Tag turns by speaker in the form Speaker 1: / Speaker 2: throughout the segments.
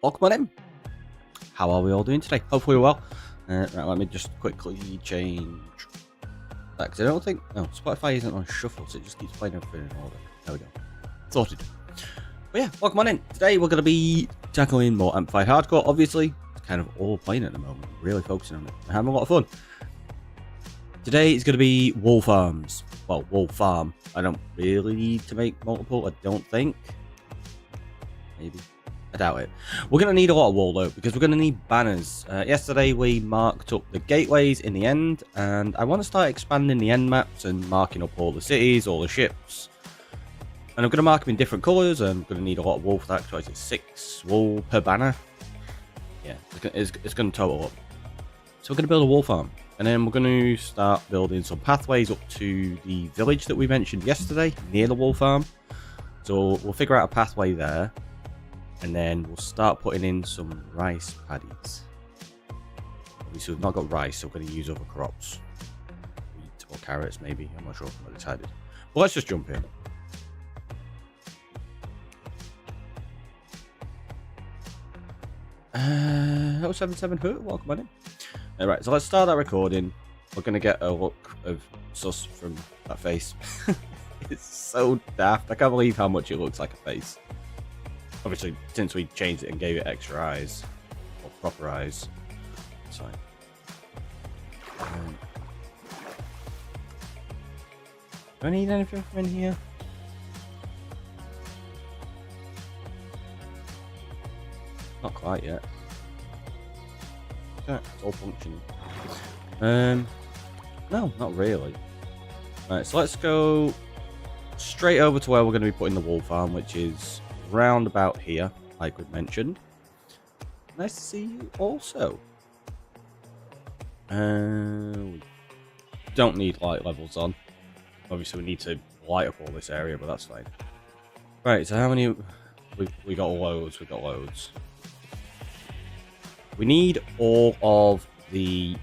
Speaker 1: welcome on in. How are we all doing today? Hopefully we're well. Right, let me just quickly change that, because I don't think... No, Spotify isn't on shuffle, so it just keeps playing everything in order. There we go. Sorted. But yeah, welcome on in. Today we're going to be tackling more Amplified Hardcore, obviously. It's kind of all playing at the moment. Really focusing on it. We're having a lot of fun. Today it's going to be wool farms. Well, wool farm. I don't really need to make multiple, I don't think. Maybe. I doubt it. We're going to need a lot of wool though, because we're going to need banners. Yesterday we marked up the gateways in the end, and I want to start expanding the end maps and marking up all the cities, all the ships. And I'm going to mark them in different colours, and I'm going to need a lot of wool for that, so it's 6 wool per banner. Yeah, it's going to total up. So we're going to build a wool farm, and then we're going to start building some pathways up to the village that we mentioned yesterday, near the wool farm. So we'll figure out a pathway there. And then we'll start putting in some rice paddies. Obviously, we've not got rice, so we're going to use other crops. Wheat or carrots, maybe. I'm not sure. I'm not decided. But let's just jump in. Oh, 77 Hurt, welcome on in. Alright, so let's start that recording. We're going to get a look of sus from that face. It's so daft. I can't believe how much it looks like a face. Obviously, since we changed it and gave it extra eyes, or proper eyes, it's fine. Do I need anything from in here? Not quite yet. Okay, it's all functioning. No, not really. Right, so let's go straight over to where we're going to be putting the wool farm, which is round about here, like we've mentioned. Nice to see you also. We don't need light levels on. Obviously, we need to light up all this area, but that's fine. Right, so how many... We got loads, we got loads. We need all of the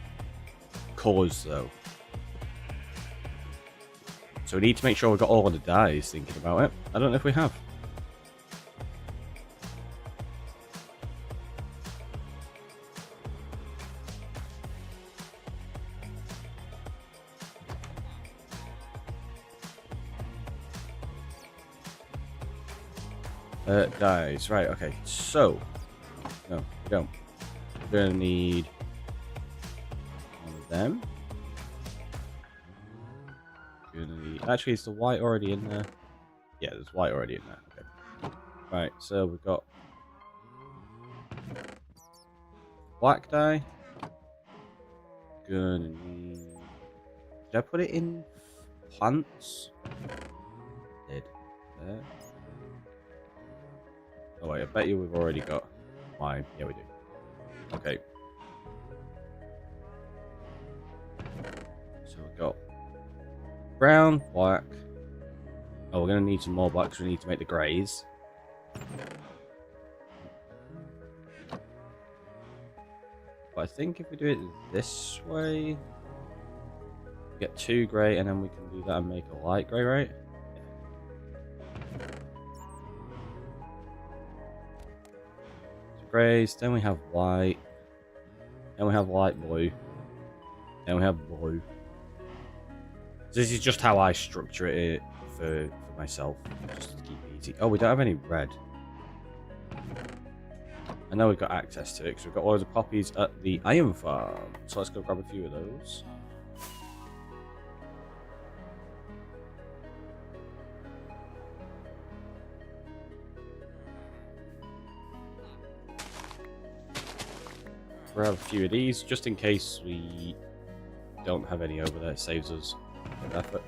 Speaker 1: colours, though. So we need to make sure we've got all of the dyes, thinking about it. I don't know if we have. Dyes, right, okay, so, no, we don't. We're gonna need one of them. We're gonna need, actually, is the white already in there? Yeah, there's white already in there, okay. Right, so we've got black dye. Gonna need, did I put it in plants? Did. There. Oh wait, I bet you we've already got mine. Yeah, we do. Okay. So we've got brown, black. Oh, we're going to need some more black because we need to make the greys. But I think if we do it this way, we get 2 grey, and then we can do that and make a light grey, right? Greys, then we have white, then we have light blue, then we have blue. So this is just how I structure it for myself, just to keep it easy. Oh, we don't have any red. I know we've got access to it because we've got loads of poppies at the iron farm. So let's go grab a few of those. Grab a few of these just in case we don't have any over there. It saves us a bit of effort.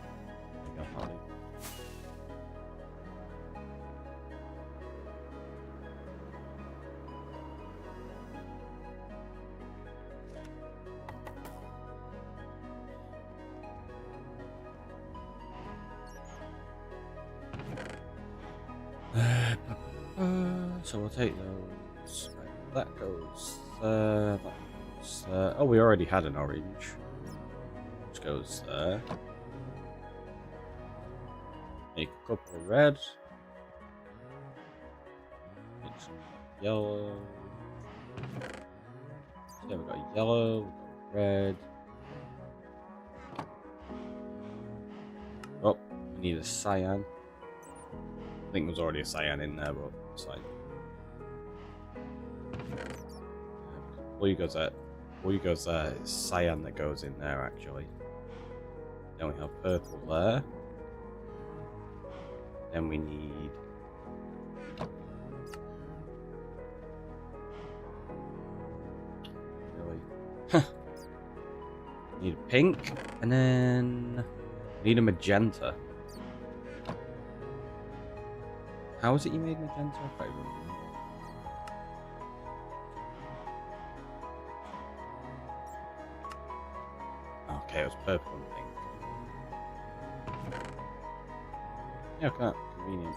Speaker 1: So we'll take those. That goes there. That goes there. Oh, we already had an orange. Which goes there. Make a couple of red. Make some yellow. So yeah, we've got yellow, we've got red. Oh, we need a cyan. I think there's already a cyan in there, but it's fine. Blue goes there. Blue goes there. It's cyan that goes in there, actually. Then we have purple there. Then we need... Really? Need a pink, and then... Need a magenta. How is it you made magenta? I can't remember. Okay, it was purple and pink. Yeah, okay, convenient.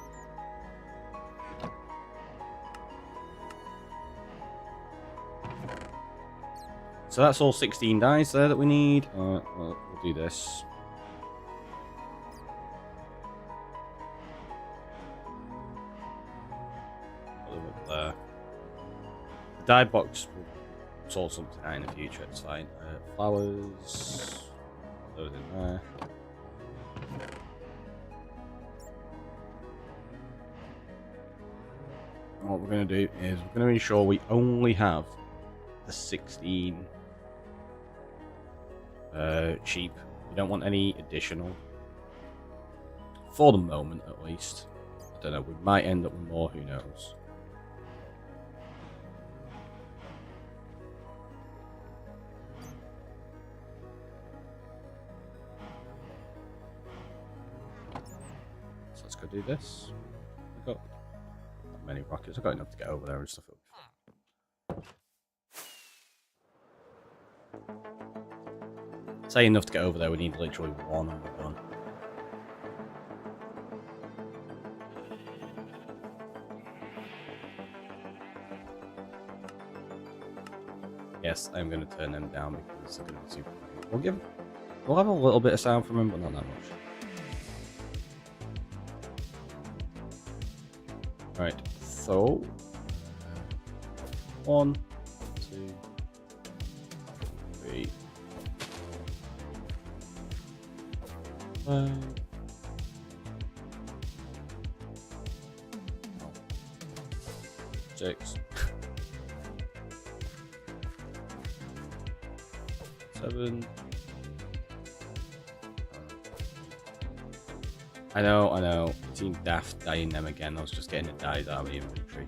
Speaker 1: So that's all 16 dies there that we need. Well, we'll do this. Put them up there. The die box will sort something out in the future, it's fine. Flowers. Put those in there. What we're going to do is we're going to ensure we only have the 16 sheep. We don't want any additional. For the moment, at least. I don't know, we might end up with more, who knows. So let's go do this. We've got not many rockets. I've got enough to get over there and stuff. Say enough to get over there, we need literally one and we're done. Yes, I'm going to turn them down because they're going to be super... We'll have a little bit of sound from them, but not that much. Right, so... 1, 2, 3... 5... 6... 7... I know. It seemed daft dying them again. I was just getting the dies out of the inventory.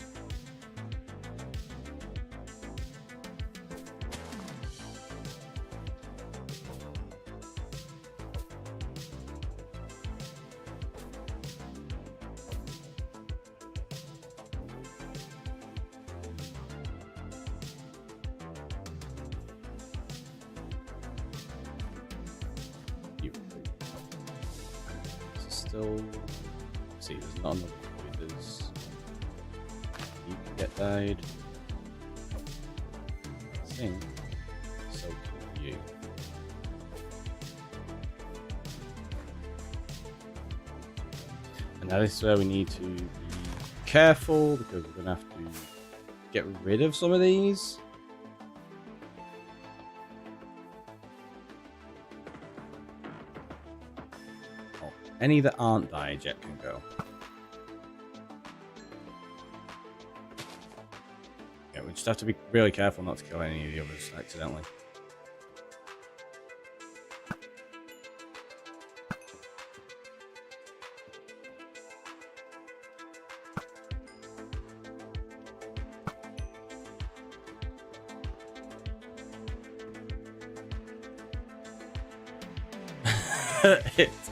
Speaker 1: Still, see, there's not enough withers. You can get died. I think so. Can you? And now this is where we need to be careful because we're gonna have to get rid of some of these. Any that aren't died yet can go. Yeah, we just have to be really careful not to kill any of the others accidentally.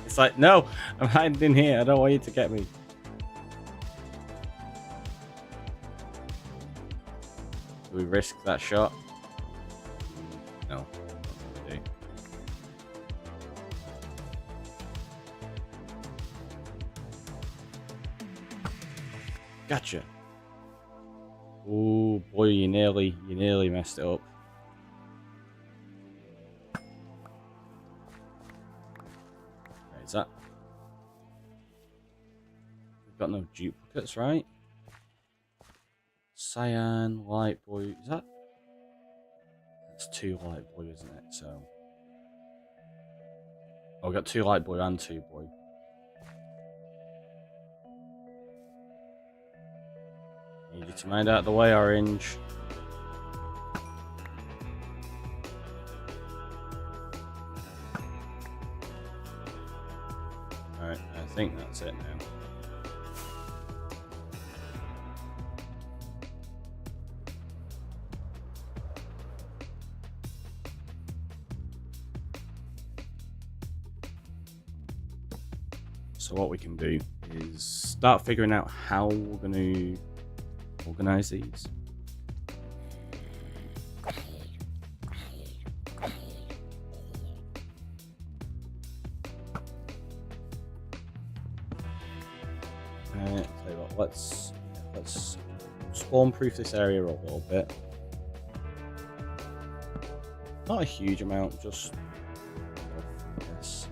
Speaker 1: It's like, no, I'm hiding in here. I don't want you to get me. Do we risk that shot? No. Okay. Gotcha. Oh boy, you nearly messed it up. Is that? We've got no duplicates, right? cyan, light blue. Is that? That's 2 light blue, isn't it? So. Oh, we got 2 light blue and 2 blue. Need you to mind out of the way, orange. Alright, I think that's it now. So what we can do is start figuring out how we're going to organize these. Tell you what, let's spawn proof this area a little bit. Not a huge amount, just yes.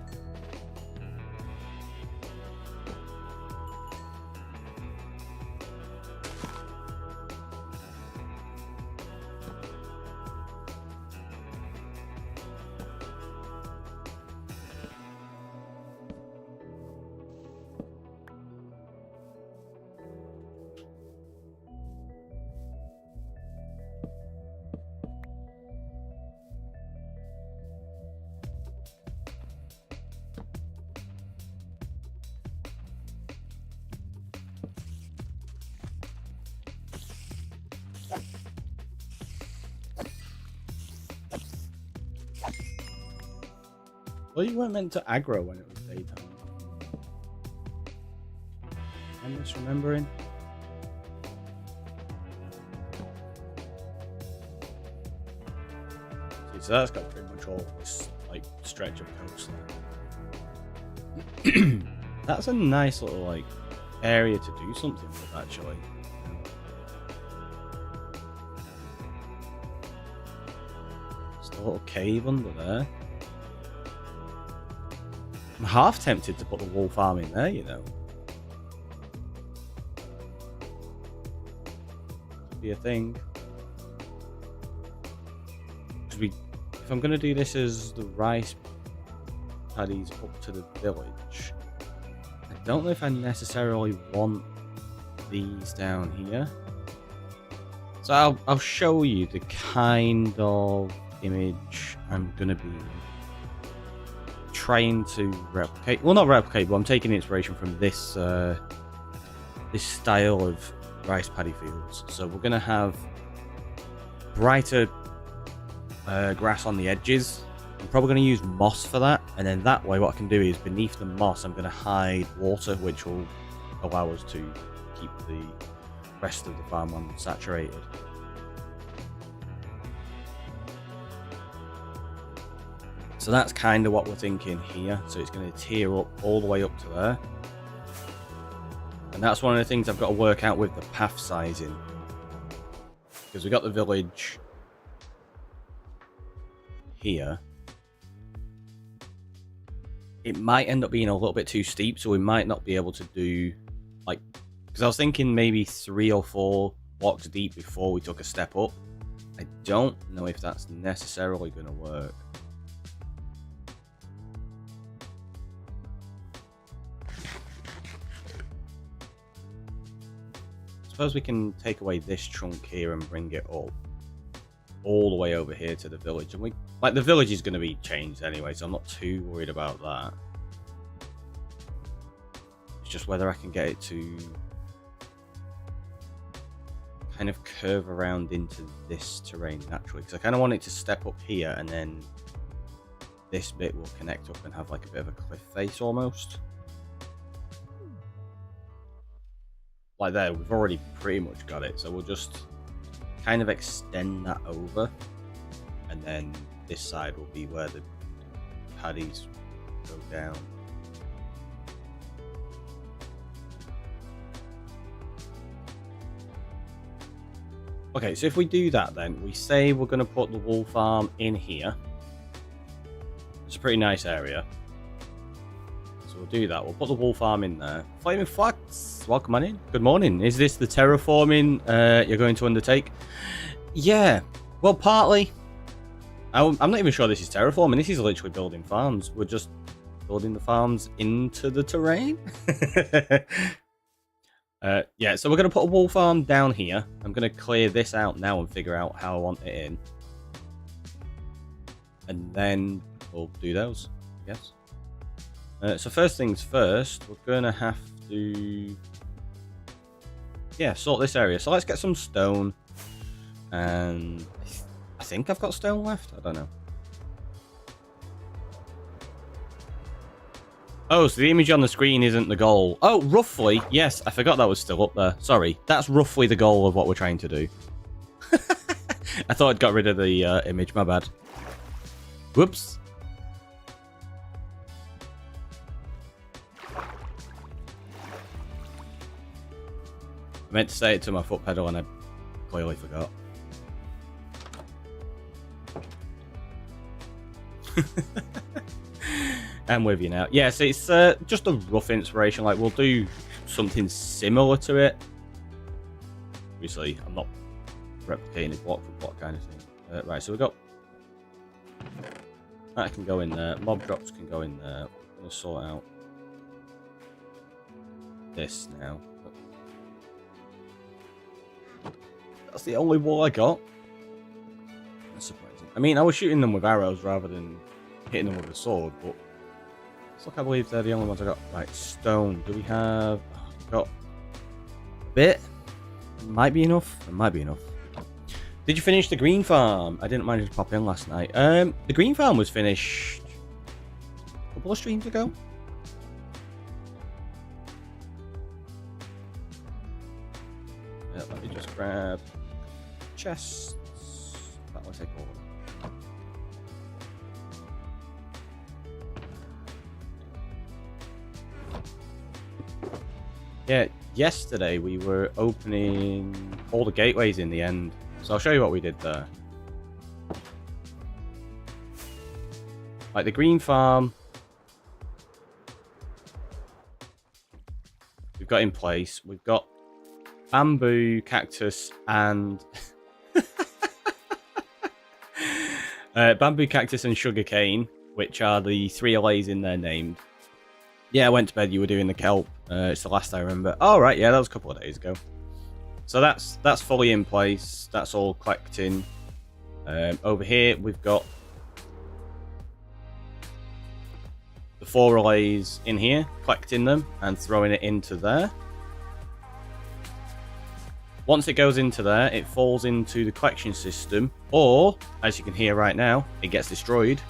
Speaker 1: Well, you weren't meant to aggro when it was daytime. I'm misremembering. See, so that's got pretty much all this like stretch of coastline. That's a nice little like area to do something with, actually. Just a little cave under there. I'm half tempted to put the wool farm in there, you know. Could be a thing. Because if I'm going to do this as the rice paddies up to the village, I don't know if I necessarily want these down here. So I'll show you the kind of image I'm going to be trying to replicate. Well, not replicate, but I'm taking inspiration from this this style of rice paddy fields. So we're going to have brighter grass on the edges. I'm probably going to use moss for that, and then that way what I can do is beneath the moss I'm going to hide water, which will allow us to keep the rest of the farmland saturated. So that's kind of what we're thinking here. So it's going to tier up all the way up to there. And that's one of the things I've got to work out with the path sizing. Because we got the village here. It might end up being a little bit too steep, so we might not be able to do, like, because I was thinking maybe 3 or 4 blocks deep before we took a step up. I don't know if that's necessarily going to work. Suppose we can take away this chunk here and bring it up all the way over here to the village, and like the village is going to be changed anyway, so I'm not too worried about that. It's just whether I can get it to kind of curve around into this terrain naturally, because I kind of want it to step up here and then this bit will connect up and have like a bit of a cliff face almost. Like there, we've already pretty much got it, so we'll just kind of extend that over, and then this side will be where the paddies go down. Okay, so if we do that, then we say we're going to put the wool farm in here. It's a pretty nice area. So So we'll do that. We'll put the wool farm in there. Flaming Flags, welcome on in. Good morning. Is this the terraforming you're going to undertake? Yeah. Well, partly. I'm not even sure this is terraforming. This is literally building farms. We're just building the farms into the terrain. Yeah, so we're going to put a wool farm down here. I'm going to clear this out now and figure out how I want it in. And then we'll do those, I guess. So first things first, we're going to have to... yeah, sort this area. So let's get some stone. And I think I've got stone left. I don't know. Oh, so the image on the screen isn't the goal. Oh, roughly. Yes, I forgot that was still up there. Sorry. That's roughly the goal of what we're trying to do. I thought I'd got rid of the image. My bad. Whoops. I meant to say it to my foot pedal and I clearly forgot. I'm with you now. Yes, it's just a rough inspiration. Like, we'll do something similar to it. Obviously, I'm not replicating it block for block kind of thing. Right, so we've got... that can go in there. Mob drops can go in there. I'm going to sort out this now. That's the only wall I got. That's surprising. I mean, I was shooting them with arrows rather than hitting them with a sword, but look, I believe they're the only ones I got. Right, stone. Do we have... oh, got a bit. Might be enough. It might be enough. Did you finish the green farm? I didn't manage to pop in last night. The green farm was finished a couple of streams ago. Yeah, let me just grab chests. That will take all of them. Yeah, yesterday we were opening all the gateways in the end. So I'll show you what we did there. Like the green farm, we've got in place. We've got bamboo, cactus, and... bamboo, cactus, and sugarcane, which are the 3 allays in there named. Yeah, I went to bed. You were doing the kelp. It's the last I remember. Oh, right. Yeah, that was a couple of days ago. So that's fully in place. That's all collecting. Over here, we've got the 4 relays in here, collecting them and throwing it into there. Once it goes into there, it falls into the collection system, or, as you can hear right now, it gets destroyed.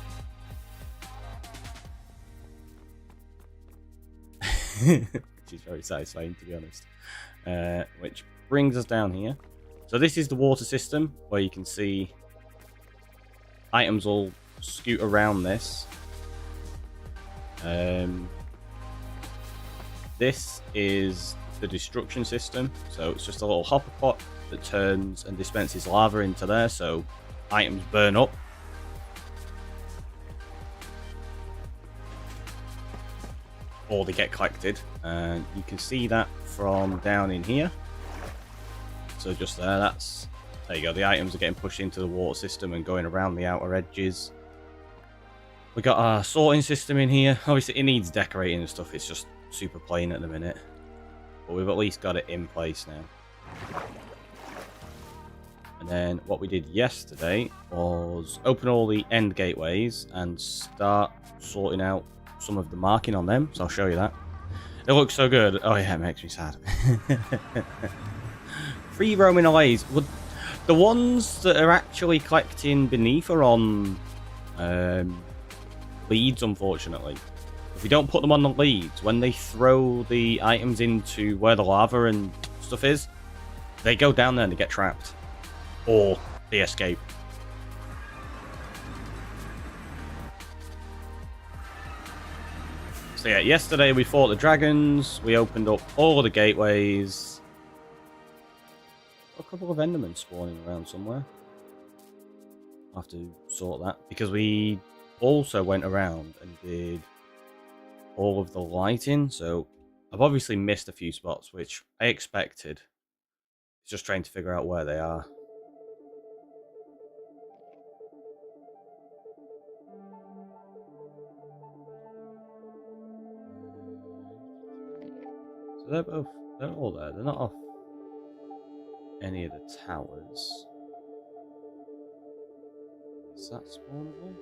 Speaker 1: Which is very satisfying, to be honest. Which brings us down here. So this is the water system, where you can see items will scoot around this. This is the destruction system. So it's just a little hopper pot that turns and dispenses lava into there, so items burn up. Or they get collected, and you can see that from down in here. So just there, there you go, the items are getting pushed into the water system and going around the outer edges. We got our sorting system in here. Obviously it needs decorating and stuff, it's just super plain at the minute, but we've at least got it in place now. And then what we did yesterday was open all the end gateways and start sorting out some of the marking on them, so I'll show you that. It looks so good. Oh yeah, it makes me sad. Free roaming allays. The ones that are actually collecting beneath are on leads, unfortunately. If you don't put them on the leads, when they throw the items into where the lava and stuff is, they go down there and they get trapped. Or they escape. So yeah, yesterday we fought the dragons, we opened up all of the gateways. A couple of endermen spawning around somewhere. I'll have to sort that, because we also went around and did all of the lighting, so I've obviously missed a few spots, which I expected. It's just trying to figure out where they are. So they're all there. They're not off any of the towers. Is that spawnable?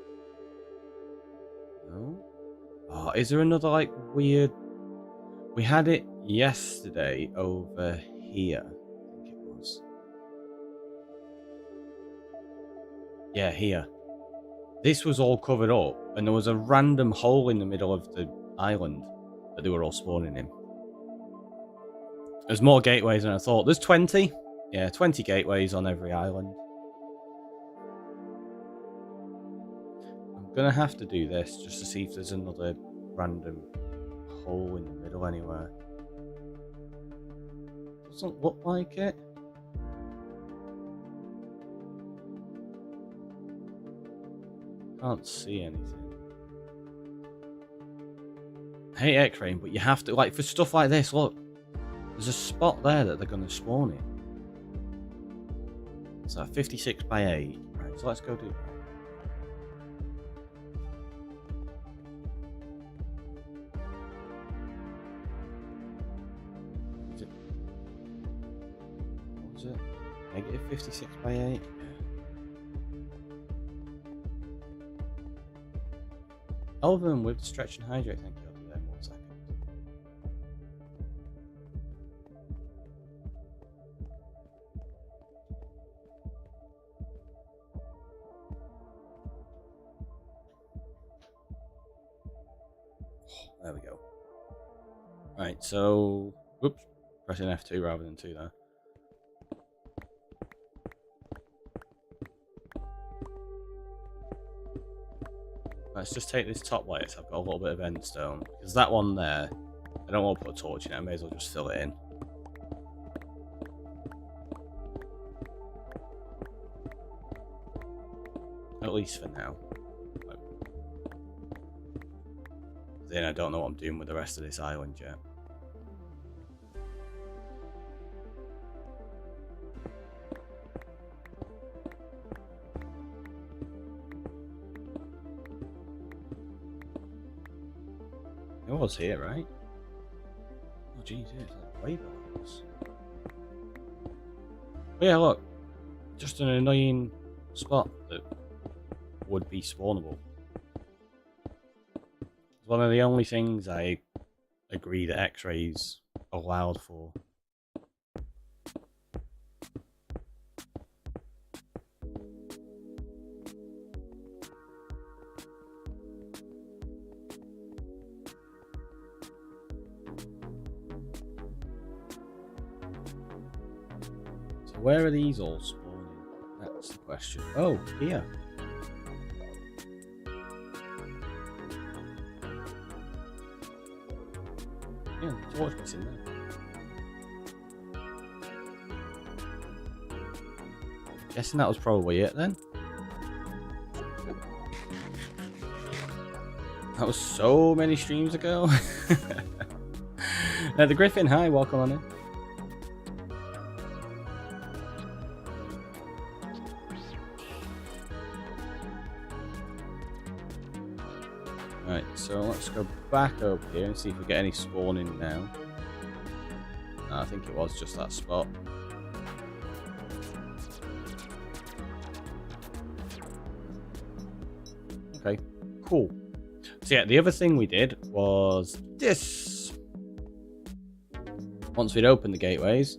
Speaker 1: No? Oh, is there another, like, weird... We had it yesterday over here, I think it was. Yeah, here. This was all covered up, and there was a random hole in the middle of the island that they were all spawning in. There's more gateways than I thought. There's 20. Yeah, 20 gateways on every island. I'm gonna have to do this just to see if there's another random hole in the middle anywhere. Doesn't look like it. Can't see anything. I hate X-ray, but you have to, like, for stuff like this, look. There's a spot there that they're going to spawn in. So 56 by 8. Right, so let's go do that. What was it? Negative 56 by 8? Elven with stretch and hydrate, thank you. I'll do that in 1 second. There we go. Right, so... Whoops. Pressing F2 rather than 2 there. Let's just take this top layer, so I've got a little bit of endstone. Because that one there, I don't want to put a torch in it, I may as well just fill it in. At least for now. Then I don't know what I'm doing with the rest of this island yet. It was here, right? Oh jeez, yeah, it's like way below us. But yeah, look. Just an annoying spot that would be spawnable. It's one of the only things I agree that X-rays allowed for. So where are these all spawning? That's the question. Oh, here. Yeah, the torch was in there. Guessing that was probably it then. That was so many streams ago. The Griffin, hi, welcome on in. Right, so let's go back up here and see if we get any spawning now. No, I think it was just that spot. Okay, cool. So yeah, the other thing we did was this. Once we'd opened the gateways,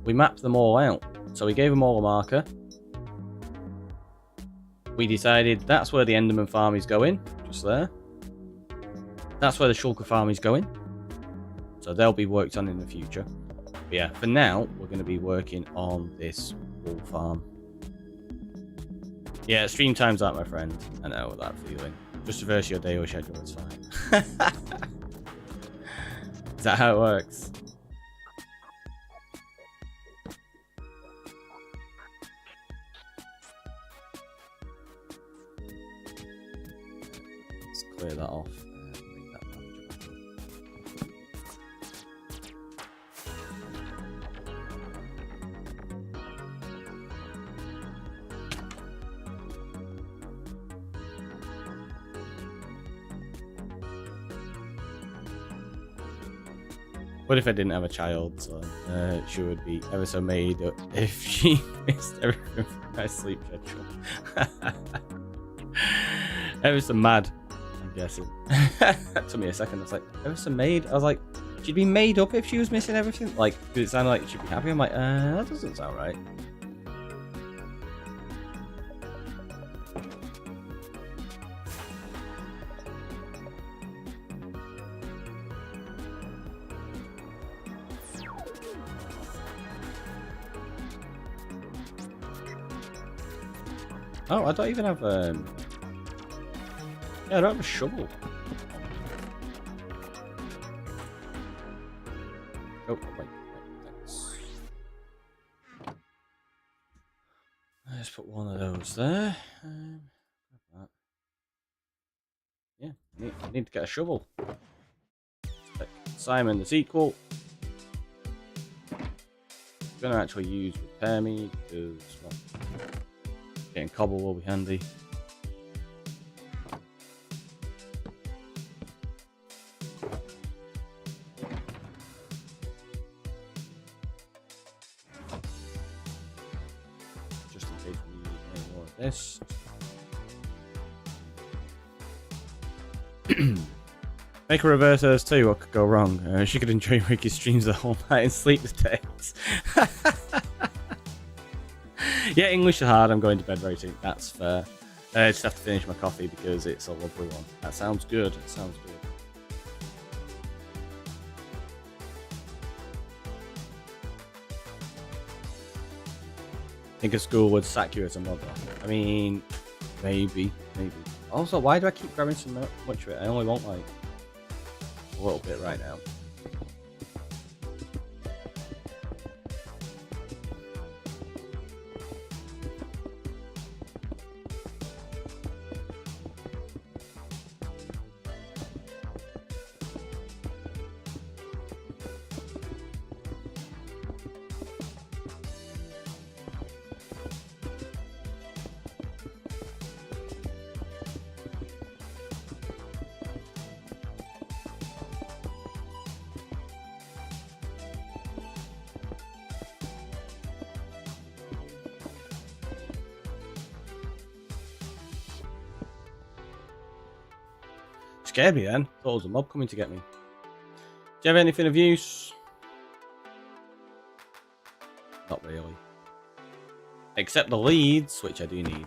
Speaker 1: we mapped them all out. So we gave them all a marker. We decided that's where the Enderman farm is going, just there. That's where the Shulker farm is going. So they'll be worked on in the future. But yeah, for now, we're going to be working on this wool farm. Yeah, stream time's out, my friend. I know that feeling. Just reverse your daily schedule, it's fine. Is that how it works? Let's clear that off and bring that bunch What if I didn't have a child, son? She would be ever so made up if she missed everything from my sleep schedule. Ever so mad, I'm guessing. That took me a second. I was like, ever so made? I was like, she'd be made up if she was missing everything? Like, did it sound like she'd be happy? I'm like, that doesn't sound right. Oh, I don't even have yeah, I don't have a shovel. Oh, wait, thanks. Let's put one of those there. Yeah, I need to get a shovel. Simon the sequel. I'm gonna actually use repair me because well, getting cobble will be handy. Just in case we need any more of this. Make a reverse hers too. What could go wrong? She could enjoy Ricky's streams the whole night and sleep the days. Yeah, English is hard. I'm going to bed very soon. That's fair. I just have to finish my coffee because it's a lovely one. That sounds good. It sounds good. I think a school would sack you as a mother. I mean, maybe. Also, why do I keep grabbing so much of it? I only want like a little bit right now. Scared me then. Thought it was a mob coming to get me. Do you have anything of use? Not really. Except the leads, which I do need.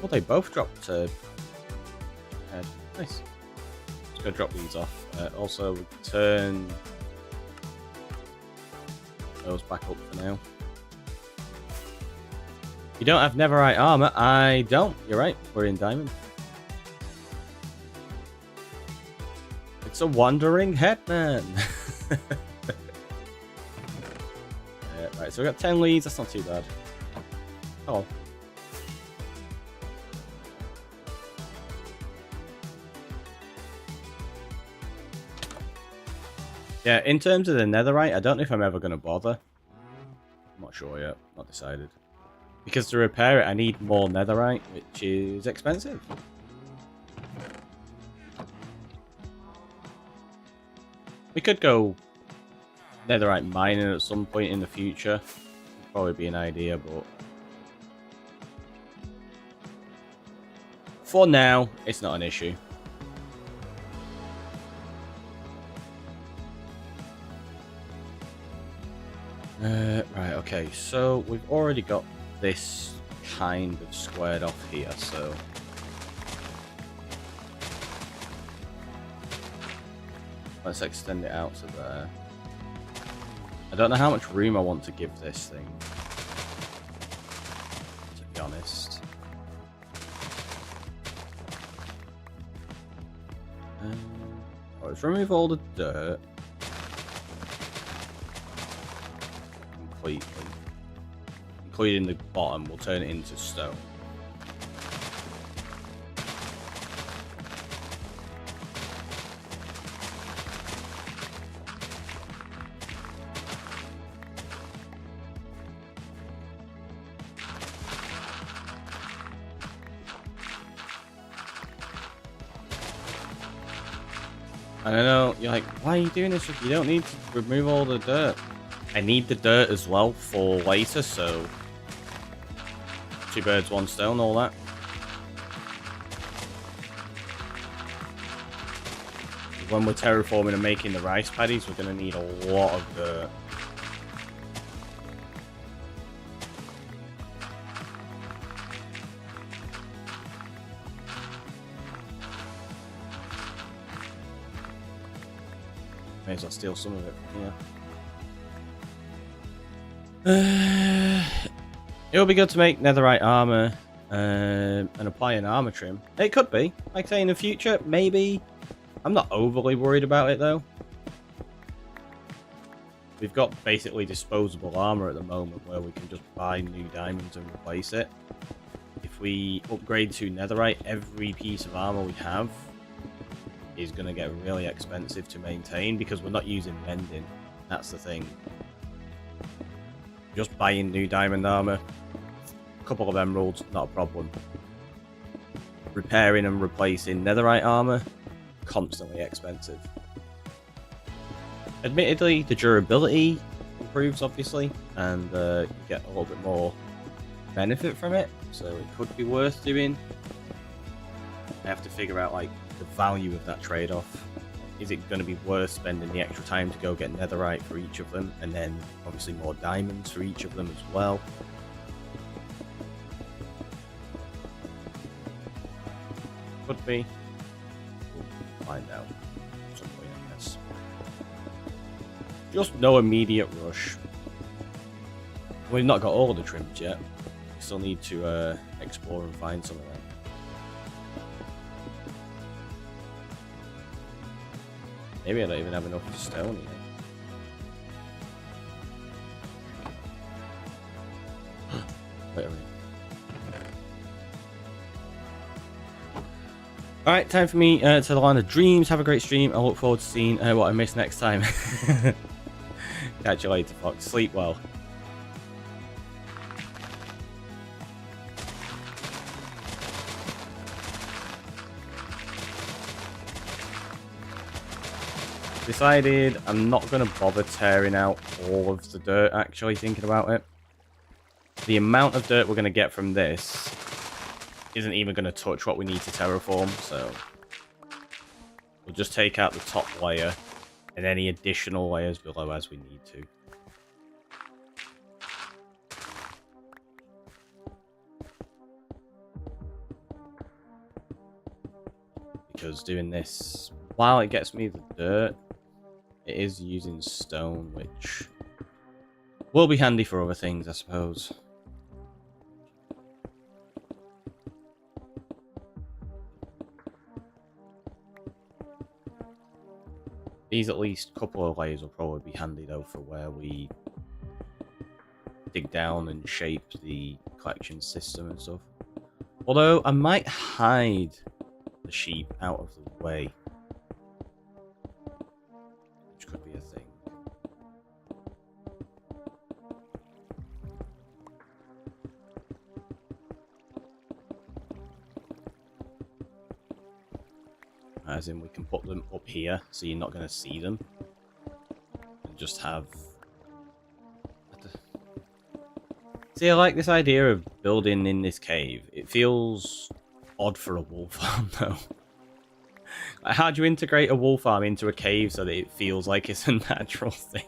Speaker 1: Well, they both dropped nice. Let's go drop these off. Also, return those back up for now. You don't have netherite armor? I don't. You're right. We're in diamond. It's a wandering headman. Right, so we got 10 leads. That's not too bad. Oh. Yeah, in terms of the netherite, I don't know if I'm ever going to bother. I'm not sure yet. Not decided. Because to repair it, I need more netherite, which is expensive. We could go netherite mining at some point in the future. Probably be an idea, but for now, it's not an issue. Right, okay, so we've already got this kind of squared off here, so let's extend it out to there. I don't know how much room I want to give this thing, to be honest. Let's remove all the dirt completely, including the bottom. We'll turn it into stone. I don't know, you're like, why are you doing this? You don't need to remove all the dirt. I need the dirt as well for later, so... Two birds, one stone, all that. When we're terraforming and making the rice paddies, we're going to need a lot of dirt. May as well steal some of it from here. It would be good to make netherite armor and apply an armor trim. It could be. Like I say, in the future, maybe. I'm not overly worried about it, though. We've got basically disposable armor at the moment where we can just buy new diamonds and replace it. If we upgrade to netherite, every piece of armor we have is going to get really expensive to maintain because we're not using mending. That's the thing. Just buying new diamond armor, a couple of emeralds, not a problem. Repairing and replacing netherite armor, constantly expensive. Admittedly, the durability improves, obviously, and you get a little bit more benefit from it, so it could be worth doing. I have to figure out, like, the value of that trade-off. Is it going to be worth spending the extra time to go get netherite for each of them, and then obviously more diamonds for each of them as well? Could be. We'll find out at some point, I guess. Just no immediate rush. We've not got all the trims yet. We still need to explore and find some of them. Maybe I don't even have enough stone yet. Wait a minute. Alright, time for me to the land of dreams. Have a great stream. I look forward to seeing what I miss next time. Catch you later, Fox. Sleep well. Decided I'm not going to bother tearing out all of the dirt, actually, thinking about it. The amount of dirt we're going to get from this isn't even going to touch what we need to terraform, so we'll just take out the top layer and any additional layers below as we need to. Because doing this, while it gets me the dirt, it is using stone, which will be handy for other things, I suppose. These at least couple of layers will probably be handy though for where we dig down and shape the collection system and stuff. Although I might hide the sheep out of the way, which could be a thing. As in, we can put them up here, so you're not going to see them. And just have... See, I like this idea of building in this cave. It feels odd for a wool farm, though. Like, how do you integrate a wool farm into a cave so that it feels like it's a natural thing?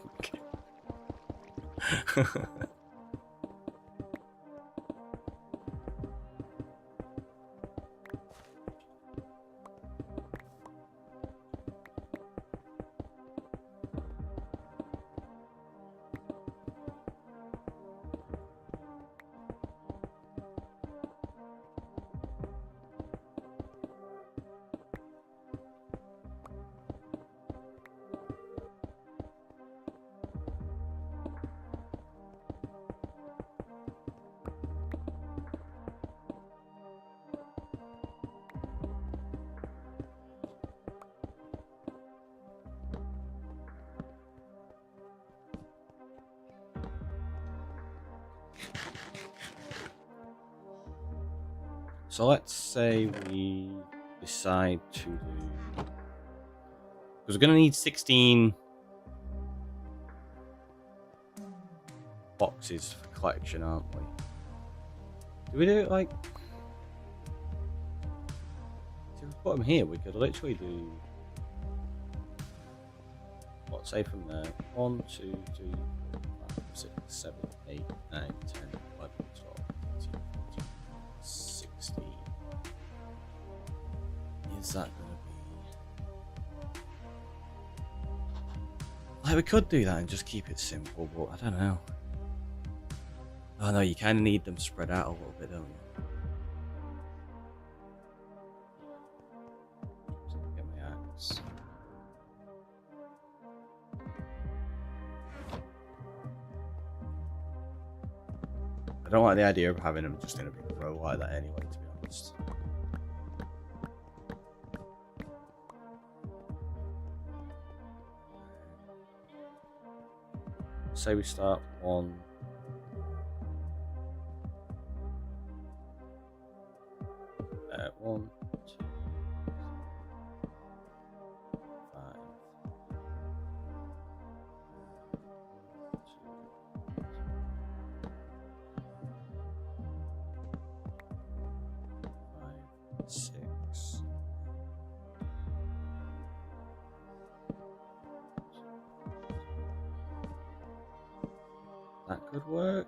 Speaker 1: So let's say we decide to do Because we're going to need 16 boxes for collection, aren't we? Do we do it like... If we put them here, we could literally do... What, say from there? 1, 2, 3, 4, 5, 6, 7, 8, 9, 10, 11, 12, 13, 14, 16. Is that going to be... Like, we could do that and just keep it simple, but I don't know. Oh no, you kind of need them spread out a little bit, don't you? So get my axe. I don't like the idea of having them just in a big row like that anyway, to be honest. Say we start 1. 1, 2, 5. 6. That could work.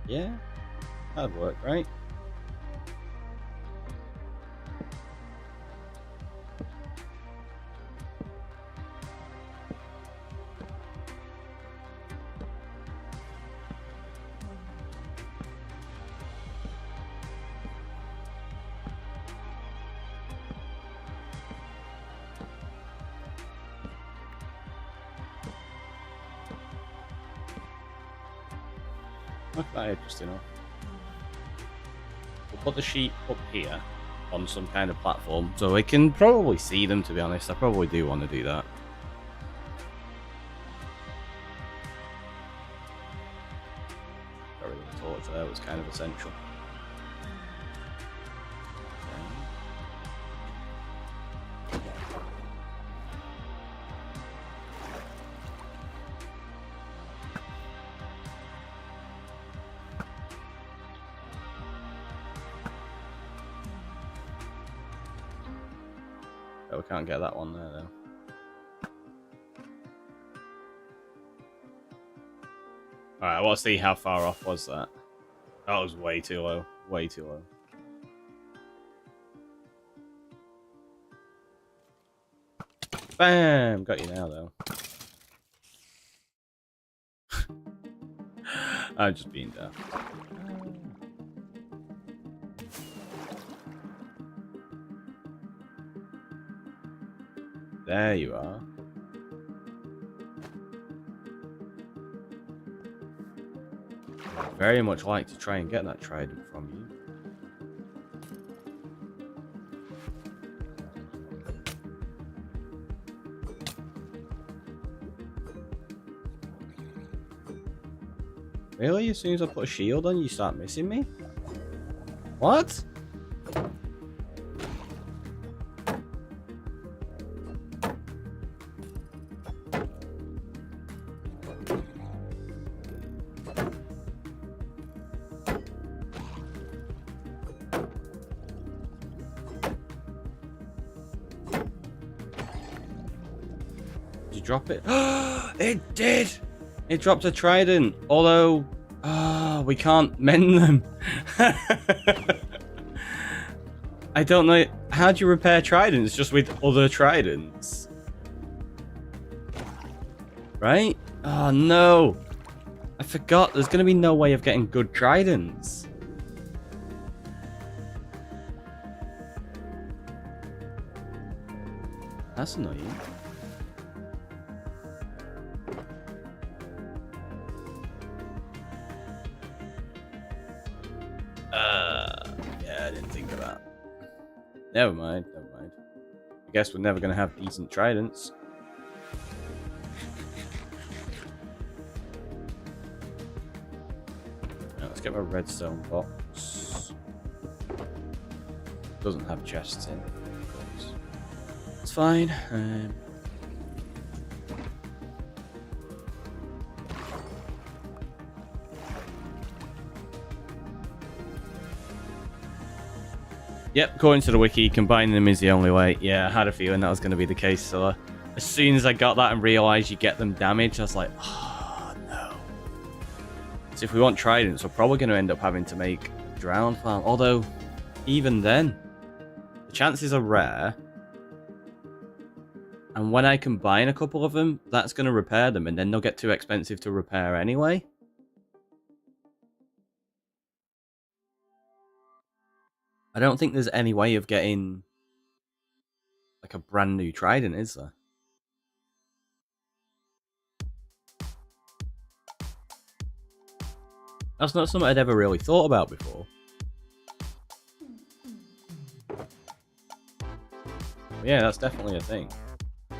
Speaker 1: Yeah, that'd work, right? Look, that interesting enough. We'll put the sheep up here on some kind of platform so we can probably see them, to be honest. I probably do want to do that. Got rid of the torch there, it was kind of essential. We can't get that one there though. Alright, let's see how far off was that. That was way too low. Way too low. Bam! Got you now though. I'm just being dumb. There you are. I'd very much like to try and get that trident from you. Really? As soon as I put a shield on, you start missing me? What? Drop it. It did! It dropped a trident, although we can't mend them. I don't know. How do you repair tridents? Just with other tridents? Right? Oh no! I forgot there's going to be no way of getting good tridents. That's annoying. Yeah, I didn't think of that. Never mind, never mind. I guess we're never going to have decent tridents. No, let's get my redstone box. Doesn't have chests in. It's fine. Yep, according to the wiki, combining them is the only way. Yeah, I had a feeling that was going to be the case. So as soon as I got that and realised you get them damaged, I was like, oh no. So if we want tridents, we're probably going to end up having to make a drown farm. Although, even then, the chances are rare. And when I combine a couple of them, that's going to repair them, and then they'll get too expensive to repair anyway. I don't think there's any way of getting like a brand new trident, is there? That's not something I'd ever really thought about before. But yeah, that's definitely a thing. Yeah,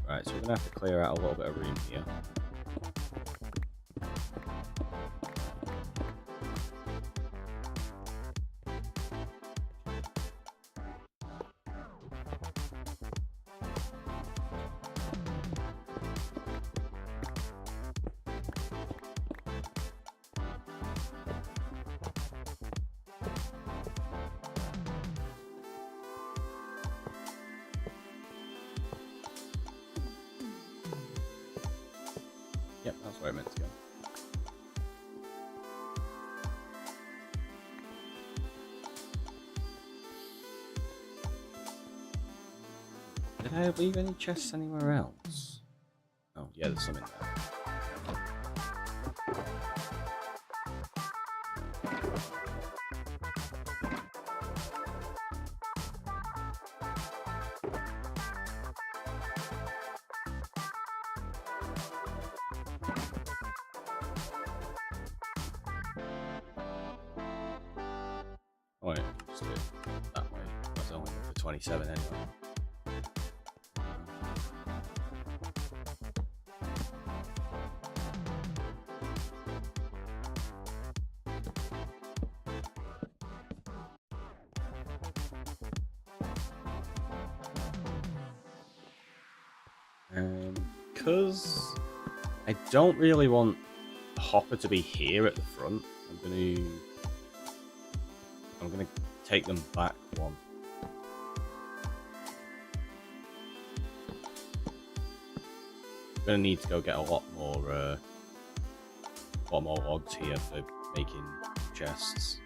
Speaker 1: right, so we're going to have to clear out a little bit of room here. Yep, that's where I meant to go. Did I leave any chests anywhere else? Oh, yeah, there's some in there. Oh, yeah, just do it that way. That's only for 27 anyway. Because I don't really want the hopper to be here at the front, I'm gonna take them back one. I'm gonna need to go get a lot more logs here for making chests.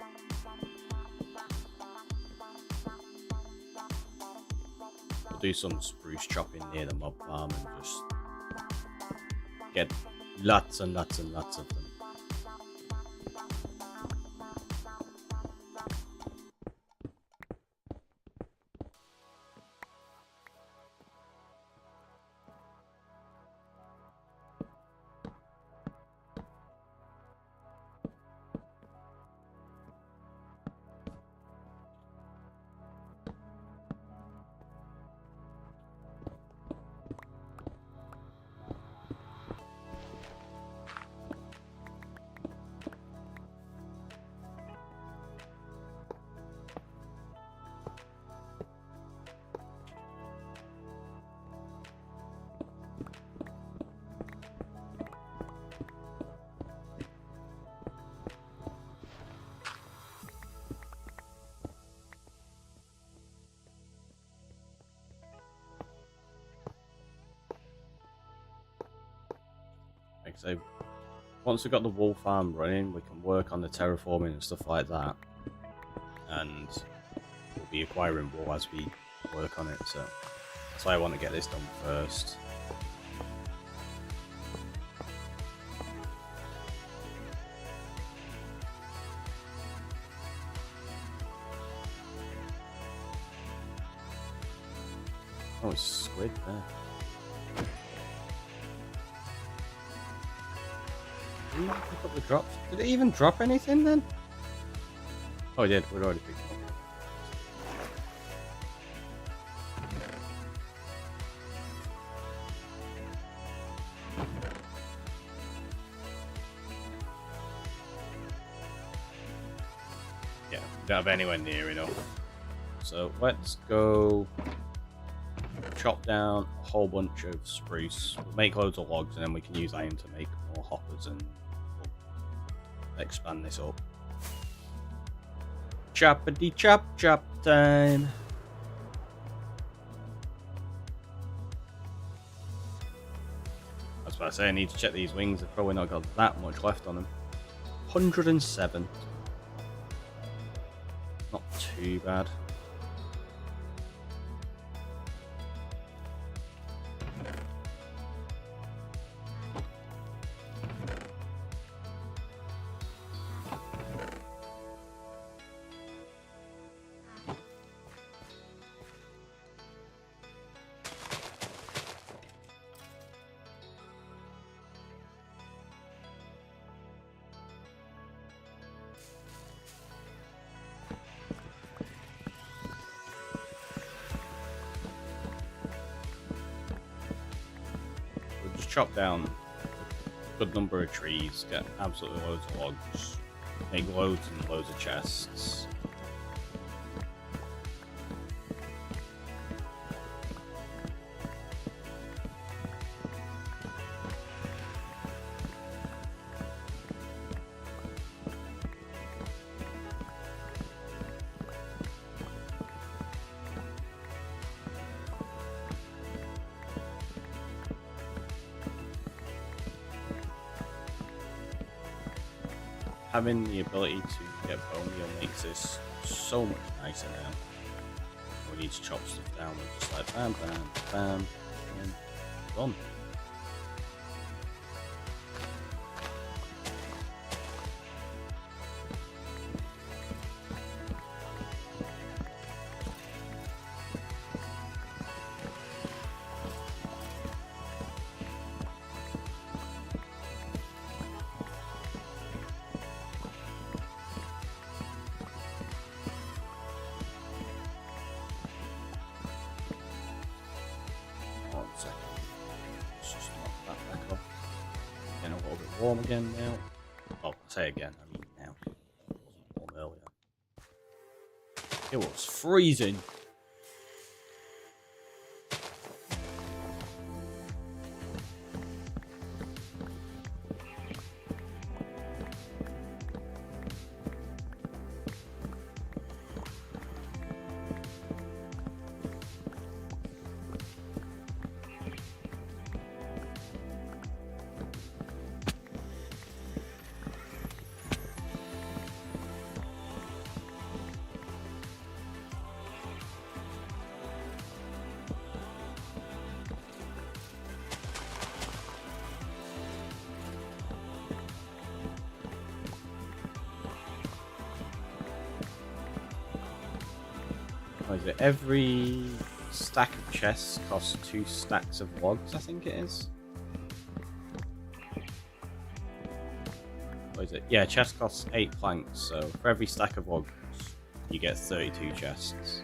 Speaker 1: We'll do some spruce chopping near the mob farm and just get lots and lots and lots of them. So once we've got the wool farm running, we can work on the terraforming and stuff like that, and we'll be acquiring wool as we work on it. So that's why I want to get this done first. Oh, it's squid there. Did you pick up the drops? Did it even drop anything then? Oh, it did. We'd already picked it up. Don't have anywhere near enough. So let's go chop down a whole bunch of spruce. We'll make loads of logs, and then we can use iron to make more hoppers, and we'll expand this up. Choppity chop chop time. That's what I say. I need to check these wings. They've probably not got that much left on them. 107. Not too bad. Chop down a good number of trees, get absolutely loads of logs, make loads and loads of chests. Having the ability to get bone meal makes this so much nicer now. We need to chop stuff down, we're just like bam, bam, bam, and done. Warm again now. Oh, say again, I mean now. It wasn't warm earlier. It was freezing. What is it? Every stack of chests costs 2 stacks of logs, I think it is. What is it? Yeah, chest costs 8 planks, so for every stack of logs, you get 32 chests.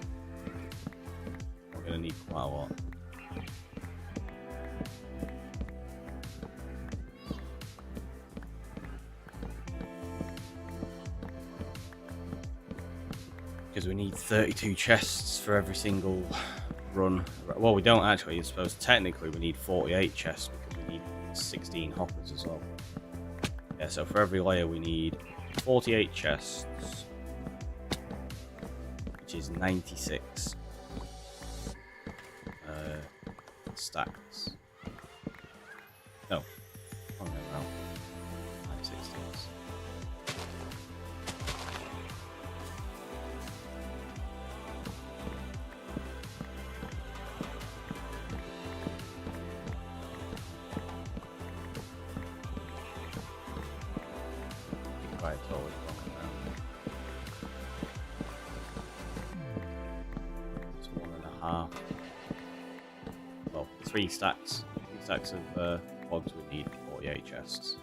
Speaker 1: We're going to need quite a lot. Because we need 32 chests for every single run. Well, we don't actually. I suppose technically we need 48 chests because we need 16 hoppers as well. Yeah, so for every layer we need 48 chests, which is 96 stacks. No, oh no, 96 stacks. Right, totally wrong now. It's 1.5. Well, 3 stacks. 3 stacks of logs we need 48 chests.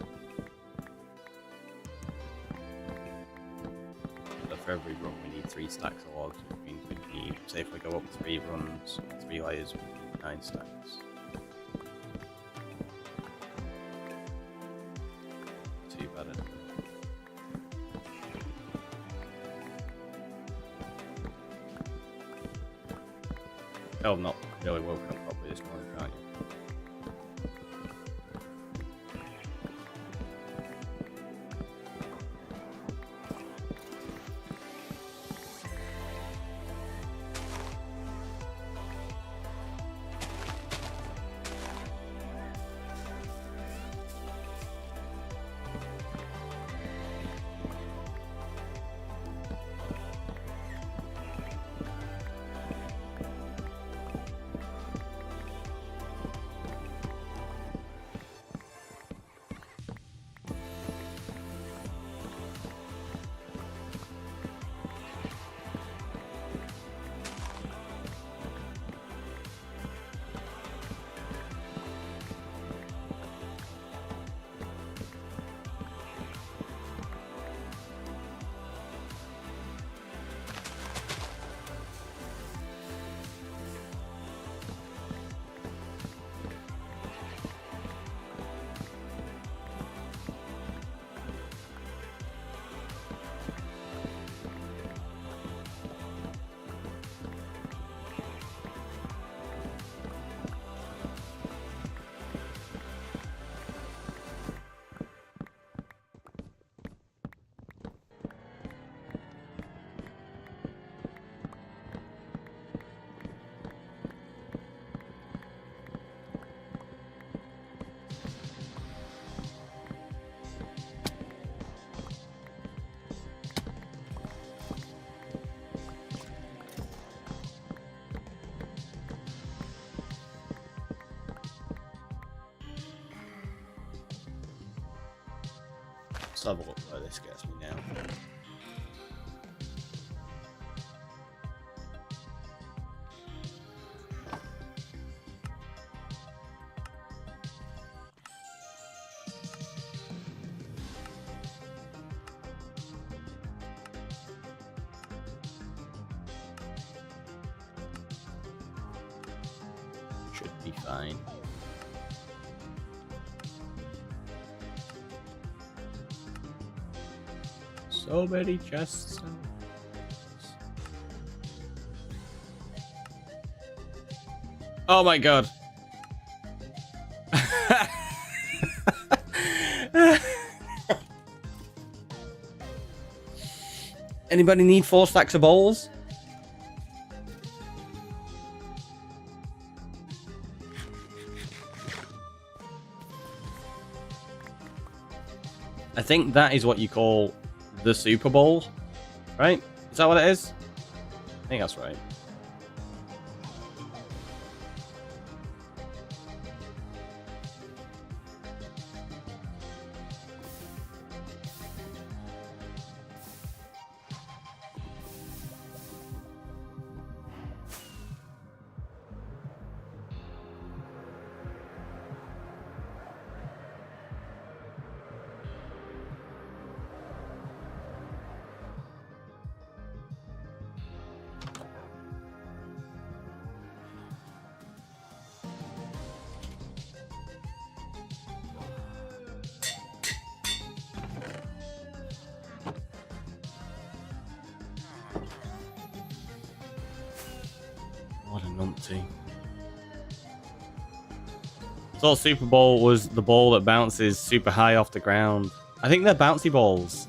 Speaker 1: So for every run we need 3 stacks of logs, which means we need, say if we go up 3 runs, 3 layers, we need 9 stacks. Too bad. tell I'm not really woken up properly this morning, can't you? Let's have a look where this gets me now. Should be fine. So many chests. Oh my god. Anybody need 4 stacks of bowls? I think that is what you call the Super Bowl, right? Is that what it is? I think that's right. What a numpty. I thought Super Bowl was the ball that bounces super high off the ground. I think they're bouncy balls.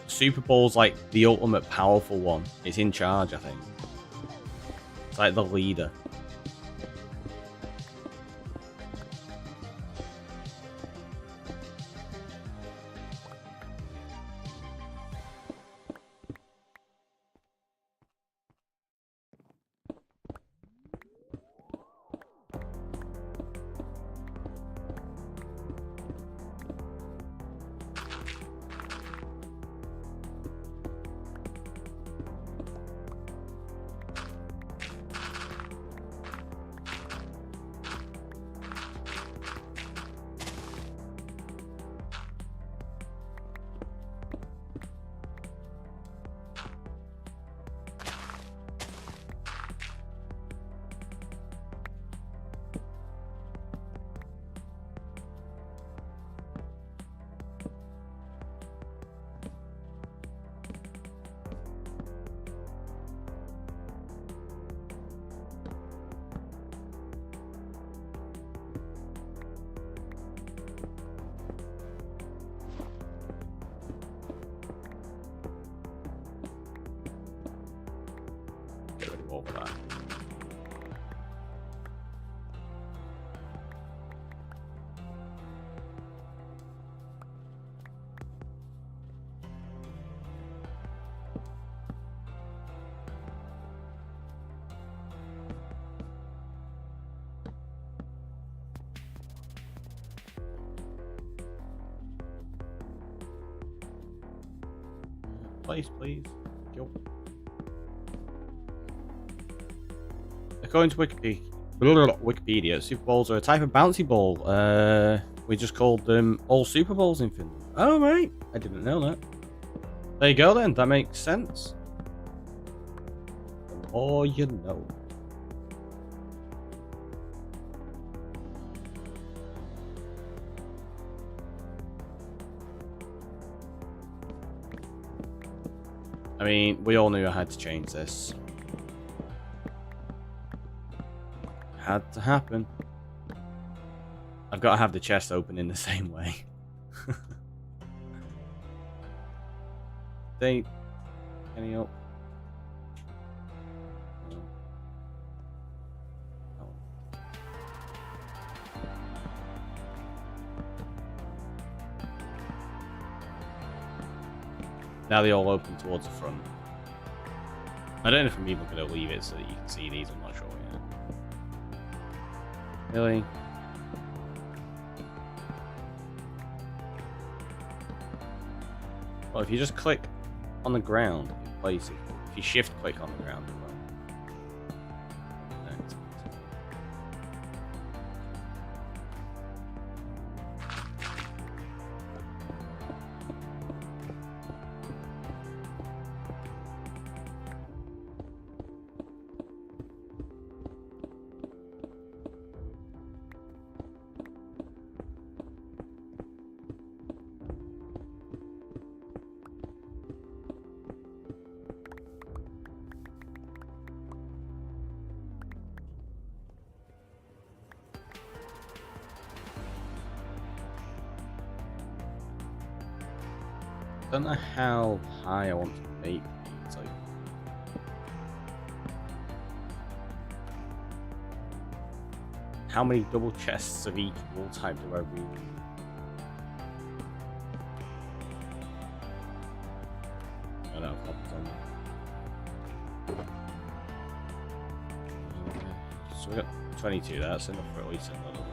Speaker 1: Super Bowl's like the ultimate powerful one. It's in charge, I think. It's like the leader. place, please. Yo. According to Wikipedia, Super Bowls are a type of bouncy ball. We just called them all Super Bowls in Finland. Oh, right. I didn't know that. There you go, then. That makes sense. The more you know. I mean, we all knew I had to change this. Had to happen. I've got to have the chest open in the same way. They any up? No. Oh. Now they all open towards the front. I don't know if I'm even going to leave it so that you can see these. I'm not sure yet. Really? Well, if you just click on the ground in places, if you shift click on the ground, it will. I don't know how high I want to make these. Like, how many double chests of each wall type do I really need? I don't know if I've so we got 22. That's enough for at least another one.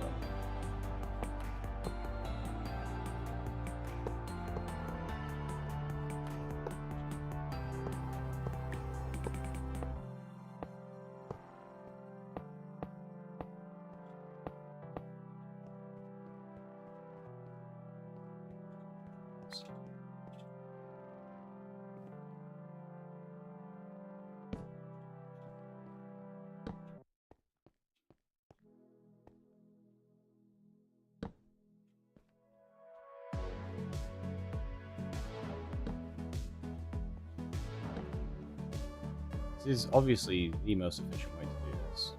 Speaker 1: This is obviously the most efficient way to do this.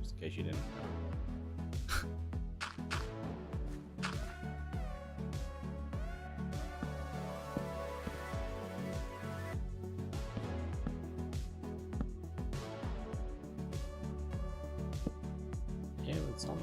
Speaker 1: Just in case you didn't know. Yeah, it's on.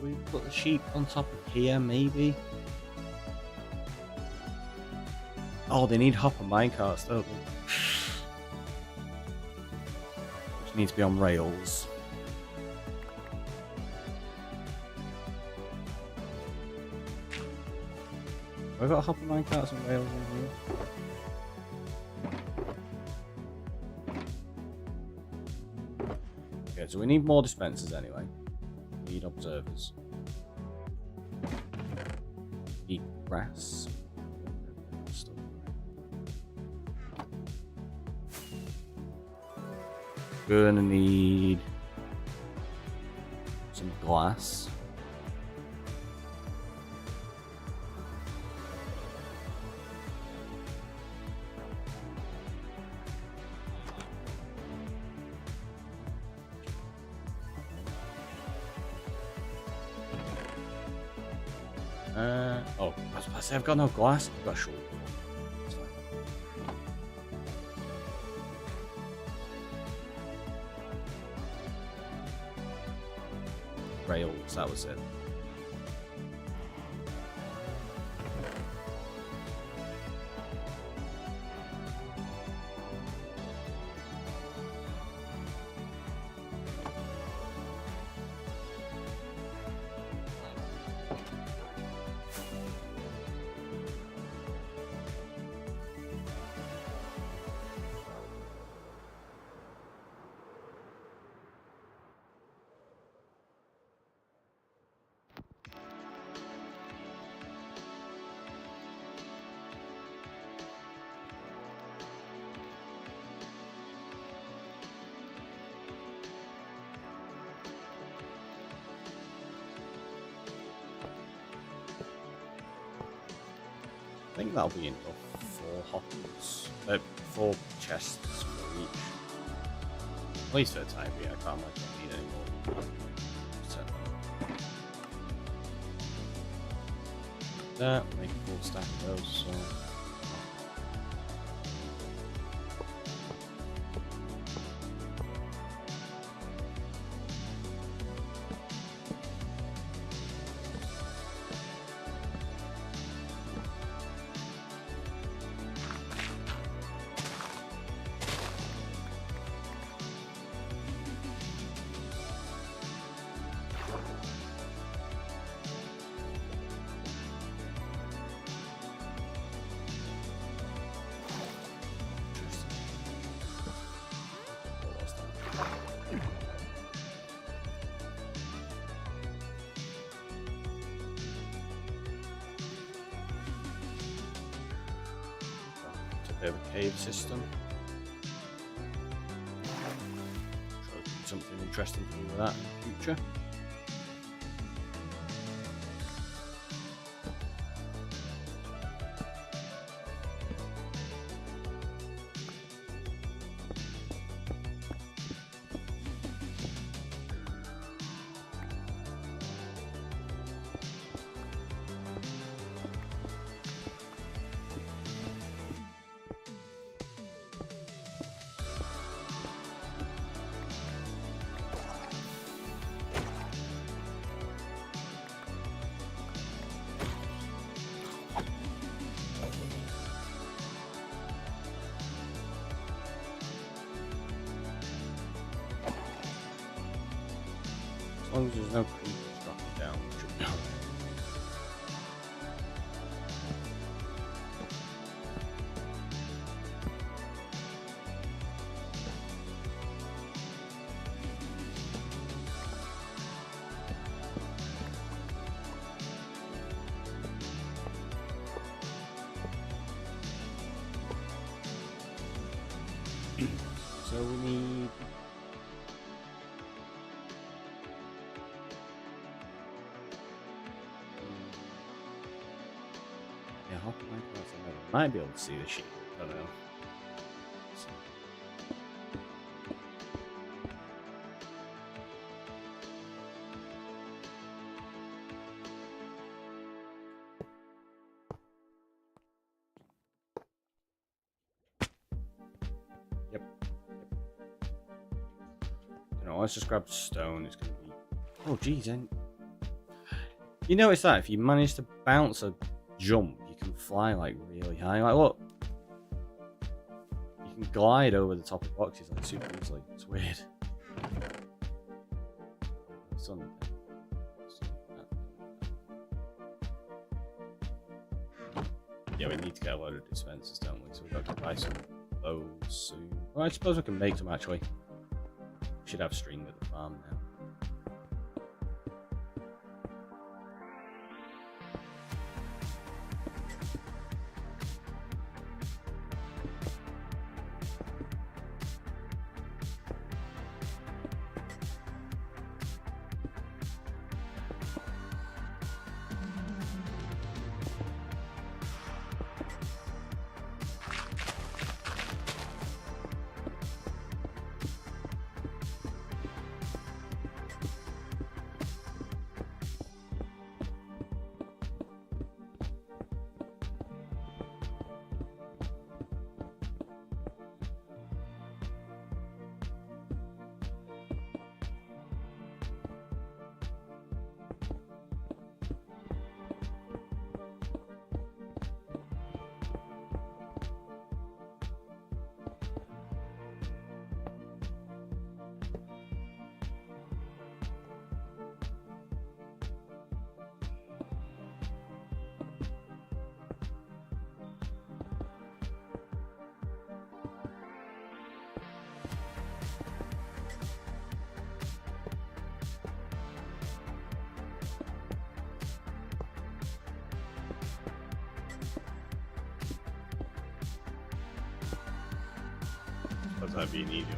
Speaker 1: We put the sheep on top of here, maybe? Oh, they need hopper minecarts, don't they? Which needs to be on rails. Have I got hopper minecarts and rails in here? Okay, so we need more dispensers anyway. Need observers. Need grass. Gonna need some glass. Oh, I was about to say I've got no glass. I've got a shovel. Rails, that was it. I think that'll be enough. 4 hoppers. 4 chests for each. At least for the time being, I can't imagine I need any more. So, that make a full stack of those. So. Bit of a cave system. Something interesting to do with that in the future. As long as there's no creepers dropping down, we should be alright. So we need I might be able to see the sheep. I don't know. So. Yep. You know, let's just grab stone. It's gonna be. Oh, geez, and you notice that if you manage to bounce a jump, you can fly like really high. Like, look, you can glide over the top of boxes like super easily. It's weird. Yeah, we need to get a load of dispensers, don't we? So we've got to buy some of those soon. Well, I suppose we can make some actually. We should have string at the farm now. because that'd be an easy way.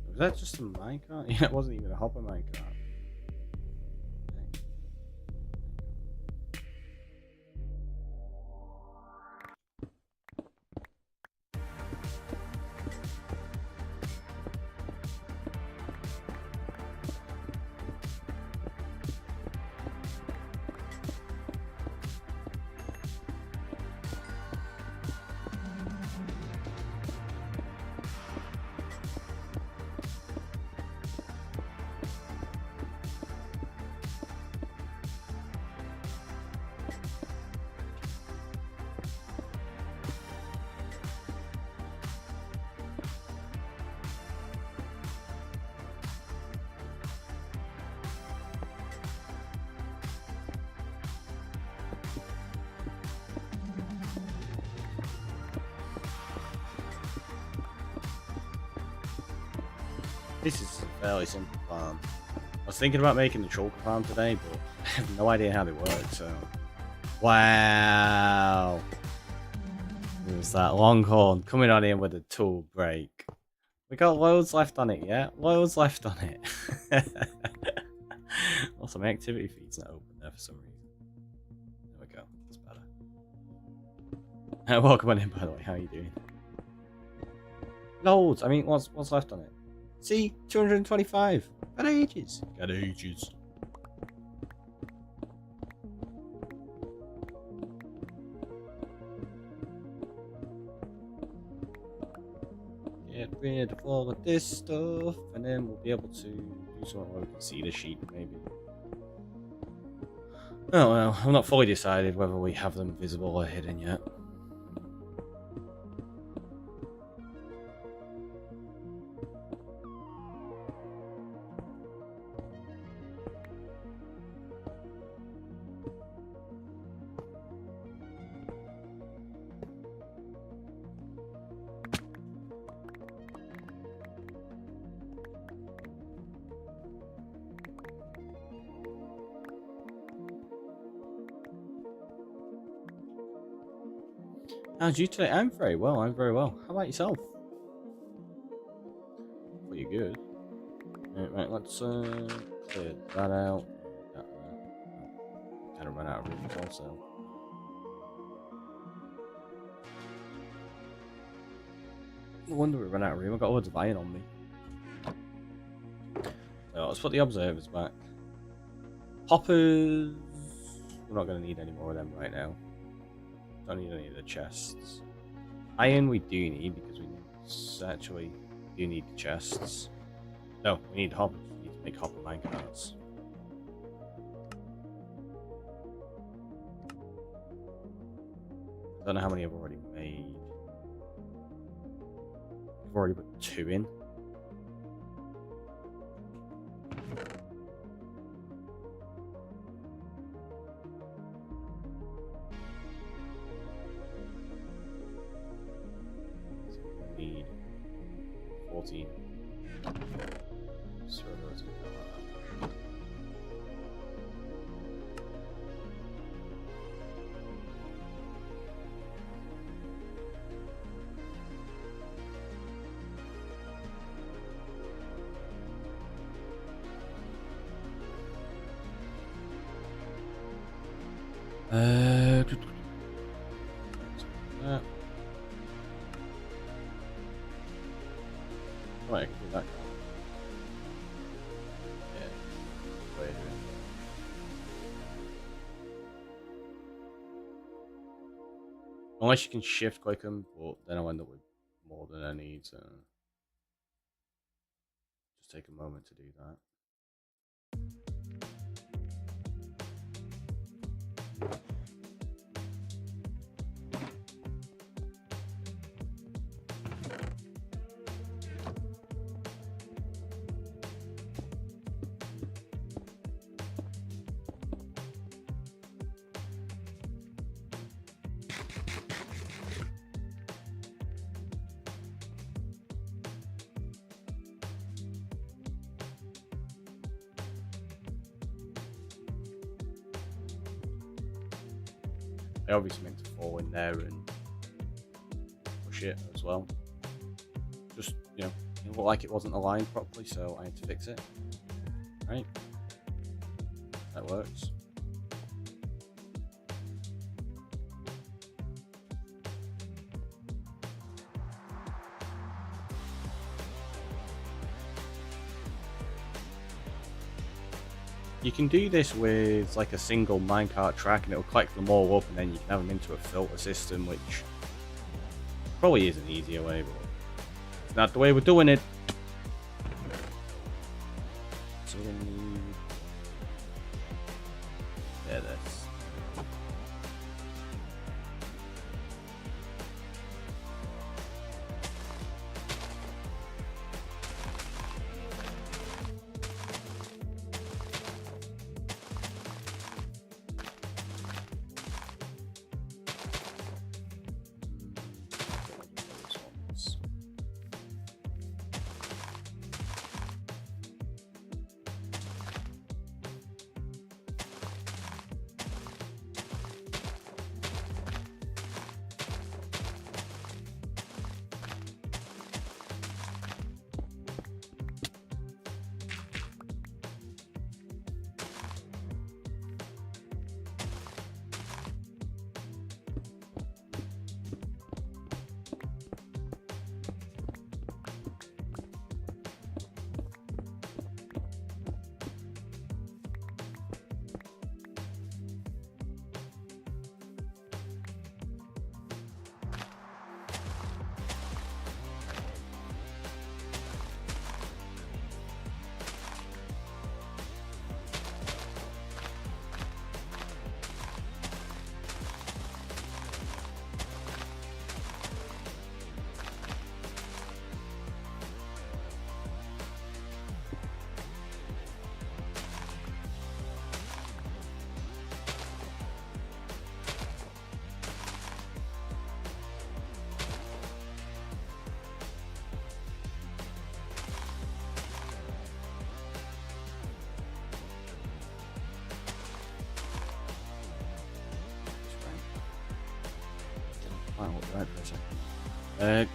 Speaker 1: Was that just a minecart? Yeah, it wasn't even a hopper minecart. This is a fairly simple farm. I was thinking about making the choker farm today, but I have no idea how they work, so... Wow! It was that Longhorn coming on in with a tool break. We got loads left on it, yeah? Loads left on it. Also, my activity feed's not open there for some reason. There we go, that's better. Welcome on in, by the way, how are you doing? Loads! I mean, what's left on it? See, 225. Got ages. Got ages. Get rid of all of this stuff, and then we'll be able to do something where we can see the sheep, maybe. Oh well, I'm not fully decided whether we have them visible or hidden yet. How's you today? I'm very well, I'm very well. How about yourself? Pretty good. Right, let's clear that out. Kind of run out of room also. No wonder we ran out of room. I've got loads of iron on me. So let's put the observers back. Hoppers. We're not going to need any more of them right now. Don't need any of the chests. Iron we do need because we actually do need the chests. No, we need hoppers. We need to make hopper minecarts. I don't know how many I've already made. I've already put 2 in. Need 14. So those will go up. Right, I can do that. Yeah. Wait a minute. Unless you can shift click them, but then I'll end up with more than I need. So just take a moment to do that. They obviously meant to fall in there and push it as well. Just, you know, it looked like it wasn't aligned properly, so I had to fix it. Right? That works. You can do this with like a single minecart track and it'll collect them all up and then you can have them into a filter system, which probably is an easier way, but it's not the way we're doing it. So we're gonna need... There, this.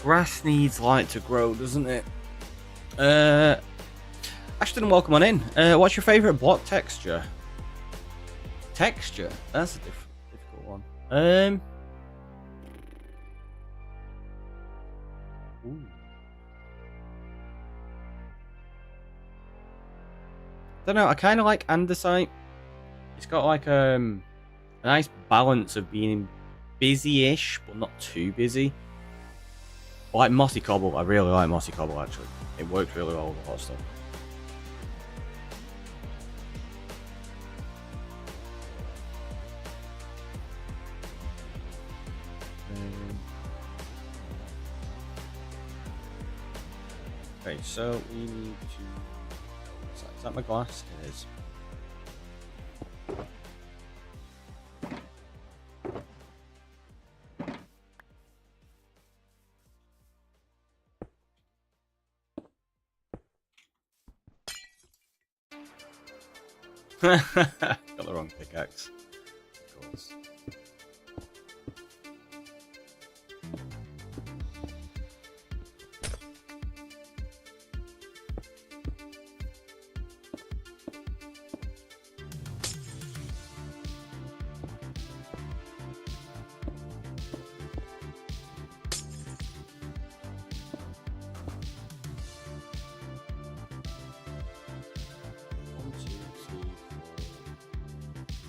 Speaker 1: Grass needs light to grow, doesn't it? Ashton, welcome on in. What's your favourite block texture? Texture? That's a difficult one. Ooh. Don't know. I kind of like andesite. It's got like a nice balance of being busy-ish, but not too busy. I like mossy cobble. I really like mossy cobble. Actually, it works really well with a lot of stuff. Okay, so we need to... Is that my glass? It is. Got the wrong pickaxe. Of course.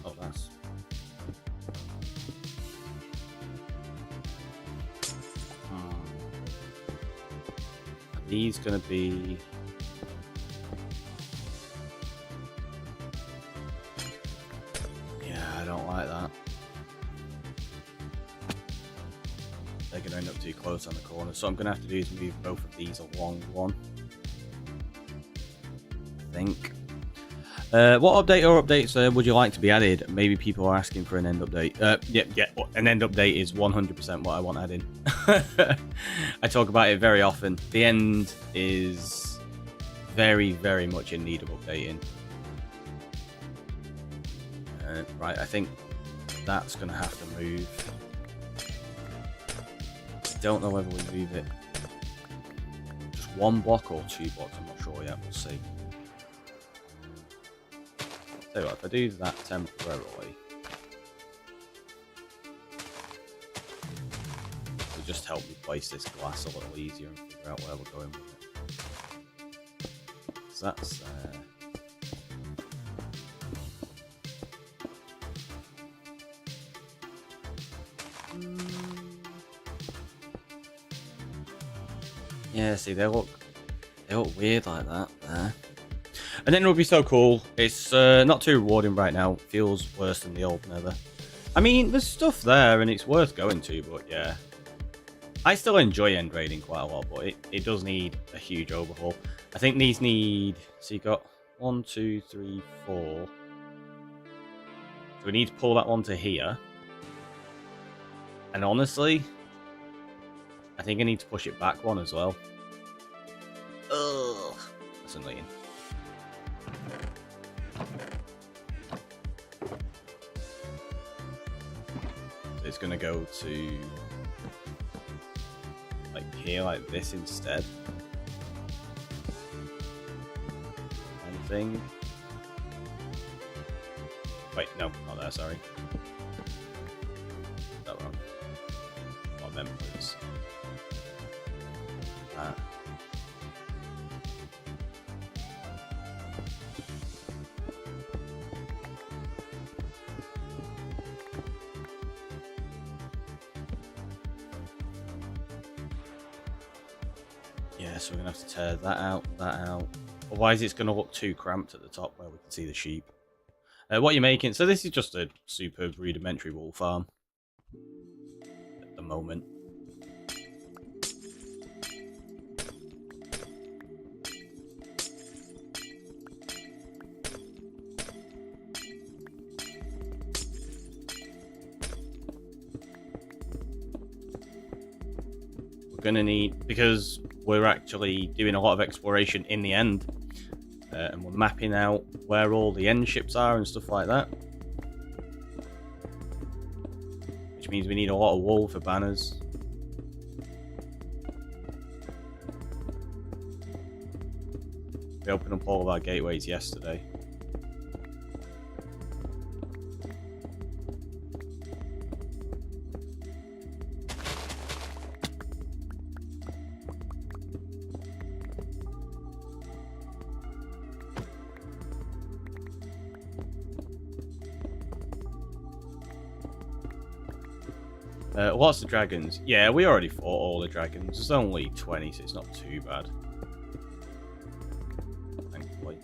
Speaker 1: Oh, that's He's going to be... Yeah, I don't like that. They're going to end up too close on the corner. So I'm going to have to do is move both of these along one. I think. What update or updates would you like to be added? Maybe people are asking for an end update. Yeah, an end update is 100% what I want added. I talk about it very often. The end is very, very much in need of updating. Right, I think that's going to have to move. I don't know whether we move it just 1 block or 2 blocks. I'm not sure yet. We'll see. So if I do that temporarily, it'll just help me place this glass a little easier and figure out where we're going with it. So that's yeah, see, they look weird like that there. And then it would be so cool. It's not too rewarding right now. Feels worse than the old Nether. I mean, there's stuff there and it's worth going to, but yeah. I still enjoy end raiding quite a lot, but it does need a huge overhaul. I think these need... So you got 1, 2, 3, 4. So we need to pull that one to here. And honestly, I think I need to push it back one as well. Ugh. That's annoying. So it's going to go to like here, like this instead. Anything? Wait, no, not there, sorry. That wrong. What I meant was that. Yeah, so we're going to have to tear that out, that out. Otherwise it's going to look too cramped at the top where we can see the sheep. What you're making... So this is just a super rudimentary wool farm. At the moment. We're going to need... Because we're actually doing a lot of exploration in the end. And we're mapping out where all the end ships are and stuff like that. Which means we need a lot of wool for banners. We opened up all of our gateways yesterday. Lots of dragons. Yeah, we already fought all the dragons. There's only 20, so it's not too bad. Thankfully.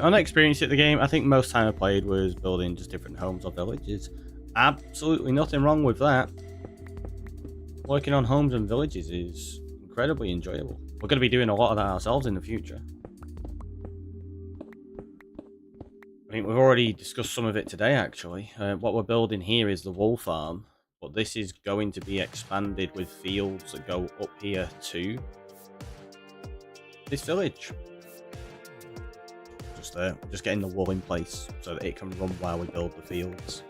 Speaker 1: Unexperienced at the game. I think most time I played was building just different homes or villages. Absolutely nothing wrong with that. Working on homes and villages is incredibly enjoyable. We're going to be doing a lot of that ourselves in the future. I think we've already discussed some of it today, actually. What we're building here is the wool farm, but this is going to be expanded with fields that go up here to this village. Just getting the wool in place so that it can run while we build the fields.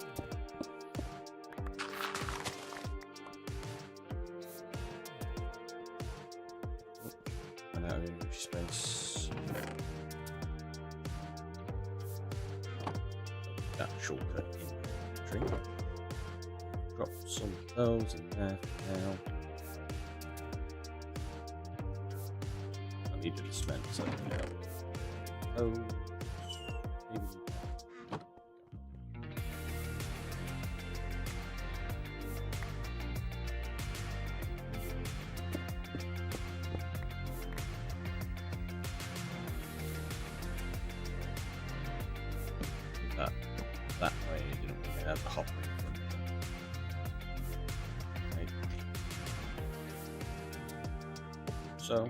Speaker 1: And out of inventory space. That shortcut inventory. Drop some of those in there for now. I needed a cement, so those. That way you don't really have the hopper in front. Right. So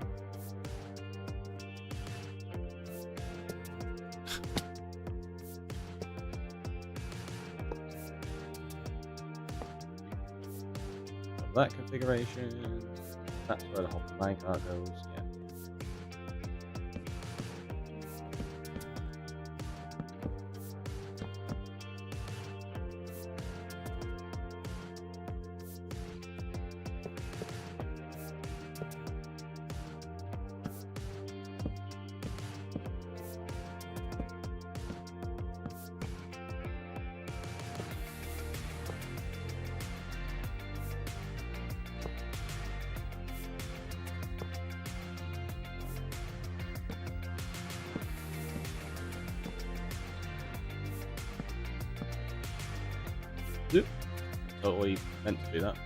Speaker 1: that configuration, that's where the hopper minecart goes, yeah. Yep. Totally meant to do that.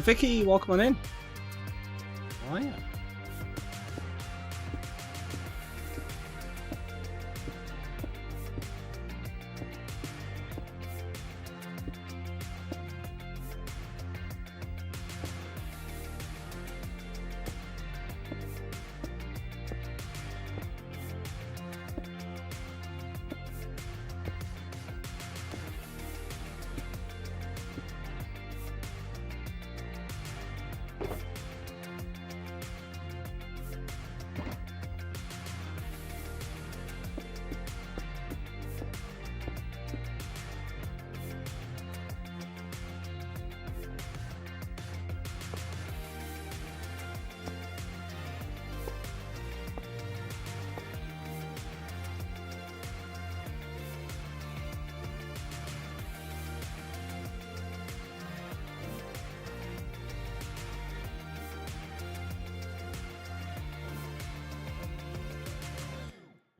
Speaker 1: Vicky, welcome on in. How are you?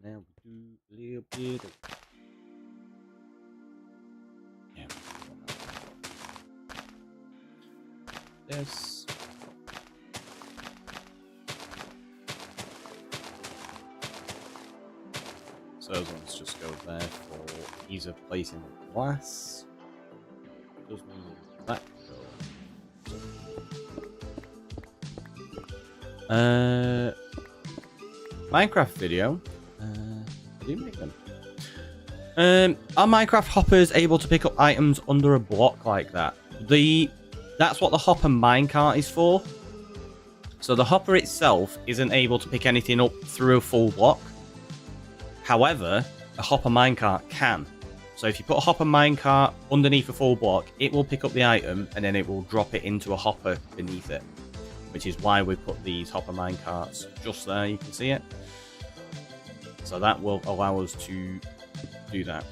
Speaker 1: Now we do a little bit of... Yeah. This. So those ones just go there for ease of placing the glass. Does mean that go. Minecraft video. I do make them. Are Minecraft hoppers able to pick up items under a block like that? That's what the hopper minecart is for. So the hopper itself isn't able to pick anything up through a full block. However, a hopper minecart can. So if you put a hopper minecart underneath a full block, it will pick up the item and then it will drop it into a hopper beneath it. which is why we put these hopper minecarts just there. You can see it. So that will allow us to do that.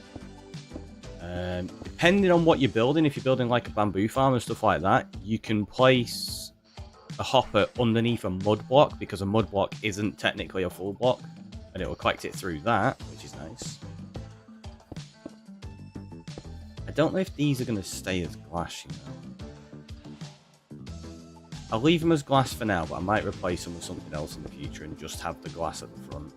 Speaker 1: Depending on what you're building, if you're building like a bamboo farm and stuff like that, you can place a hopper underneath a mud block, because a mud block isn't technically a full block, and it will collect it through that, which is nice. I don't know if these are going to stay as glass, you know. I'll leave them as glass for now, but I might replace them with something else in the future and just have the glass at the front.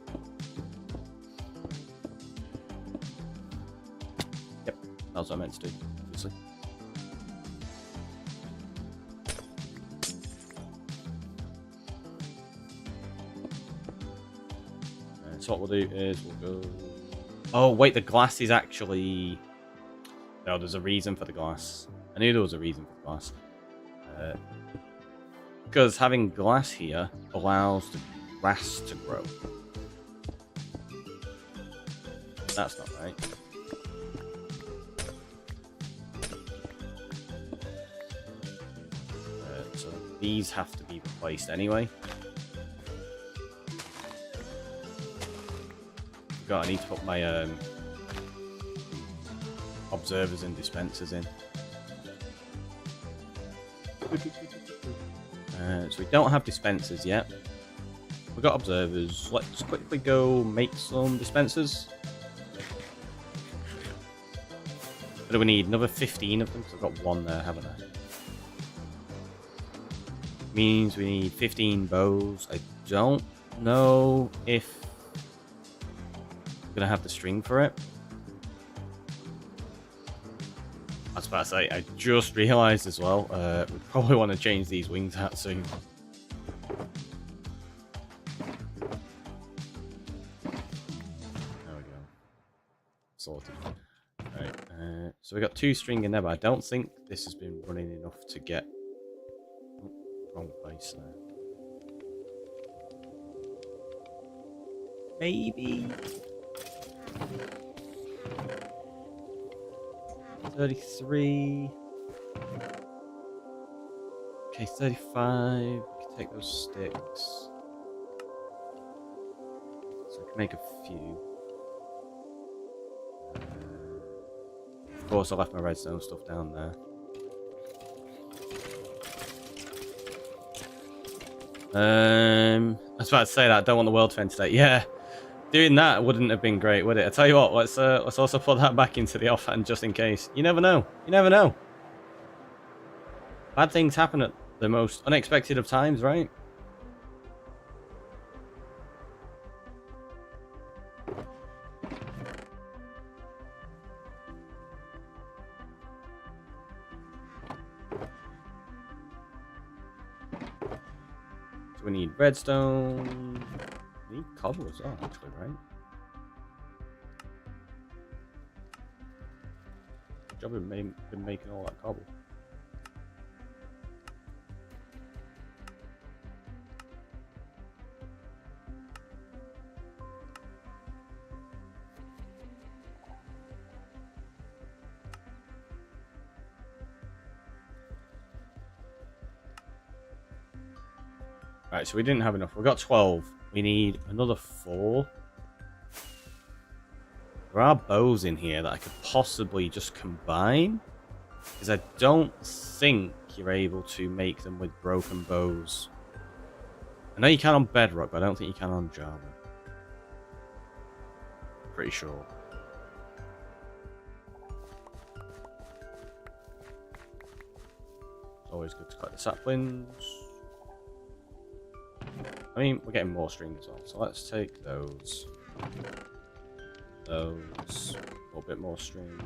Speaker 1: Yep, that's what I meant to do, obviously. So what we'll do is we'll go... Oh, wait, the glass is actually... No, there's a reason for the glass. I knew there was a reason for the glass. Because having glass here allows the grass to grow. That's not right. So these have to be replaced anyway. God, I need to put my observers and dispensers in. So we don't have dispensers yet. We've got observers. Let's quickly go make some dispensers. What do we need? Another 15 of them, because I've got one there, haven't I? Means we need 15 bows. I don't know if I'm gonna have the string for it. I was about to say, I just realised as well, we probably want to change these wings out soon. There we go. Sorted. Right, so we got 2 string in there, but I don't think this has been running enough to get... Oh, wrong place there. Maybe... 33. Okay, 35. We can take those sticks. So we can make a few. Of course, I left my redstone stuff down there. I was about to say that I don't want the world to end today. Yeah. Doing that wouldn't have been great, would it? I tell you what, let's also put that back into the offhand just in case. You never know. You never know. Bad things happen at the most unexpected of times, right? So we need redstone. We need cobble as well, actually, right? Good job we've been making all that cobble. Right, so we didn't have enough. We got 12. We need another 4. There are bows in here that I could possibly just combine, because I don't think you're able to make them with broken bows. I know you can on Bedrock, but I don't think you can on Java. Pretty sure. It's always good to collect the saplings. I mean, we're getting more string as well, so let's take those. Those. A little bit more string.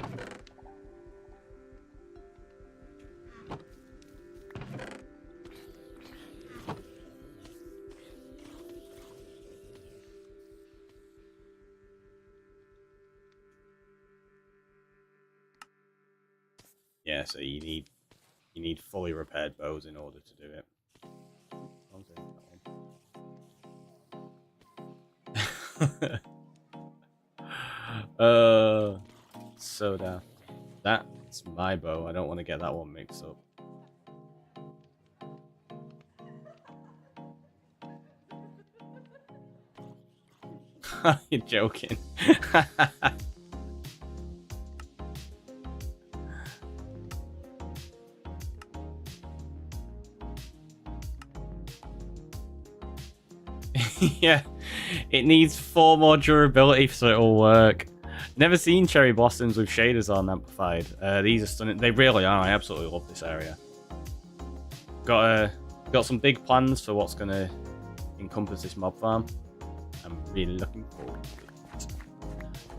Speaker 1: Yeah, so you need fully repaired bows in order to do it. So that's my bow. I don't want to get that one mixed up. You're joking. Yeah, it needs 4 more durability so it'll work. Never seen cherry blossoms with shaders on amplified. These are stunning. They really are. I absolutely love this area. Got some big plans for what's gonna encompass this mob farm. I'm really looking forward to it.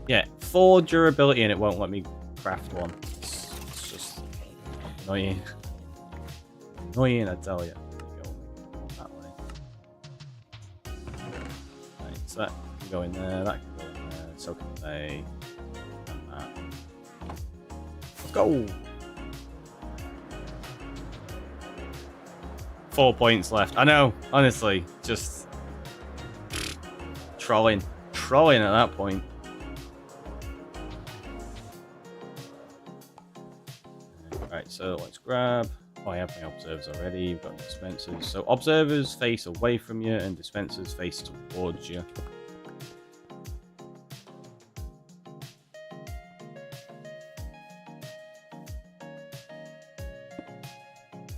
Speaker 1: Yeah, 4 durability and it won't let me craft one. It's just annoying. Annoying, I tell you. That way. Right, so that can go in there, that can go in there, so can they. And that. Let's go! 4 points left. I know, honestly, just trolling at that point. Right, so let's grab. Oh, I have my observers already. We've got dispensers. So observers face away from you, and dispensers face towards you.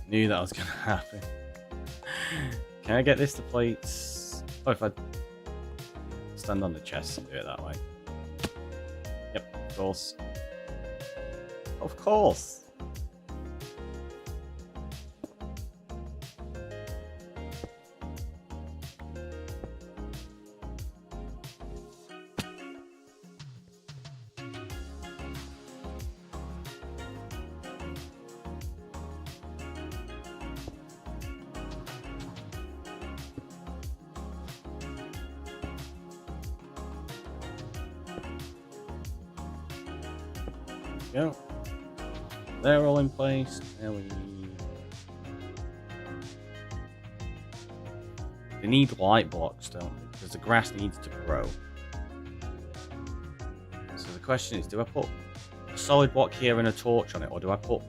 Speaker 1: Knew that was gonna happen. Can I get this to plates? Oh, if I stand on the chest and do it that way. Yep, of course. Of course. Go. They're all in place. Now we they need light blocks, don't they? Because the grass needs to grow. So the question is, do I put a solid block here and a torch on it, or do I put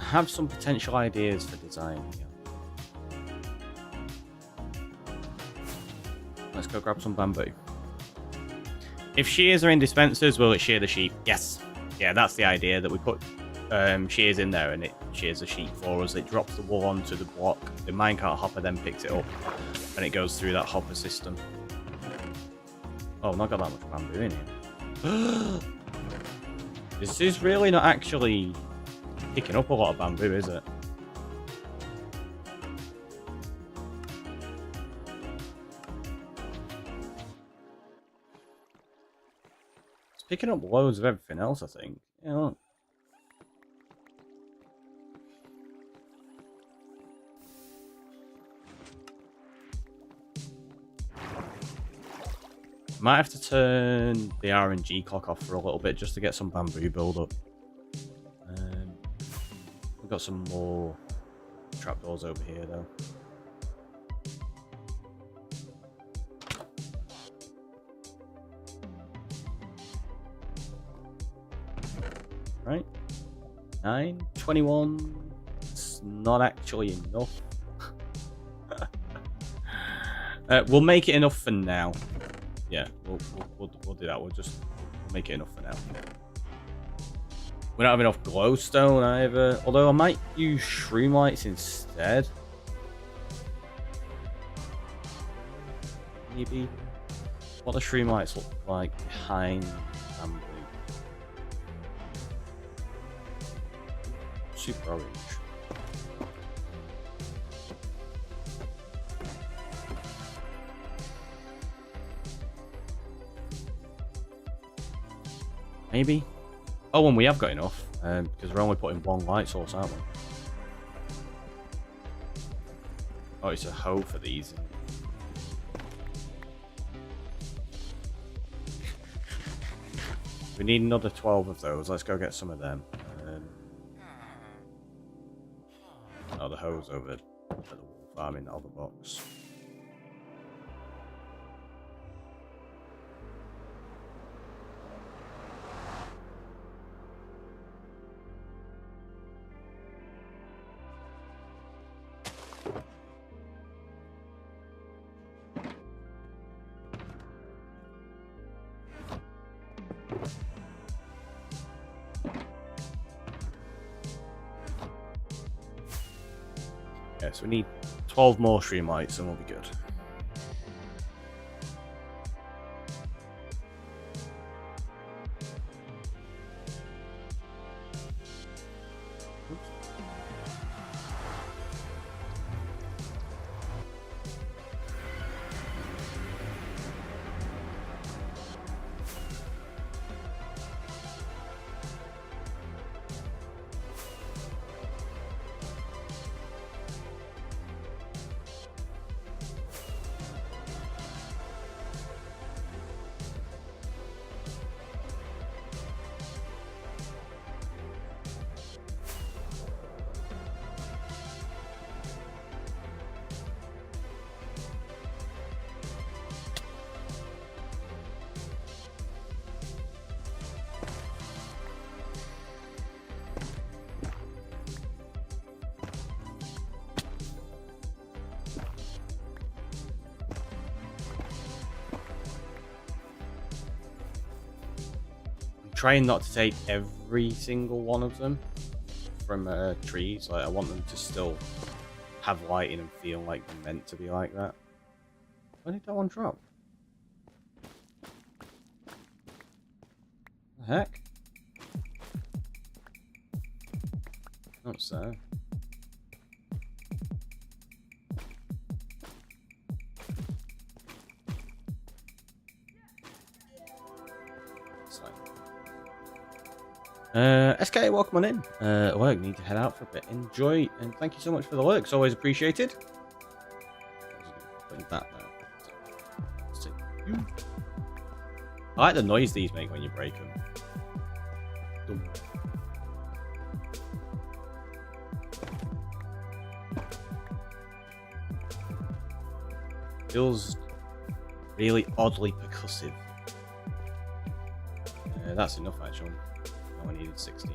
Speaker 1: I have some potential ideas for design here. Let's go grab some bamboo. If shears are in dispensers, will it shear the sheep? Yes. Yeah, that's the idea, that we put shears in there and it shears the sheep for us. It drops the wool onto the block. The minecart hopper then picks it up and it goes through that hopper system. Oh, I've not got that much bamboo in here. This is really not actually picking up a lot of bamboo, is it? It's picking up loads of everything else, I think. Yeah, look. Might have to turn the RNG clock off for a little bit just to get some bamboo build up. We've got some more trapdoors over here though. Right. 9, 21. It's not actually enough. We'll make it enough for now. Yeah, we'll do that. We'll make it enough for now. We don't have enough glowstone either. Although I might use shroom lights instead. Maybe. What the shroom lights look like behind bamboo. Super orange. Maybe. Oh, and we have got enough, because we're only putting one light source, aren't we? Oh, it's a hoe for these. We need another 12 of those. Let's go get some of them. Oh, the hoe's over at the wool farm in the other box. Okay, so we need 12 more stream lights and we'll be good. Trying not to take every single one of them from trees. Like, I want them to still have lighting and feel like they're meant to be like that. Why did that one drop? The heck? Not so. SK, welcome on in. Work, need to head out for a bit. Enjoy, and thank you so much for the work. It's always appreciated. Putting that there. I like the noise these make when you break them. Feels really oddly percussive. That's enough, actually. I needed 16.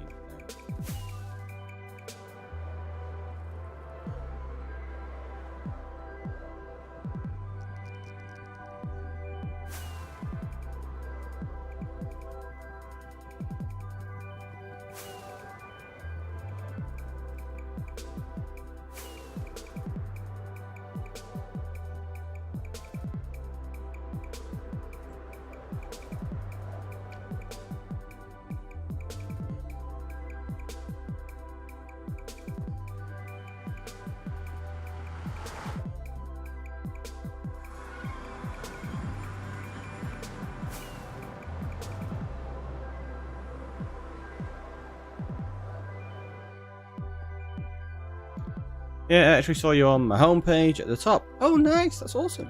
Speaker 1: Yeah, I actually saw you on my homepage at the top. Oh, nice. That's awesome.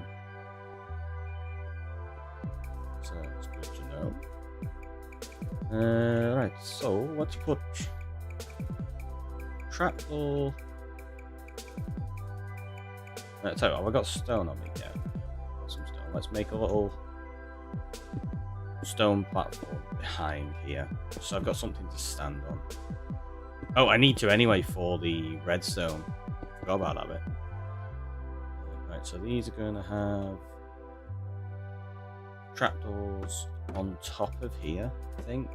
Speaker 1: So that's good to know. Right, so let's put trapdoor. Tell you what, I've got stone on me. Yeah, got some stone. Let's make a little stone platform behind here. So I've got something to stand on. Oh, I need to anyway for the redstone. Forgot about that bit. Right, so these are going to have trapdoors on top of here, I think.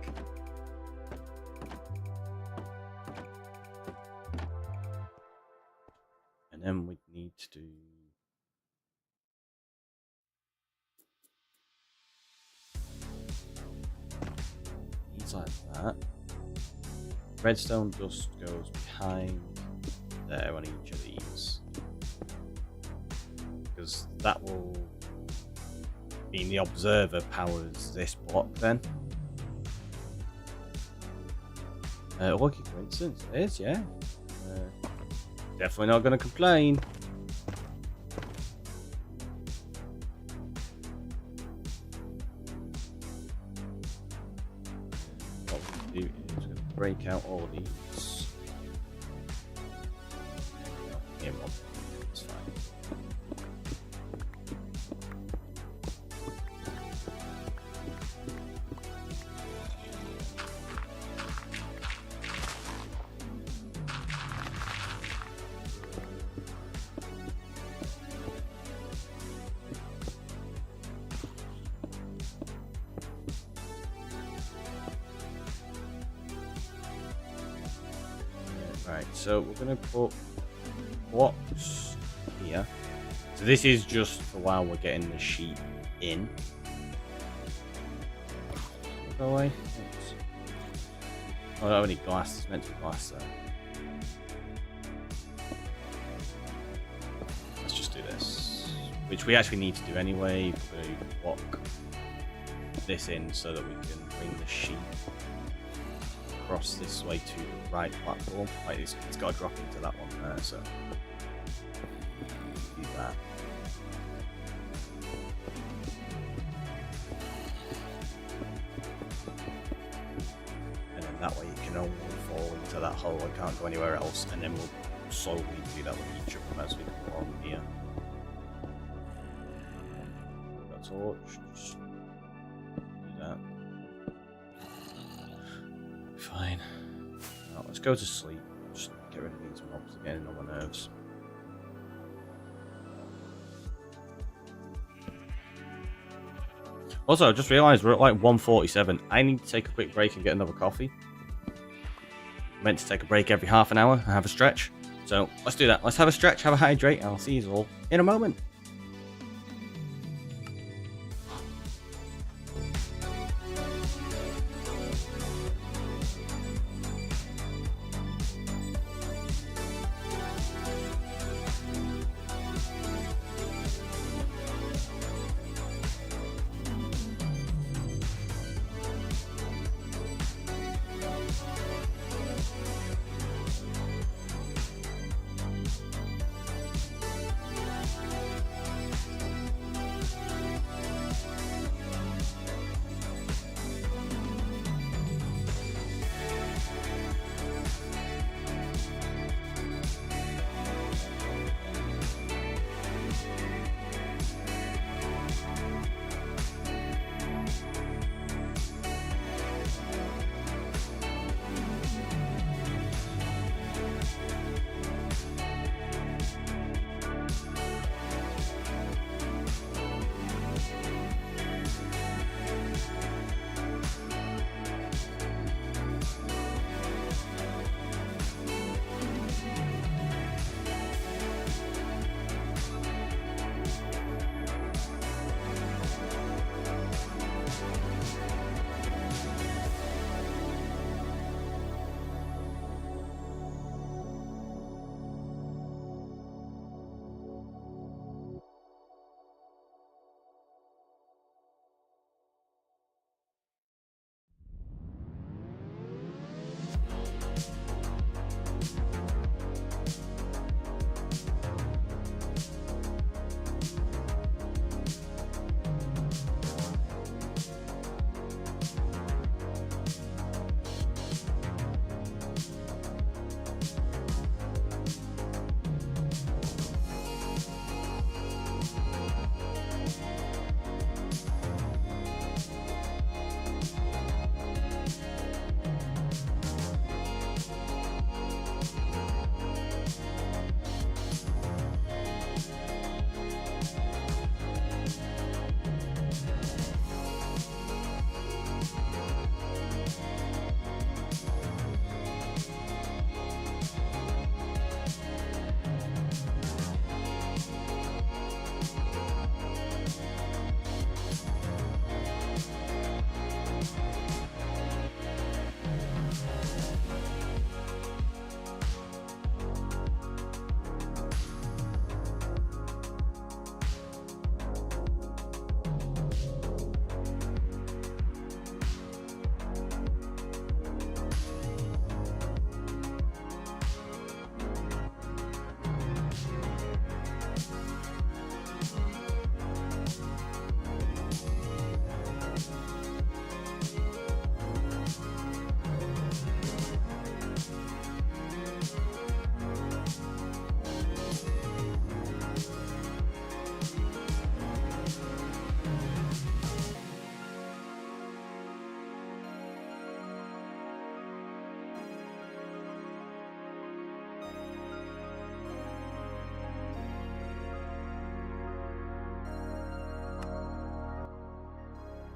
Speaker 1: And then we need to do these like that. Redstone just goes behind there on each of these, because that will mean the observer powers this block then. Lucky coincidence it is, yeah. Definitely not going to complain. What we'll do is we're going to break out all of these. It's fine. Right, so we're going to put what's here. So this is just for while we're getting the sheep in. Go away. Oops. Oh, I don't have any glass. It's meant to be glass there. Let's just do this, which we actually need to do anyway. We block this in so that we can bring the sheep across this way to the right platform. Like it's got to drop into that one there, so do that. And then that way you can only fall into that hole and can't go anywhere else, and then we'll slowly do that with each of them as we come along here. Got a torch, just do that. Fine. Now, let's go to sleep. Just get rid of these mobs again on my nerves. Also, I just realised we're at like 1:47. I need to take a quick break and get another coffee. I'm meant to take a break every half an hour and have a stretch. So let's do that. Let's have a stretch, have a hydrate, and I'll see you all in a moment.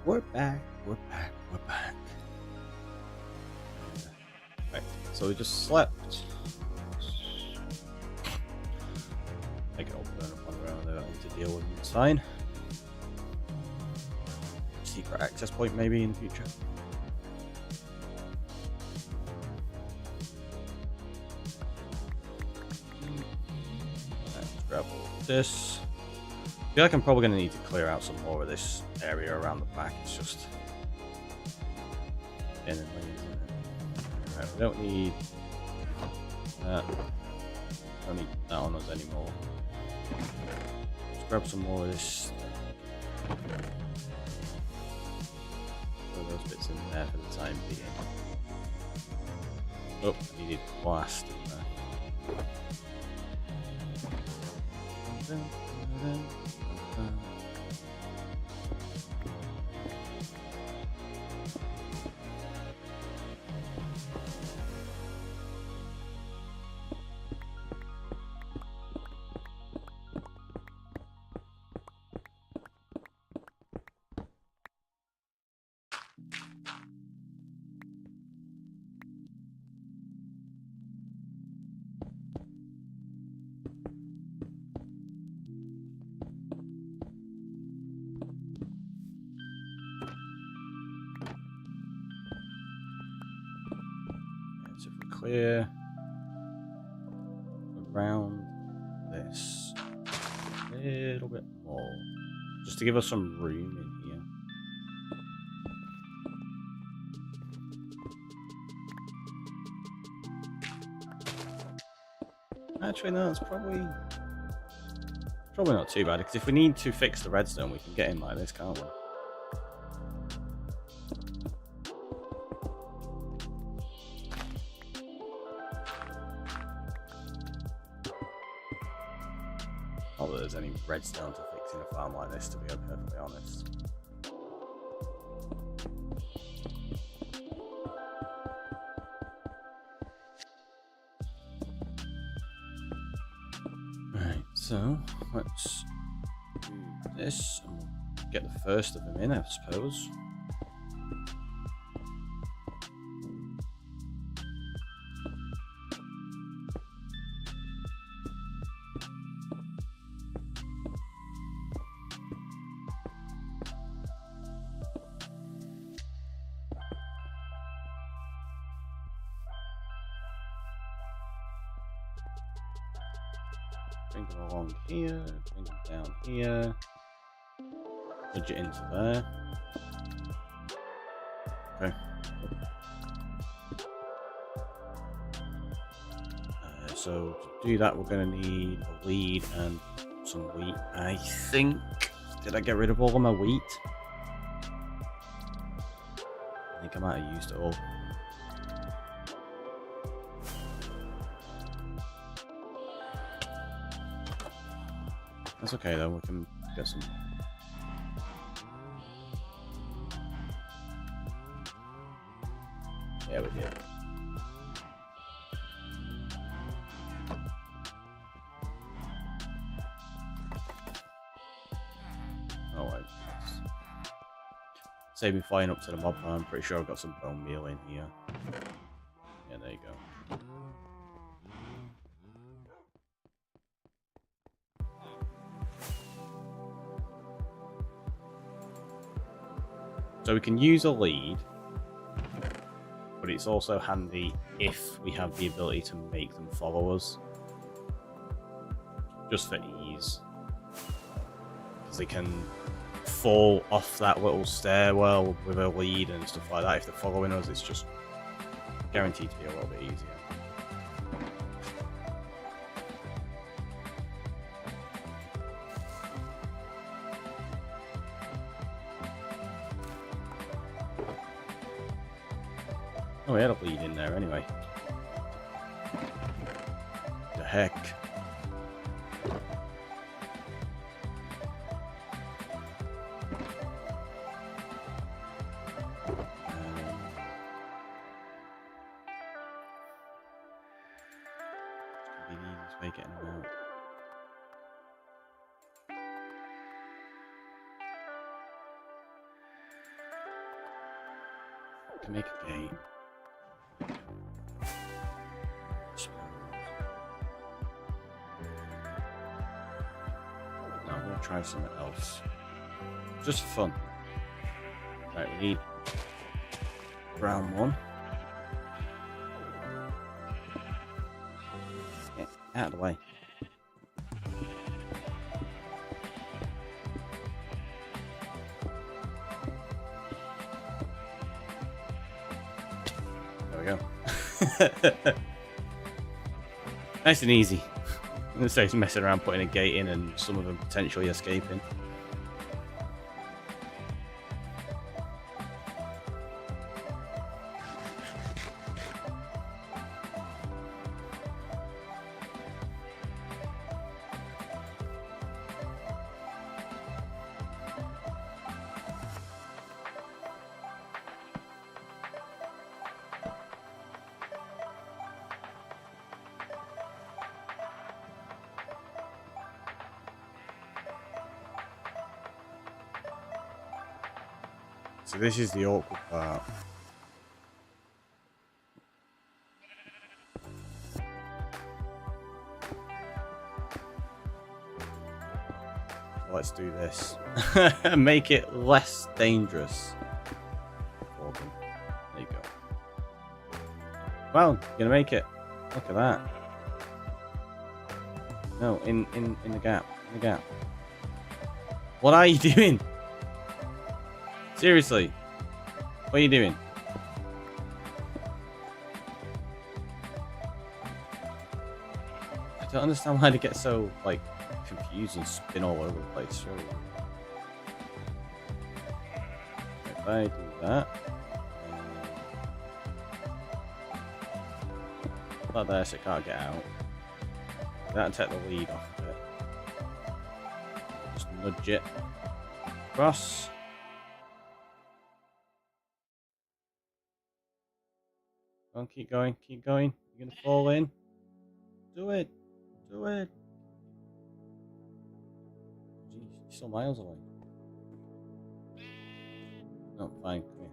Speaker 1: We're back. We're back. We're back. Right. So we just slept. They can all burn up on their own. They don't need to deal with them. It's fine. Secret access point maybe in the future. Let's grab all of this. I feel like I'm probably going to need to clear out some more of this area around the back. It's just isn't it? Right, we don't need that. Don't need that on us anymore. Let's grab some more of this. Throw those bits in there for the time being. Oh, I needed blast in there. So if we clear around this a little bit more, just to give us some room in here. Actually, no, it's probably not too bad, because if we need to fix the redstone, we can get in like this, can't we? Not that there's any redstone to fix in a farm like this, to be perfectly honest. Right, so let's do this and we'll get the first of them in, I suppose. Bring them along here, bring them down here, nudge it into there. Okay. So to do that, we're going to need a lead and some wheat. I think. Did I get rid of all of my wheat? I think I might have used it all. That's okay though, we can get some. Yeah, we did. Alright. Save me flying up to the mob farm. I'm pretty sure I've got some bone meal in here. Yeah, there you go. So we can use a lead, but it's also handy if we have the ability to make them follow us, just for ease, because they can fall off that little stairwell with a lead and stuff like that. If they're following us, it's just guaranteed to be a little bit easier. Oh, we had a lead in there anyway. The heck? It's gonna be the easiest way getting them out. To make a gate. try something else. Just for fun. Right, we need brown one. Get out of the way. There we go. Nice and easy. Instead of messing around putting a gate in and some of them potentially escaping. So this is the awkward part. Let's do this. Make it less dangerous for them. There you go. Well, you're gonna make it. Look at that. No, in the gap. In the gap. What are you doing? Seriously, what are you doing? I don't understand why they get so, like, confused and spin all over the place, really. If I do that... Not there, so it can't get out. That'll take the lead off of it. Just nudge it. Cross. Go on, keep going, keep going. You're gonna fall in. Do it. Do it. Jeez, you're still miles away. No, fine, come here.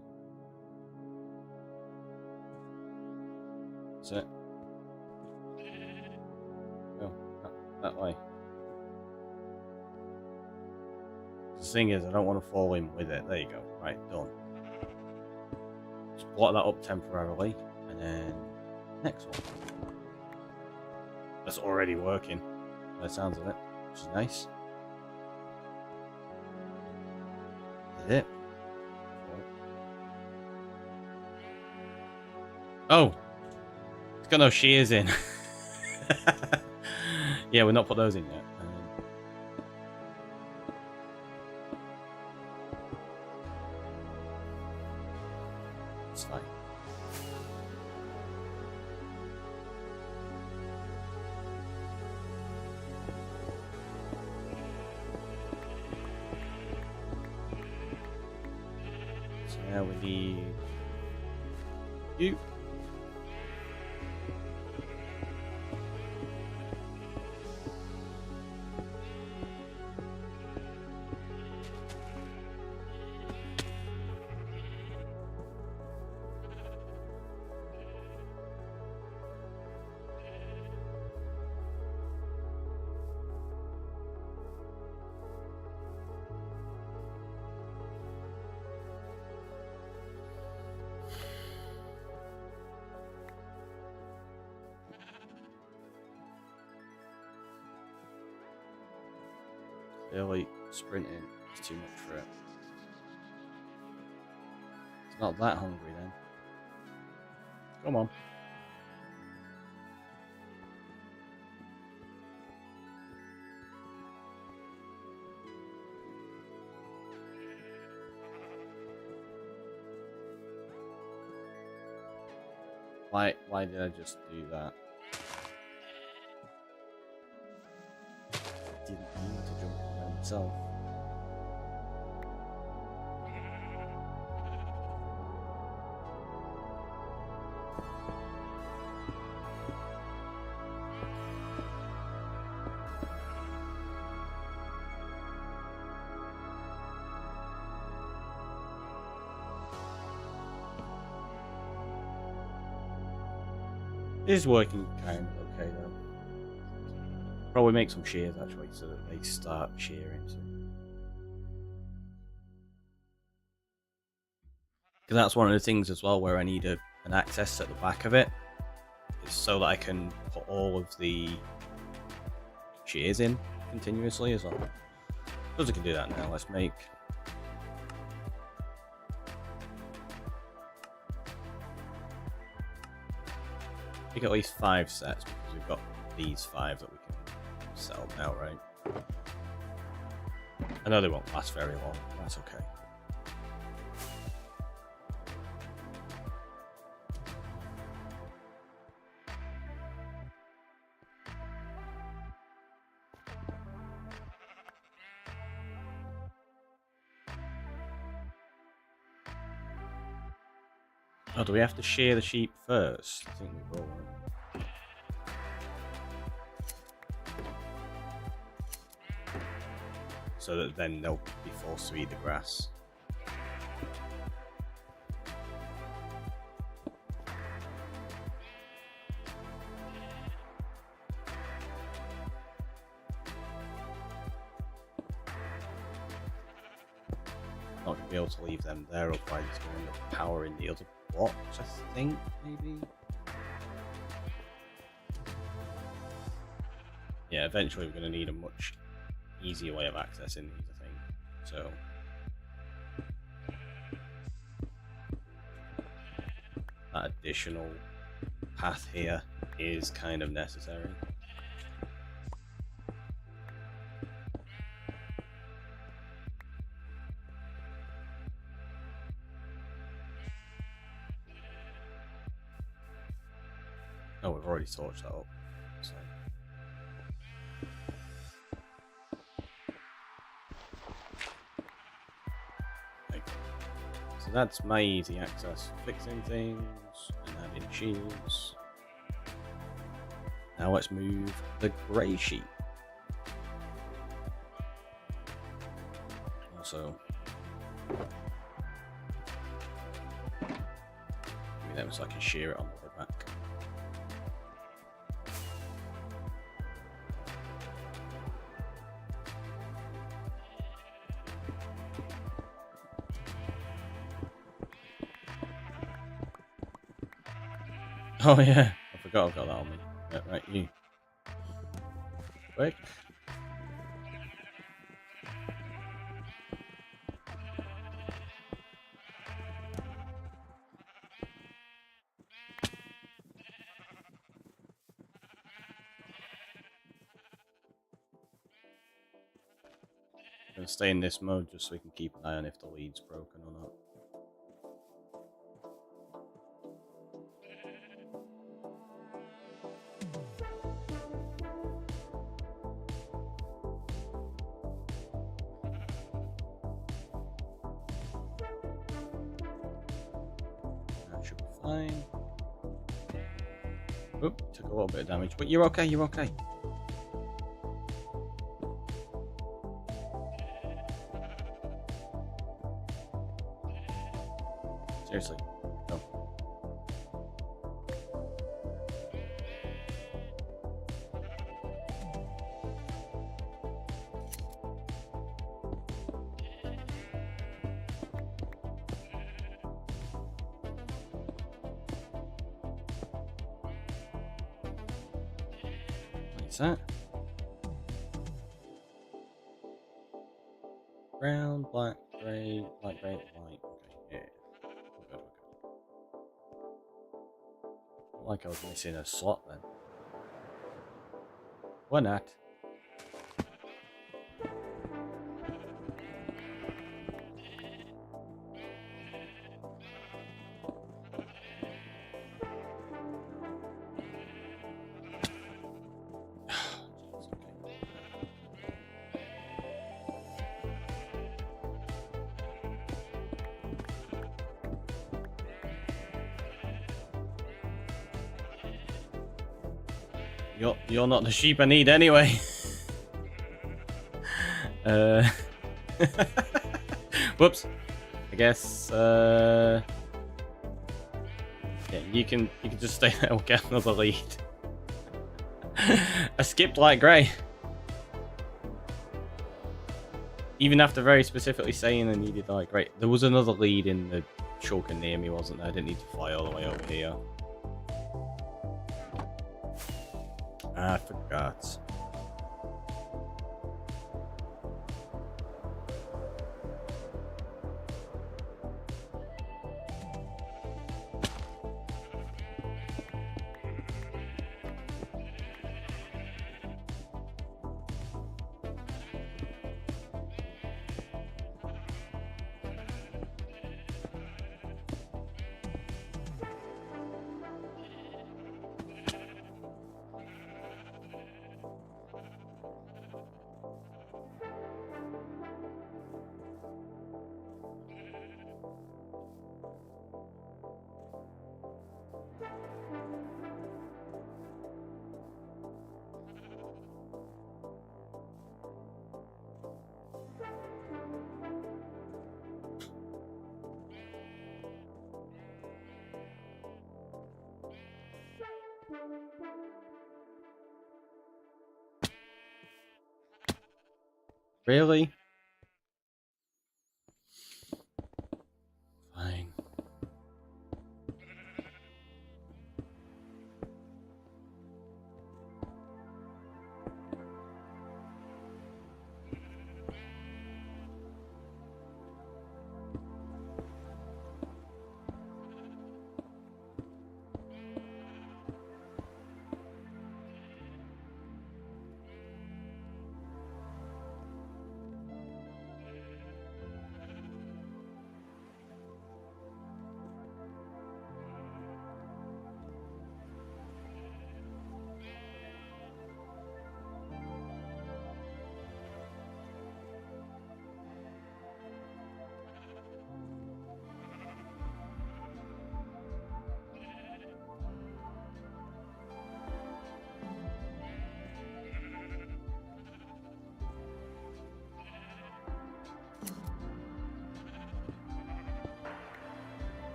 Speaker 1: That's it. Go, that way. The thing is, I don't want to fall in with it. There you go. Right, done. Just block that up temporarily. And then next one. That's already working by the sounds of it, which is nice. That's it. Oh! It's got no shears in. Yeah, we've not put those in yet. It's fine. Now we need you. They're like sprinting. It's too much for it. It's not that hungry then. Come on. Why did I just do that? I didn't mean to jump around myself. It is working kind of okay though. Probably make some shears actually, so that they start shearing soon. Because that's one of the things as well where I need an access at the back of it, is so that I can put all of the shears in continuously as well. Suppose I can do that now. Let's make. Make at least 5 sets because we've got these 5 that we can sell now, right? I know they won't last very long. That's okay. Oh, do we have to shear the sheep first? I think we will. Right? So that then they'll be forced to eat the grass. Not going to be able to leave them there, otherwise it's going to end up powering the other blocks, I think, maybe? Yeah, eventually we're going to need a much easier way of accessing these, I think. So that additional path here is kind of necessary. Oh, we've already torched that up. So. Okay. So that's my easy access. Fixing things and adding shields. Now let's move the grey sheep. Also, maybe that was so I can shear it on the way back. Oh yeah, I forgot I've got that on me. Yeah, right, you. Quick. I'm going to stay in this mode just so we can keep an eye on if the lead's broken or not. Should be fine. Oop, took a little bit of damage, but you're okay, you're okay. Seriously, go. That. Brown, black, grey, light grey, white. Okay, yeah. Okay. Like I was missing a slot then. Why not? You're not the sheep I need anyway. Whoops. I guess yeah, you can just stay there. We'll get another lead. I skipped light grey. Even after very specifically saying I needed light grey. There was another lead in the shulker near me, wasn't there? I didn't need to fly all the way over here. I forgot. Really? Fine.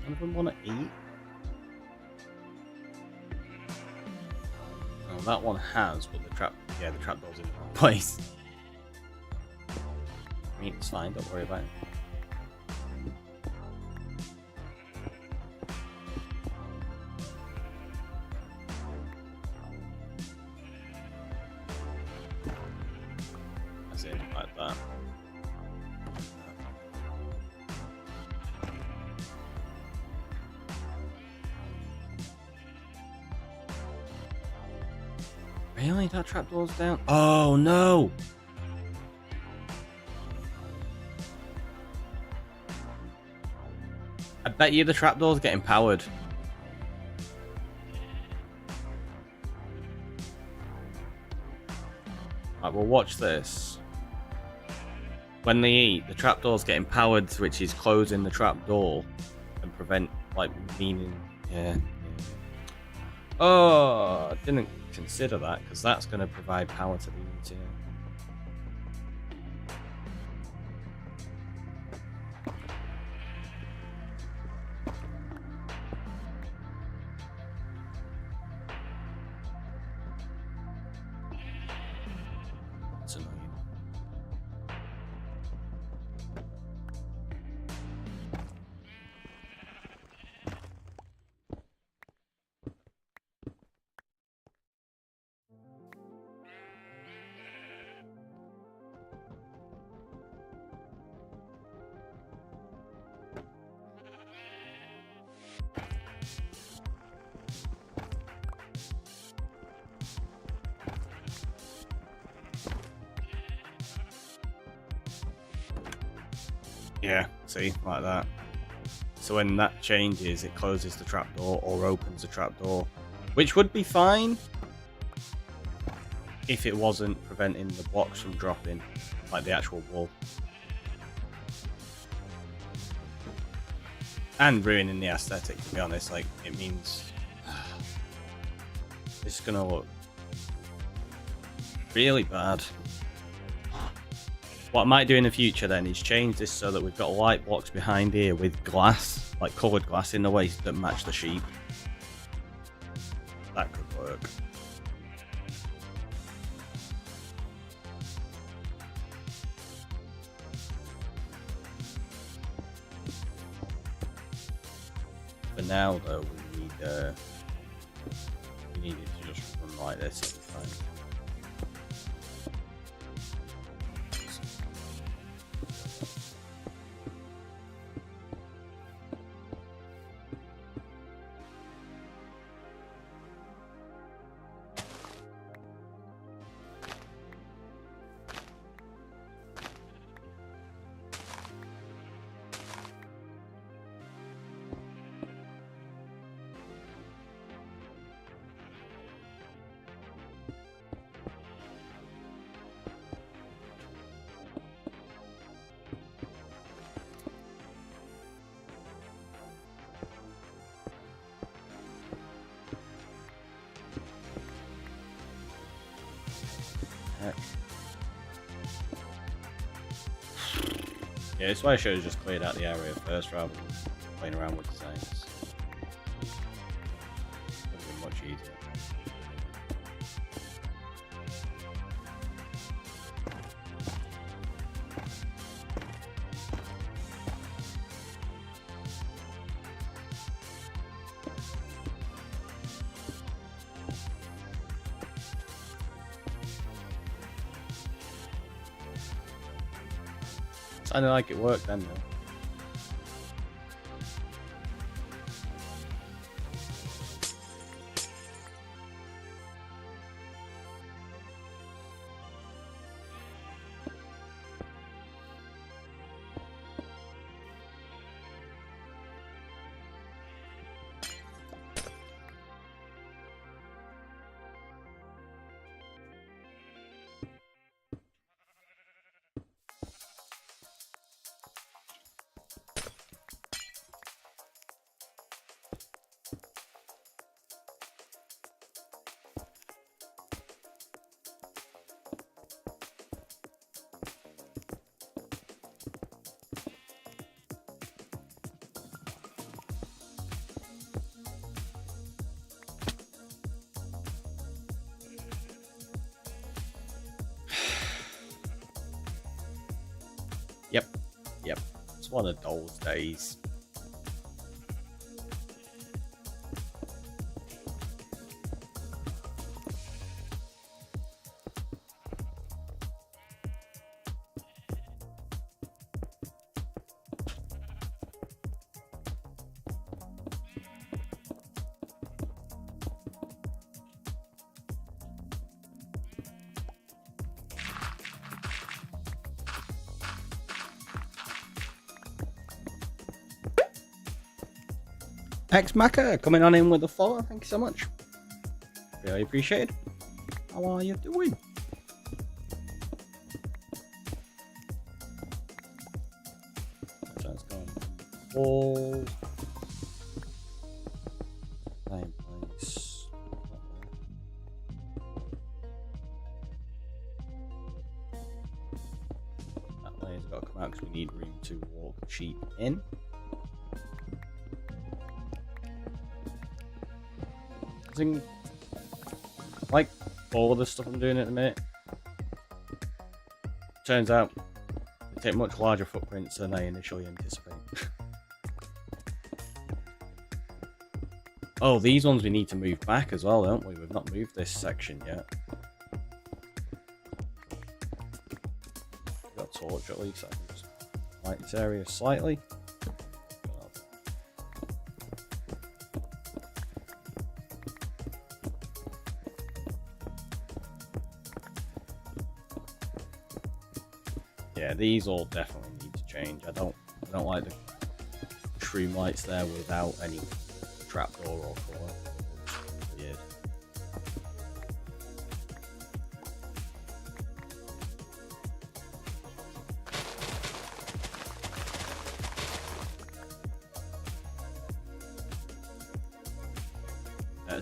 Speaker 1: None of them want to eat? Oh, that one has, but the trapdoor's in the wrong place. I mean, it's fine, don't worry about it. That's it, like that. Really? That trapdoor's down? Oh no! I bet you the trapdoor's getting powered. Right, well watch this. When they eat, the trapdoor's getting powered, which is closing the trapdoor and prevent, like, meaning... Yeah. Oh, I didn't consider that, because that's going to provide power to the unit. That's annoying. Yeah, see, like that. So when that changes, it closes the trapdoor or opens the trapdoor, which would be fine if it wasn't preventing the blocks from dropping, like the actual wall. And ruining the aesthetic, to be honest. Like, it means it's gonna look really bad. What I might do in the future then is change this so that we've got light blocks behind here with glass, like coloured glass in the way that match the sheep. That could work. For now though, we need it to just run like this all the time. Yeah, this way I should have just cleared out the area first rather than playing around with designs. It would be much easier. Sounded like it worked then, though. Yep. It's one of those days. X Macca coming on in with the follow. Thank you so much. Really appreciate it. How are you doing? That's going full. Same place. That layer's got to come out because we need room to walk the sheep in. Like all of the stuff I'm doing at the minute, turns out they take much larger footprints than I initially anticipated. Oh, these ones we need to move back as well, don't we? We've not moved this section yet. Got a torch at least. I can just light this area slightly. Yeah, these all definitely need to change. I don't like the shroom lights there without any trapdoor or floor. Weird.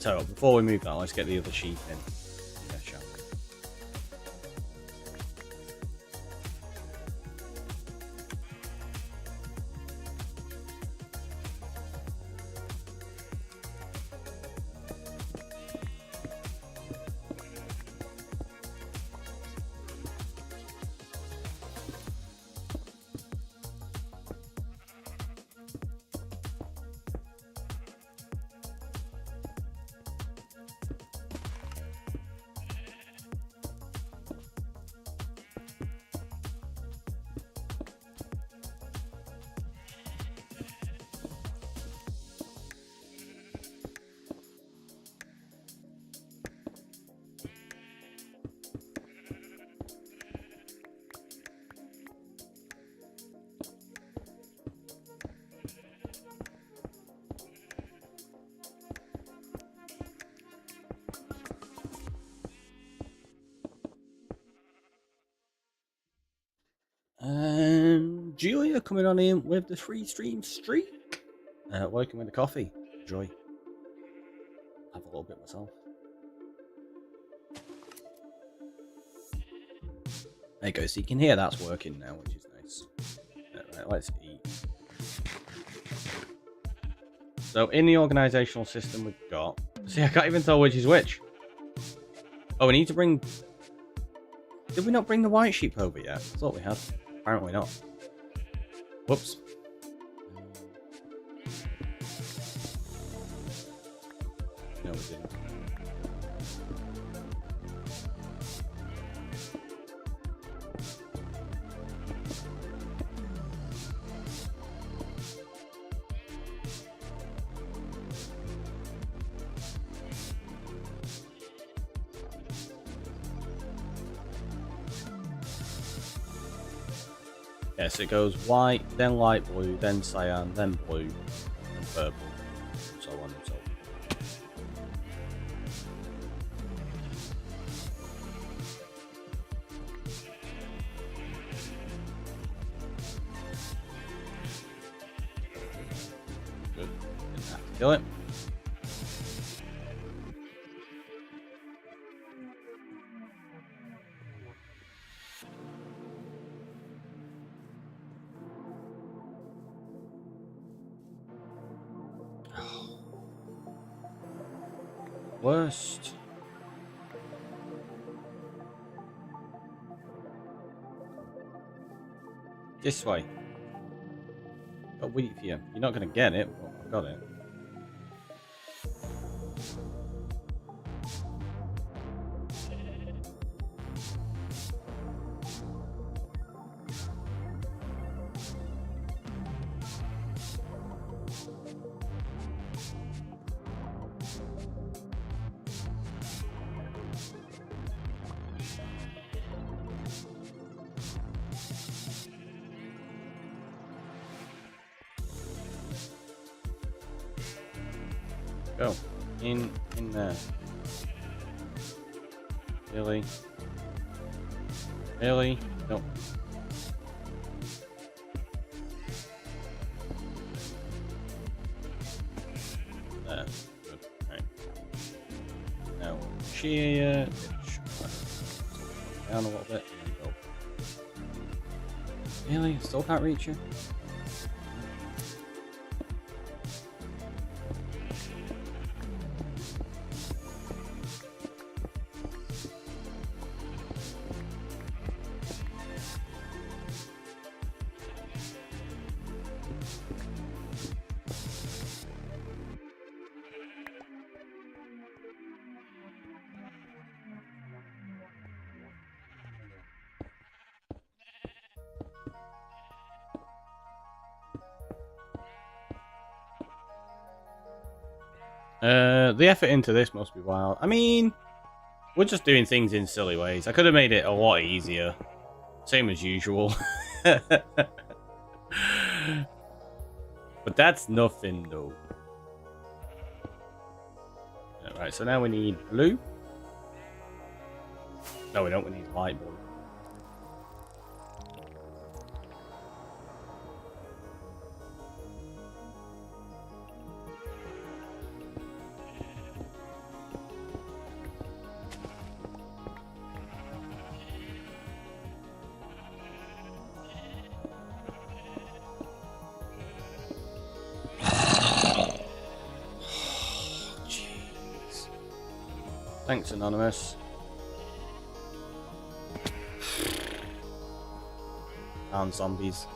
Speaker 1: So before we move that, let's get the other sheep in. Yeah, shall we? Julia coming on in with the free stream streak. Working with the coffee. Enjoy. Have a little bit myself. There you go. So you can hear that's working now, which is nice. Right, let's eat. So in the organizational system we've got... See, I can't even tell which is which. Oh, we need to bring... Did we not bring the white sheep over yet? I thought we had. Apparently not. Whoops. No, we didn't. Yes, it goes white, then light blue, then cyan, then blue, and purple, and so on and so forth. Good. Didn't have to kill it. Worst. This way. Got wheat for you. You're not going to get it, but I've got it. Go. In there. Really? Really? No. There. Good. Right. Now, shear down a little bit and then go. Really? Still can't reach you? The effort into this must be wild. I mean, we're just doing things in silly ways. I could have made it a lot easier. Same as usual. But that's nothing, though. Right, so now we need blue. No, we don't. We need light blue. Thanks, Anonymous. And zombies.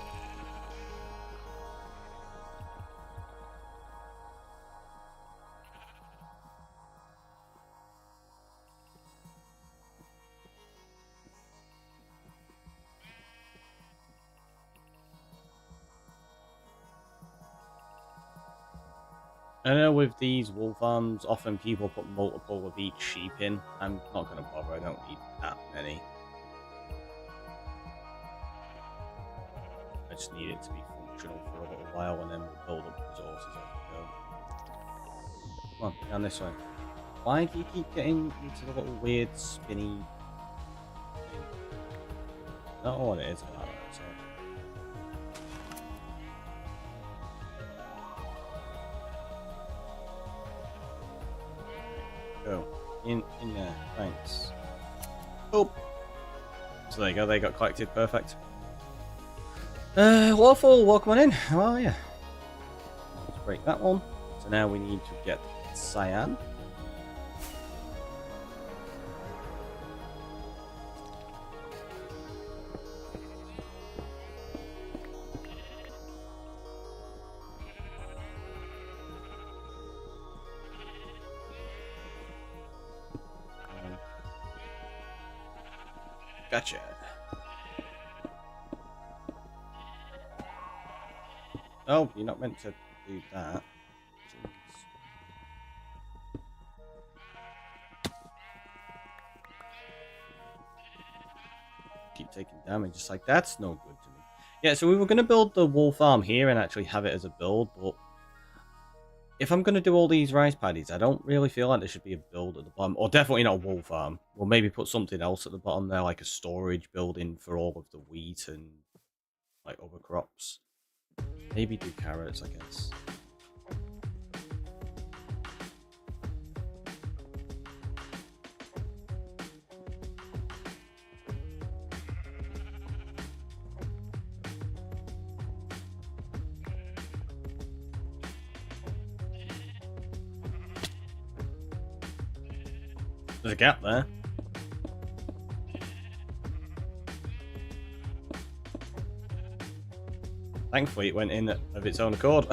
Speaker 1: I know with these wool farms, often people put multiple of each sheep in. I'm not going to bother, I don't need that many. I just need it to be functional for a little while and then we'll build up resources as we go. Come on, down this way. Why do you keep getting into the little weird spinny thing? I don't know what it is about it, so. Go. In there. Thanks. Oh. So there you go, they got collected. Perfect. Waffle, welcome on in. How are you? Let's break that one. So now we need to get cyan. Gotcha. Oh, you're not meant to do that. Jeez. Keep taking damage. It's like, that's no good to me. Yeah, so we were going to build the wool farm here and actually have it as a build, but if I'm going to do all these rice paddies, I don't really feel like there should be a build at the bottom. Or definitely not a wool farm. We'll maybe put something else at the bottom there, like a storage building for all of the wheat and like other crops. Maybe do carrots, I guess. There's a gap there. Thankfully, it went in of its own accord.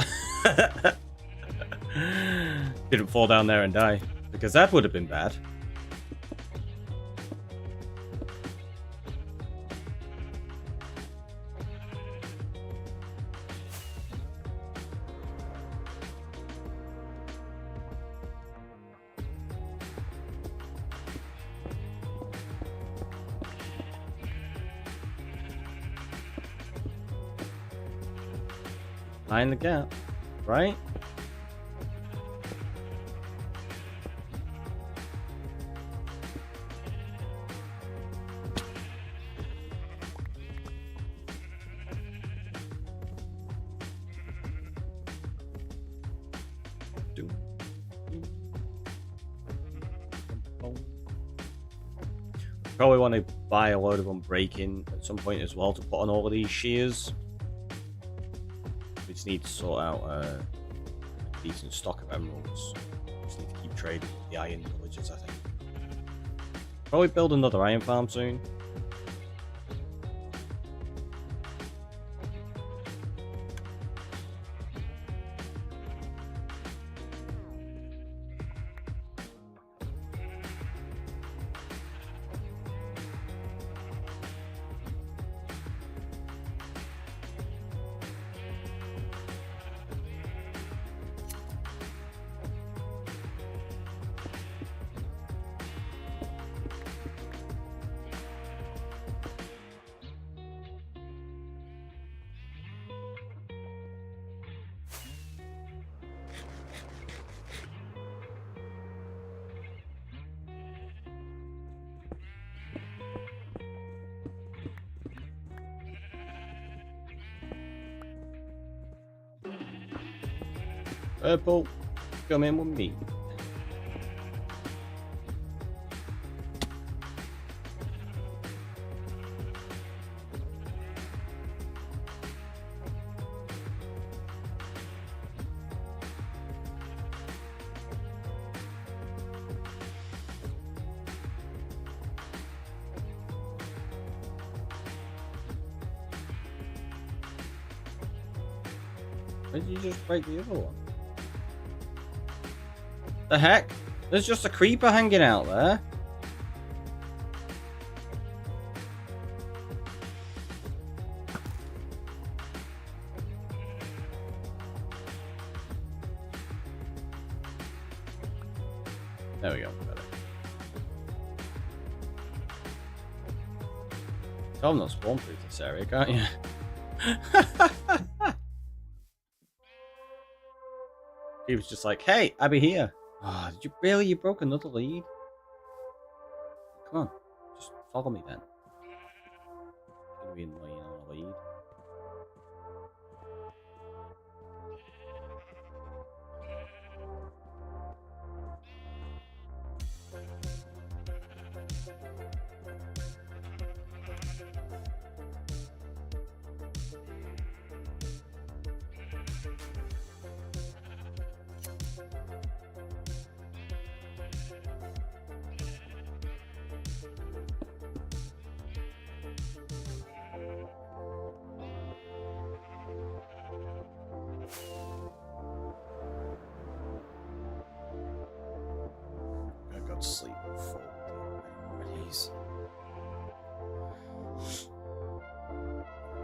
Speaker 1: Didn't fall down there and die, because that would have been bad. Find the gap, right? Probably want to buy a load of unbreaking at some point as well to put on all of these shears. We just need to sort out a decent stock of emeralds. Just need to keep trading with the iron villagers, I think. Probably build another iron farm soon. Purple, come in with me. Why did you just break the other one? The heck? There's just a creeper hanging out there. There we go. Better. Tell them not spawn through this area, can't you? He was just like, hey, I'll be here. Oh, did you really? You broke another lead? Come on. Just follow me then. It's gonna be annoying on a lead. sleep before remedies.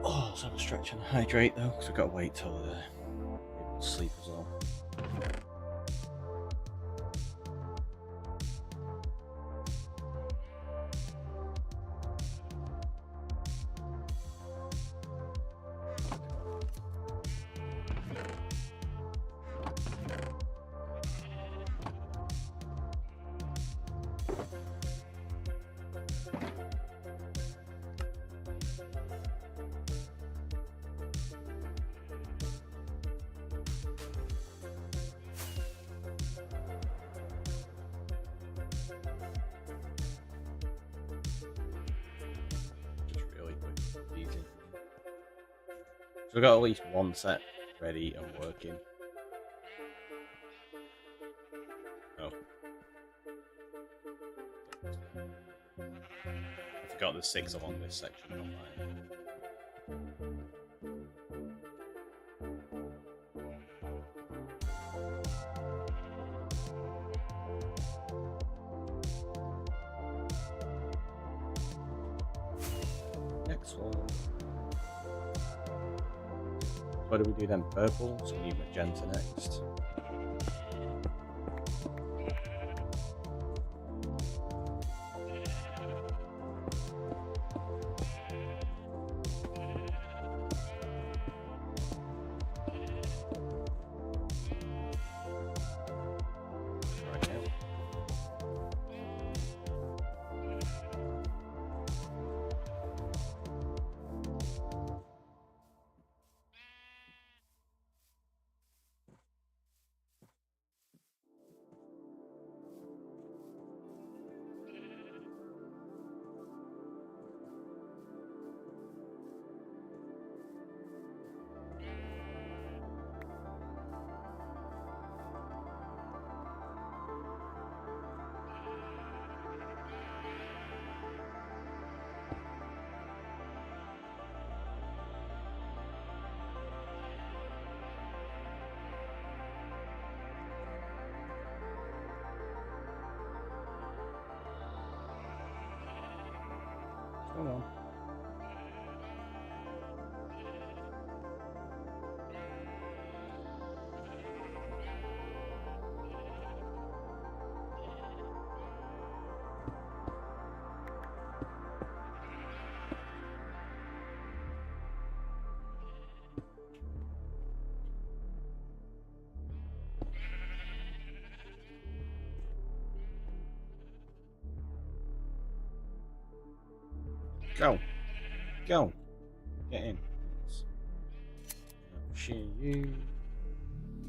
Speaker 1: Oh, so I'm stretch and hydrate though, because we've got to wait till people sleep as well. So we've got at least one set ready and working. Oh. I forgot there's 6 along this section, not mine. Next one. What do we do then? Purple, so we need magenta next. Hold on. Go. Go. Get in. Shear you.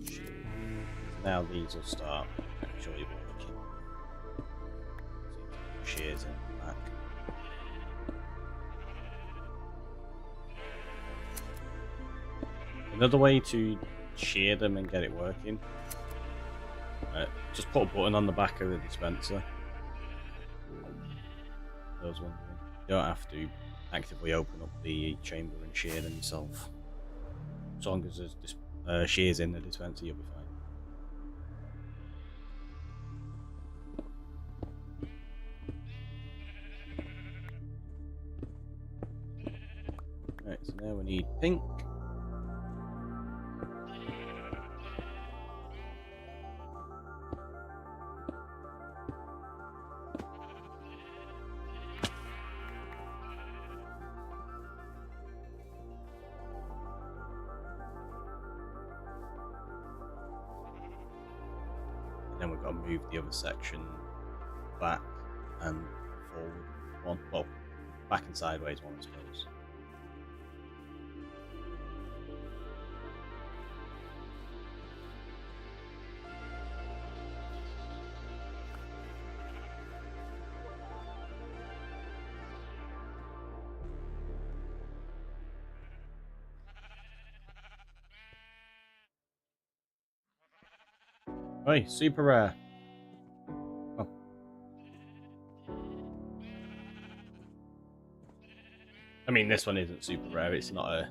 Speaker 1: Shear you. Now these will start actually working. Shears in the back. Another way to shear them and get it working, just put a button on the back of the dispenser. Those ones. You don't have to actively open up the chamber and shear them yourself. As long as there's shears in the dispenser, you'll be fine. Right, so now we need pink. Then we've got to move the other section back and forward one. Well, back and sideways one, I suppose. Oi, super rare. Oh. I mean, this one isn't super rare. It's not a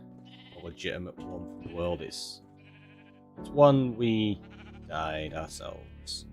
Speaker 1: legitimate one from the world. It's one we died ourselves.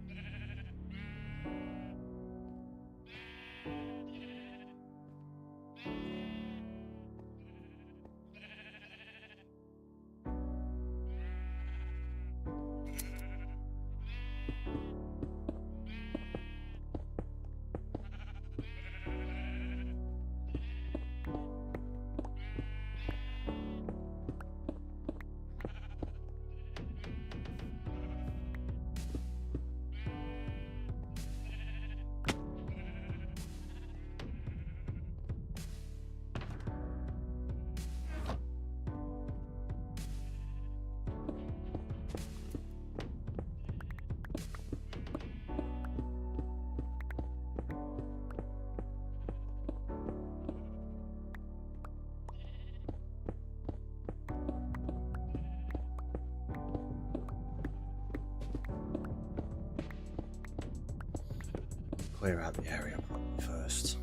Speaker 1: clear out the area properly first.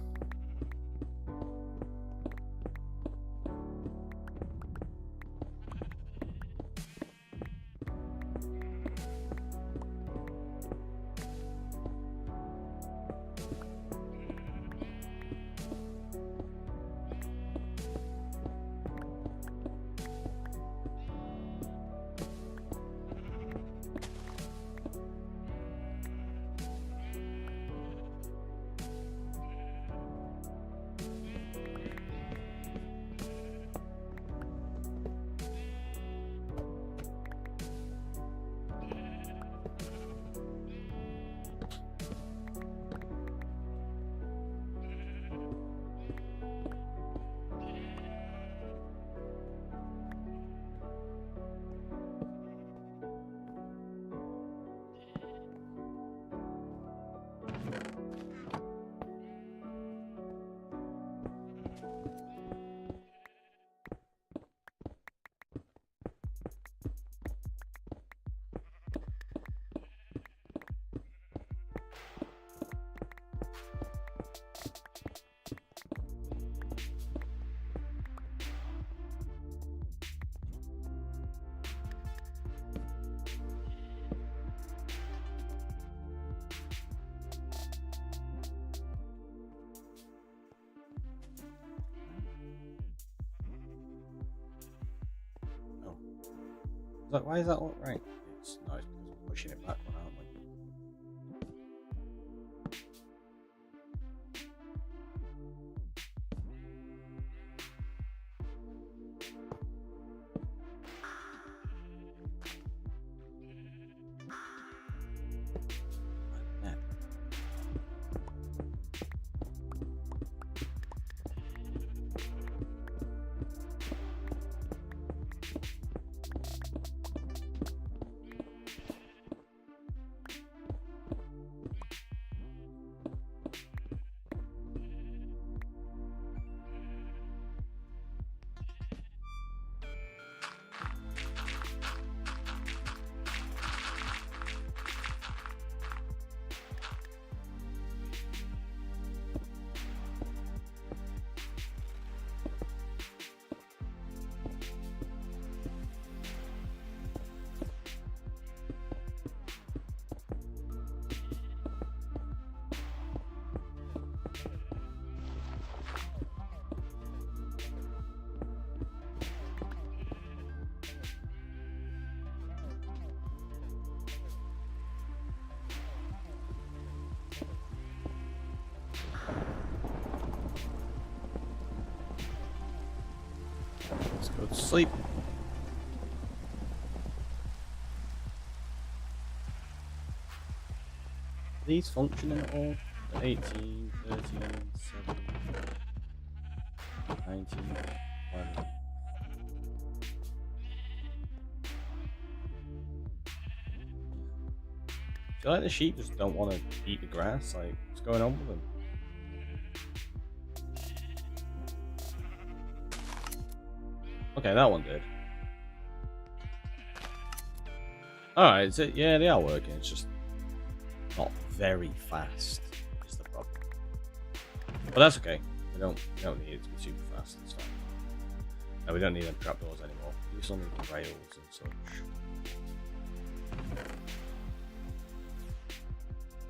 Speaker 1: Like, why is that all right? It's not because we're pushing it back one, aren't we? Like that. Let's go to sleep. Are these functioning at all? 18, 13, 7, 19, 20. I feel like the sheep just don't want to eat the grass. Like, what's going on with them? Okay, that one did. Alright, so yeah, they are working. It's just not very fast is the problem. But that's okay. We don't need it to be super fast. It's fine. No, we don't need them trapdoors anymore. We still need the rails and such.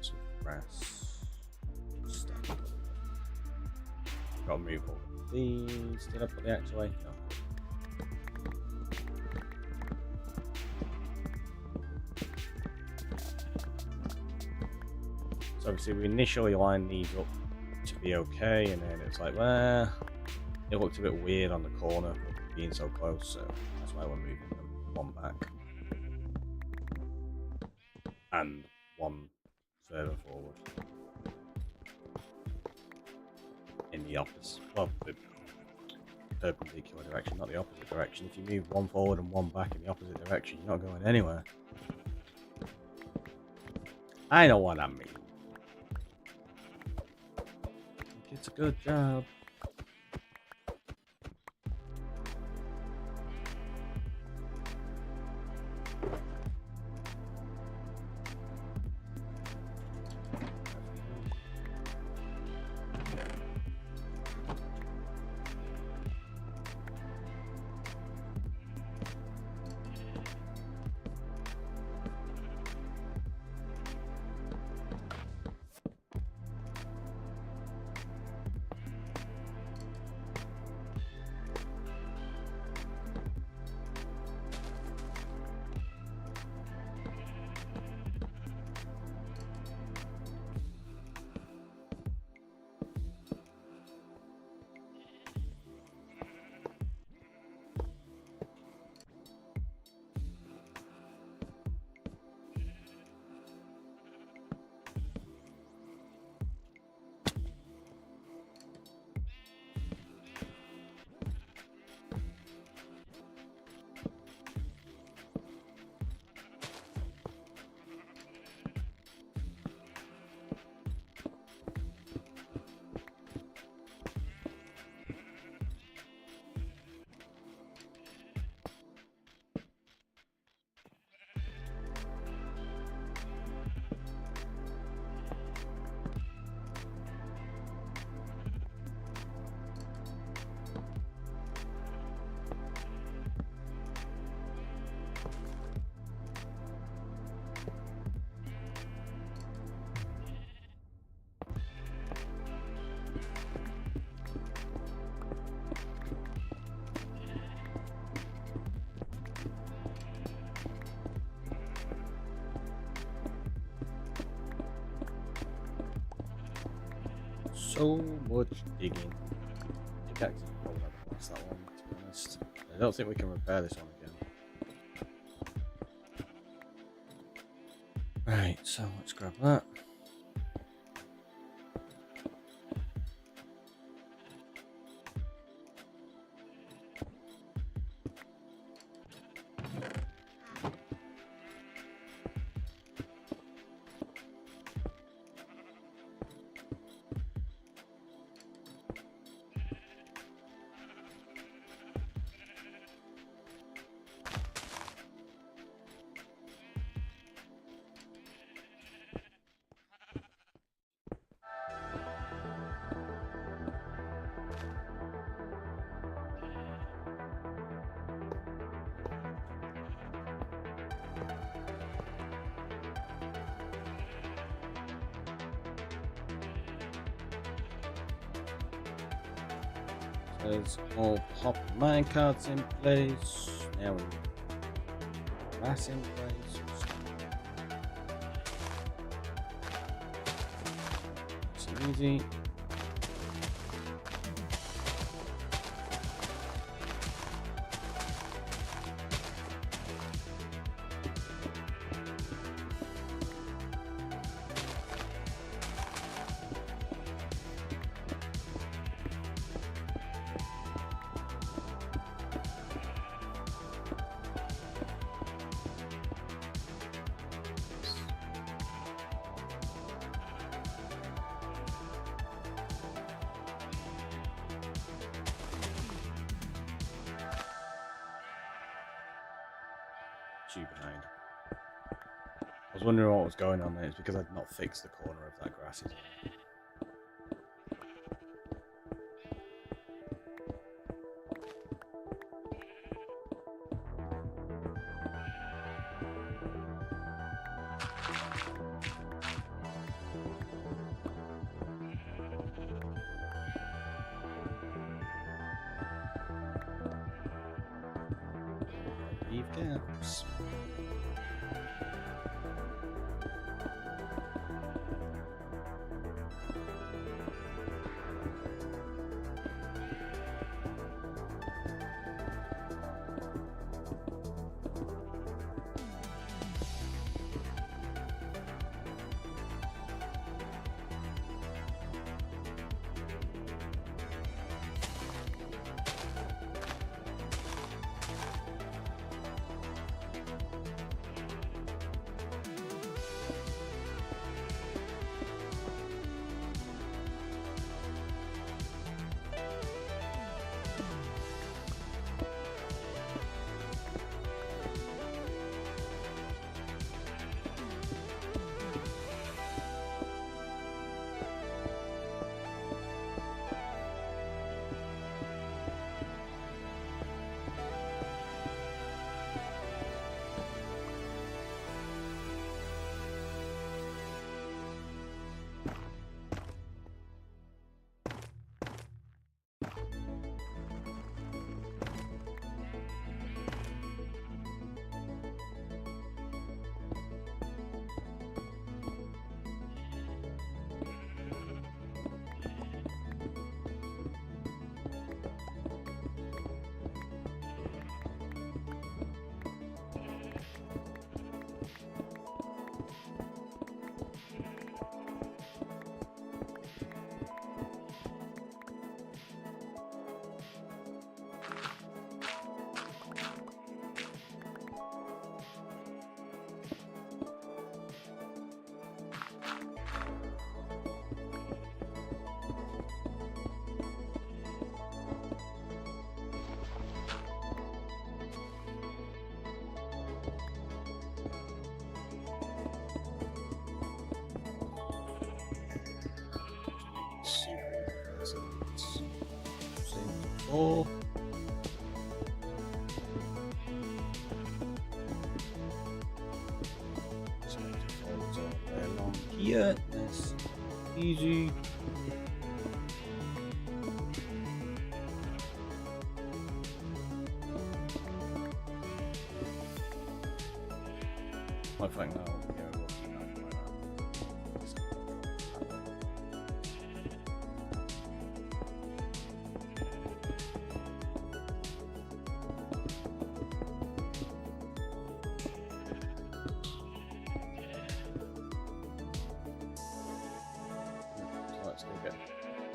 Speaker 1: Some grass. Stack. Gotta move all of these. Did I put the axe away? No. So obviously we initially lined these up to be okay, and then it's like, well, it looked a bit weird on the corner being so close, so that's why we're moving them one back and one further forward in the opposite, well, the perpendicular direction, not the opposite direction. If you move one forward and one back in the opposite direction, you're not going anywhere. I know what I mean. It's a good job. So much digging. Pickaxe is probably not going to last that long, to be honest. I don't think we can repair this one again. Right, so let's grab that. There's all pop minecarts in place. Now we have grass in place. It's easy. Behind. I was wondering what was going on there. It's because I'd not fixed the corner of that grass. Leave gaps. Oh. Just going to fold all the way along here. Nice, easy. I think now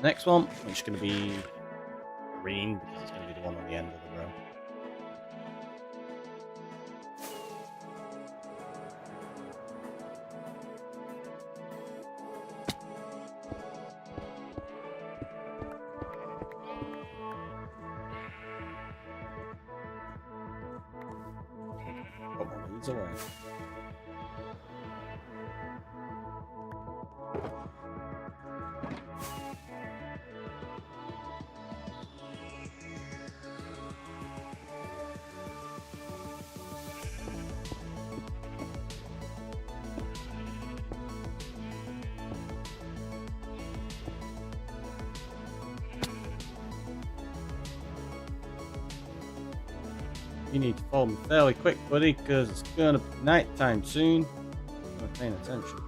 Speaker 1: Next one, which is going to be green because it's going to be the one on the end of the row. Put my leads away. You need to follow me fairly quick, buddy, because it's gonna be night time soon. I'm not paying attention.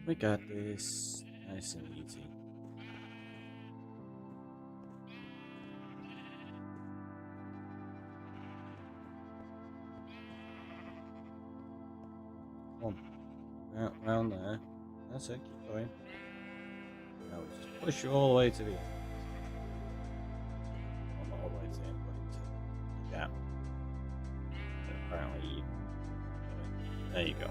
Speaker 1: We got this nice and easy. Come on, round there. That's it, keep going. Now we just push you all the way to the end. Well, not all the way to the end, but into the gap. And apparently, there you go.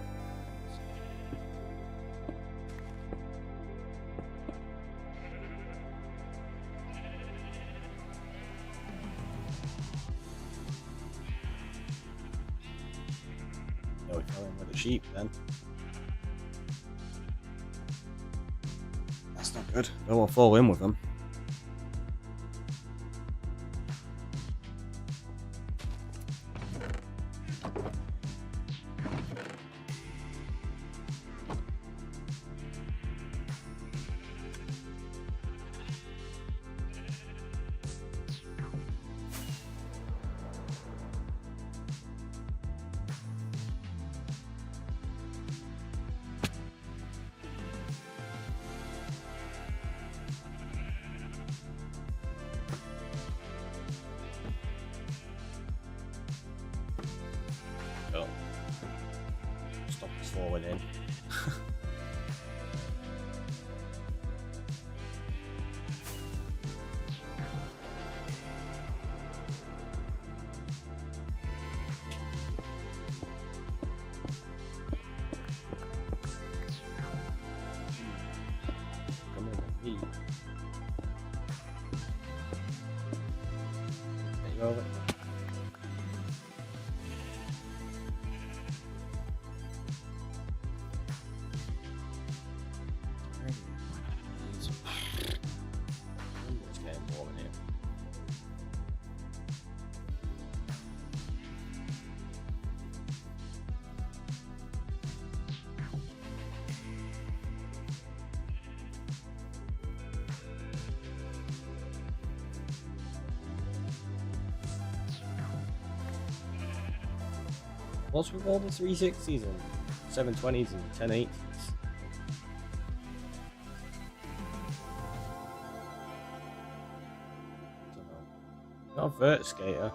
Speaker 1: No, we fell in with the sheep then. That's not good. Don't want to fall in with them. Oh. Stop us falling in. Come on, me. There you go. What's with all the 360s and 720s and 1080s? Not a vert skater.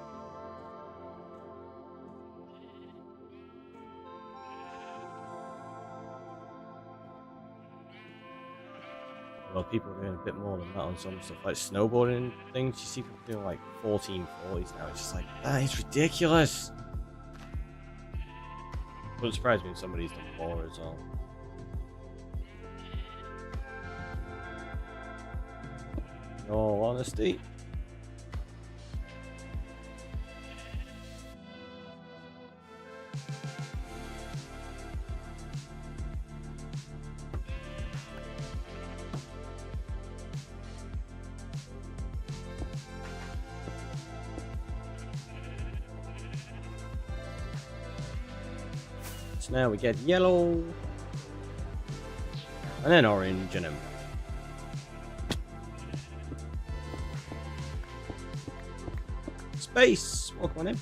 Speaker 1: Well, people are doing a bit more than that on some stuff, like snowboarding things. You see people doing like 1440s now. It's just like, that is ridiculous. Wouldn't surprise me if somebody's done more as well. In all honesty. So now we get yellow, and then orange, and then base. Welcome on in.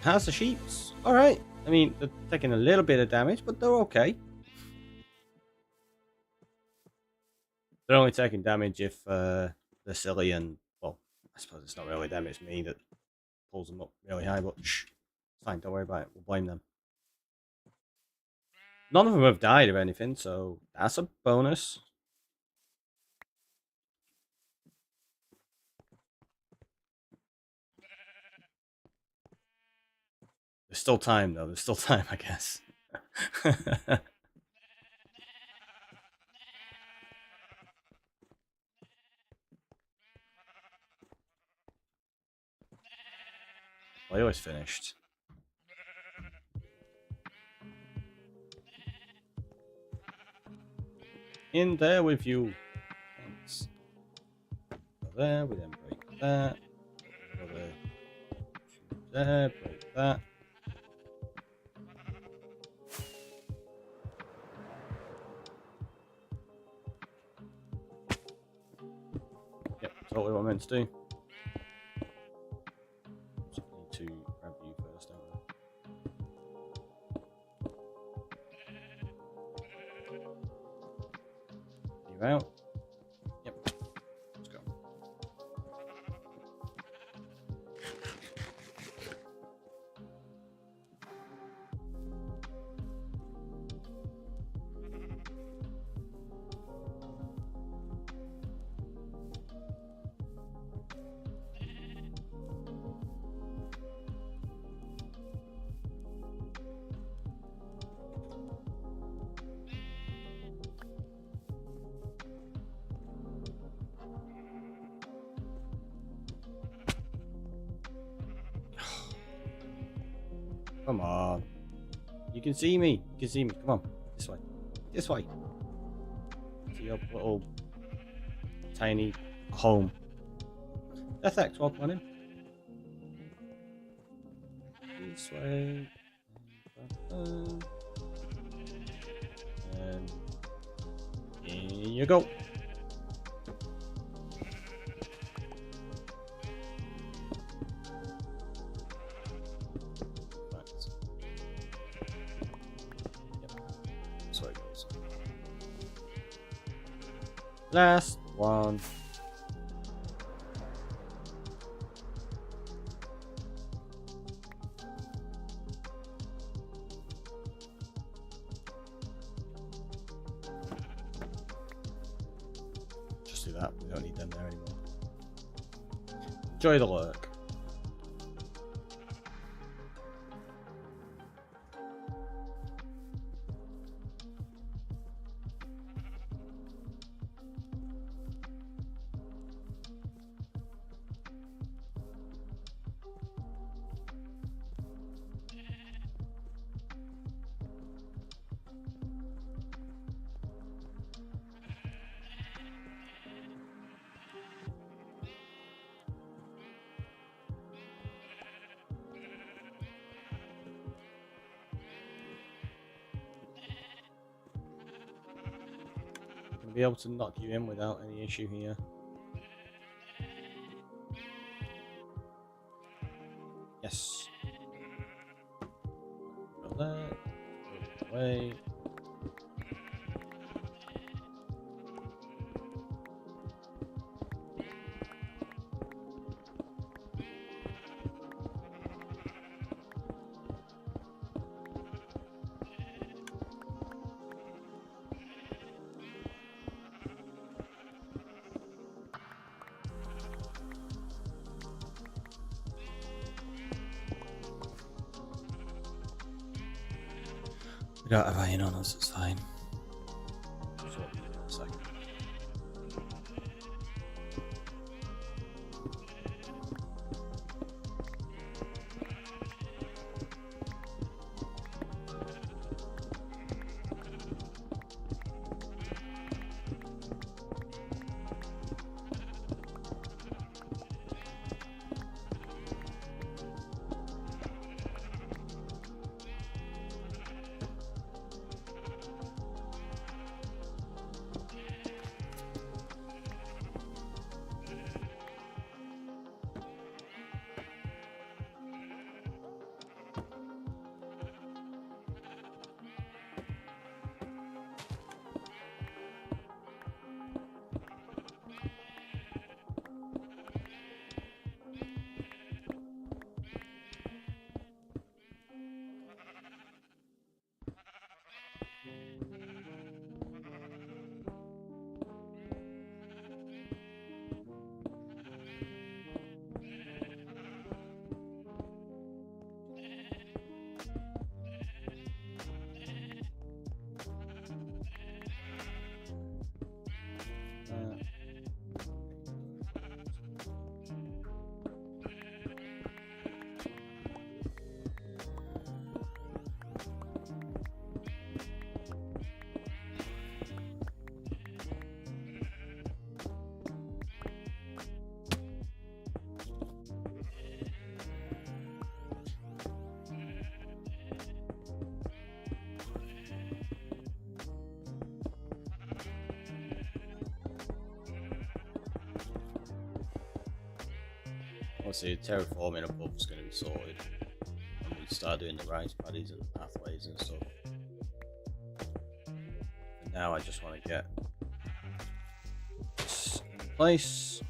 Speaker 1: How's the sheeps? Alright. I mean, they're taking a little bit of damage, but they're okay. They're only taking damage if they're silly and, well, I suppose it's not really them, it's me that pulls them up really high, but shh. It's fine, don't worry about it. We'll blame them. None of them have died or anything, so that's a bonus. There's still time, though. There's still time, I guess. Well, I always finished. In there with you. Thanks. Go there, we then break that. Go there, break that. Yep, totally what I meant to do. Just need to grab you first, don't I? You out? Yep. Let's go. Come on. You can see me. You can see me. Come on. This way. This way. To your little tiny home. Death X, welcome on in. This way. And here you go. Last one. Just do that. We don't need them there anymore. Enjoy the lurk. Be able to knock you in without any issue here. Yes. Go there. Go away. We don't have iron on us, it's fine. Obviously, terraforming above is going to be sorted when we start doing the rice paddies and the pathways and stuff. For now, I just want to get this in place.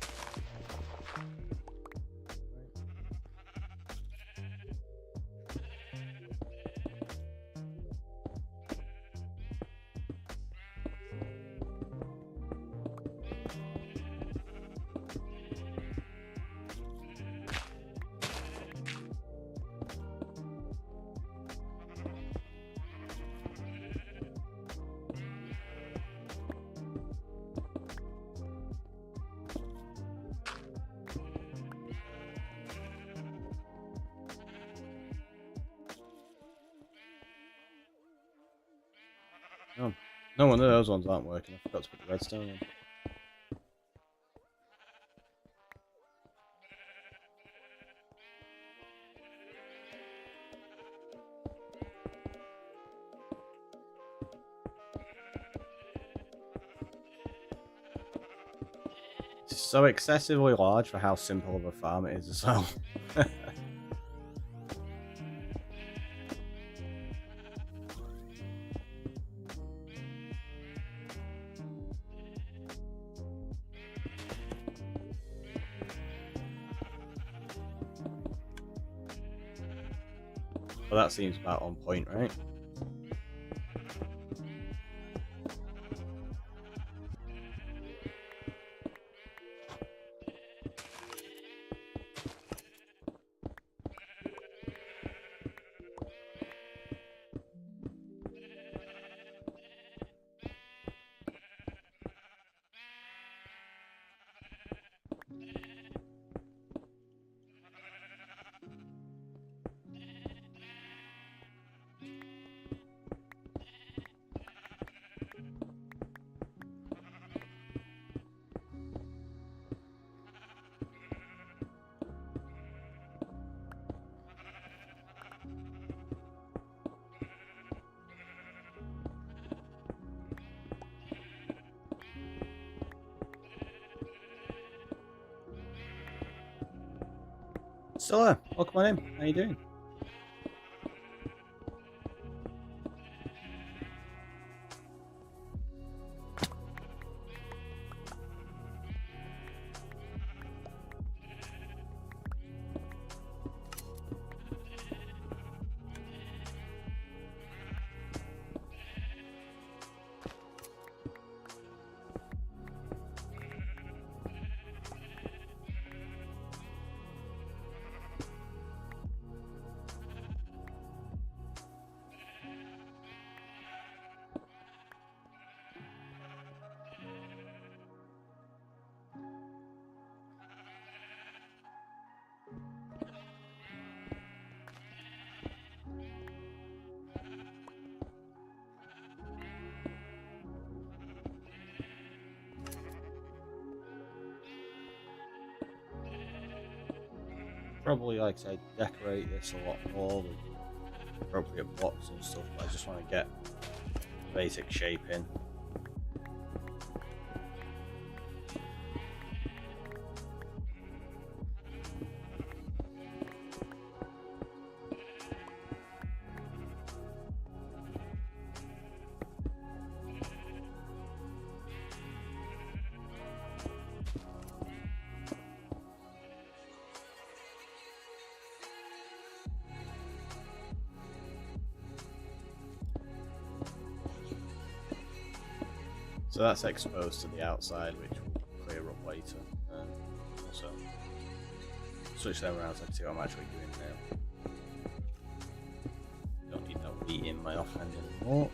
Speaker 1: Oh, no wonder those ones aren't working. I forgot to put the redstone in. It's so excessively large for how simple of a farm it is as well. Well, that seems about on point, right? Stella, welcome on in. How you doing? Probably, like I said, decorate this a lot more with appropriate blocks and stuff, but I just want to get the basic shape in. So that's exposed to the outside, which will clear up later. Also, switch them around so I can see what I'm actually doing now. Don't need that wheat in my offhand anymore.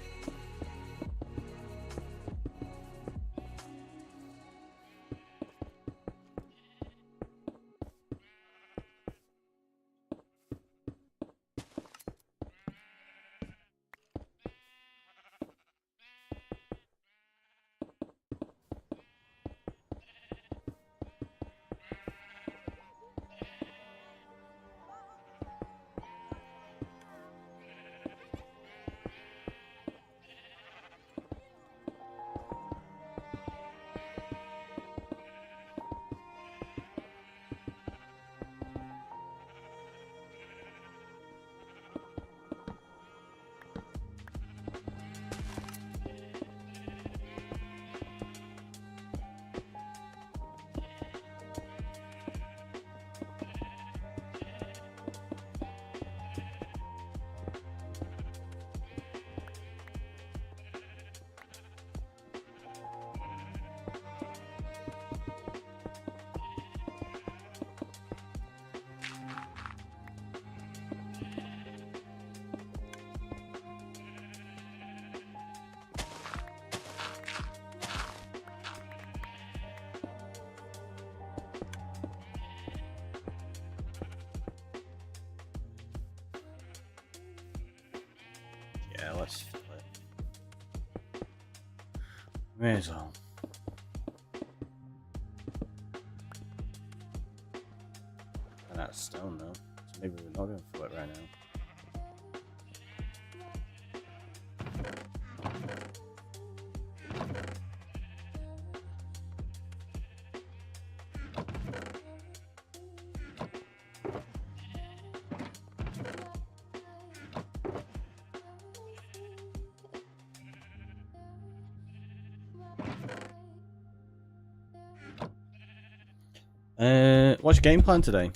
Speaker 1: May as well. And that's stone though, so maybe we're not going for it right now. What's your game plan today?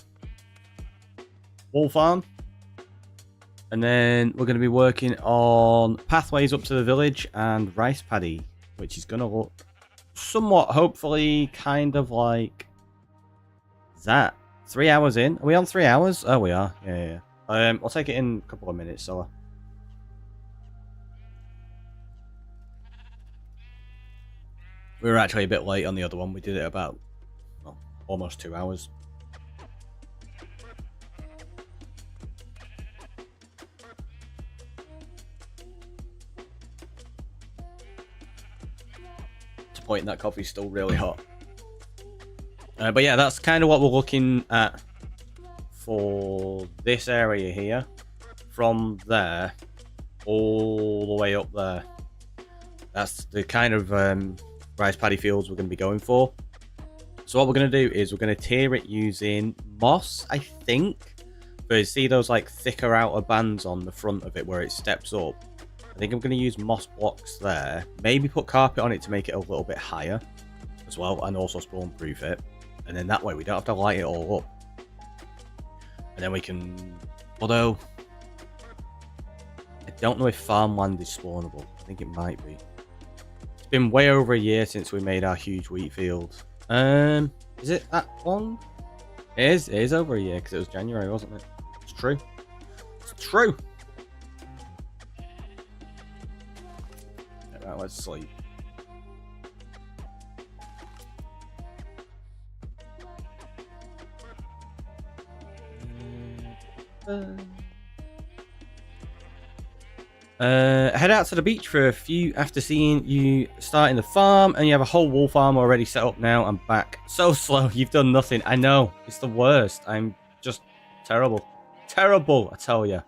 Speaker 1: Wool farm, and then we're going to be working on pathways up to the village and rice paddy, which is going to look somewhat, hopefully, kind of like that. 3 hours in. Are we on 3 hours? Oh, we are. Yeah. I'll take it in a couple of minutes, so. We were actually a bit late on the other one. We did it about almost 2 hours. To point, that coffee's still really hot. But yeah, that's kind of what we're looking at for this area here. From there, all the way up there. That's the kind of rice paddy fields we're going to be going for. So what we're going to do is we're going to tier it using moss, I think. But you see those like thicker outer bands on the front of it where it steps up. I think I'm going to use moss blocks there. Maybe put carpet on it to make it a little bit higher as well, and also spawn proof it. And then that way we don't have to light it all up. And then we can... Although... I don't know if farmland is spawnable. I think it might be. It's been way over a year since we made our huge wheat field. Is it that long? It is over a year because it was January, wasn't it? It's true. It's true. Right, let's sleep. Head out to the beach for a few after seeing you starting the farm, and you have a whole wool farm already set up now. I'm back. So slow, you've done nothing. I know, it's the worst. I'm just terrible. Terrible, I tell you.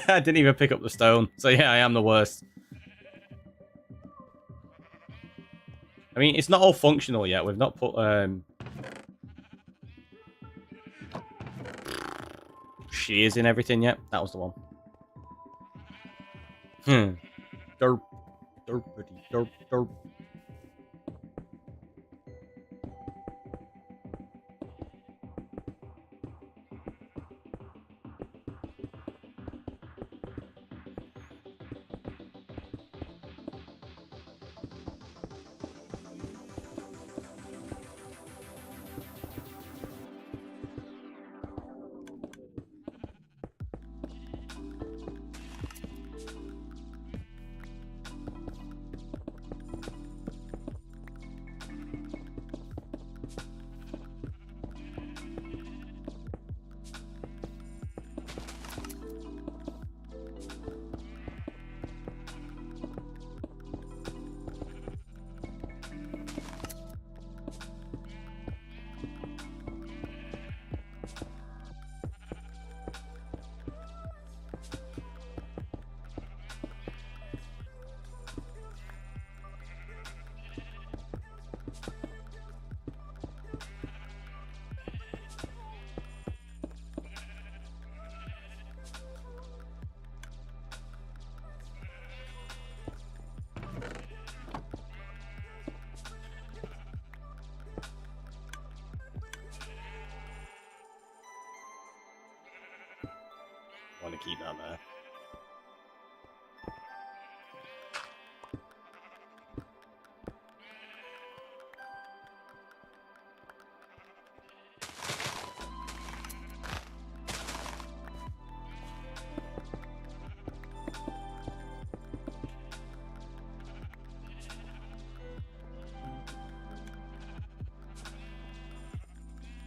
Speaker 1: I didn't even pick up the stone. So yeah, I am the worst. I mean, it's not all functional yet. We've not put shears in everything yet. That was the one. Derp, derpity, derp, derp. I want to keep that there.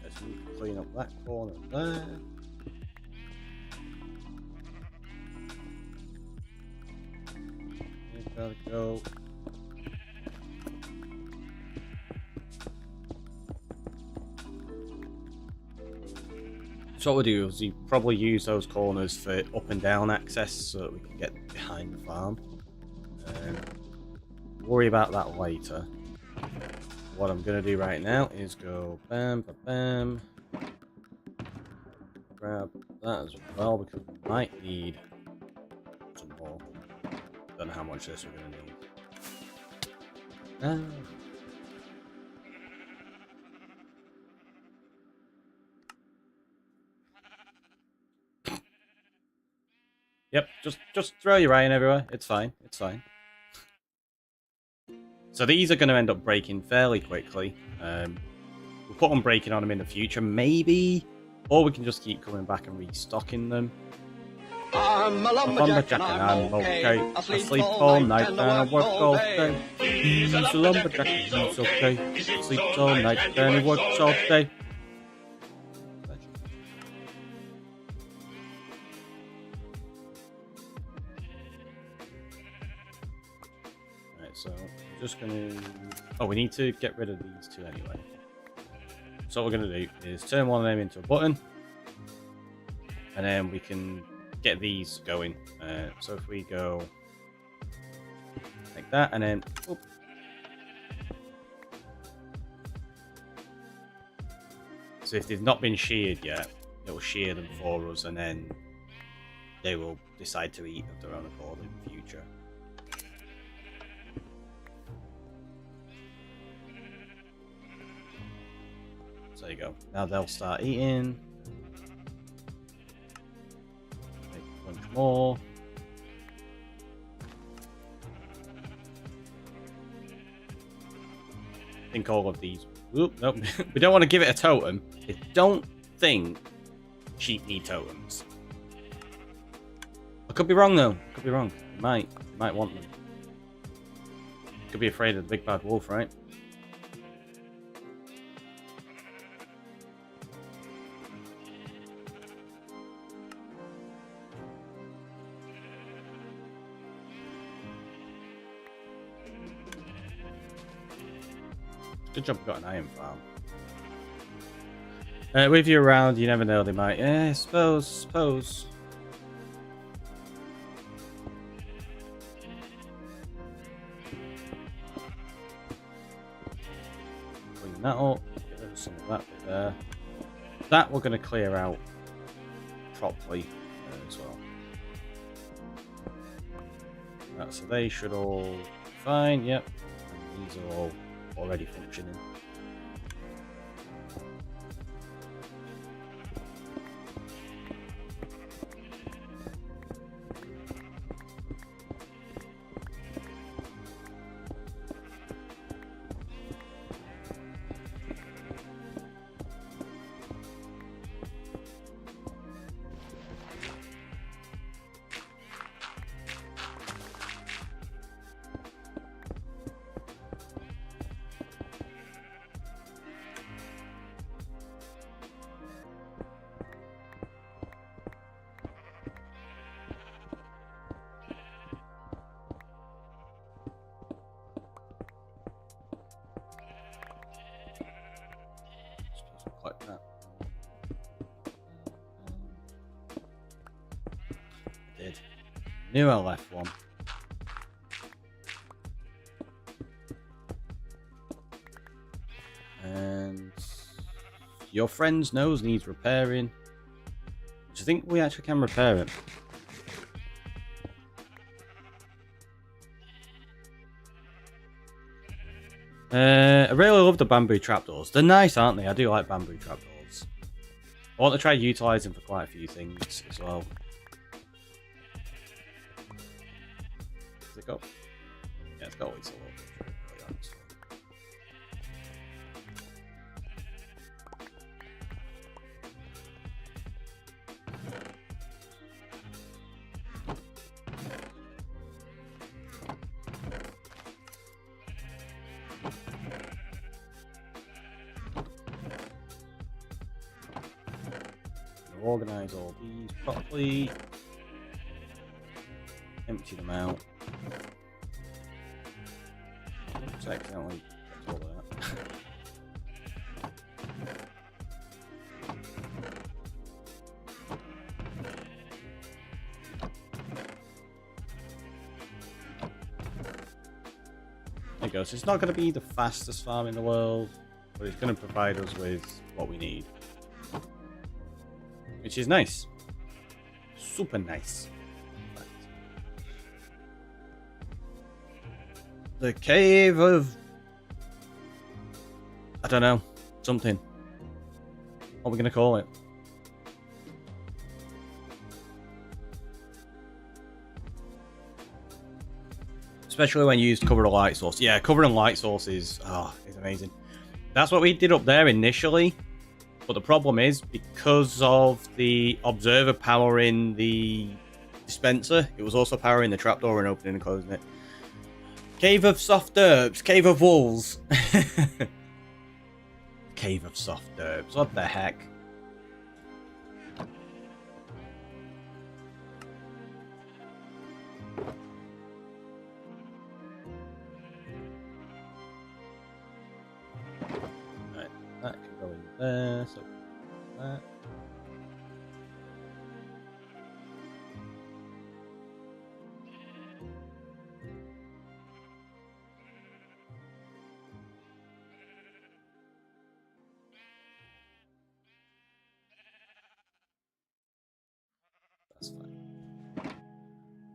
Speaker 1: Let's clean up that corner there. There we go. So what we'll do is we probably use those corners for up and down access so that we can get behind the farm. Worry about that later. What I'm going to do right now is go bam, bam, bam. Grab that as well because we might need some more. Don't know how much this we're going to need. Yep, just throw your iron everywhere. It's fine. It's fine. So these are going to end up breaking fairly quickly. We'll put on breaking on them in the future, maybe, or we can just keep coming back and restocking them.
Speaker 2: I'm a lumberjack and I'm okay.
Speaker 1: I sleep all night and I work all day. He's a lumberjack and he's okay. He sleeps all night and he works all day. So I'm just going to... Oh, we need to get rid of these two anyway. So what we're going to do is turn one of them into a button. And then we can get these going. So if we go like that and then... Whoop. So if they've not been sheared yet, it will shear them for us and then they will decide to eat of their own accord in the future. So there you go. Now they'll start eating. Make a bunch more. I think all of these... Oop, nope. We don't want to give it a totem. I don't think sheep need totems. I could be wrong though. Could be wrong. You might want them. Could be afraid of the big bad wolf, right? Good job we got an iron farm. With you around, you never know, they might... Yeah, suppose. Clean that up. Get rid of some of that bit there. That we're going to clear out properly as well. Right, so they should all be fine, yep. And these are all already functioning. Like that. Did. Knew I left one. And your friend's nose needs repairing. Do you think we actually can repair it? I really love the bamboo trapdoors. They're nice, aren't they? I do like bamboo trapdoors. I want to try utilising for quite a few things as well. Does it go? Yeah, it's got always a little bit, really, honestly. Organize all these properly, empty them out. Oops, I accidentally got all that. There you go. So it's not going to be the fastest farm in the world, but it's going to provide us with what we need. Which is nice. Super nice. The cave of... I don't know. Something. What are we going to call it? Especially when you use cover and light source. Yeah, cover and light source is amazing. That's what we did up there initially. But the problem is, because of the observer powering the dispenser, it was also powering the trapdoor and opening and closing it. Cave of soft herbs. Cave of wolves. Cave of soft herbs. What the heck? Right, that can go in there. So that. That's fine.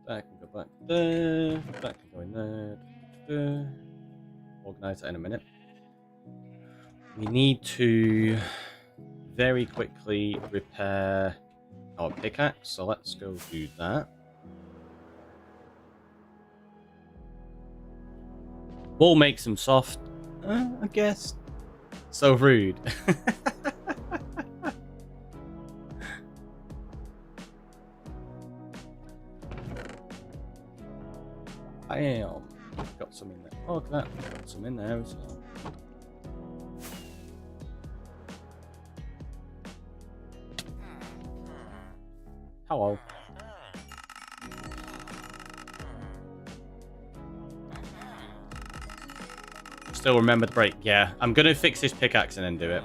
Speaker 1: That can go back there. That can go in there. Organize that in a minute. We need to very quickly repair our pickaxe, so let's go do that. We'll make some soft, I guess. So rude. Bam. Got some in there. Oh, look at that. Got some in there as well. Hello. Still remember the break. Yeah, I'm going to fix this pickaxe and then do it.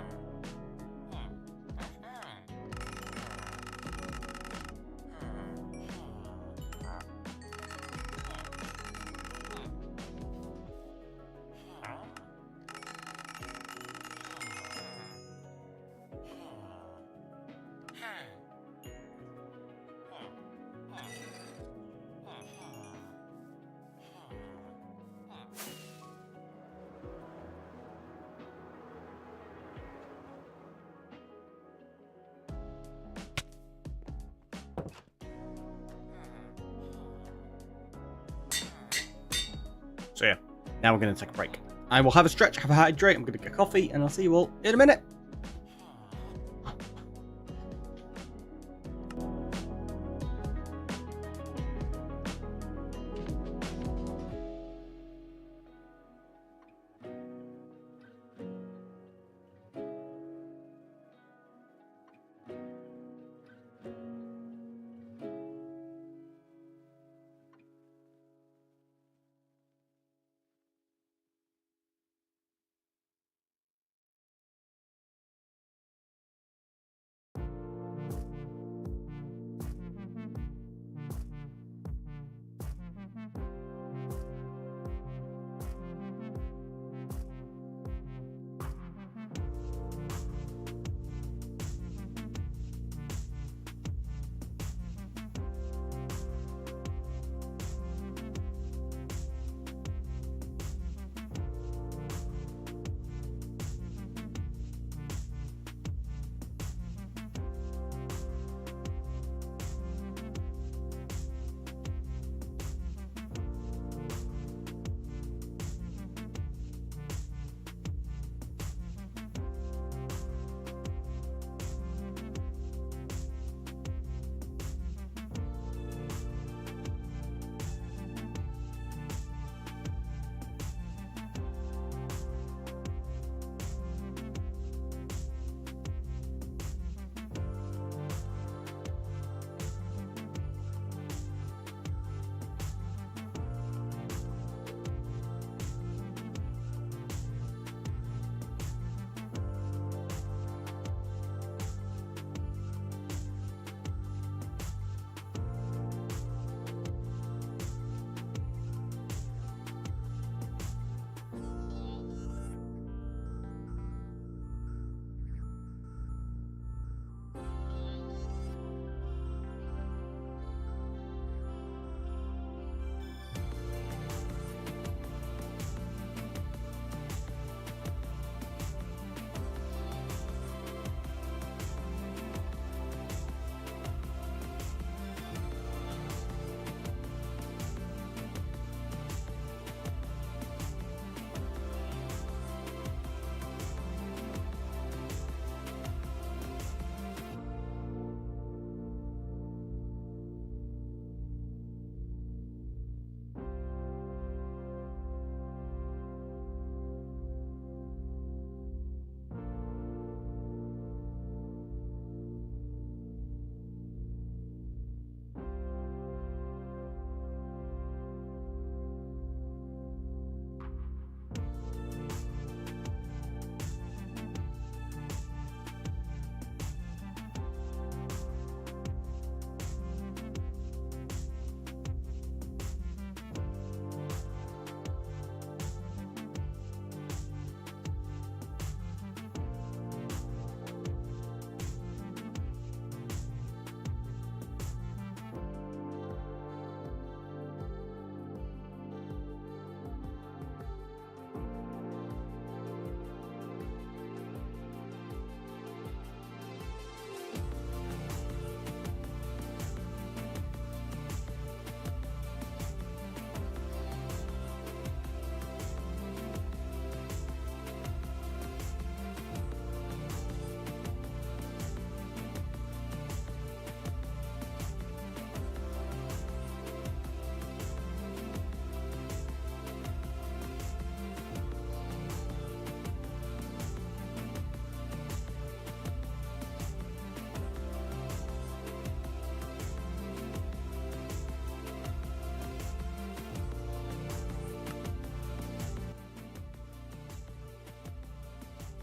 Speaker 1: So yeah, now we're going to take a break. I will have a stretch, have a hydrate, I'm going to get coffee, and I'll see you all in a minute.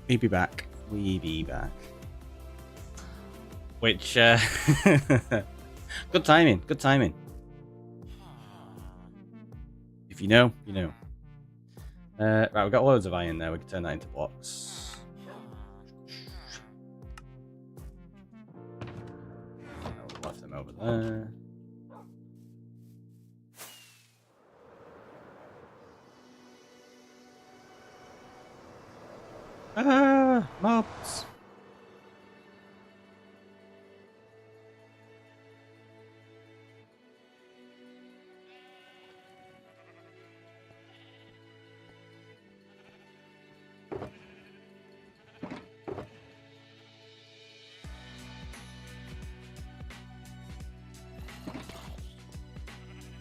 Speaker 1: We be back. We be back. Which, good timing. Good timing. If you know, you know. Right, we've got loads of iron there. We can turn that into blocks. Left them over there. Ah, mobs.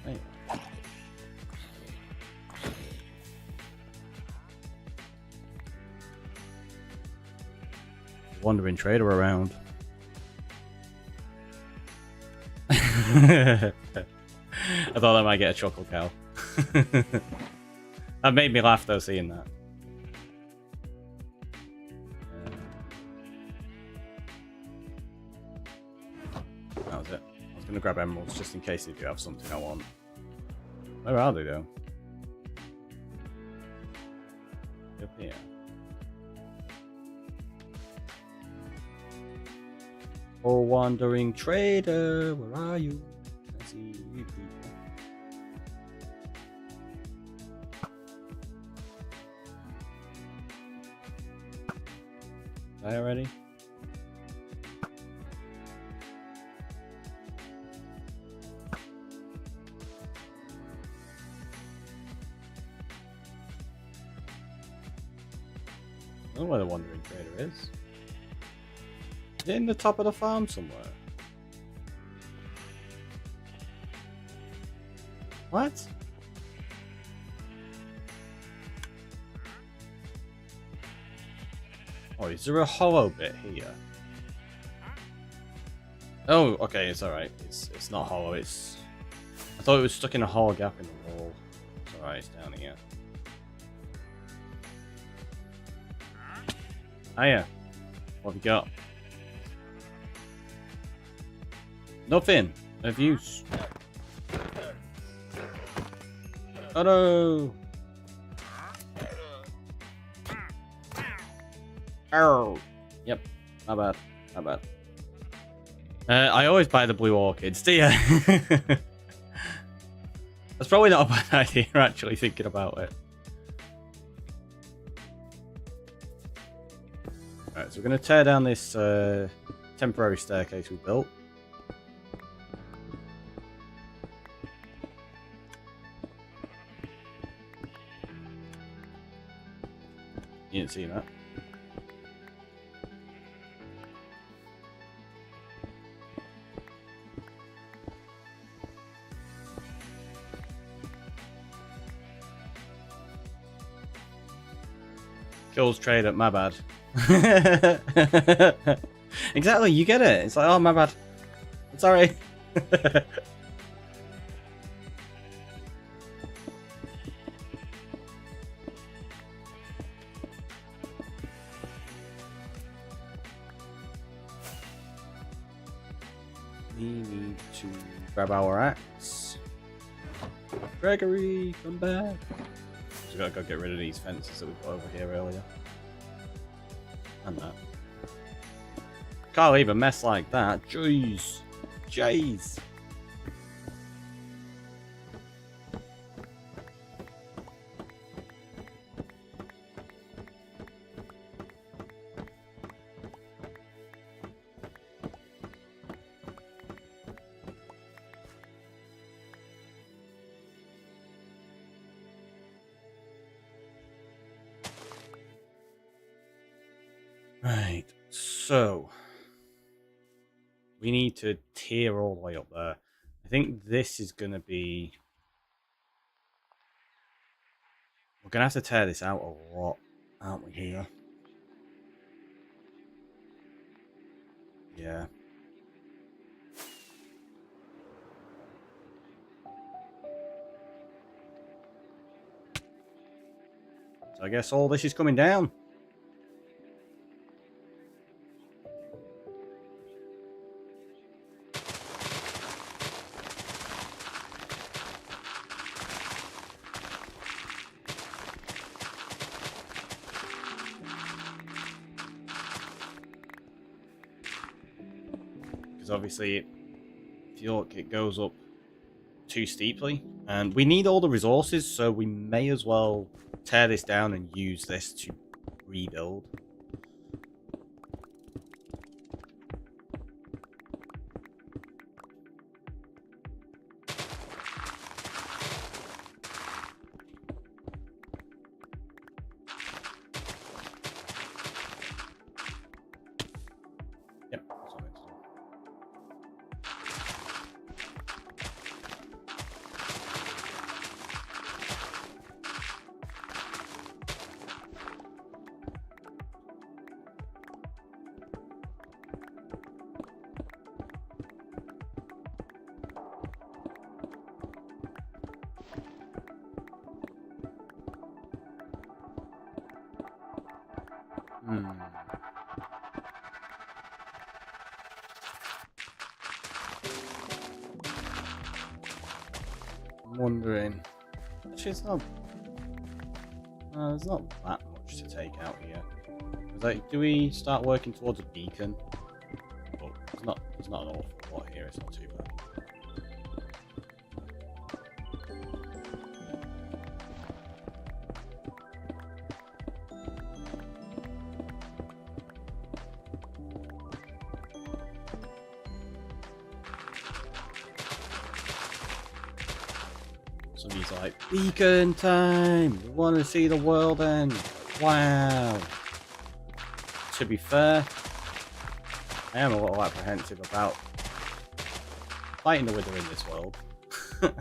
Speaker 1: Hey. Wandering trader around. I thought that might get a chuckle cow. That made me laugh though, seeing that. That was it. I was going to grab emeralds just in case they do have something I want. Where are they though? Up here. Oh, wandering trader, where are you? I see you people. Are you ready? I don't know where the wandering trader is. Is it in the top of the farm somewhere? What? Oh, is there a hollow bit here? Oh, okay, it's alright. It's not hollow, it's... I thought it was stuck in a hollow gap in the wall. It's alright, it's down here. Hiya. What have you got? Nothing of use. Oh no! Oh! Yep, my bad. My bad. I always buy the blue orchids, do you? That's probably not a bad idea, actually, thinking about it. Right, so we're going to tear down this temporary staircase we built. You didn't see that. Kills trader, my bad. Exactly, you get it. It's like, oh, my bad. I'm sorry. We need to grab our axe. Gregory, come back. We gotta go get rid of these fences that we put over here earlier. And that. Can't leave a mess like that. Jeez. Jeez. Right, so we need to tear all the way up there. I think this is going to be... We're going to have to tear this out a lot, aren't we, here? Yeah. So I guess all this is coming down. because obviously if you look, it goes up too steeply, and we need all the resources, so we may as well tear this down and use this to rebuild. Yep, that's what I meant to do. I'm wondering. Actually, it's not. There's not that much to take out here. Like, do we start working towards a beacon? Oh, there's not an awful lot here. It's not too bad. Somebody's like, beacon time! We want to see the world end! Wow! To be fair, I am a little apprehensive about fighting the Wither in this world. I'm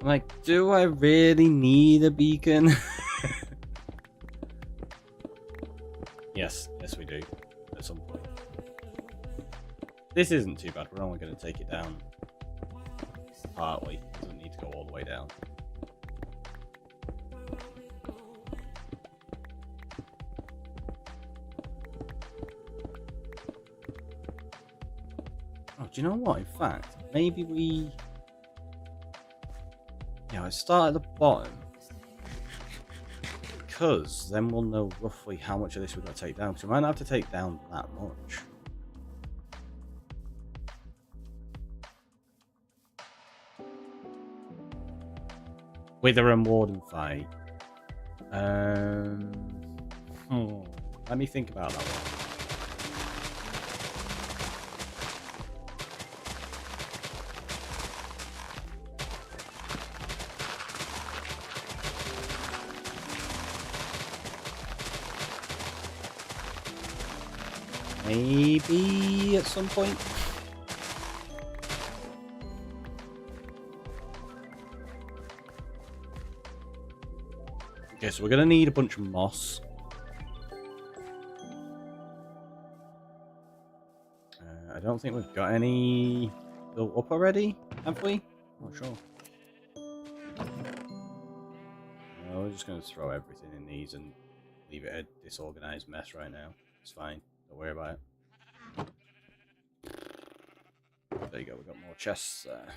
Speaker 1: like, do I really need a beacon? Yes we do, at some point. This isn't too bad, we're only going to take it down partly. It doesn't need to go all the way down. Oh, do you know what? In fact, maybe we... Yeah, I start at the bottom. Because then we'll know roughly how much of this we've got to take down. Because we might not have to take down that much. Wither and Warden fight. Let me think about that one. Maybe at some point. Okay, so we're gonna need a bunch of moss. I don't think we've got any built up already, have we? Not sure. No, we're just gonna throw everything in these and leave it a disorganized mess right now. It's fine. Don't worry about it. There you go, we've got more chests there.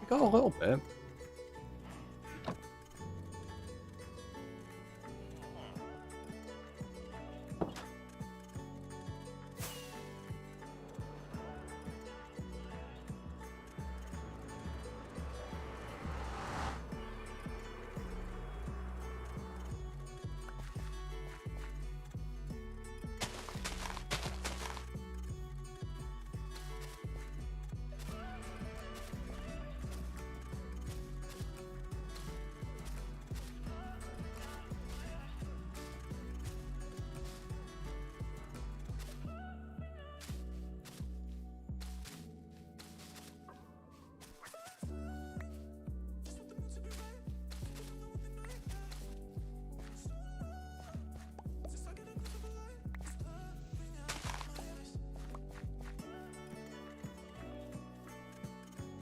Speaker 1: Got a little bit.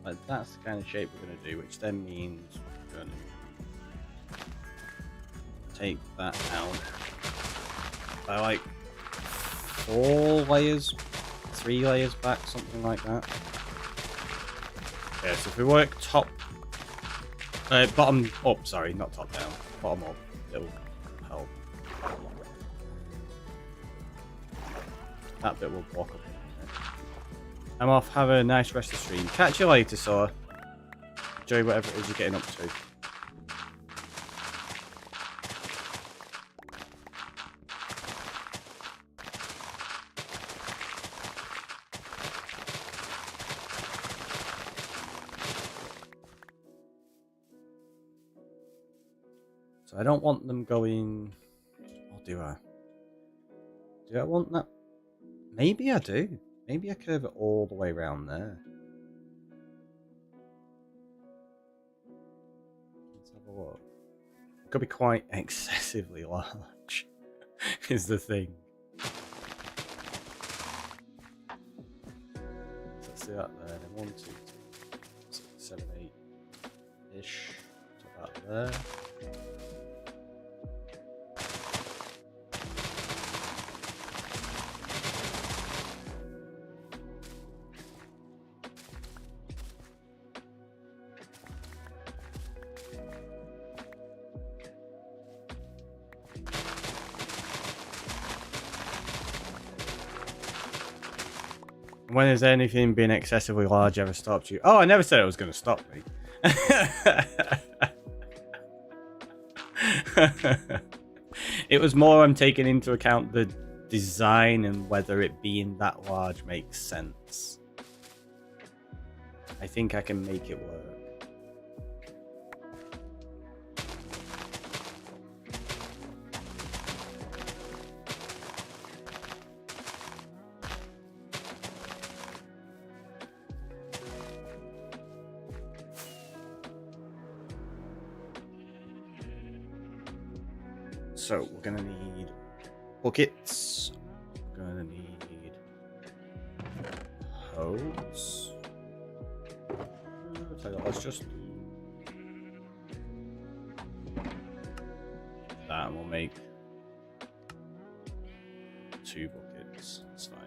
Speaker 1: Like that's the kind of shape we're going to do, which then means we're going to take that out by like 4 layers, 3 layers back, something like that. Yeah, so if we work bottom up, sorry, not top down, bottom up, it'll help. That bit will block up. I'm off, have a nice rest of the stream. Catch you later, Saw. Enjoy whatever it is you're getting up to. So I don't want them going... Or do I? Do I want that? Maybe I do. Maybe I curve it all the way around there. Let's have a look. It could be quite excessively large, is the thing. So let's do that there. 1, 2, 3, 6, 7, 8-ish. Put that there. When has anything been excessively large ever stopped you? Oh, I never said it was going to stop me. It was more I'm taking into account the design and whether it being that large makes sense. I think I can make it work. So we're gonna need buckets. We're gonna need hose. Let's just do that, and we'll make 2 buckets. That's fine.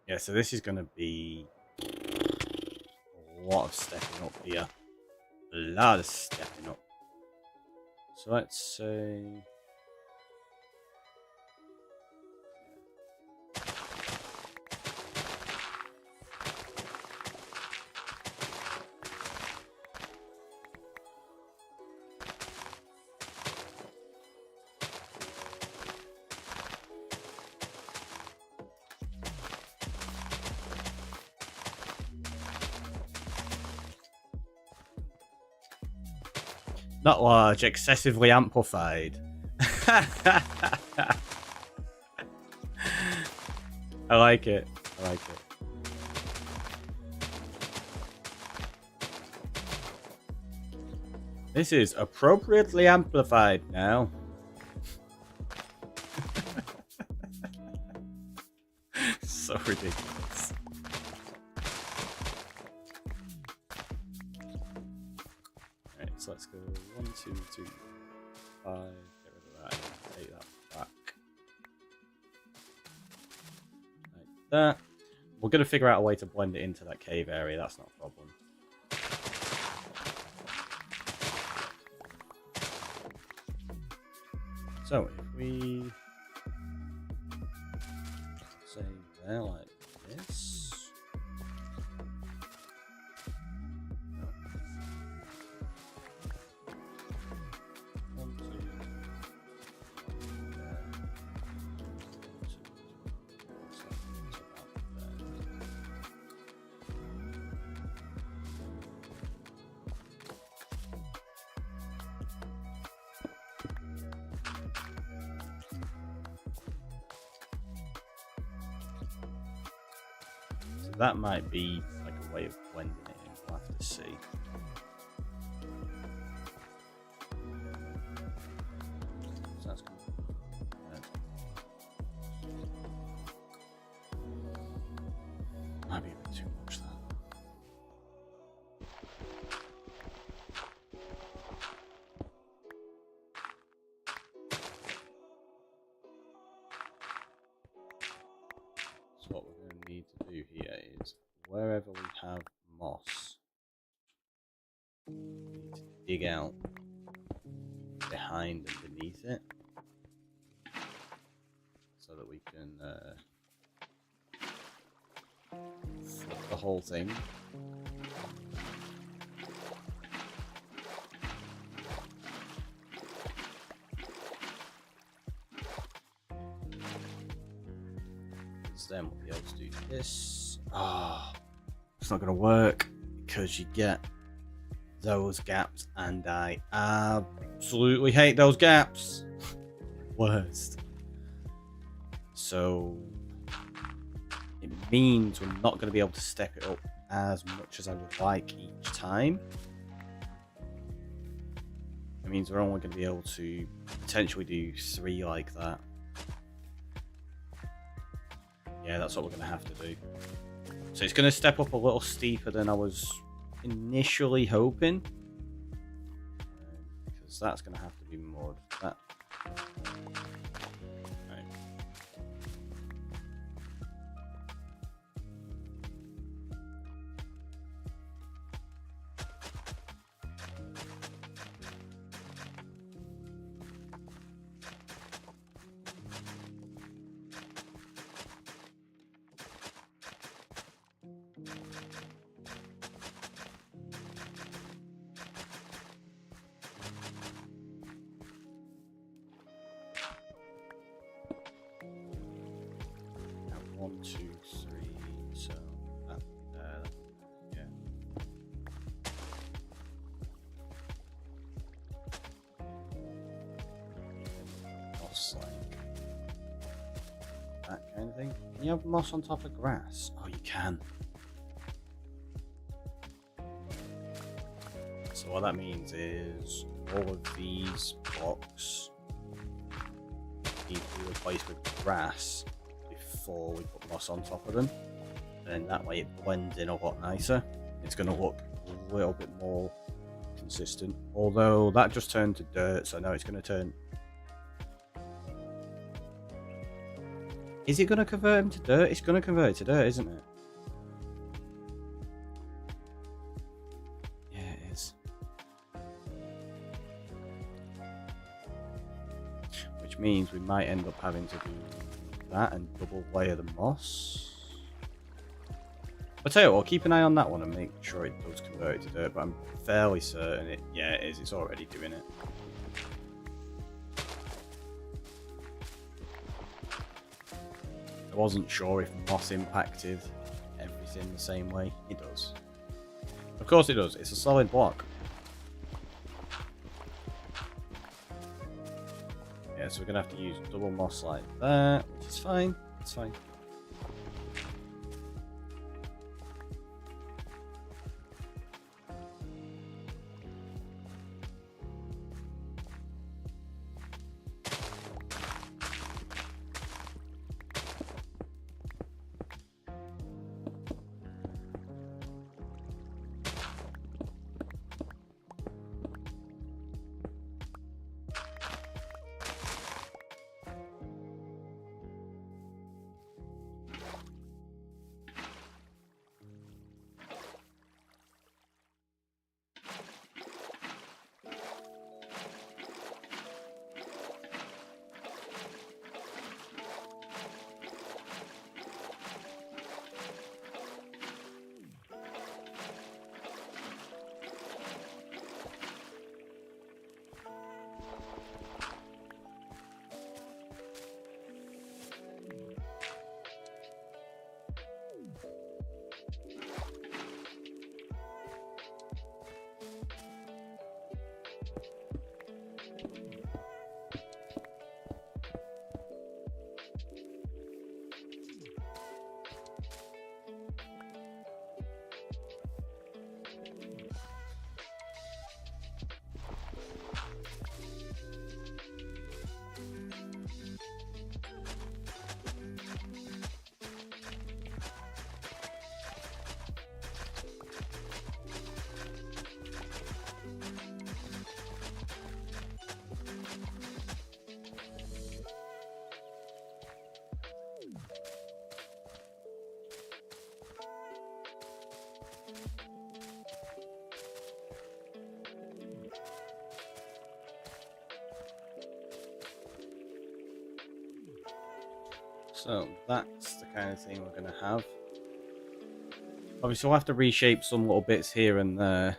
Speaker 1: Yeah, so this is going to be a lot of stepping up here. A lot of stepping up. So let's say... Not large, excessively amplified. I like it. I like it. This is appropriately amplified now. So ridiculous. Alright, so let's go 1, 2, 3, 5. Get rid of that and take that back. Like that. We're going to figure out a way to blend it into that cave area, that's not a problem. So if we say there like this. So that might be like a way of blending it in. We'll have to see. So that's gonna, might be a bit too much that. So what we're going to need to do here is wherever we have moss, we need to dig out behind and beneath it so that we can flip the whole thing. Then we'll be able to do this. Oh, it's not going to work because you get those gaps, and I absolutely hate those gaps. Worst. So it means we're not going to be able to step it up as much as I would like each time. It means we're only going to be able to potentially do 3 like that. Yeah, that's what we're going to have to do. So it's going to step up a little steeper than I was initially hoping. Because that's going to have to be mud. That. Right. Now 1, 2, 3. So that there. Yeah. Moss like that kind of thing. Can you have moss on top of grass? Oh, you can. So what that means is all of these blocks need to be replaced with grass before we put moss on top of them. And that way it blends in a lot nicer. It's going to look a little bit more consistent. Although that just turned to dirt, so now it's going to turn... Is it going to convert him to dirt? It's going to convert it to dirt, isn't it? Yeah, it is. Which means we might end up having to do that and double layer the moss. I'll tell you what, I'll keep an eye on that one and make sure it does convert it to dirt, but I'm fairly certain it, yeah, it is, it's already doing it. I wasn't sure if moss impacted everything the same way. It does. Of course it does, it's a solid block. Yeah, so we're going to have to use double moss like that, which is fine. It's fine. So that's the kind of thing we're going to have. Obviously, we'll have to reshape some little bits here and there.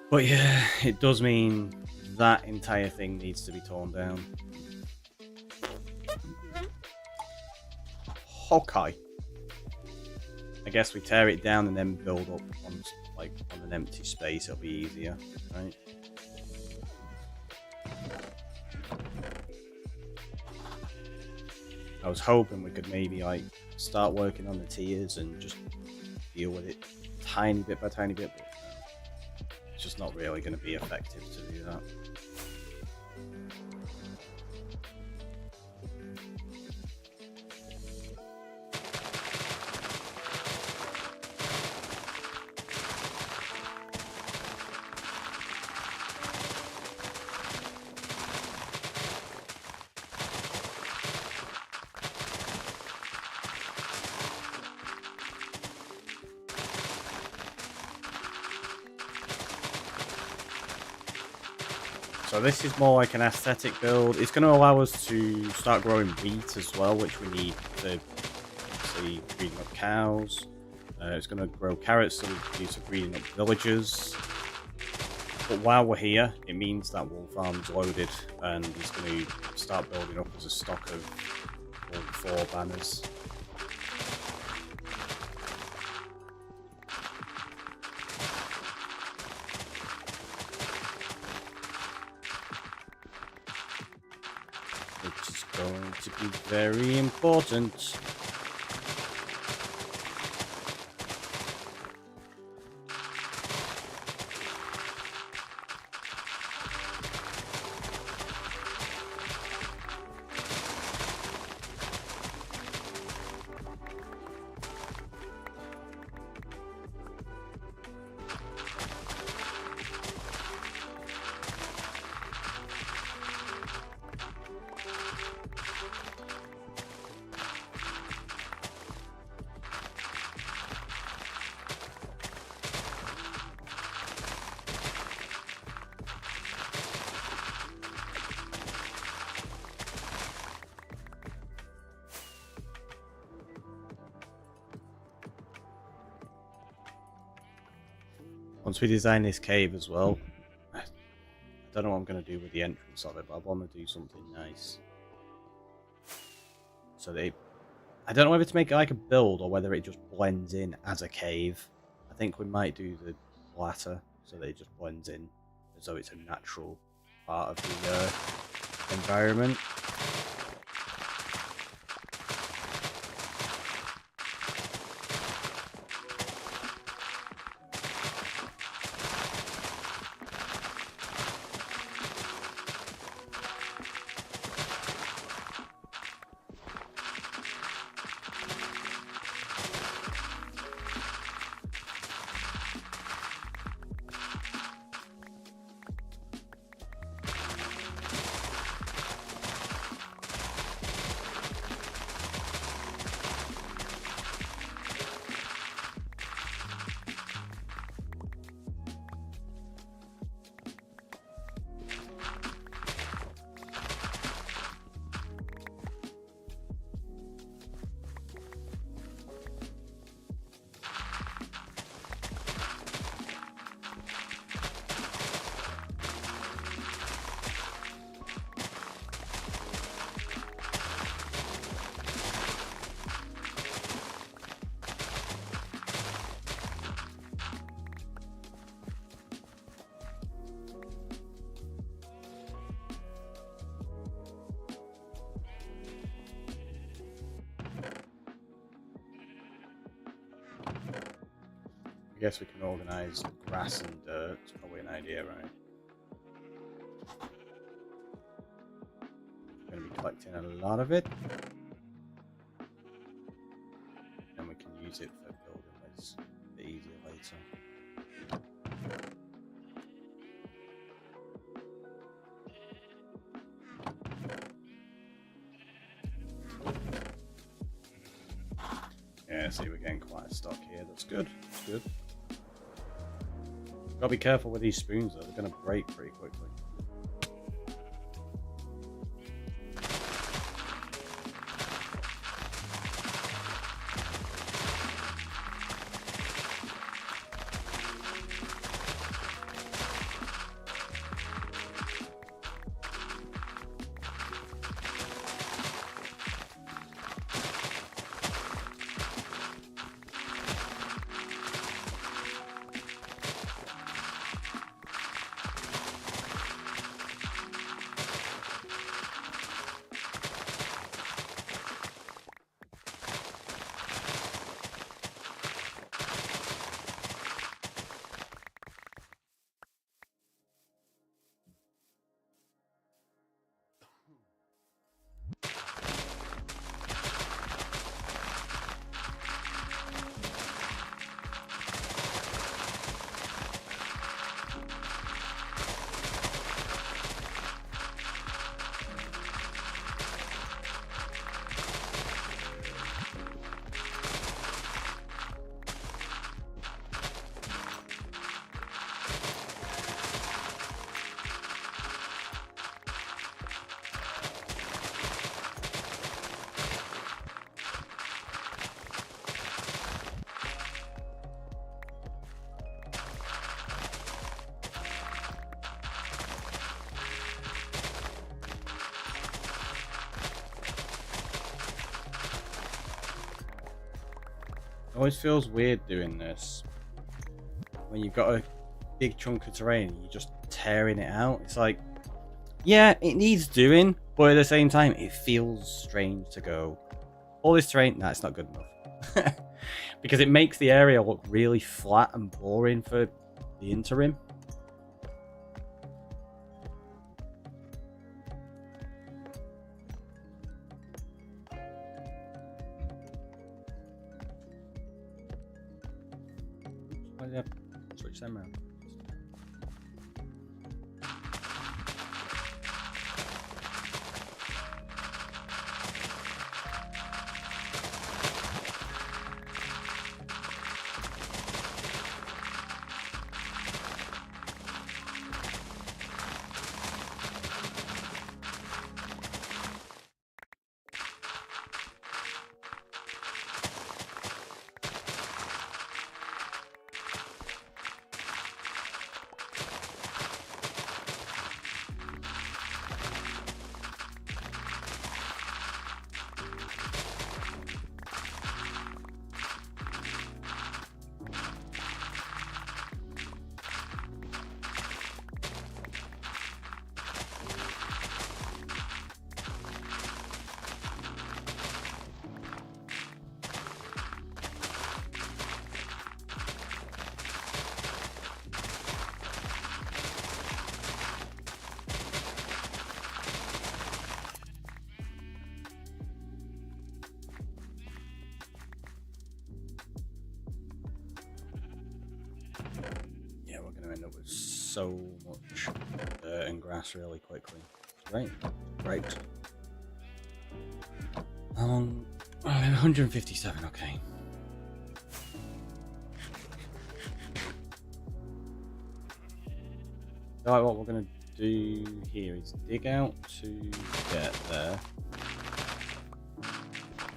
Speaker 1: But yeah, it does mean that entire thing needs to be torn down. Okay. I guess we tear it down and then build up on an empty space. It'll be easier, right? I was hoping we could maybe start working on the tiers and just deal with it tiny bit by tiny bit, but it's just not really going to be effective to do that. So this is more like an aesthetic build. It's going to allow us to start growing wheat as well, which we need to obviously breeding up cows. It's going to grow carrots so we can use for breeding up villagers. But while we're here, it means that wool farm's loaded and he's going to start building up as a stock of wool 4 banners. Which is going to be very important. Once we design this cave as well, I don't know what I'm going to do with the entrance of it, but I want to do something nice. So I don't know whether to make it like a build or whether it just blends in as a cave. I think we might do the latter, so that it just blends in as though it's a natural part of the environment. I guess we can organise grass and dirt. It's probably an idea, right? We're going to be collecting a lot of it. And we can use it for building this a bit easier later. Yeah, see, we're getting quite a stock here. That's good. That's good. Gotta be careful with these spoons though, they're gonna break pretty quickly. always feels weird doing this when you've got a big chunk of terrain and you're just tearing it out. It's like, yeah, it needs doing, but at the same time, it feels strange to go, all this terrain, nah, it's not good enough. Because it makes the area look really flat and boring for the interim. Why did I switch them around? End up with so much dirt and grass really quickly. Great, great. 157, okay. Alright, what we're gonna do here is dig out to get there.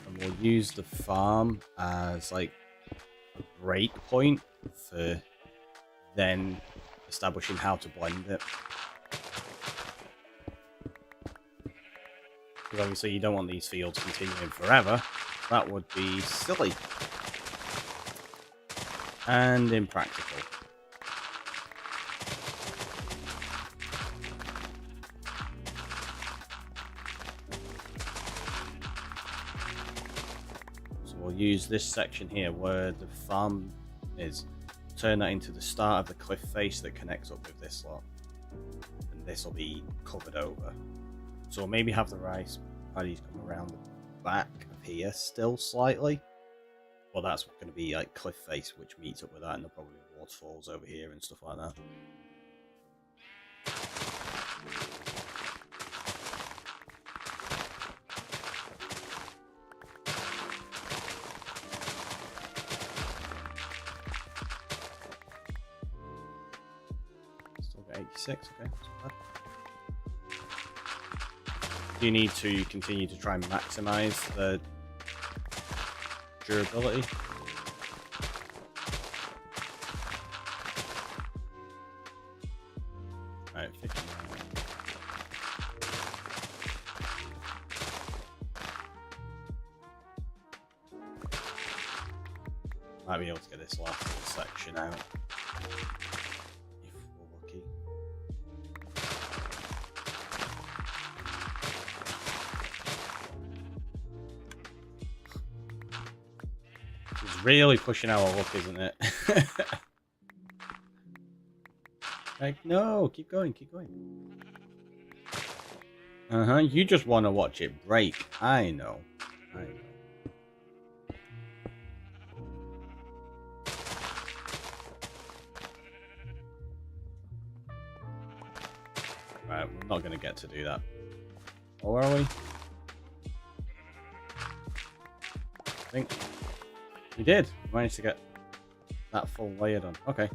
Speaker 1: And we'll use the farm as like a break point for then establishing how to blend it. Because obviously you don't want these fields continuing forever. That would be silly. And impractical. So we'll use this section here where the farm is. Turn that into the start of the cliff face that connects up with this lot, and this will be covered over. So we'll maybe have the rice paddies come around the back of here still slightly, well, that's going to be like cliff face which meets up with that, and there'll probably be waterfalls over here and stuff like that. Still got 86, okay, that's bad. Do you need to continue to try and maximize the durability? Alright, 59. Might be able to get this last little section out if we're lucky. It's really pushing our luck, isn't it? Like, no, keep going, keep going. You just want to watch it break. I know. I know. Right, we're not going to get to do that. Or are we? I think we did. We managed to get that full layer done. Okay.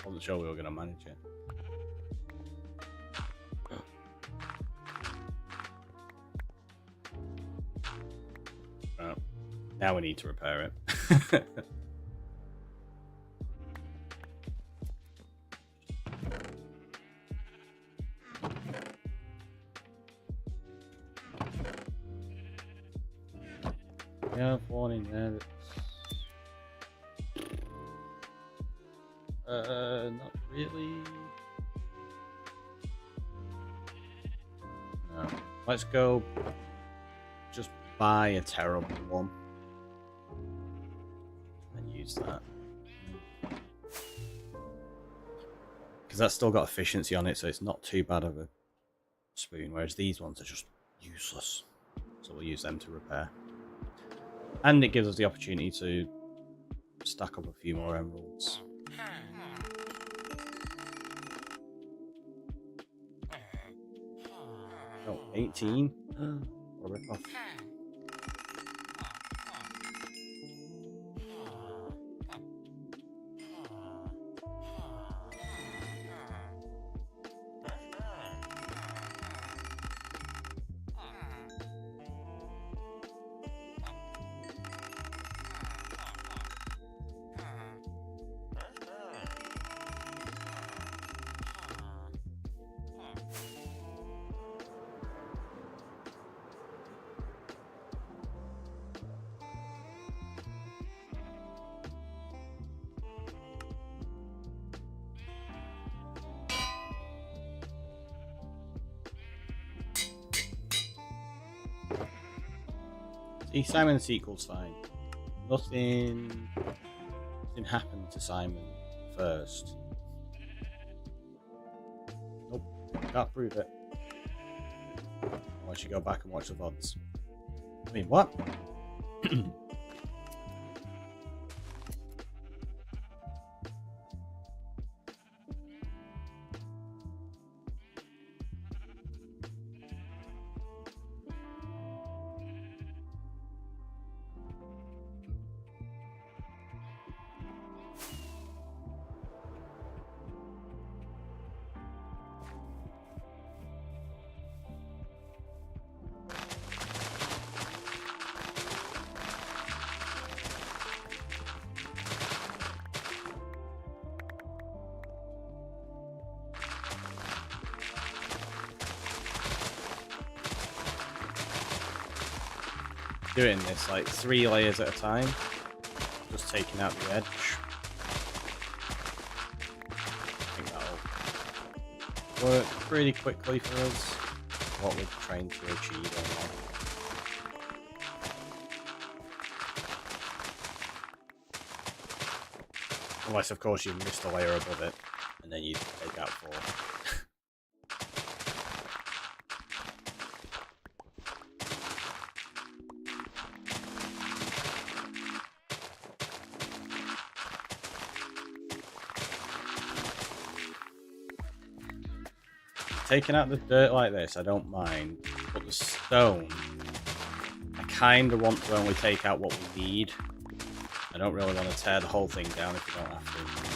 Speaker 1: Wasn't sure we were going to manage it. Right. Now we need to repair it. We have one in there that's Not really. No. Let's go just buy a terrible one and use that. Because that's still got efficiency on it, so it's not too bad of a spoon, whereas these ones are just useless. So we'll use them to repair. And it gives us the opportunity to stack up a few more emeralds. Oh, 18? What a rip-off. See, Simon's sequel's fine. Nothing happened to Simon first. Nope, can't prove it. Unless you go back and watch the VODs. I mean, what? Doing this like 3 layers at a time, just taking out the edge. I think that'll work pretty quickly for us, what we're trying to achieve on that. Unless of course you missed a layer above it, and then you take out 4. Taking out the dirt like this, I don't mind, but the stone, I kind of want to only take out what we need. I don't really want to tear the whole thing down if you don't have to.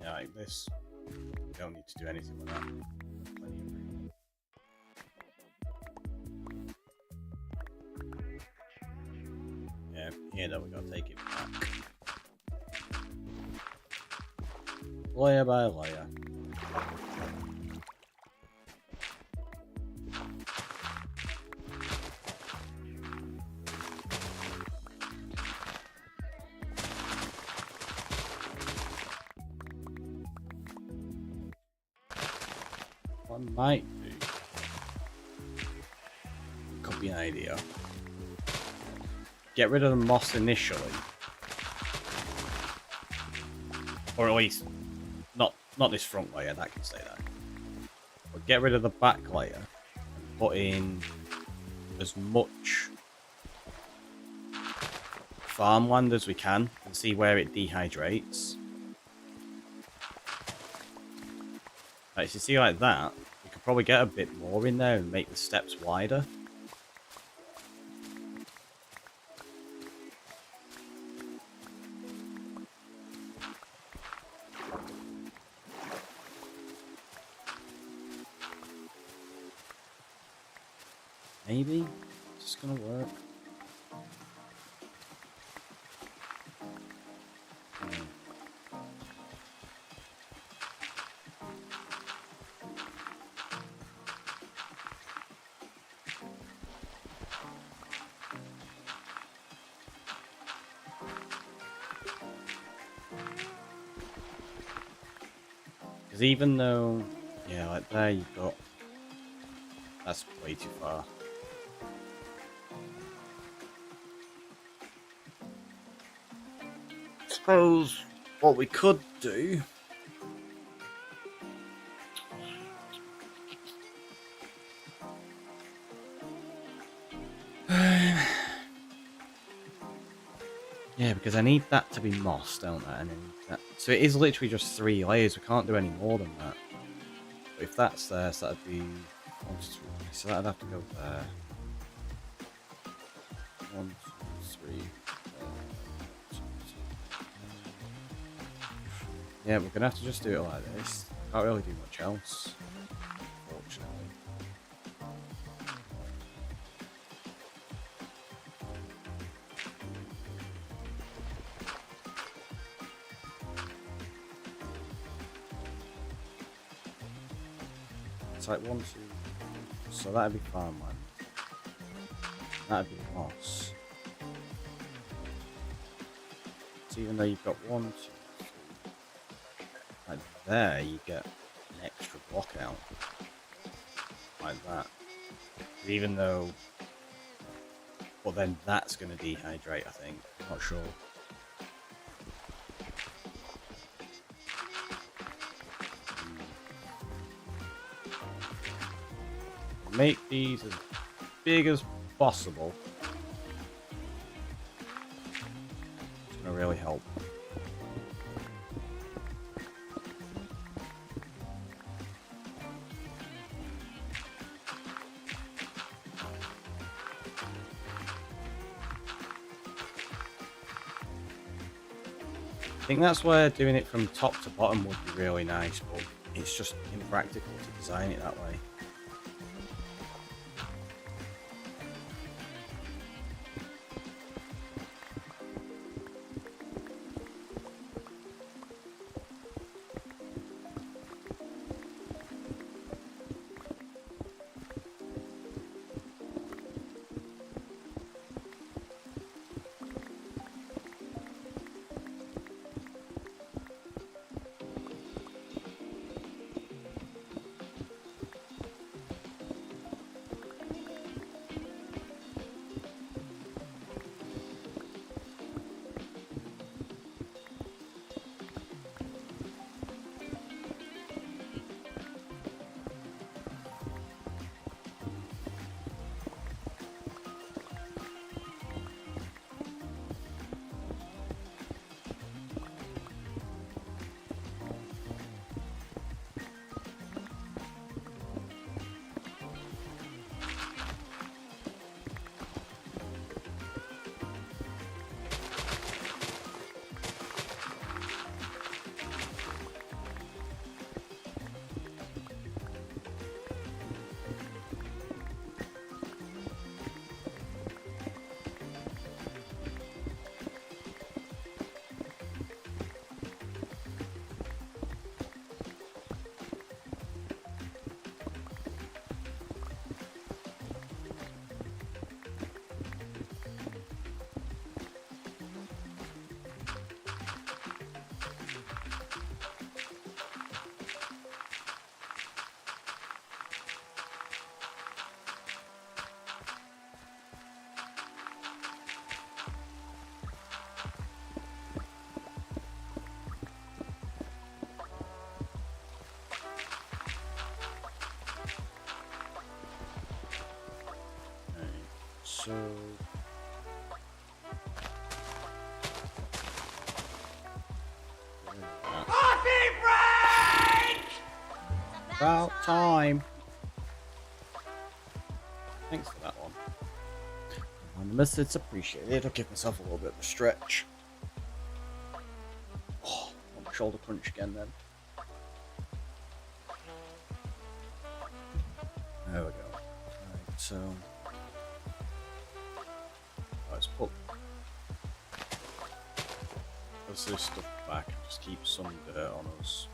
Speaker 1: Like this, don't need to do anything with that. Plenty of room. Yeah, here though we gotta take it back. Layer by layer. What I might do could be an idea. Get rid of the moss initially, or at least not this front layer. That can stay there. But get rid of the back layer and put in as much farmland as we can and see where it dehydrates. Right, so you see like that, we could probably get a bit more in there and make the steps wider. Maybe it's just gonna work. Because even though, yeah, like there you've got, that's way too far. Suppose what we could do yeah, because I need that to be moss, don't I? And then that, so it is literally just 3 layers. We can't do any more than that. But if that's there, so that'd be 1, 2, 3. So that'd have to go there. 1, 2, 3. 1, 2, 3. Yeah, we're gonna have to just do it like this. Can't really do much else, unfortunately. It's like 1, 2. So that'd be farmland. That'd be moss. So even though you've got 1, 2, 3, like there, you get an extra block out. Like that. Even though, well, then that's going to dehydrate, I think. Not sure. Make these as big as possible. It's going to really help. I think that's where doing it from top to bottom would be really nice, but it's just impractical to design it that way. About time. Thanks for that one. And the method's appreciated. I'll give myself a little bit of a stretch. Oh, want my shoulder crunch again then. There we go. Right, so let's put this stuff back and just keep some dirt on us.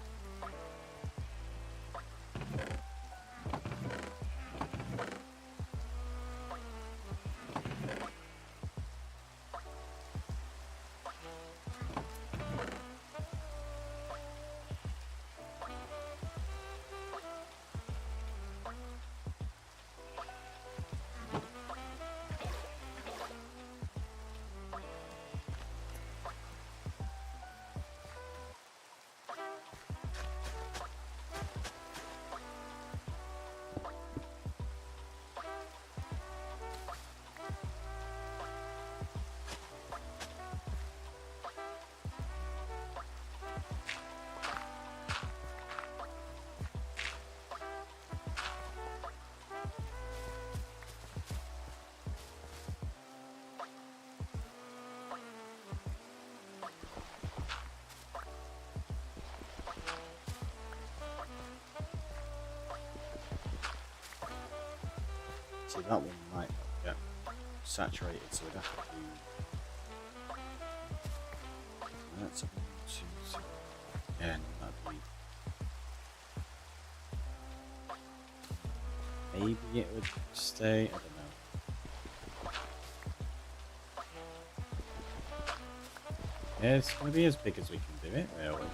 Speaker 1: See, that one might not get saturated, so we'd have to do. That's a 1, 2, 3. Yeah, no, that'd be. Maybe it would stay. I don't know. Yeah, it's going to be as big as we can do it, really.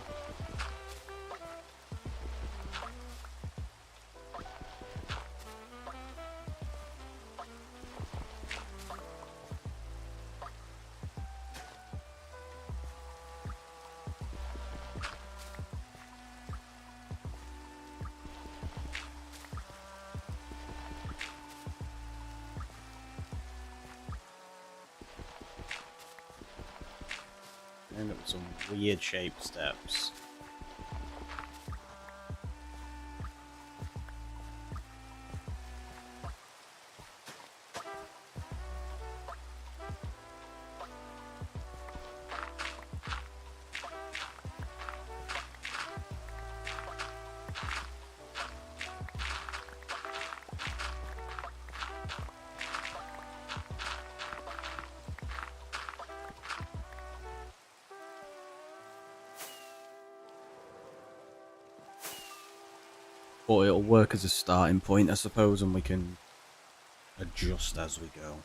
Speaker 1: End up with some weird shaped steps. But it'll work as a starting point, I suppose, and we can adjust as we go.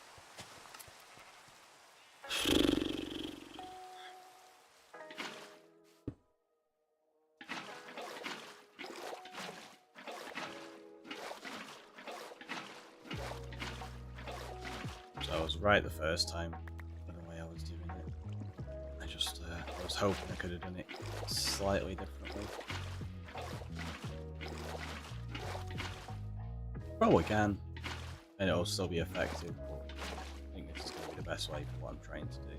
Speaker 1: So I was right the first time by the way I was doing it. I was hoping I could have done it slightly differently. Probably can, and it'll still be effective, but I think this is going to be the best way for what I'm trying to do.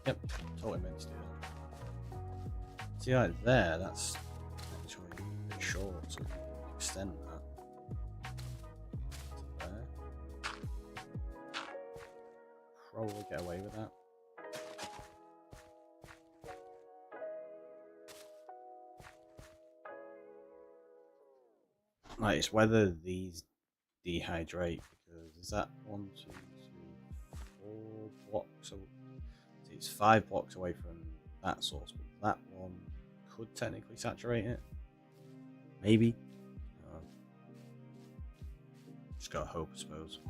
Speaker 1: Yep, totally meant to do that. See, like there, that's so we can extend that to there. Probably get away with that. Right, it's whether these dehydrate, because is that 1, 2, 3, 4 blocks? So it's 5 blocks away from that source, but that one could technically saturate it. Maybe. Just gotta hope, I suppose.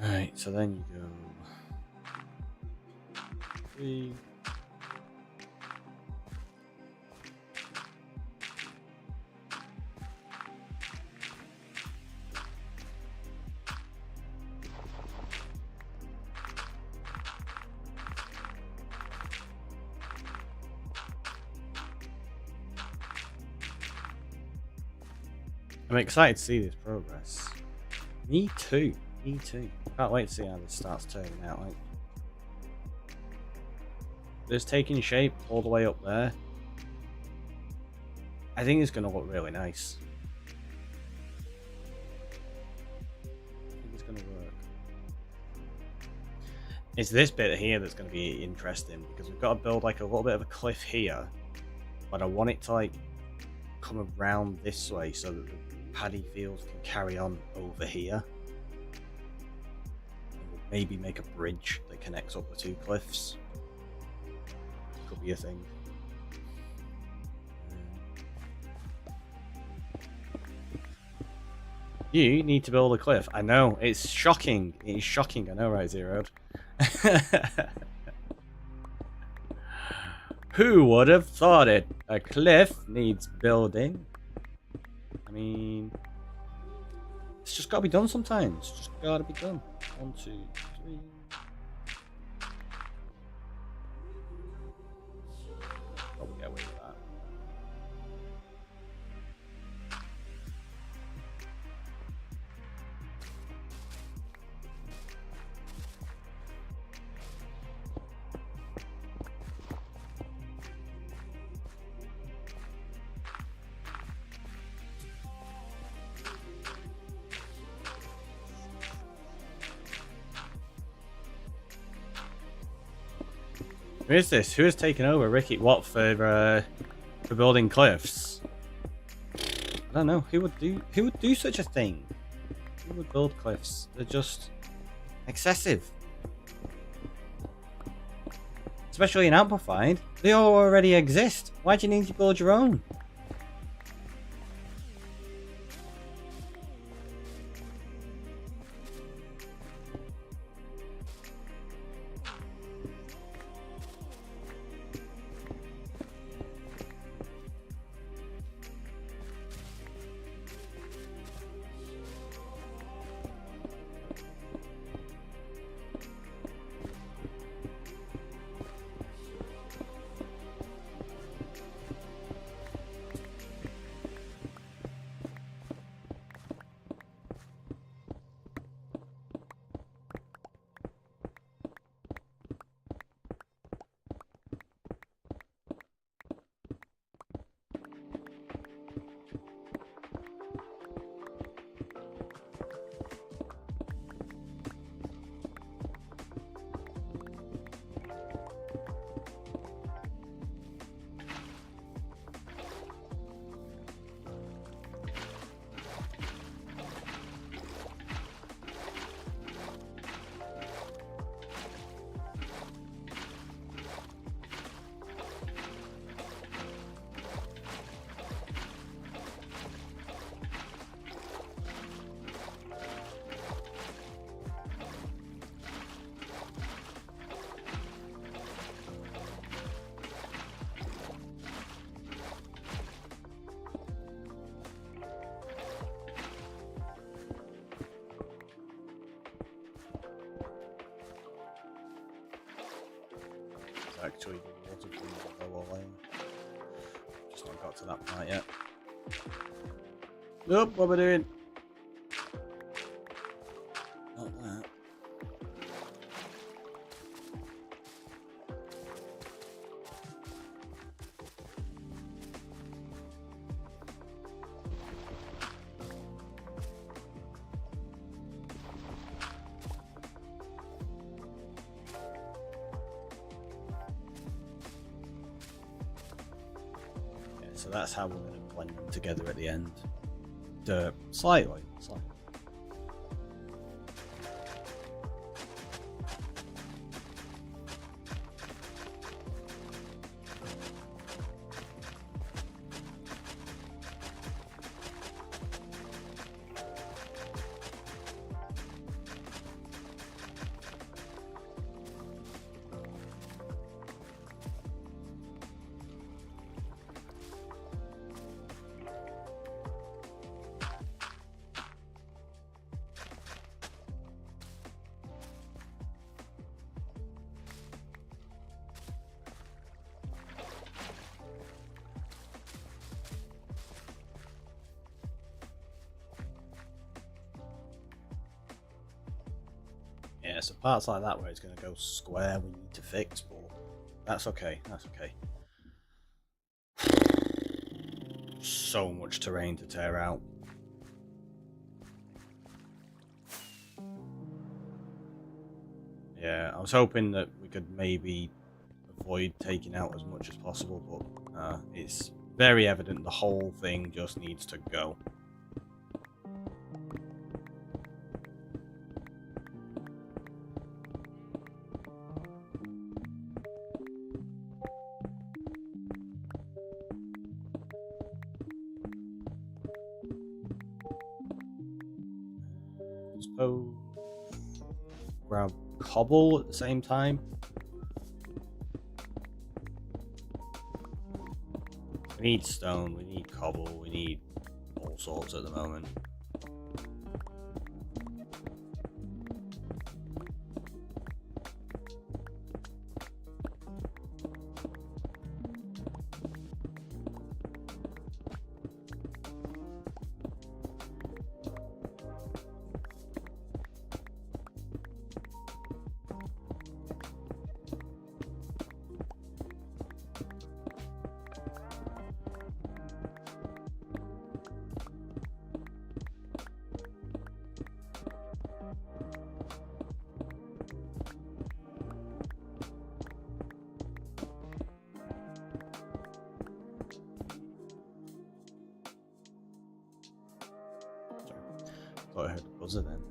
Speaker 1: Alright, so then you go 3. I'm excited to see this progress. Me too. Me too. Can't wait to see how this starts turning out. Like, this taking shape all the way up there. I think it's going to look really nice. I think it's going to work. It's this bit here that's going to be interesting, because we've got to build like a little bit of a cliff here, but I want it to like come around this way so that the paddy fields can carry on over here. And we'll maybe make a bridge that connects up the two cliffs. Could be a thing. You need to build a cliff. I know, it's shocking. It's shocking, I know, right, Zeroed? Who would have thought it? A cliff needs building. I mean, it's just got to be done sometimes. It's just got to be done. 1, 2, 3. Probably get away with that. Who is this? Who has taken over Ricky? What, for building cliffs? I don't know. Who would do such a thing? Who would build cliffs? They're just excessive. Especially in Amplified. They all already exist. Why do you need to build your own? Actually, the water from the lower lane. Just not got to that part yet. Nope, what am I doing? Not that. so that's how we're going to blend them together at the end. Slightly. Yeah, so parts like that where it's going to go square we need to fix, but that's okay, So much terrain to tear out. Yeah, I was hoping that we could maybe avoid taking out as much as possible, but it's very evident the whole thing just needs to go. Suppose grab cobble at the same time. We need stone, we need cobble, we need all sorts at the moment. Thought I heard the buzzer then.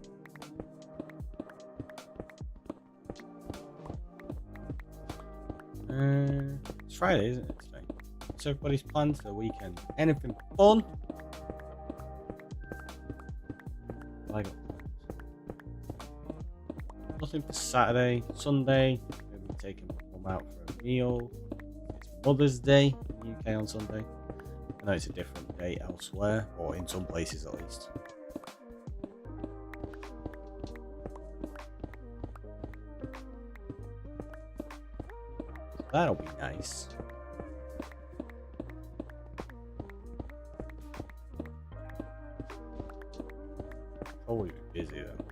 Speaker 1: It's Friday, isn't it, today? What's everybody's plans for the weekend? Anything fun? I got nothing for Saturday, Sunday. Maybe taking mum out for a meal. It's Mother's Day in the UK on Sunday. I know it's a different day elsewhere, or in some places at least. That'll be nice. Always busy though.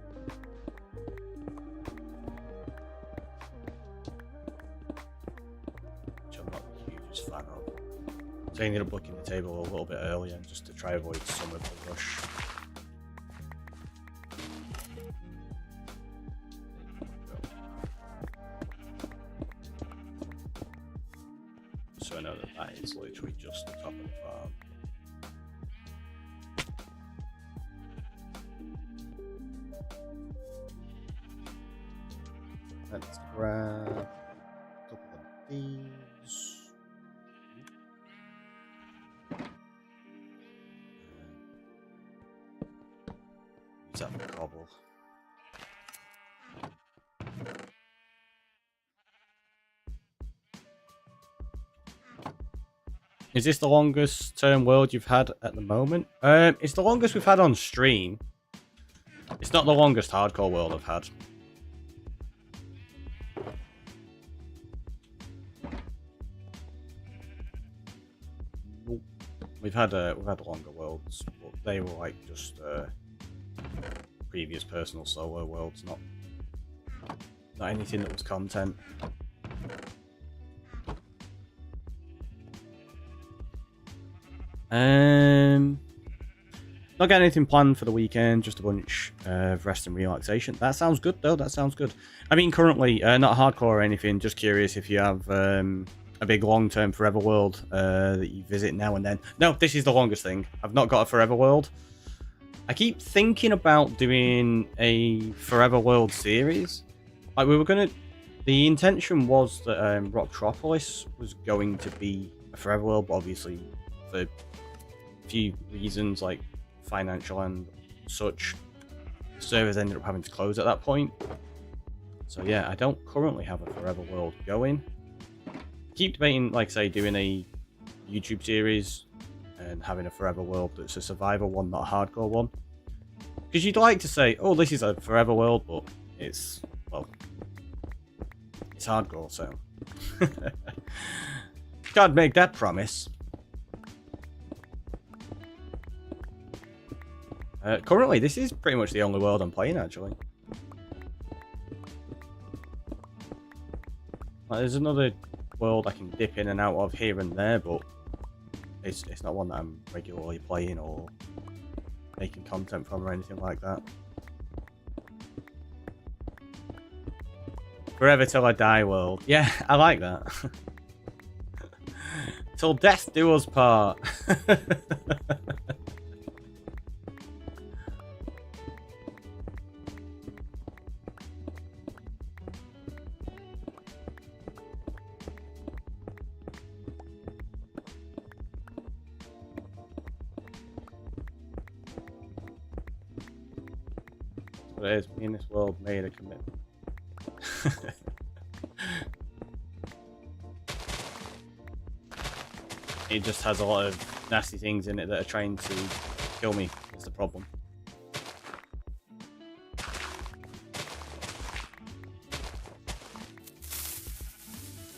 Speaker 1: Which I'm not the hugest fan of. So I ended up booking the table a little bit earlier just to try avoid some of the rush. So I know that that is literally just the top of the farm. Let's grab a couple of these. Use that for cobble. Is this the longest term world you've had at the moment? It's the longest we've had on stream. It's not the longest hardcore world I've had. We've had longer worlds, but they were like just previous personal solo worlds, not anything that was content. Not got anything planned for the weekend, just a bunch of rest and relaxation. That sounds good though, that sounds good. I mean, currently, not hardcore or anything, just curious if you have a big long-term forever world that you visit now and then. No, this is the longest thing. I've not got a forever world. I keep thinking about doing a forever world series. Like we were gonna, the intention was that Rocktropolis was going to be a forever world, but obviously for a few reasons like financial and such, servers ended up having to close at that point. So yeah, I don't currently have a forever world going. Keep debating, like say, doing a YouTube series and having a forever world that's a survivor one, not a hardcore one. Because you'd like to say, oh, this is a forever world, but it's, well, it's hardcore, so can't make that promise. Currently, this is pretty much the only world I'm playing, actually. Like, there's another world I can dip in and out of here and there, but it's not one that I'm regularly playing or making content from or anything like that. Forever till I die world. Yeah, I like that. Till death do us part. But it is, me and this world made a commitment. It just has a lot of nasty things in it that are trying to kill me, is the problem.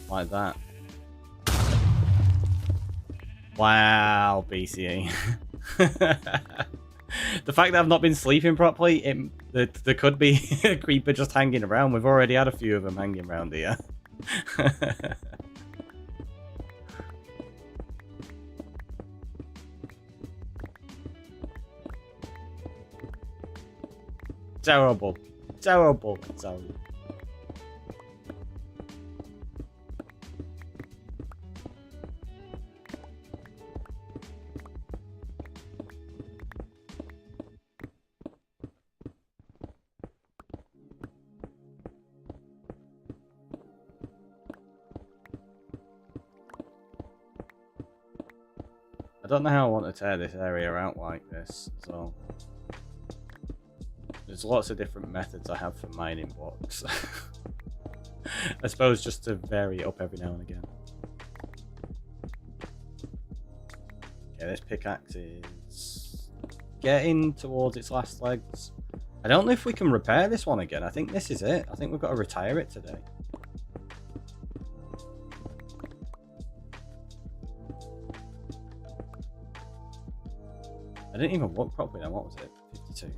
Speaker 1: Like that. Wow, BCA. The fact that I've not been sleeping properly, there could be a creeper just hanging around. We've already had a few of them hanging around here. Terrible. Terrible. Terrible. I don't know how I want to tear this area out like this, so there's lots of different methods I have for mining blocks. I suppose just to vary it up every now and again. Okay, this pickaxe is getting towards its last legs. I don't know if we can repair this one again. I think this is it. I think we've got to retire it today. I didn't even look properly then. What was it? 52.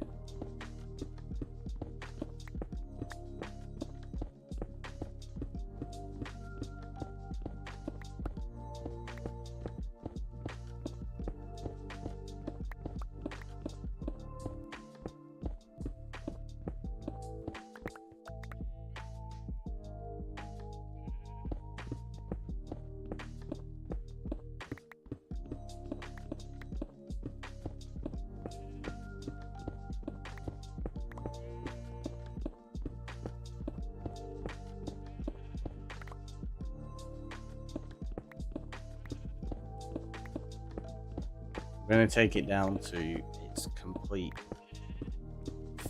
Speaker 1: We're going to take it down to its complete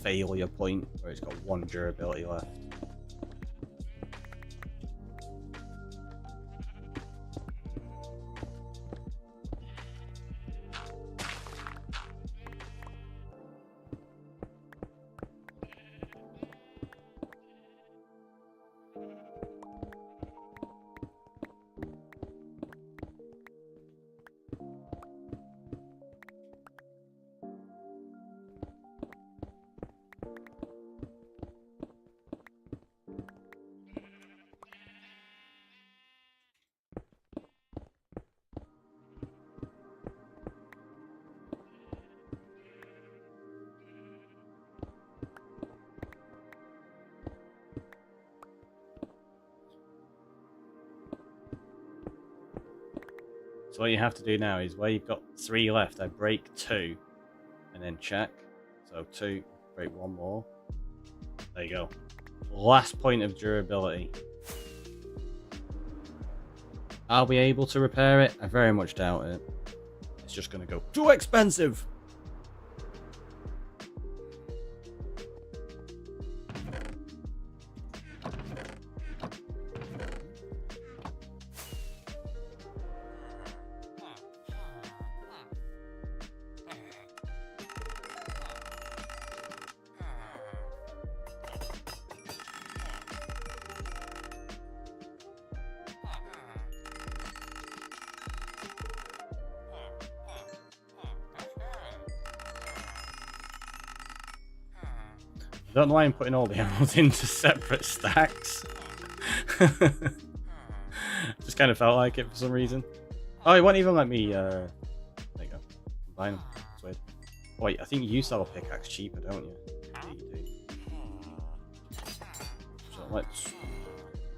Speaker 1: failure point where it's got one durability left. So what you have to do now is where you've got 3 left, I break 2 and then check. So 2, break 1 more. There you go. Last point of durability. Are we able to repair it? I very much doubt it. It's just going to go too expensive. I don't know why I'm putting all the emeralds into separate stacks. Just kind of felt like it for some reason. Oh, it won't even let me, there you go. Combine them. That's weird. Wait, I think you sell a pickaxe cheaper, don't you? Yeah, you do. So let's...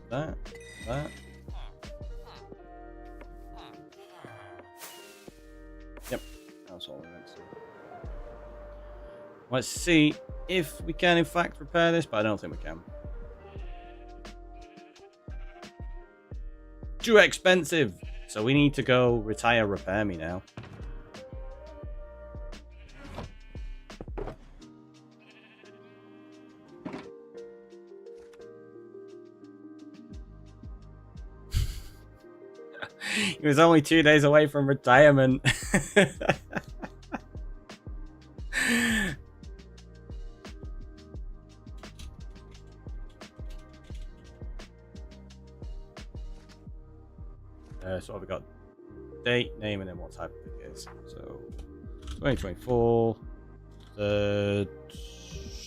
Speaker 1: that. Yep, that's all we meant to do. Let's see if we can in fact repair this, but I don't think we can. Too expensive! So we need to go retire repair me now. He was only 2 days away from retirement. So what have we got? Date, name, and then what type of pick it is. So 2024,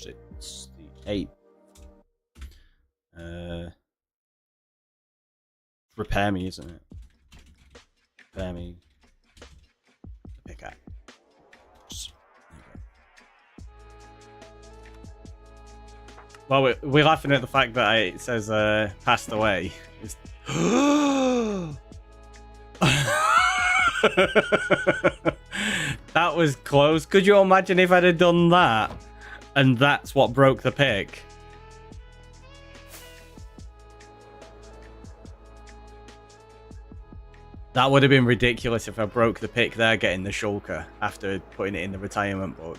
Speaker 1: it's the 8th. Repair me, isn't it? Repair me. Pickaxe. Well, we're laughing at the fact that it says passed away. That was close. Could you imagine if I'd have done that and that's what broke the pick? That would have been ridiculous if I broke the pick there getting the shulker after putting it in the retirement book.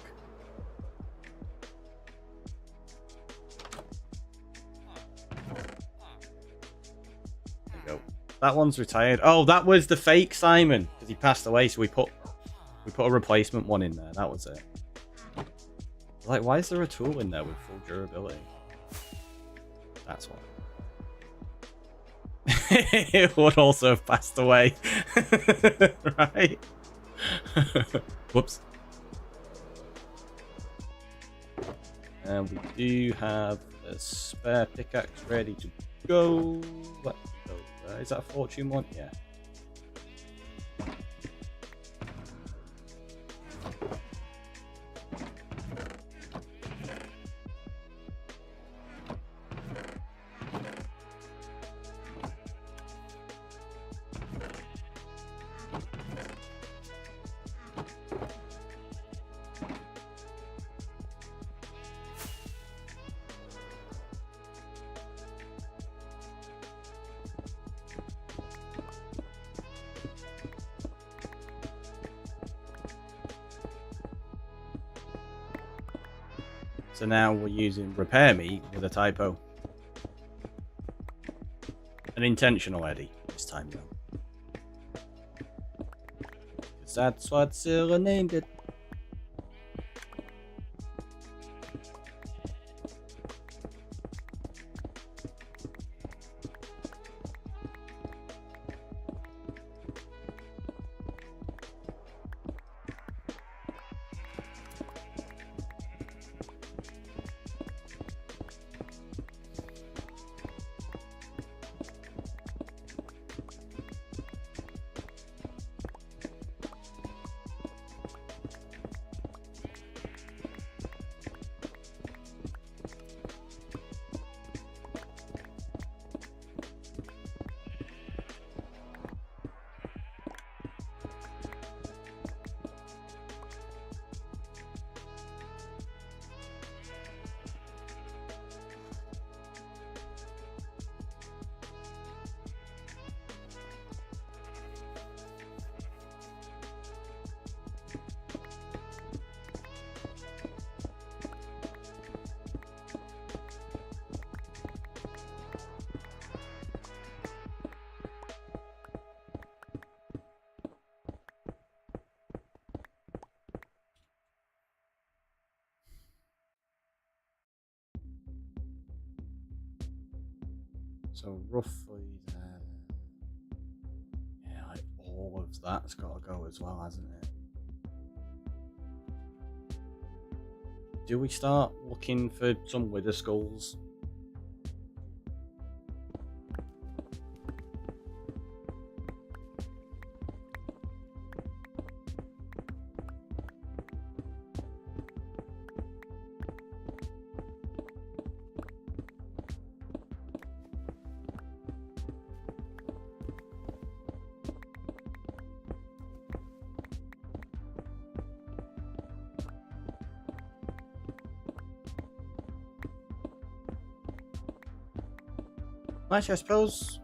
Speaker 1: That one's retired. Oh, that was the fake Simon because he passed away. So we put a replacement one in there. That was it. Like, why is there a tool in there with full durability? That's why. It would also have passed away, right? Whoops. And we do have a spare pickaxe ready to go. Let's go. Is that a fortune one? Yeah. So now we're using repair me with a typo. An intentional Eddie this time though. Because that's what Sarah named it. So roughly then, yeah, like all of that's got to go as well, hasn't it? Do we start looking for some wither skulls? Actually, I suppose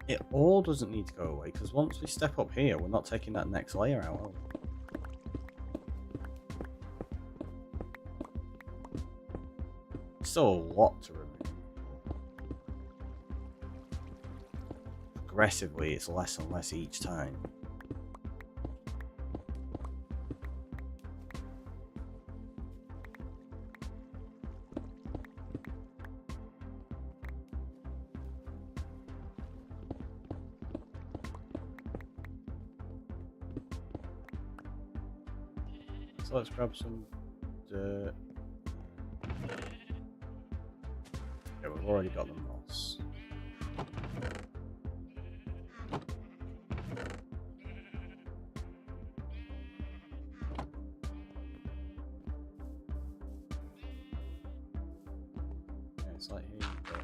Speaker 1: it all doesn't need to go away, because once we step up here, we're not taking that next layer out, are we? Still a lot to remove. Progressively, it's less and less each time. So let's grab some dirt. Yeah, we've already got the moss. Yeah, it's like here you go.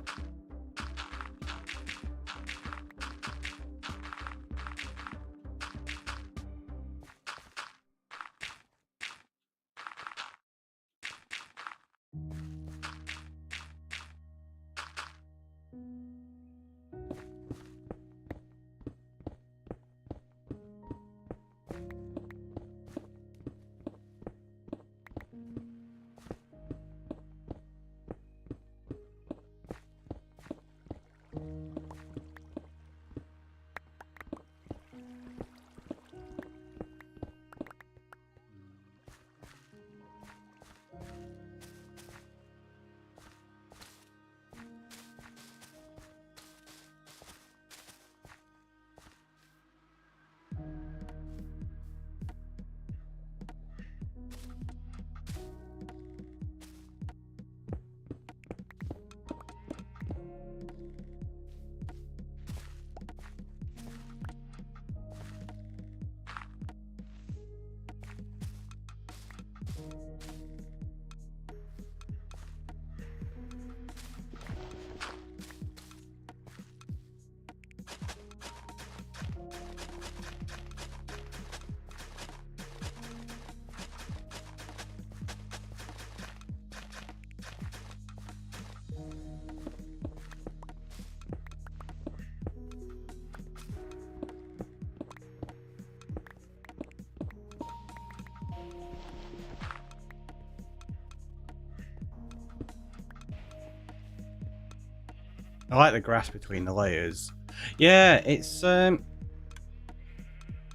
Speaker 1: I like the grass between the layers. Yeah, it's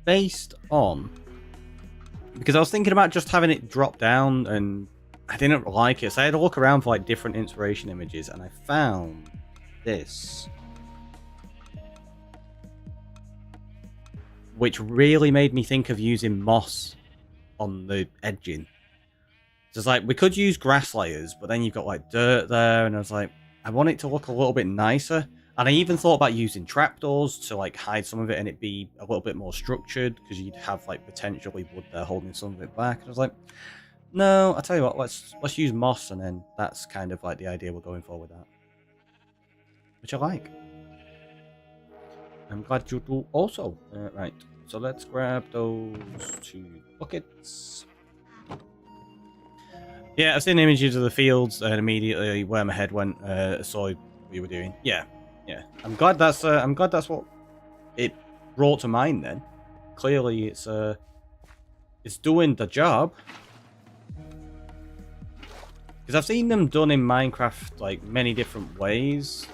Speaker 1: based on, because I was thinking about just having it drop down and I didn't like it, so I had to look around for like different inspiration images and I found this, which really made me think of using moss on the edging. So it's like, we could use grass layers, but then you've got like dirt there, and I was like, I want it to look a little bit nicer. And I even thought about using trapdoors to like hide some of it and it be a little bit more structured, because you'd have like potentially wood there holding some of it back. And I was like, no, I'll tell you what, let's use moss, and then that's kind of like the idea we're going for with that. Which I like. I'm glad you do also. Right, so let's grab those 2 buckets. Yeah, I've seen images of the fields and immediately where my head went, saw what we were doing. Yeah. I'm glad that's what it brought to mind then. Clearly it's doing the job. Because I've seen them done in Minecraft like many different ways.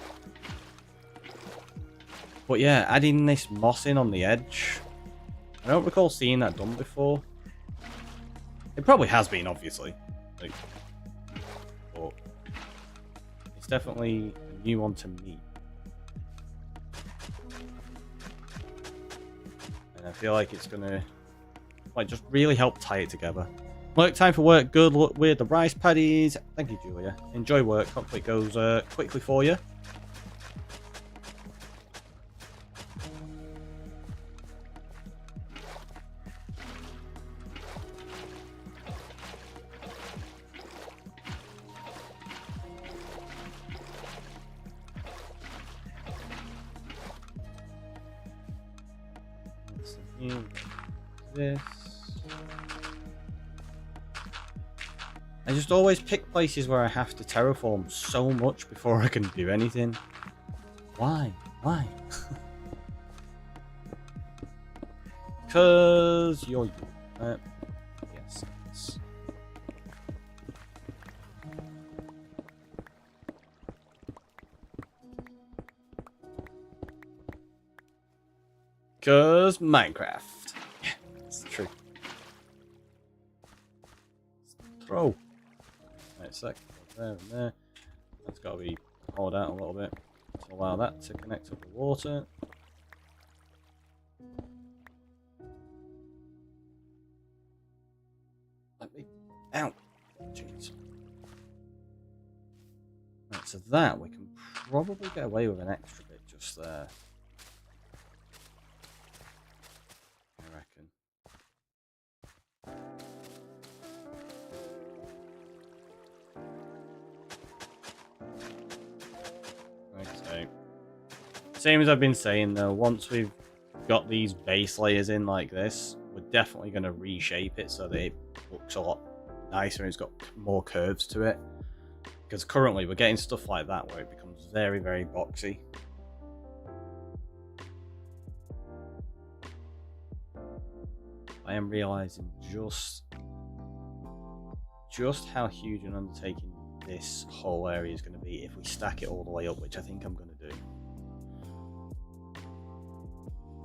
Speaker 1: But yeah, adding this moss in on the edge, I don't recall seeing that done before. It probably has been, obviously. Like, but it's definitely a new one to me. And I feel like it's gonna like just really help tie it together. Work time for work. Good luck with the rice paddies. Thank you, Julia. Enjoy work. Hopefully it goes quickly for you. This. I just always pick places where I have to terraform so much before I can do anything. Why? Why? Because you're you. Yes. Because Minecraft. Yeah, it's true. Throw. Right, sec. There and there. That's got to be hauled out a little bit to allow that to connect up the water. Let me. Ow! Jeez. Right, so that we can probably get away with an extra bit just there. I reckon. Okay. Same as I've been saying though, once we've got these base layers in like this, we're definitely going to reshape it so that it looks a lot nicer and it's got more curves to it. Because currently we're getting stuff like that where it becomes very, very boxy. I am realizing just how huge an undertaking this whole area is going to be if we stack it all the way up, which I think I'm going to do.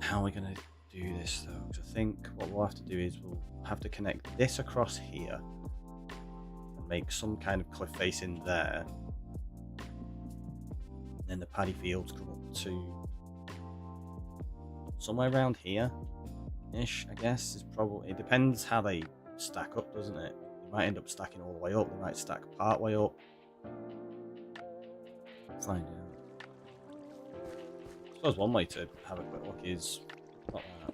Speaker 1: How are we going to do this though? Because I think what we'll have to do is we'll have to connect this across here and make some kind of cliff face in there. And then the paddy fields come up to somewhere around here ish, I guess. Is probably, it depends how they stack up, doesn't it? They might end up stacking all the way up, they might stack part way up. Find out. I suppose one way to have a quick look is not that.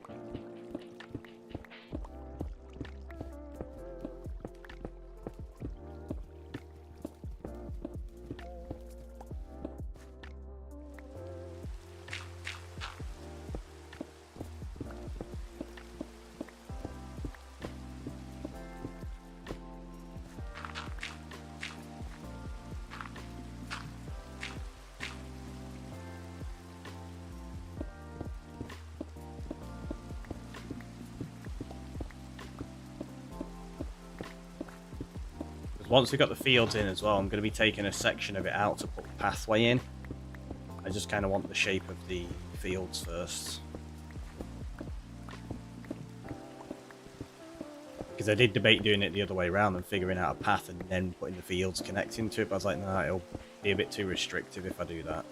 Speaker 1: Once we've got the fields in as well, I'm going to be taking a section of it out to put the pathway in. I just kind of want the shape of the fields first. Because I did debate doing it the other way around and figuring out a path and then putting the fields connecting to it, but I was like, nah, it'll be a bit too restrictive if I do that.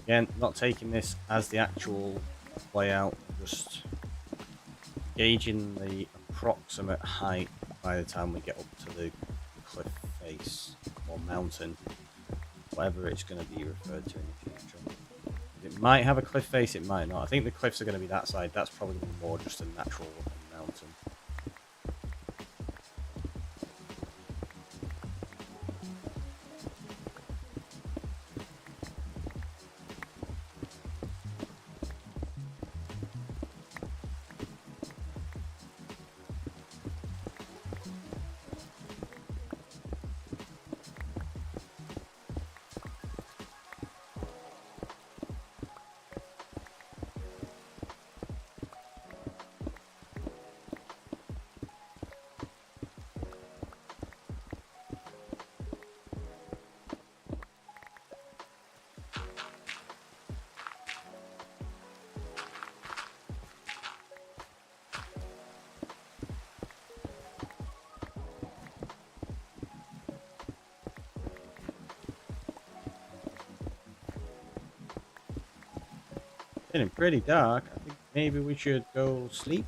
Speaker 1: Again, not taking this as the actual layout, just gauging the approximate height by the time we get up to the cliff face or mountain, whatever it's going to be referred to in the future. It might have a cliff face, it might not. I think the cliffs are going to be that side. That's probably going to be more just a natural looking mountain. getting pretty dark. I think maybe we should go sleep.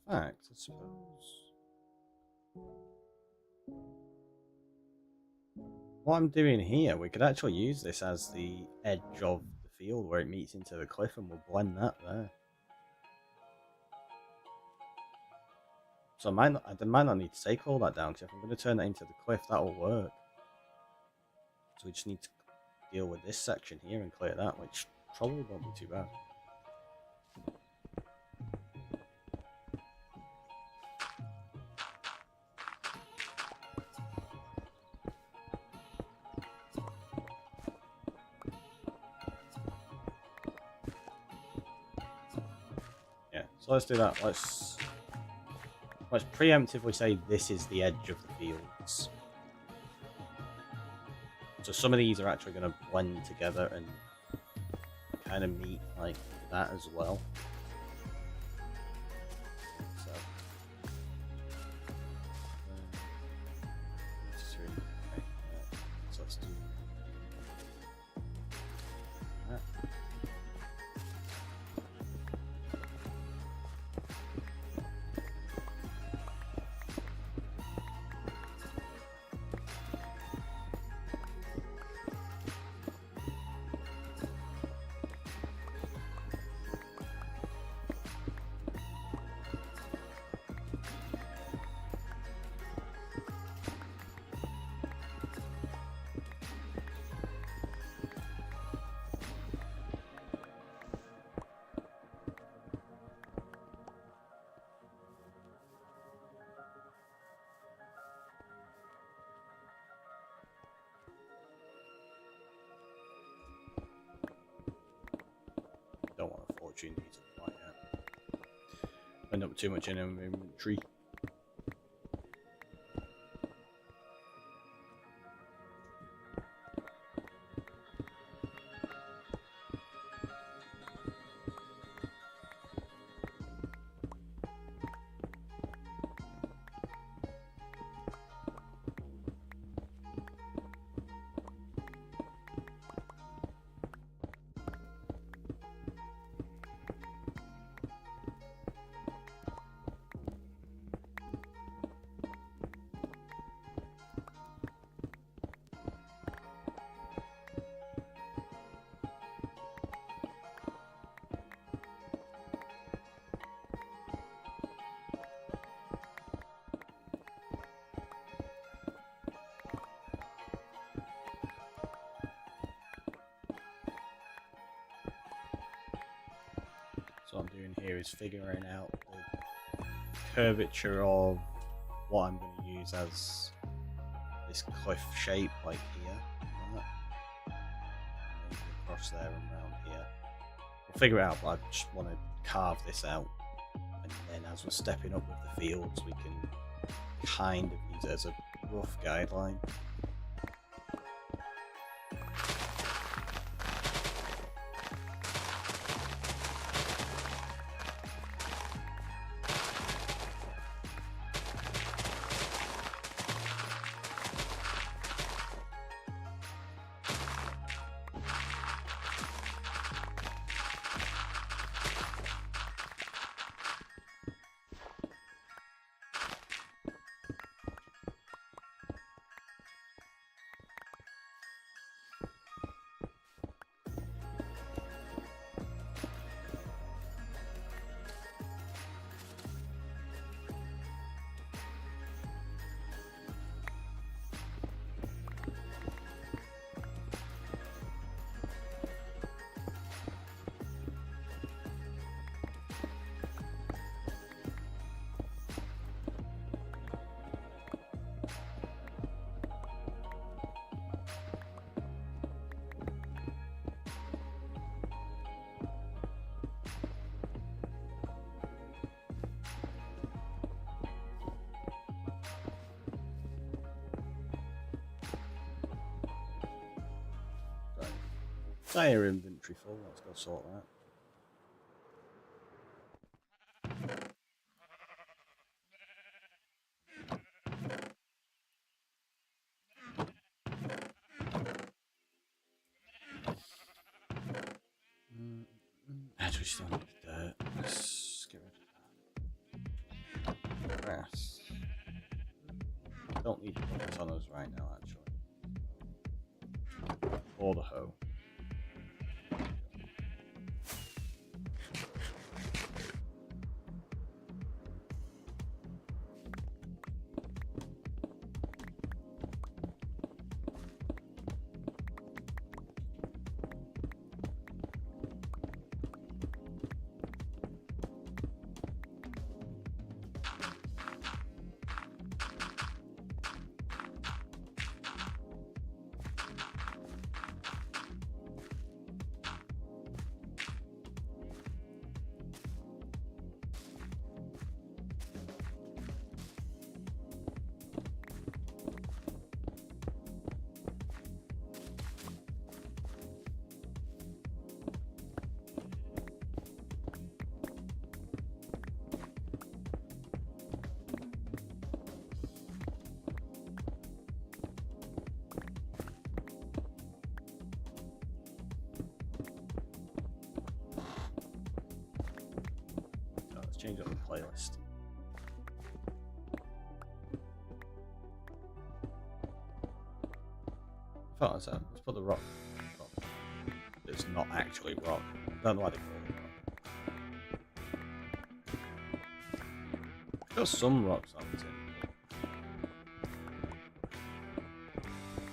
Speaker 1: In fact, I suppose what I'm doing here, we could actually use this as the edge of the field where it meets into the cliff, and we'll blend that there. So I might not need to take all that down, because if I'm going to turn that into the cliff, that will work. So we just need to deal with this section here and clear that, which probably won't be too bad. Yeah, so let's do that. Let's preemptively say this is the edge of the fields. So some of these are actually going to blend together and kind of meet like that as well. So, 3, okay, so let's do that. Don't want a fortune user quite yet. End up with too much in inventory. So what I'm doing here is figuring out the curvature of what I'm going to use as this cliff shape, like here, like that. Maybe across there and around here. We'll figure it out, but I just want to carve this out, and then as we're stepping up with the fields, we can kind of use it as a rough guideline. Tire inventory full. Let's go sort that. Actually, still need dirt. Let's get rid of that. Grass. Don't need to focus on us right now, actually. Or the hoe. Let's change up the playlist. Let's put the rock. It's not actually rock. I don't know why they call it rock. Got some rocks on it.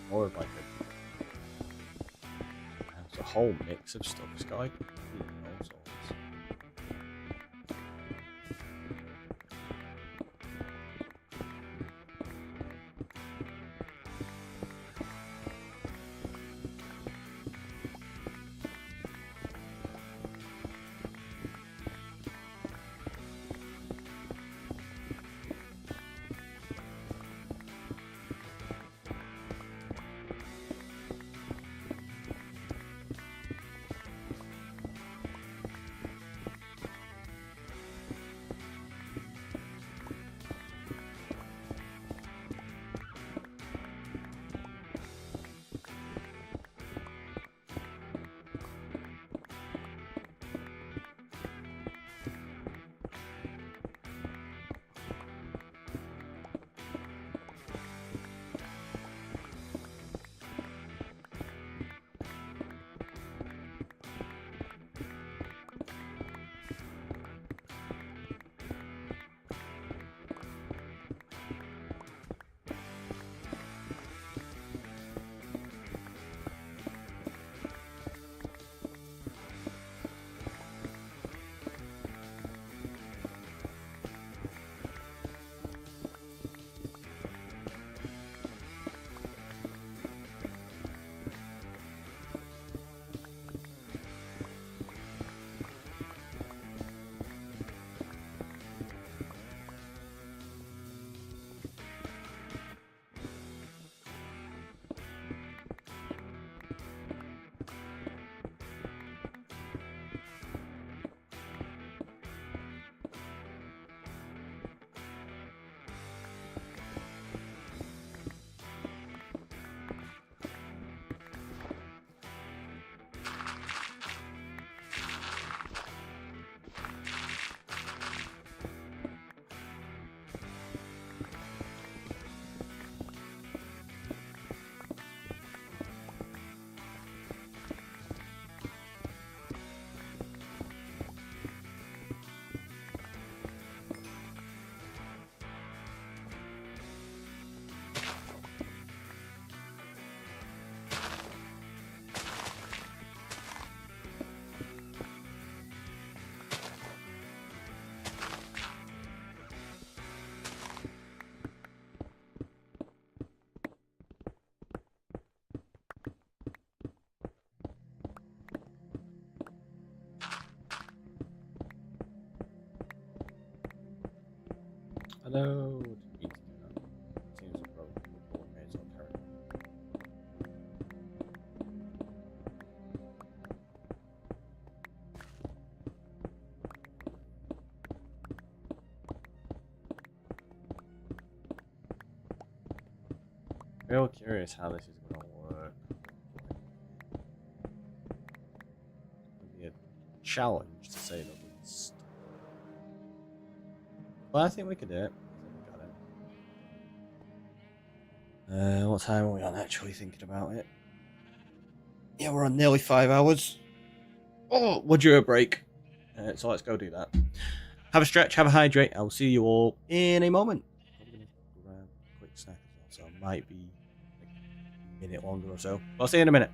Speaker 1: More of like it's a whole mix of stuff. It's got like all sorts. Hello. Seems a broken report made on character. Real curious how this is going to work. It'll be a challenge to say the least. But I think we could do it. I think we got it. What time are we on actually thinking about it? Yeah, we're on nearly 5 hours. Oh, would you a break? So let's go do that. Have a stretch, have a hydrate. I'll see you all in a moment. I'm going to grab a quick snack as well, so it might be like a minute longer or so. I'll see you in a minute.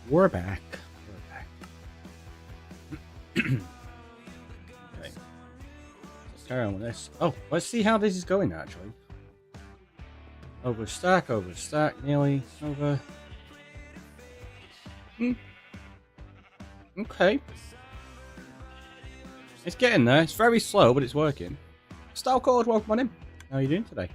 Speaker 1: We're back. Okay. Let's carry on with this. Oh, let's see how this is going actually. Overstack, nearly over. Okay. It's getting there. It's very slow, but it's working. Style Code, welcome on in. How are you doing today?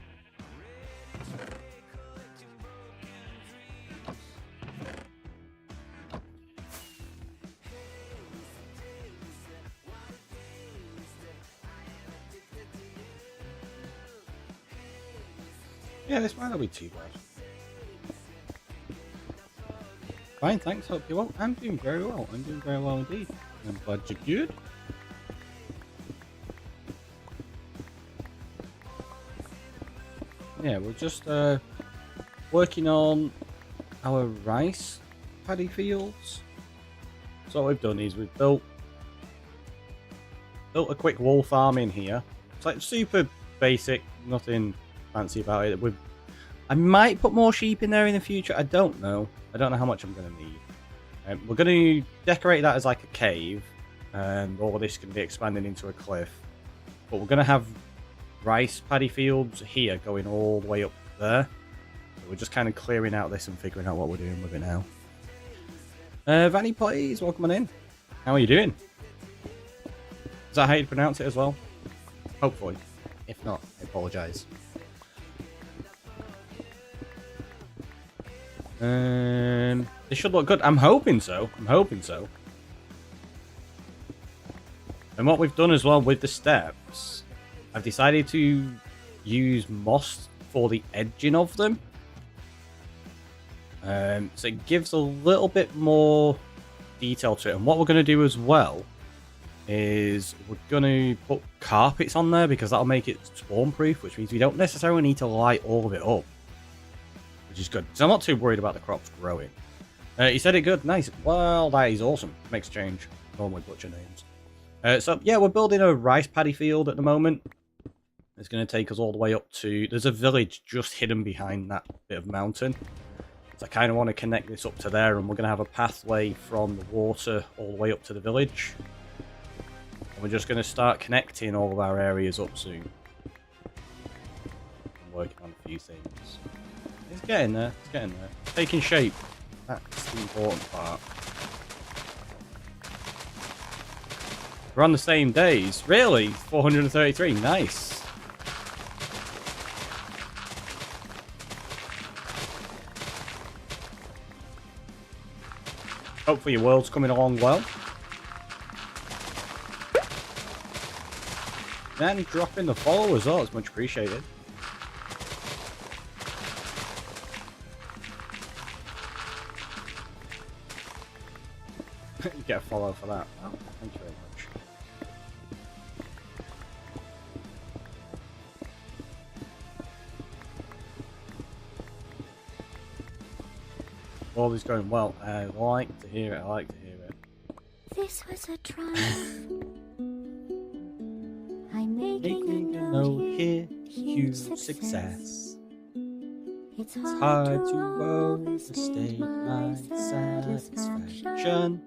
Speaker 1: Yeah, this might not be too bad. Fine, thanks. Hope you're well. I'm doing very well. I'm doing very well indeed. I'm glad you're good. Yeah, we're just working on our rice paddy fields. So what we've done is we've built a quick wool farm in here. It's like super basic, nothing fancy about it. I might put more sheep in there in the future. I don't know. I don't know how much I'm going to need. We're going to decorate that as like a cave, and all of this can be expanded into a cliff. But we're going to have rice paddy fields here going all the way up there. So we're just kind of clearing out this and figuring out what we're doing with it now. Vanny Paddies, welcome on in. How are you doing? Is that how you pronounce it as well? Hopefully. If not, I apologise. This should look good. I'm hoping so. And what we've done as well with the steps, I've decided to use moss for the edging of them. So it gives a little bit more detail to it. And what we're going to do as well is we're going to put carpets on there because that'll make it spawn proof, which means we don't necessarily need to light all of it up, which is good. So I'm not too worried about the crops growing. You said it good. Nice. Well, that is awesome. Makes a change. Normally butcher names. So yeah, we're building a rice paddy field at the moment. It's going to take us all the way up to... There's a village just hidden behind that bit of mountain. So I kind of want to connect this up to there, and we're going to have a pathway from the water all the way up to the village. And we're just going to start connecting all of our areas up soon. I'm working on a few things. It's getting there. It's getting there. It's taking shape. That's the important part. We're on the same days. Really? 433. Nice. Hopefully your world's coming along well. And dropping the follow as well. It's much appreciated. You get a follow for that. Oh, thank you very much. All is going well. I like to hear it. I like to hear it.
Speaker 3: This was a triumph. I'm
Speaker 1: Making a note here. Huge success. It's hard to overstate my satisfaction.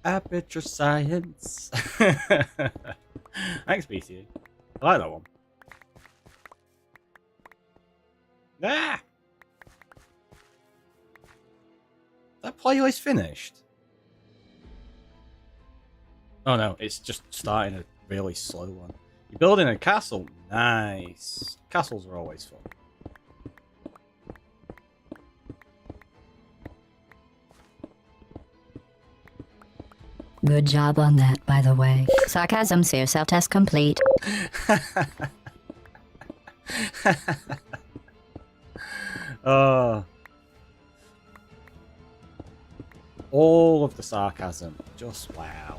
Speaker 1: Aperture science. Thanks, BC. I like that one. Ah! That playlist finished? Oh no, it's just starting a really slow one. You're building a castle? Nice. Castles are always fun.
Speaker 3: Good job on that, by the way. Sarcasm, sir. Self-test complete.
Speaker 1: All of the sarcasm. Just wow.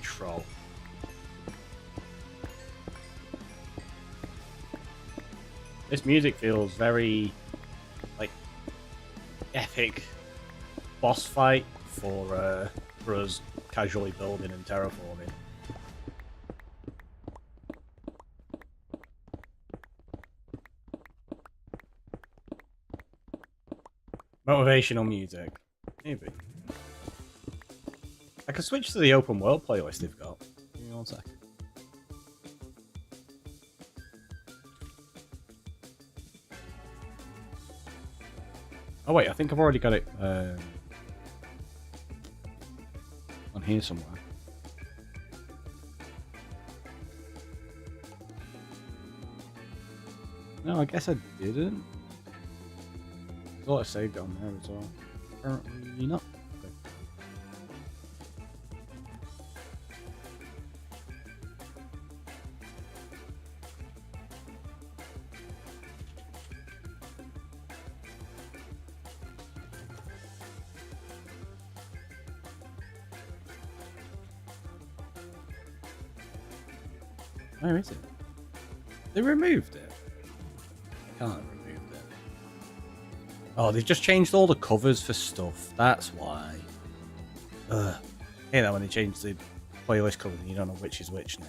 Speaker 1: Troll. This music feels very
Speaker 4: epic boss fight for us casually building and terraforming. Motivational music. Maybe. I can switch to the open world playlist they've got. Give me 1 second. Oh wait, I think I've already got it on here somewhere. No, I guess I didn't. I thought I saved it on there as well. Apparently not. Okay. Where is it? They removed it. They can't have removed it. Oh, they've just changed all the covers for stuff. That's why. Ugh. I hate that when they change the playlist cover and you don't know which is which now.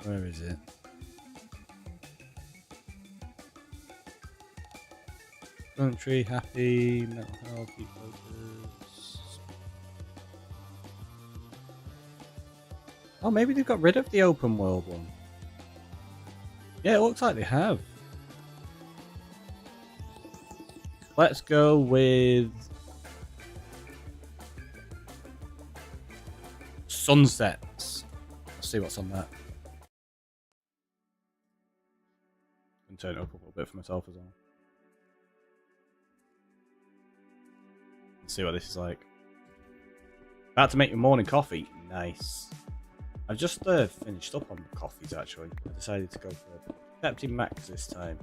Speaker 4: Where is it? Country, happy, mental health, deep focus. Oh, maybe they've got rid of the open world one. Yeah, it looks like they have. Let's go with sunsets. Let's see what's on that. And turn it up a little bit for myself as well. Let's see what this is like. About to make your morning coffee. Nice. I've just finished up on coffees actually. I decided to go for Pepsi Max this time.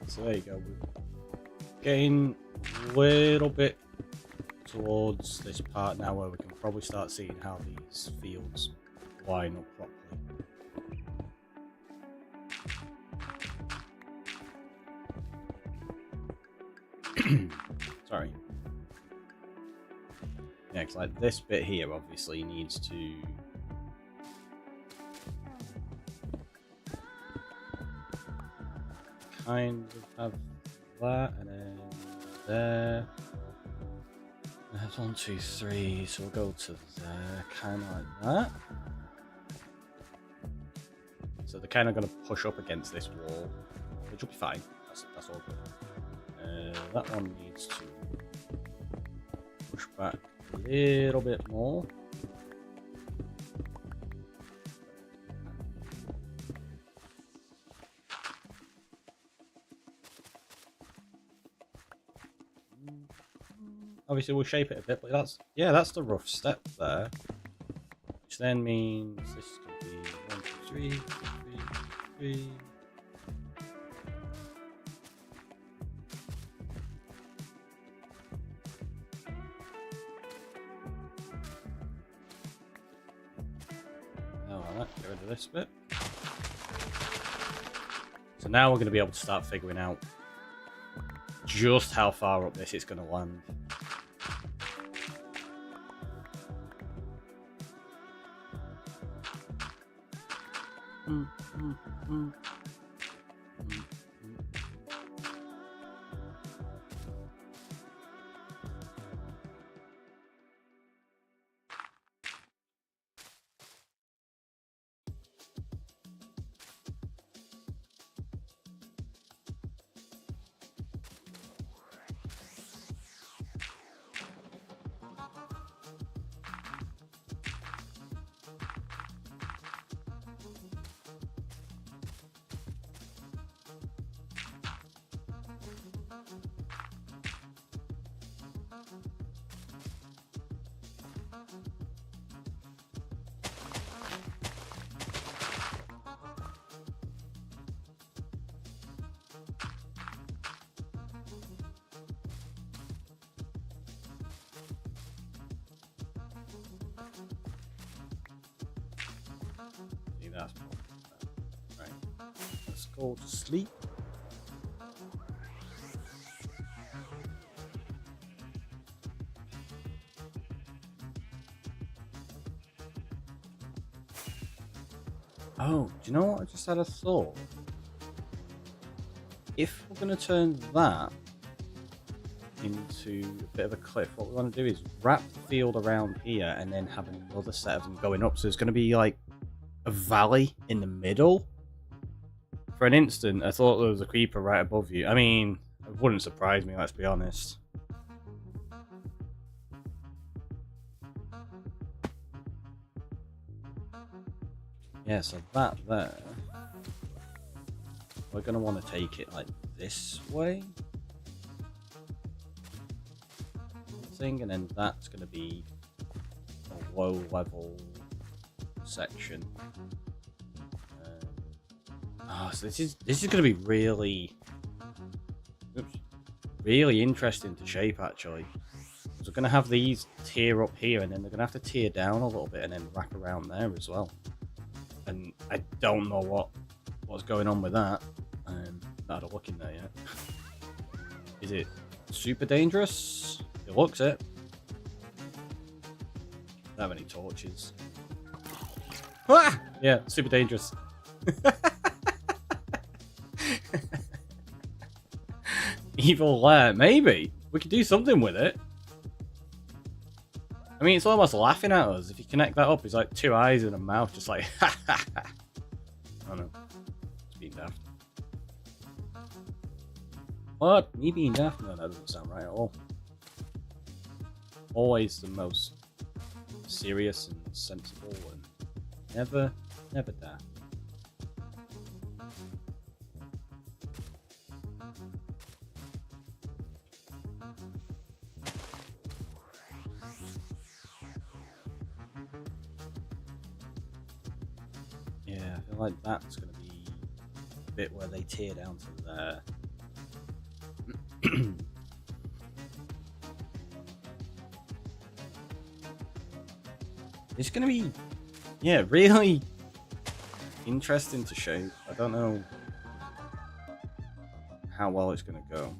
Speaker 4: So there you go. We're getting a little bit towards this part now where we can probably start seeing how these fields line up properly. Sorry. Yeah, because like this bit here obviously needs to kind of have that, and then there. That's 1, 2, 3. So we'll go to there, kind of like that. So they're kind of going to push up against this wall, which will be fine. That's all good. That one needs to push back a little bit more. Obviously we'll shape it a bit, but that's the rough step there. Which then means this could be 1, 2, 3, 3, 3. Now that, get rid of this bit. So now we're going to be able to start figuring out just how far up this it's going to land. that's probably better. Right. Let's go to sleep. Oh, do you know what? I just had a thought. If we're going to turn that into a bit of a cliff, what we want to do is wrap the field around here and then have another set of them going up. So it's going to be like a valley in the middle. For an instant, I thought there was a creeper right above you. I mean, it wouldn't surprise me, let's be honest. Yeah, so that there, we're going to want to take it like this way. Thing, and then that's going to be a low level section. So this is going to be really interesting to shape actually. So we're going to have these tear up here, and then they're going to have to tear down a little bit and then wrap around there as well. And I don't know what's going on with that. Not had a look in there yet. Is it super dangerous? It looks it. Don't have any torches. Ah! Yeah, super dangerous. Evil lair, maybe. We could do something with it. I mean, it's almost laughing at us. If you connect that up, it's like two eyes and a mouth, just like ha ha ha. I don't know. It's being daft. What? Me being daft? No, that doesn't sound right at all. Always the most serious and sensible and never daft. Yeah, I feel like that's going to be the bit where they tear down to there. It's going to be, yeah, really interesting to shape. I don't know how well it's going to go.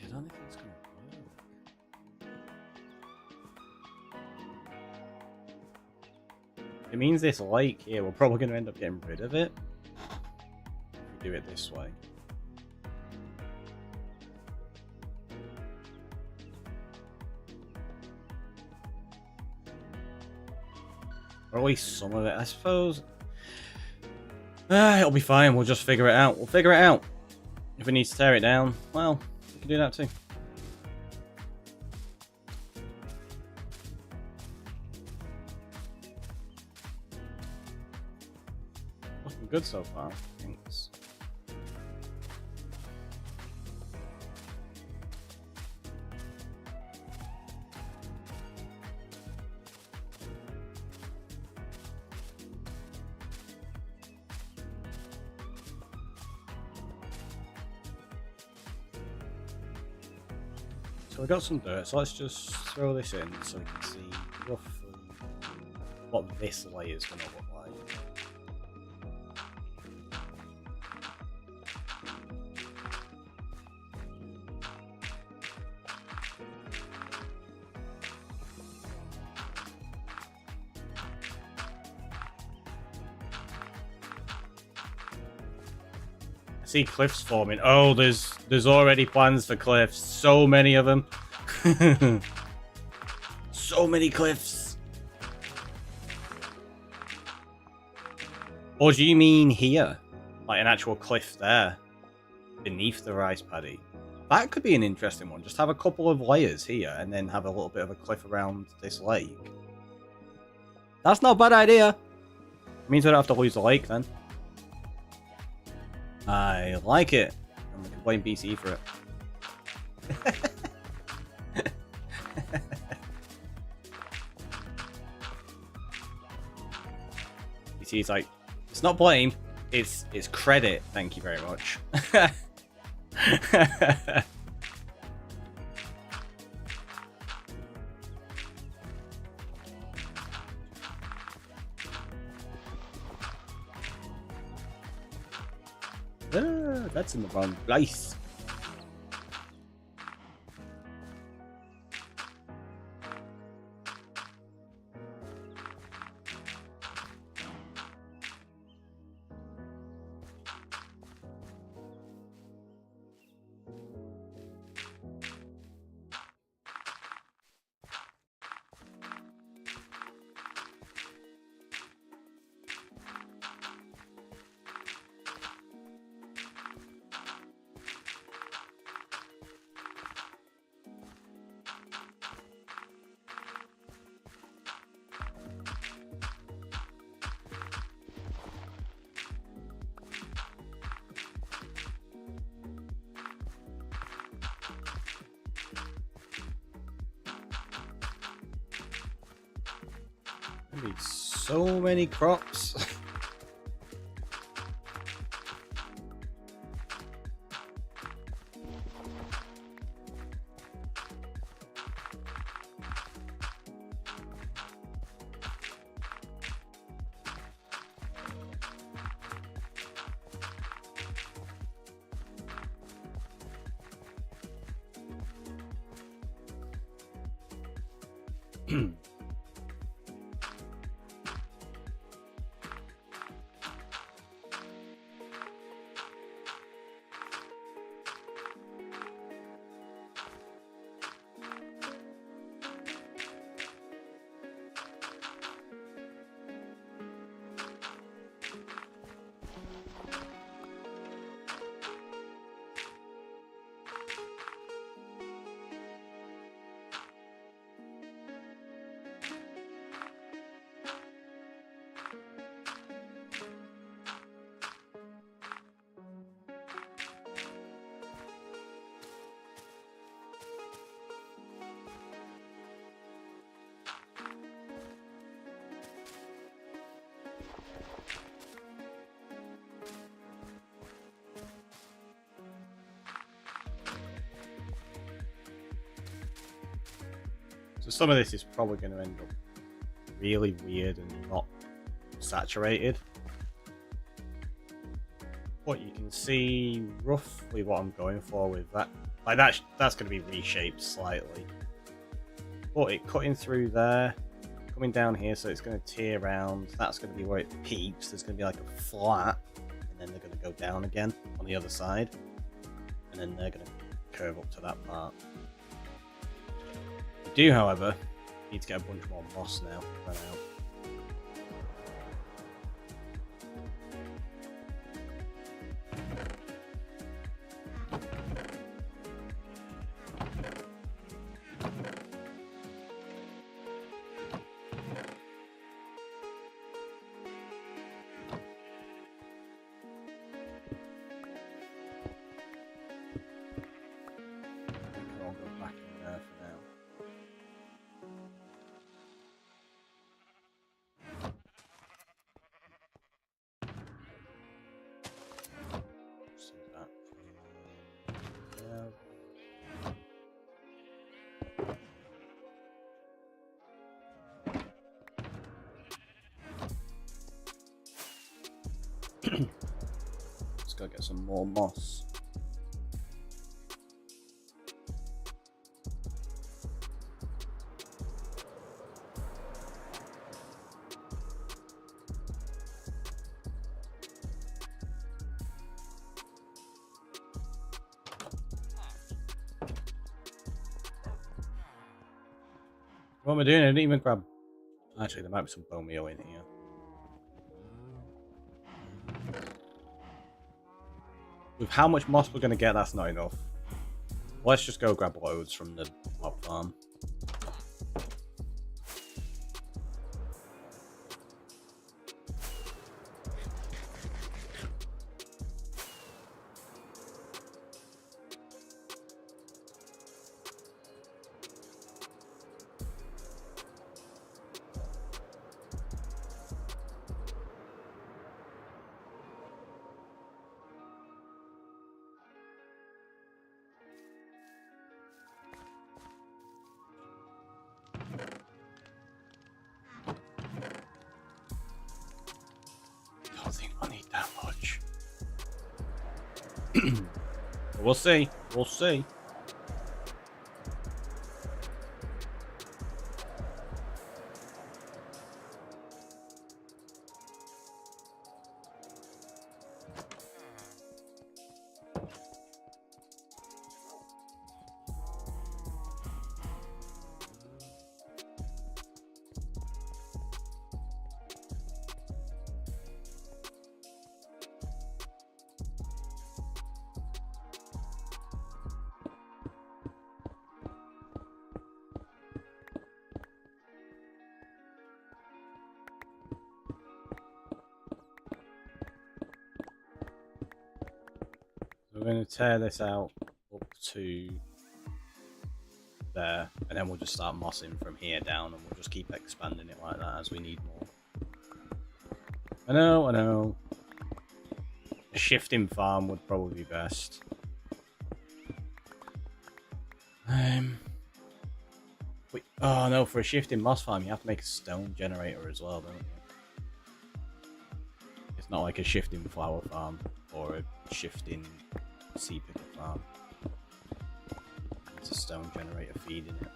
Speaker 4: I don't think it's going to work. It means this lake here, we're probably going to end up getting rid of it if we do it this way. Or at least some of it, I suppose. It'll be fine, we'll just figure it out. We'll figure it out. If we need to tear it down, well, we can do that too. Looking good so far. Thanks. So we got some dirt, so let's just throw this in so we can see roughly what this layer is going to look like. see cliffs forming. Oh, there's already plans for cliffs. So many of them. So many cliffs. Or do you mean here? Like an actual cliff there? Beneath the rice paddy? That could be an interesting one. Just have a couple of layers here and then have a little bit of a cliff around this lake. That's not a bad idea. It means I don't have to lose the lake then. I like it. And we can blame BC for it. BC's like, it's not blame, it's credit. Thank you very much. That's in the wrong place. I need so many crops. So some of this is probably going to end up really weird and not saturated. But you can see roughly what I'm going for with that. Like that's going to be reshaped slightly. But it cutting through there, coming down here, so it's going to tear around. That's going to be where it peaks. There's going to be like a flat, and then they're going to go down again on the other side. And then they're going to curve up to that part. We do, however, need to get a bunch more moss now. Run out. I'll go back in there for now. See that. Let's go get some more moss. What am I doing? I didn't even grab... Actually, there might be some bone meal in here. With how much moss we're going to get, that's not enough. Let's just go grab loads from the mob farm. I don't think I need that much. We'll see. We'll see. We're going to tear this out up to there, and then we'll just start mossing from here down, and we'll just keep expanding it like that as we need more. I know. A shifting farm would probably be best. Wait, oh no, for a shifting moss farm, you have to make a stone generator as well, don't you? It's not like a shifting flower farm or a shifting sea picker farm. It's a stone generator feeding it.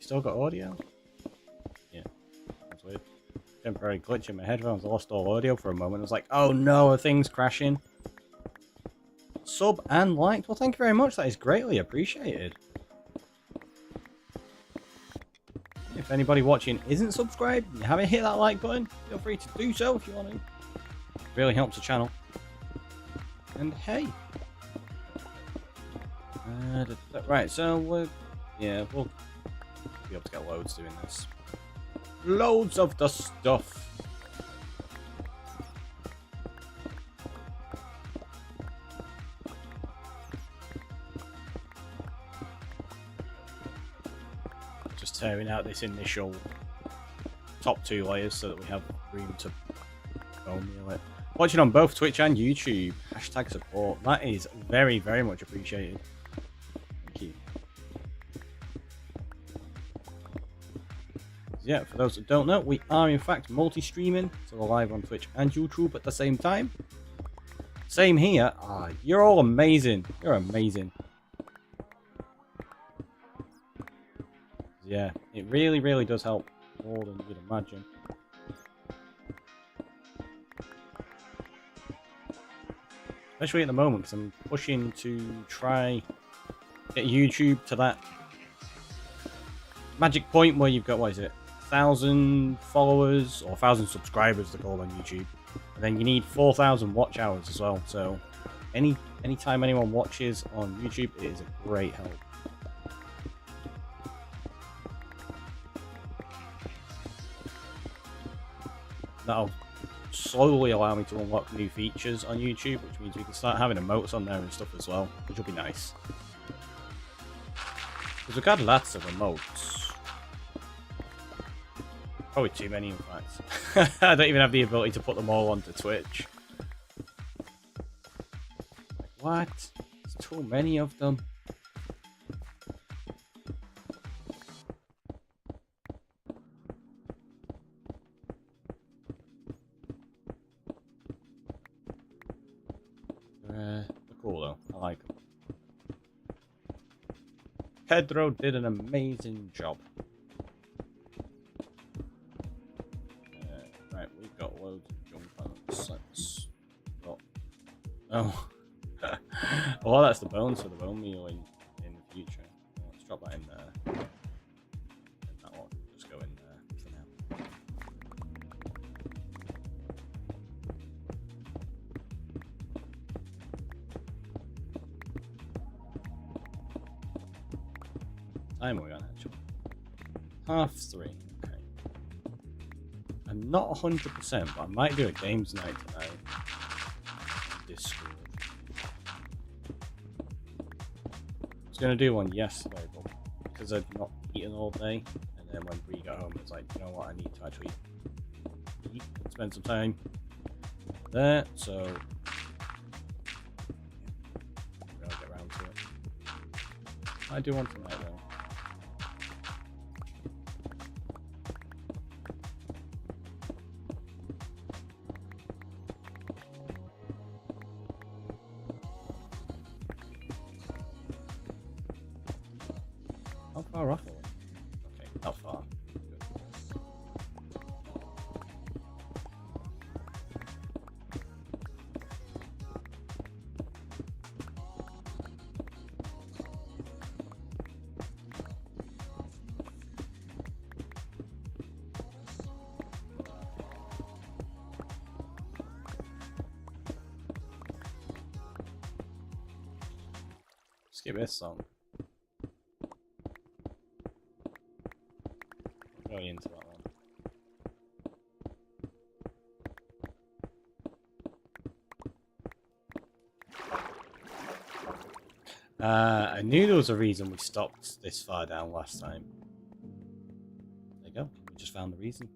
Speaker 4: Still got audio? Yeah. That's weird. Temporary glitch in my headphones. I lost all audio for a moment. I was like, oh no, are things crashing? Sub and liked? Well, thank you very much. That is greatly appreciated. If anybody watching isn't subscribed and you haven't hit that like button, feel free to do so if you want to. It really helps the channel. And hey. Right, so we'll be able to get loads doing this. Loads of the stuff. Just tearing out this initial top 2 layers so that we have room to bone meal it. Watching on both Twitch and YouTube. Hashtag support. That is very, very much appreciated. Thank you. Yeah, for those that don't know, we are in fact multi-streaming, so we're live on Twitch and YouTube at the same time. Same here. Ah, you're all amazing. You're amazing. Yeah, it really, really does help more than you'd imagine. Especially at the moment, because I'm pushing to try get YouTube to that magic point where you've got, what is it, 1,000 followers or 1,000 subscribers they're called on YouTube, and then you need 4,000 watch hours as well. So anytime anyone watches on YouTube, it is a great help. That'll slowly allow me to unlock new features on YouTube, which means we can start having emotes on there and stuff as well, which will be nice. Because we've got lots of emotes. Probably too many, in fact. I don't even have the ability to put them all onto Twitch. Like, what? There's too many of them. They're cool though. I like them. Pedro did an amazing job. Right, we've got loads of junk on us. Let's got... Oh. Well, that's the bones for the bone meal in the future. Let's drop that in there. And that one just go in there for now. Time are we on actually? 3:30. Okay. I'm not 100%, but I might do a games night tonight. Discord. I was gonna do one yesterday, but because I've not eaten all day, and then when we got home, it's like, you know what, I need to actually eat and spend some time there. So we'll get around to it. I do one tonight though. How far off are we? Okay, not far. Good. Skip this song. Going into that one. I knew there was a reason we stopped this far down last time. There you go. We just found the reason.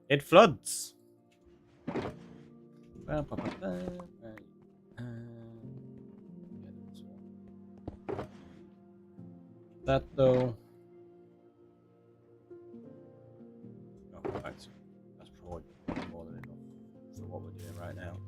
Speaker 4: It floods. Right. That though. That's probably more than enough for what we're doing right now.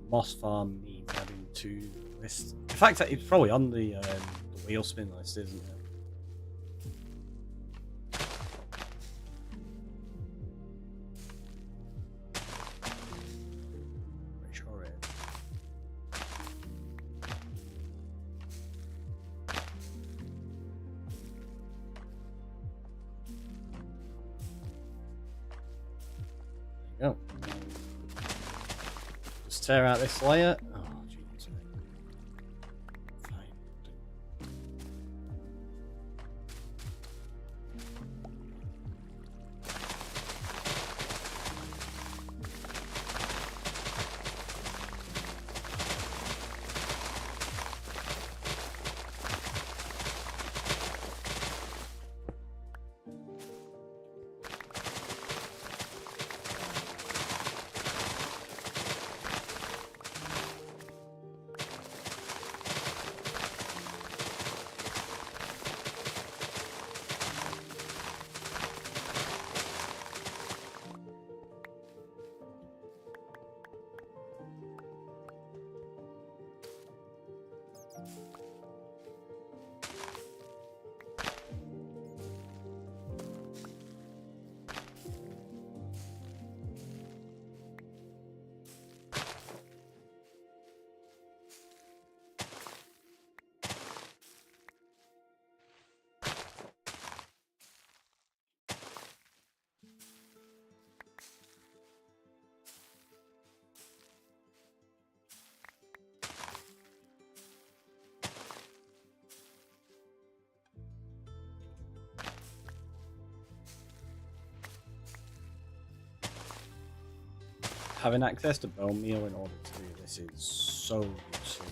Speaker 4: Moss Farm needs adding to the list. In fact, it's probably on the wheel spin list, isn't it? Pretty sure it is. There you go. Just tear out this layer. Oh, jeez. Fine. having access to bone meal in order to do this is so useful.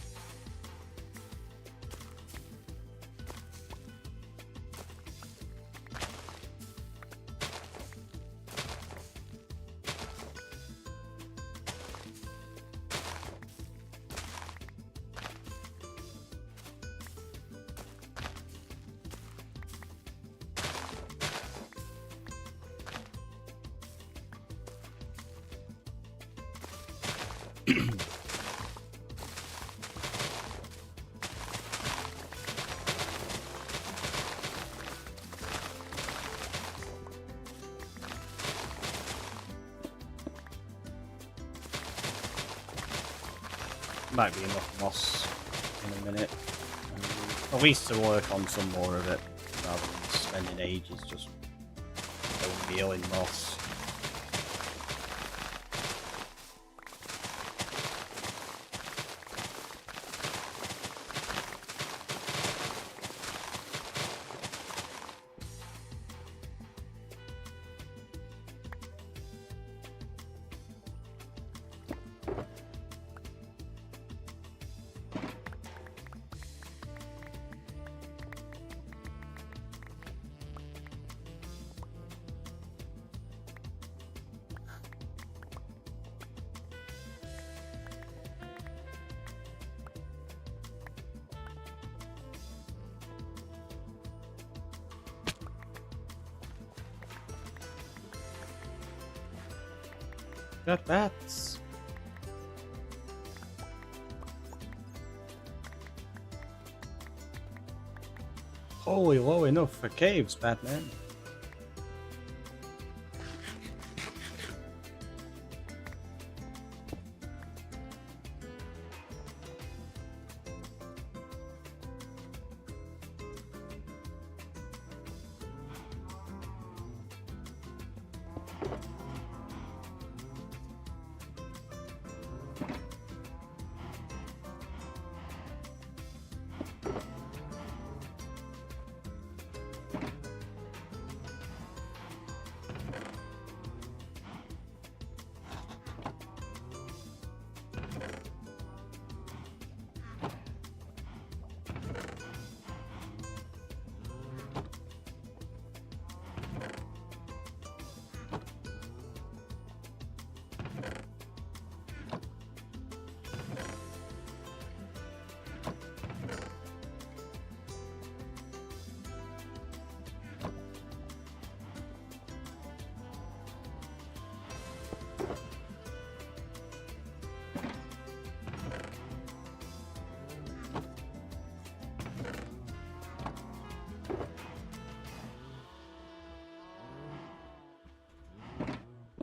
Speaker 4: Might be enough moss in a minute. At least to work on some more of it, rather than spending ages just bone meal in moss. Got bats. Holy, low enough for caves, Batman.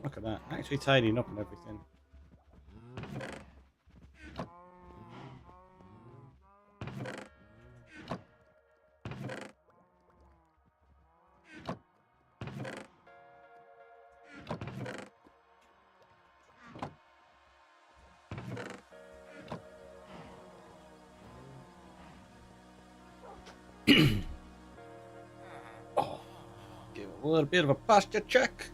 Speaker 4: Look at that, actually tidying up and everything. Oh, give it a little bit of a posture check.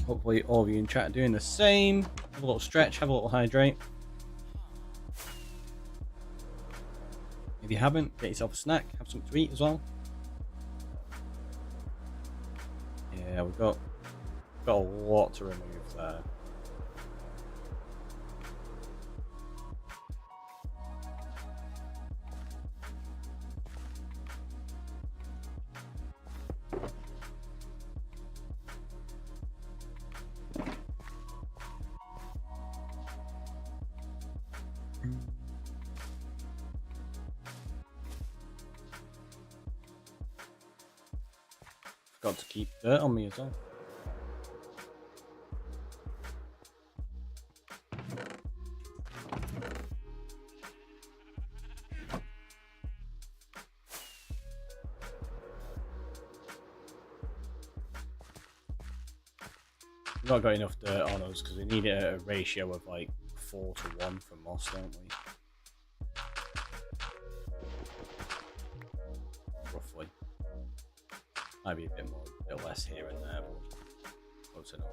Speaker 4: Hopefully all of you in chat are doing the same. Have a little stretch, have a little hydrate. If you haven't, get yourself a snack, have something to eat as well. Yeah, we've got a lot to remove there. Got to keep dirt on me as well. We've not got enough dirt on us because we need a ratio of like 4 to 1 for moss, don't we? Roughly. Might be a bit more, a bit less here and there, but close enough.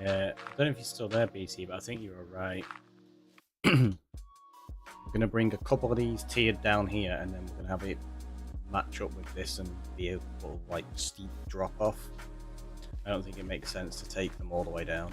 Speaker 4: Yeah, I don't know if you're still there, BC, but I think you were right. We're going to bring a couple of these tiered down here, and then we're going to have it match up with this and be a little, like, steep drop off. I don't think it makes sense to take them all the way down.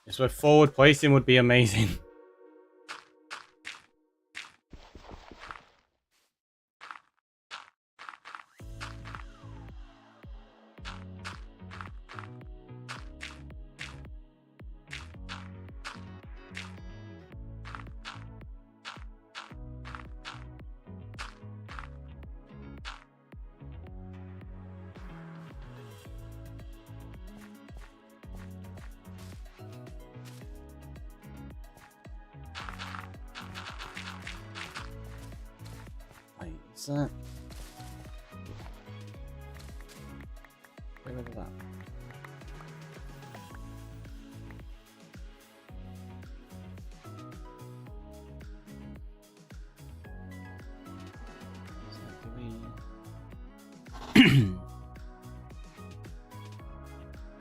Speaker 4: So forward placing would be amazing. Wait, is that? Get rid of that.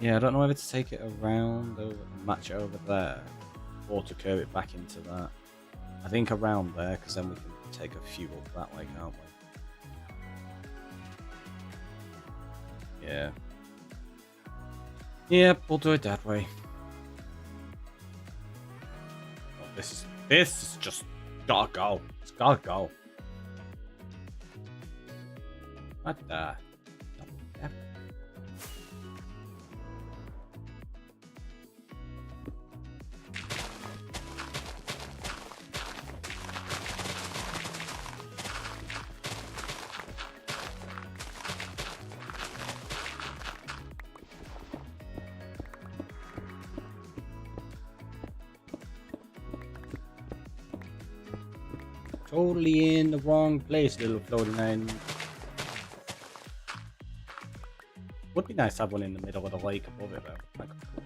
Speaker 4: Yeah, I don't know whether to take it around over and match it over there or to curve it back into that. I think around there, because then we can take a few up that way, can't we? Yeah. Yep, we'll do it that way. Oh, this is just gotta go. It's gotta go. What the? Totally in the wrong place, little floating island. Would be nice to have one in the middle of the lake above it, though. That could be cool.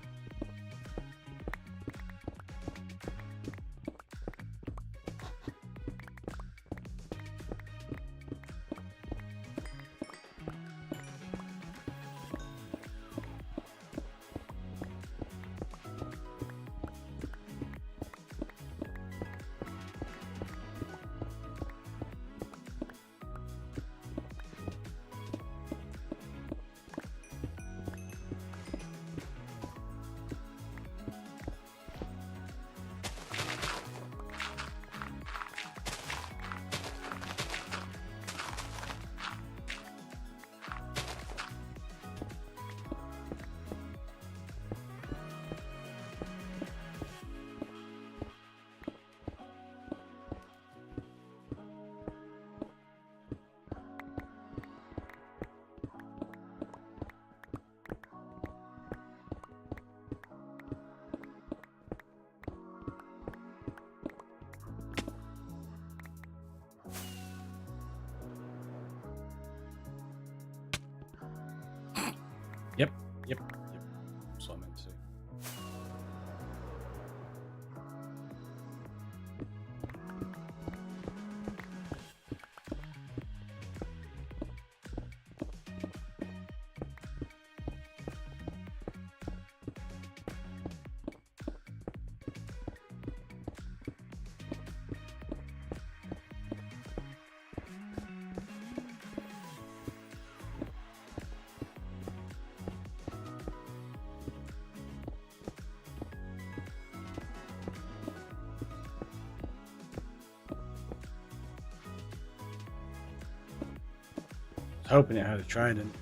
Speaker 4: was hoping it had a trident.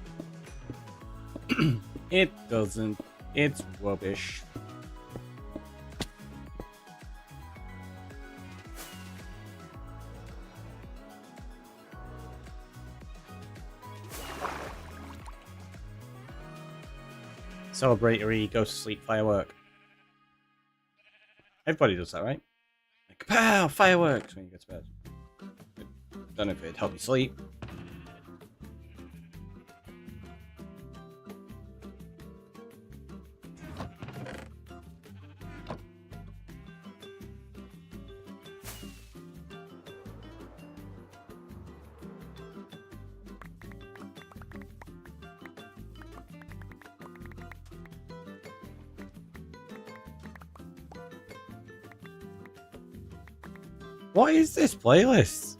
Speaker 4: It doesn't. It's rubbish. Celebratory go to sleep firework. Everybody does that, right? Like, pow! Fireworks when you go to bed. Don't know if it'd help you sleep. What is this playlist?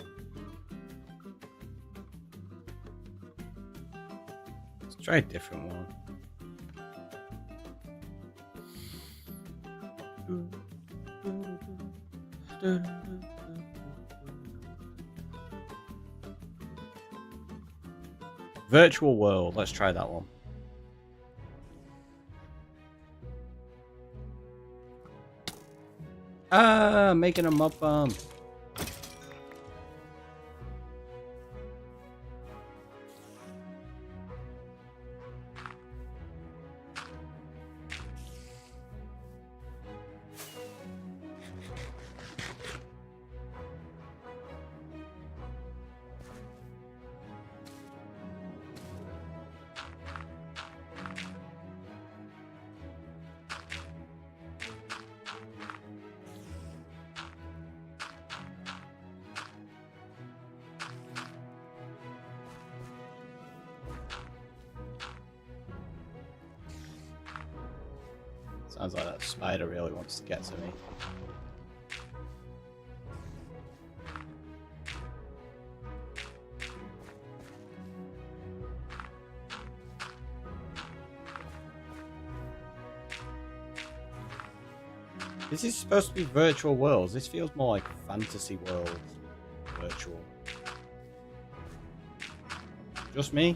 Speaker 4: Let's try a different one. Virtual World. Let's try that one. Ah, making a mob bomb. Sounds like that spider really wants to get to me. This is supposed to be virtual worlds. This feels more like fantasy world virtual. Just me?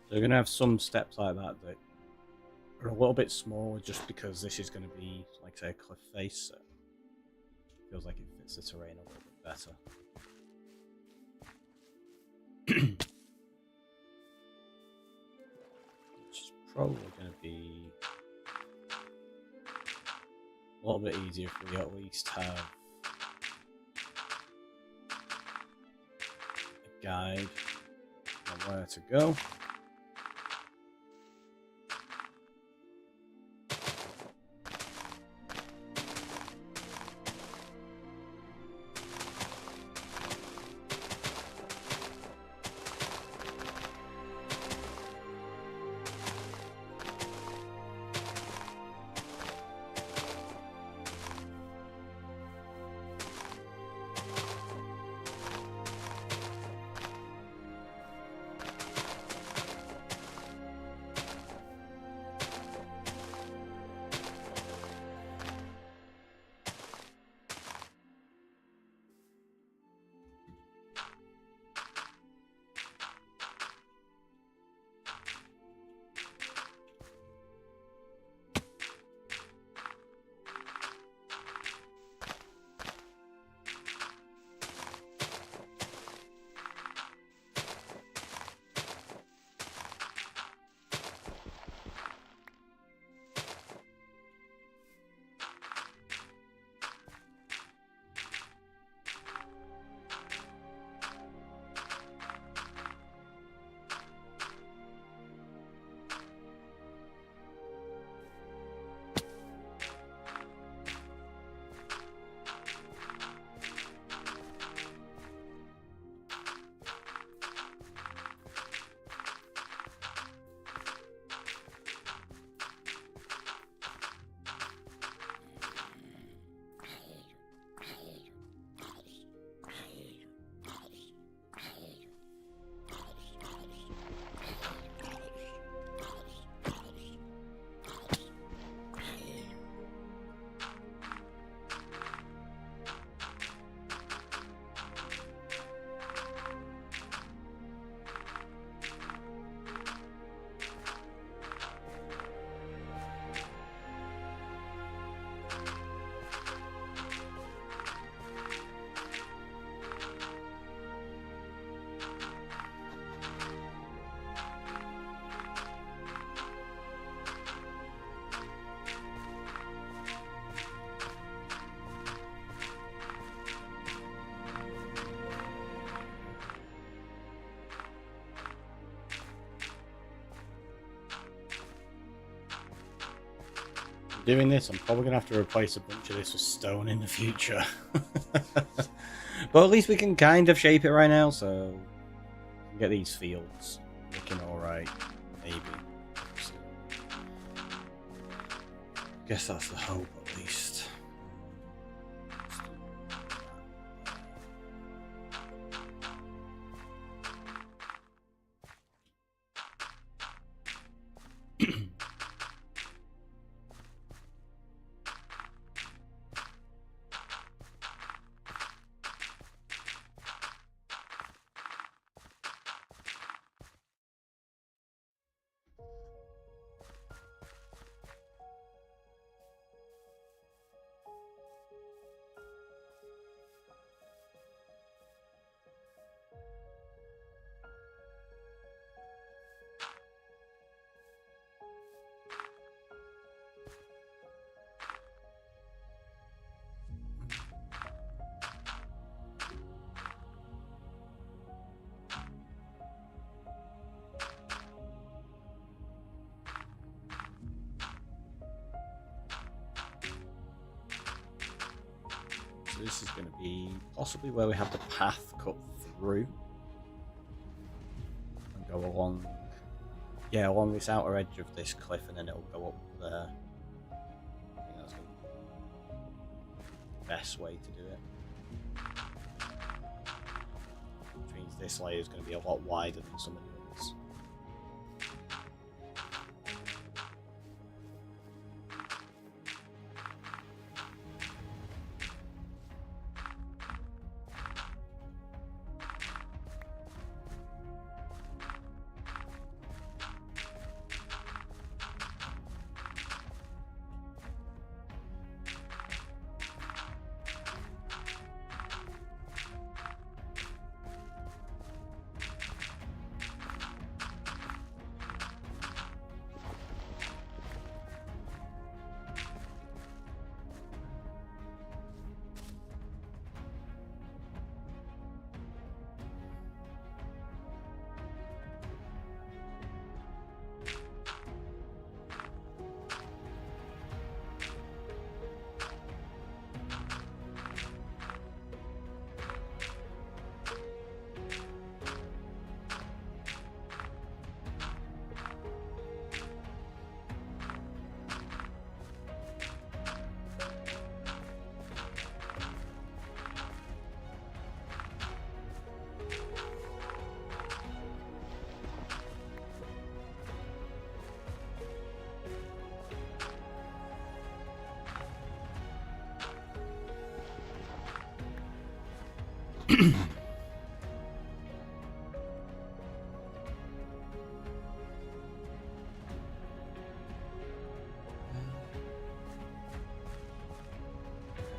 Speaker 4: So we're going to have some steps like that that are a little bit smaller just because this is going to be, like say, a cliff face. So it feels like it fits the terrain a little bit better. Which is probably going to be a little bit easier if we at least have a guide on where to go. doing this, I'm probably going to have to replace a bunch of this with stone in the future. But at least we can kind of shape it right now, so we can get these fields looking alright, maybe. So, guess that's the hope, at least. So this is going to be possibly where we have the path cut through and go along, yeah, along this outer edge of this cliff, and then it'll go up there. I think that's going to be the best way to do it. Which means this layer is going to be a lot wider than some of the others.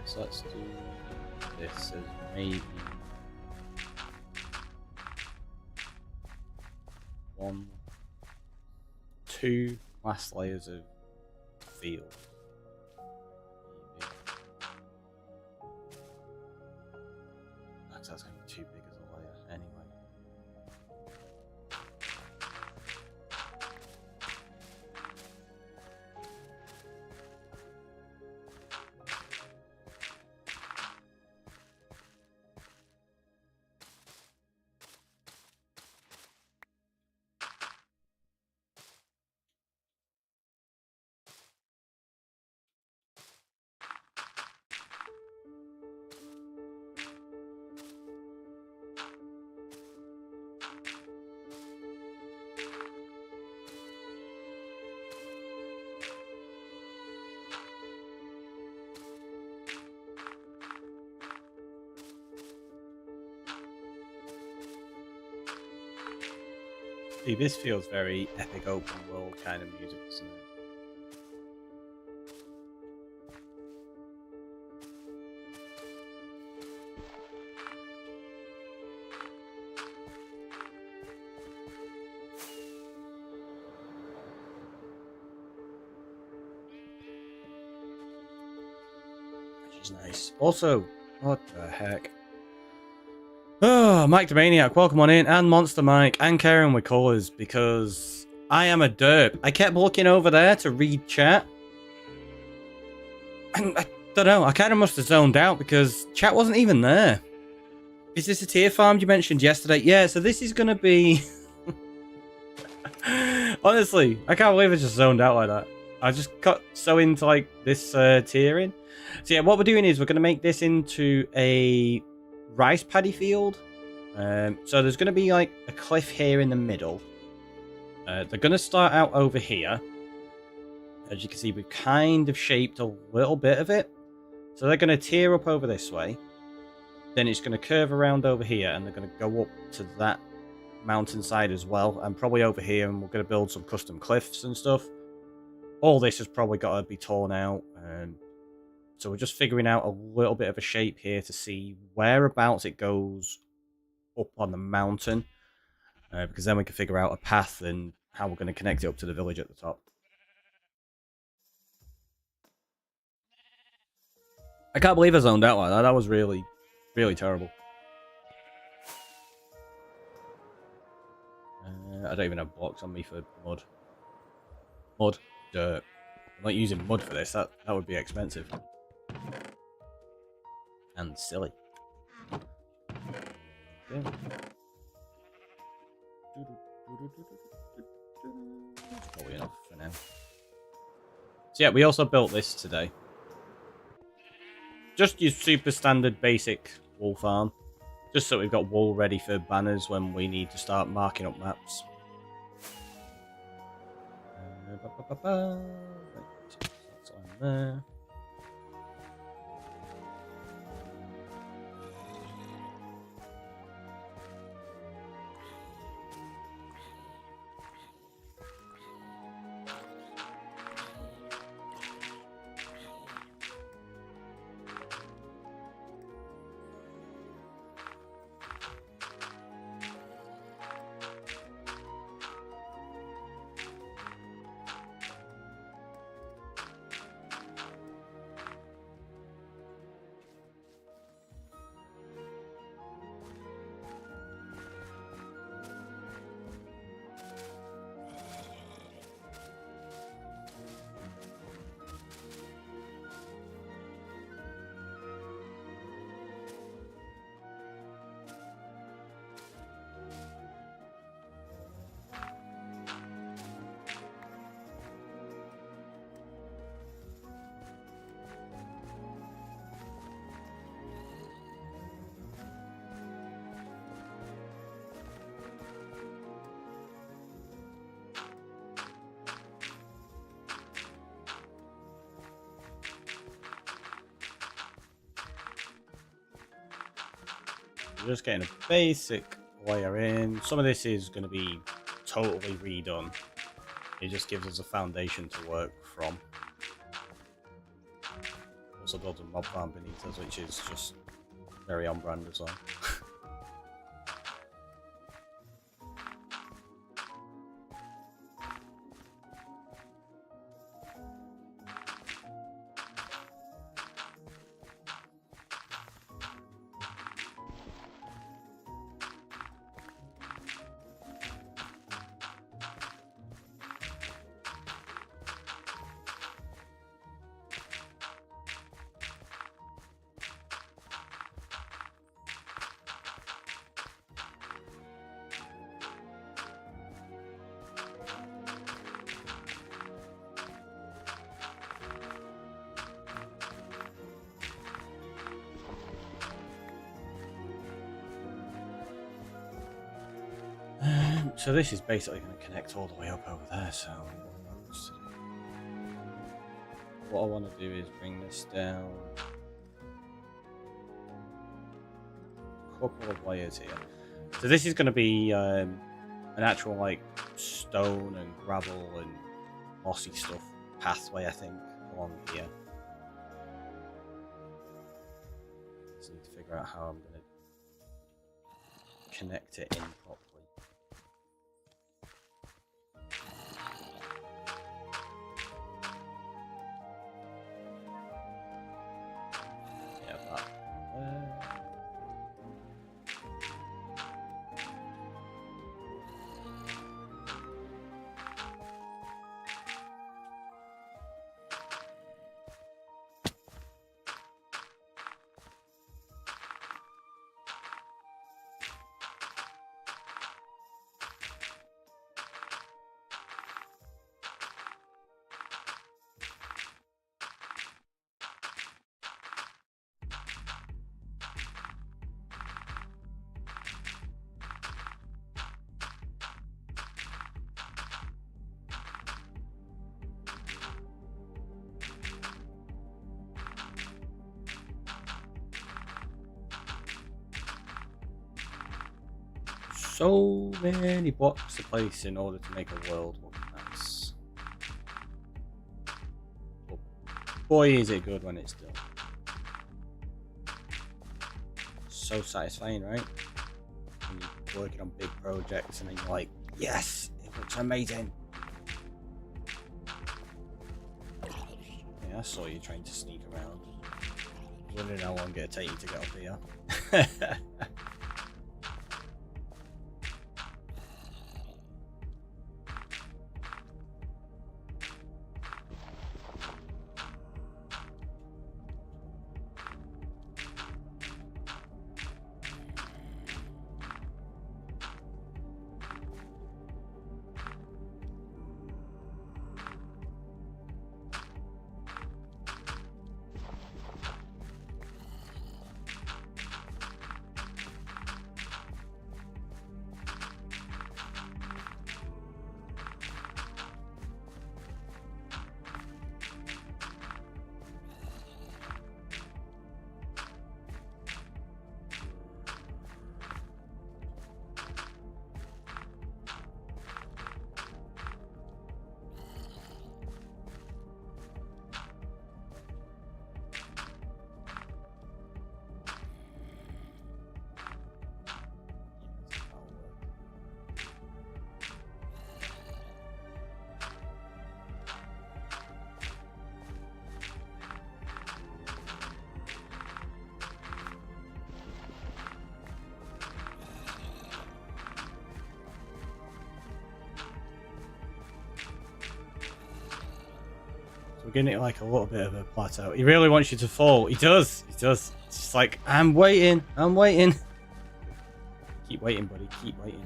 Speaker 4: So let's do this as maybe 1, 2 last layers of field. Maybe. That's going to be too big as a layer anyway. See, this feels very epic open world kind of music, doesn't it? Which is nice. Also, what the heck? Oh, Mike the Maniac, welcome on in, and Monster Mike, and Karen with colours, because I am a derp. I kept looking over there to read chat, I don't know. I kind of must have zoned out because chat wasn't even there. Is this a tier farm you mentioned yesterday? Yeah, so this is going to be... Honestly, I can't believe I just zoned out like that. I just got so into like this tiering. So yeah, what we're doing is we're going to make this into a rice paddy field. So there's going to be like a cliff here in the middle. They're going to start out over here. As you can see, we've kind of shaped a little bit of it. So they're going to tear up over this way. Then it's going to curve around over here, and they're going to go up to that mountainside as well, and probably over here, and we're going to build some custom cliffs and stuff. All this has probably got to be torn out. So we're just figuring out a little bit of a shape here to see whereabouts it goes up on the mountain. Because then we can figure out a path and how we're going to connect it up to the village at the top. I can't believe I zoned out like that. That was really, really terrible. I don't even have blocks on me for mud. Mud. Dirt. I'm not using mud for this. That would be expensive. And silly. Okay. That's probably enough for now. So yeah, we also built this today. Just your super standard basic wool farm. Just so we've got wool ready for banners when we need to start marking up maps. Right, that's on there. We're just getting a basic layer in. Some of this is going to be totally redone. It just gives us a foundation to work from. Also built a mob farm beneath us, which is just very on brand as well. So this is basically going to connect all the way up over there, so what I want to do is bring this down a couple of layers here. So this is going to be an actual like stone and gravel and mossy stuff pathway, I think, along here. Just need to figure out how I'm going to connect it in properly. so many blocks to place in order to make a world look nice. But boy, is it good when it's done. So satisfying, right? When you're working on big projects and then you're like, yes, it looks amazing. Yeah, I saw you trying to sneak around. I was wondering how long it'd take you to get up here. We're getting it like a little bit of a plateau. He really wants you to fall. He does. He does. It's just like, I'm waiting. I'm waiting. Keep waiting, buddy. Keep waiting.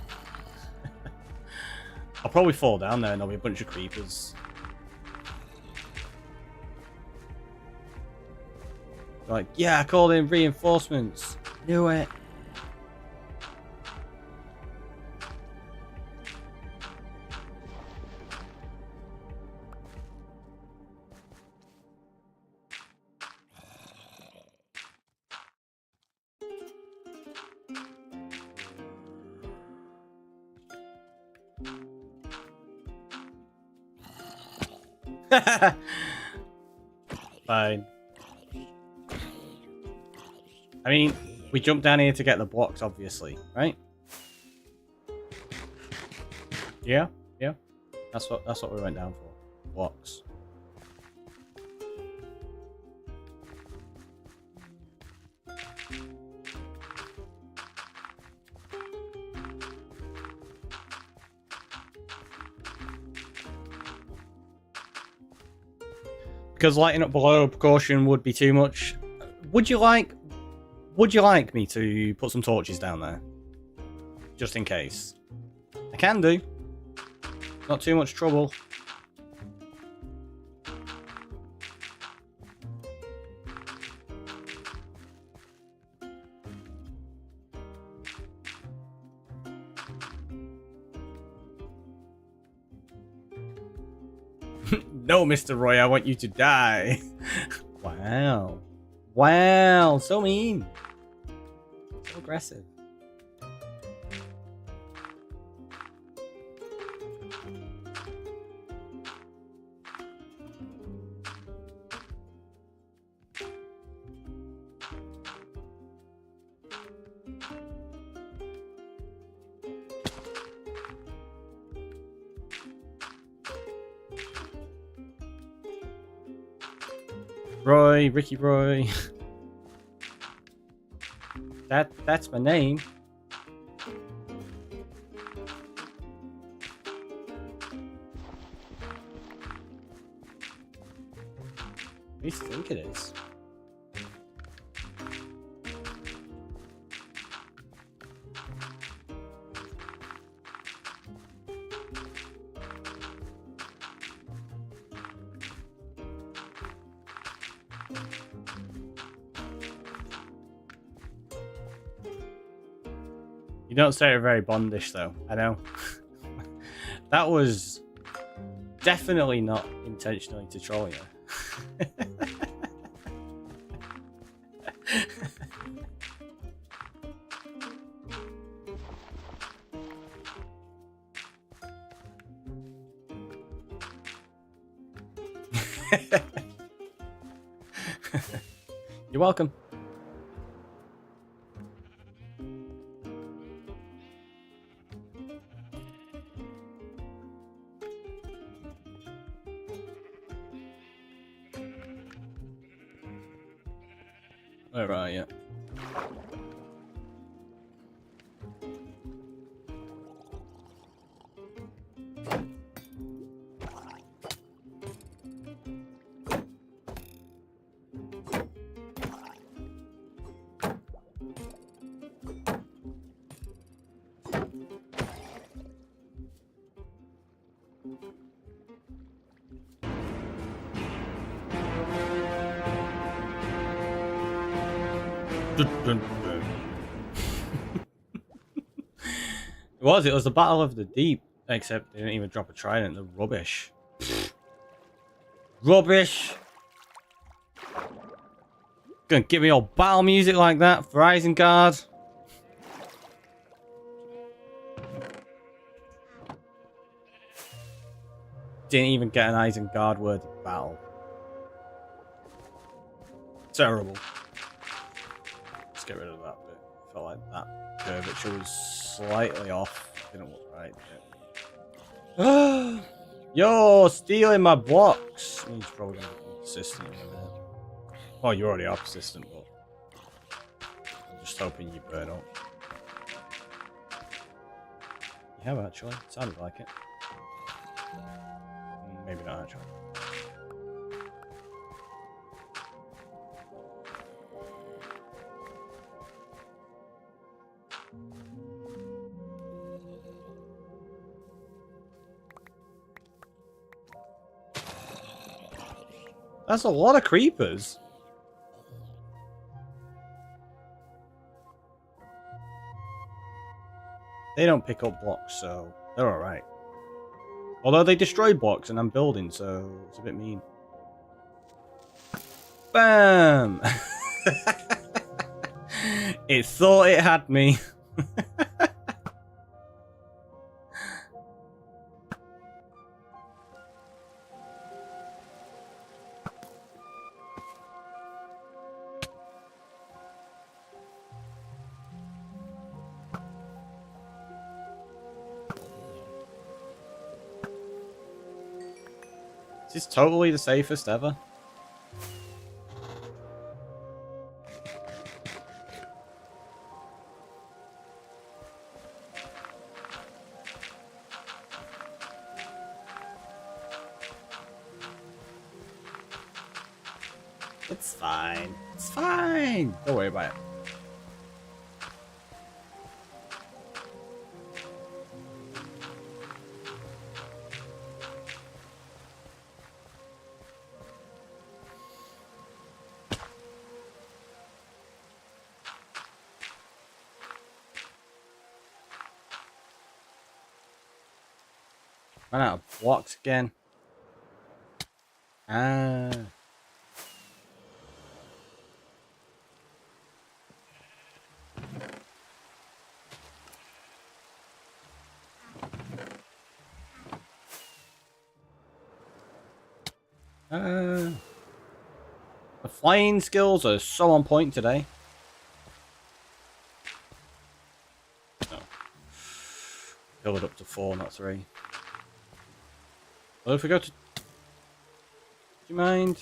Speaker 4: I'll probably fall down there and there'll be a bunch of creepers. Like, yeah, I called in reinforcements. Knew it. Fine. I mean, we jumped down here to get the blocks, obviously, right? Yeah, yeah. That's what we went down for. Blocks. Because lighting up below precaution would be too much. Would you like me to put some torches down there? Just in case. I can do. Not too much trouble. No, Mr. Roy, I want you to die. Wow. Wow, so mean. So aggressive. Roy, Ricky Roy. That's my name. At least I think it is. You don't say it very Bondish, though. I know. That was definitely not intentionally to troll you. You're welcome. Where are you? It was the Battle of the Deep, except they didn't even drop a trident. They're rubbish. Rubbish! Gonna give me all battle music like that for Isengard? Didn't even get an Isengard worthy battle. Terrible. Let's get rid of that bit. I felt like that curvature was slightly off. Didn't look right. You're stealing my blocks. Means you're probably gonna be persistent in a minute. Oh, you already are persistent, but I'm just hoping you burn up. You have actually. Sounded like it. Maybe not actually. That's a lot of creepers. They don't pick up blocks, so they're alright. Although they destroy blocks and I'm building, so it's a bit mean. Bam! It thought it had me. This is totally the safest ever. It's fine. It's fine. Don't worry about it. Run out of blocks again. Ah. The flying skills are so on point today. Oh. Build it up to 4, not 3. Well, if we go to... Do you mind?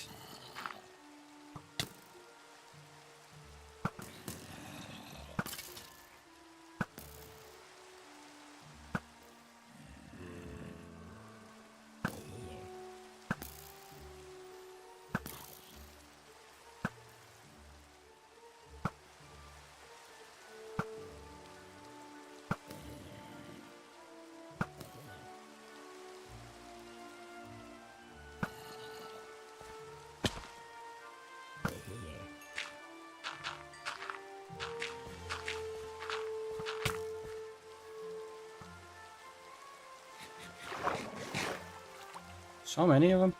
Speaker 4: So many of them.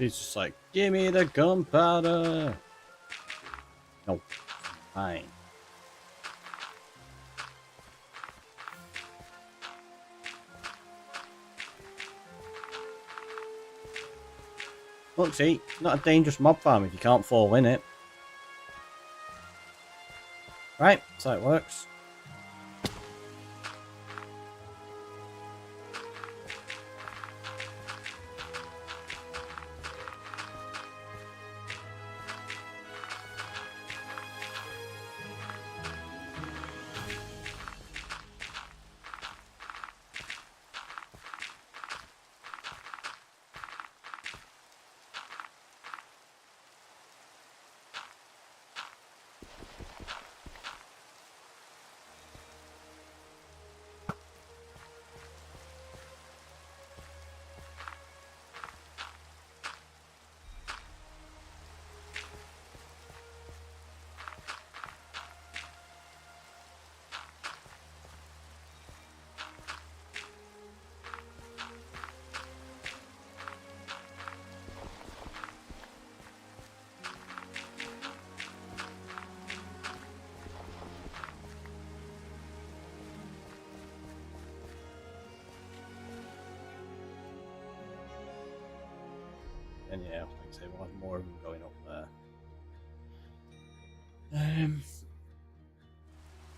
Speaker 4: He's just like, give me the gunpowder. No, fine. Look, see, it's not a dangerous mob farm if you can't fall in it. Right, that's how it works. And yeah, like I say, we'll have more of them going up there.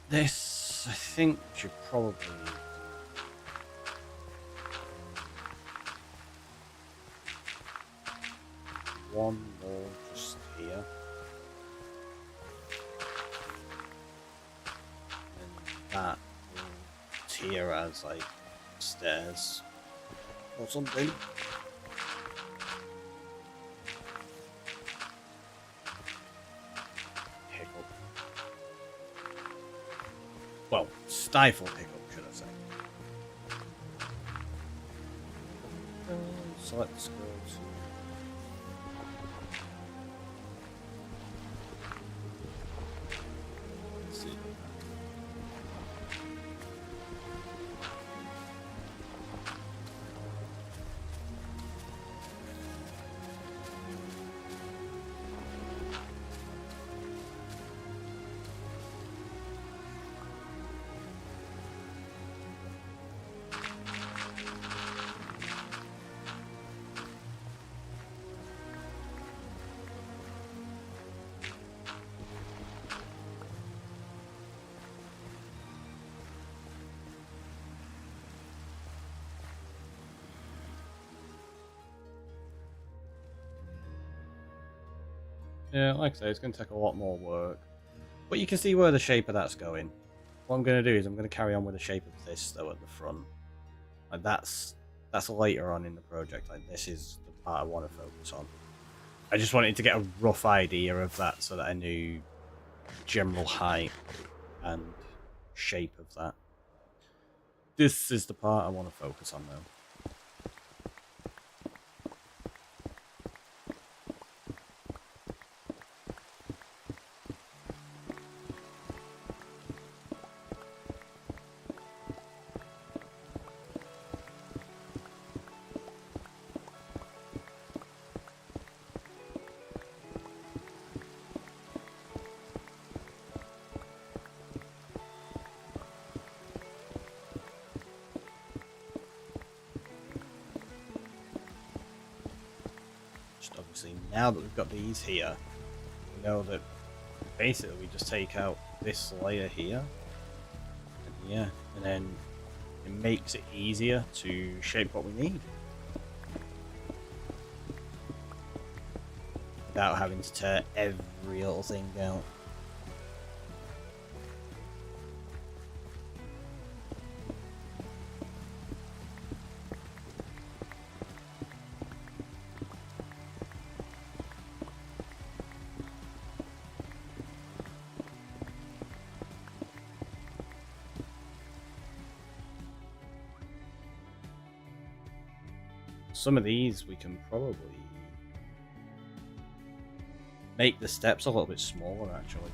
Speaker 4: This, I think, should probably... one more just here. And that will tier as, like, stairs or something. Well, stifle pickup, should I say. So let's go to... Let's see. Yeah, like I say, it's going to take a lot more work. But you can see where the shape of that's going. What I'm going to do is I'm going to carry on with the shape of this, though, at the front. Like that's later on in the project. Like, this is the part I want to focus on. I just wanted to get a rough idea of that so that I knew general height and shape of that. This is the part I want to focus on, though. Obviously, now that we've got these here, we know that basically we just take out this layer here, and yeah, and then it makes it easier to shape what we need without having to tear every little thing out. Some of these we can probably make the steps a little bit smaller, actually.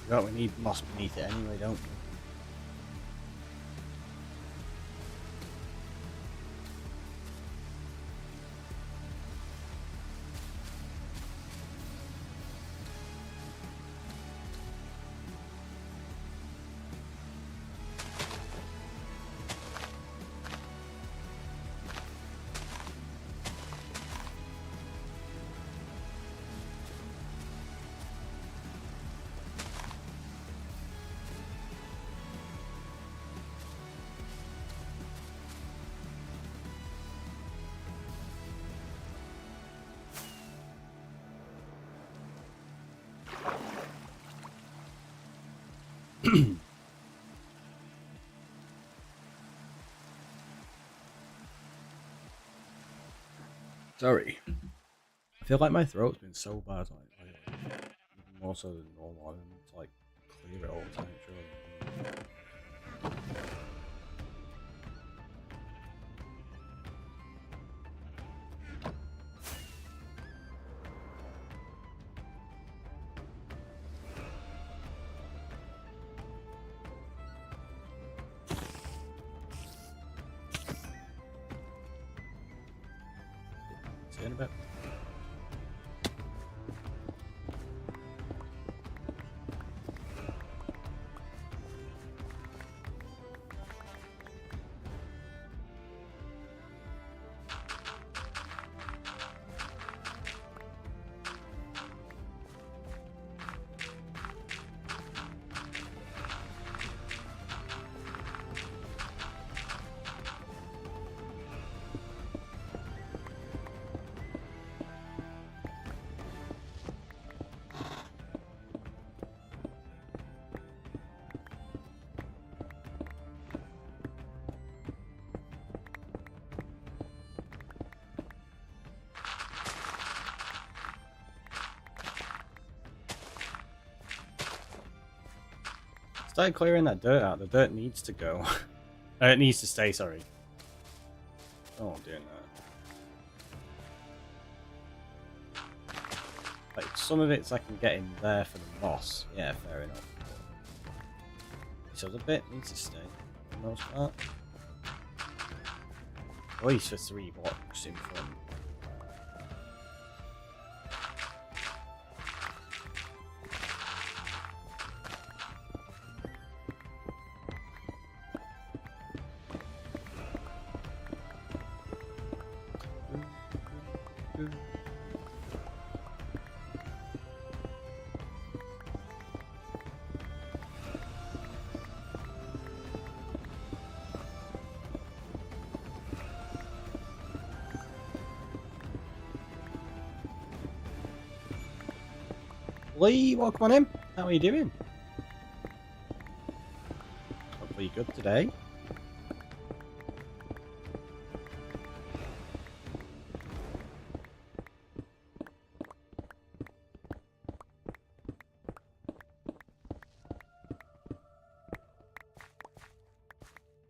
Speaker 4: We need moss beneath it anyway, don't we? Sorry. I feel like my throat's been so bad, like more so than normal. I need to like clear it all the time, surely. See you in a bit. Started clearing that dirt out. The dirt needs to go. It needs to stay, sorry. Oh, I'm doing that. Like, some of it's I can get in there for the moss. Yeah, fair enough. So the bit needs to stay, for the most part. At least for 3 blocks in front. Lee, welcome on in. How are you doing? Hopefully you're good today.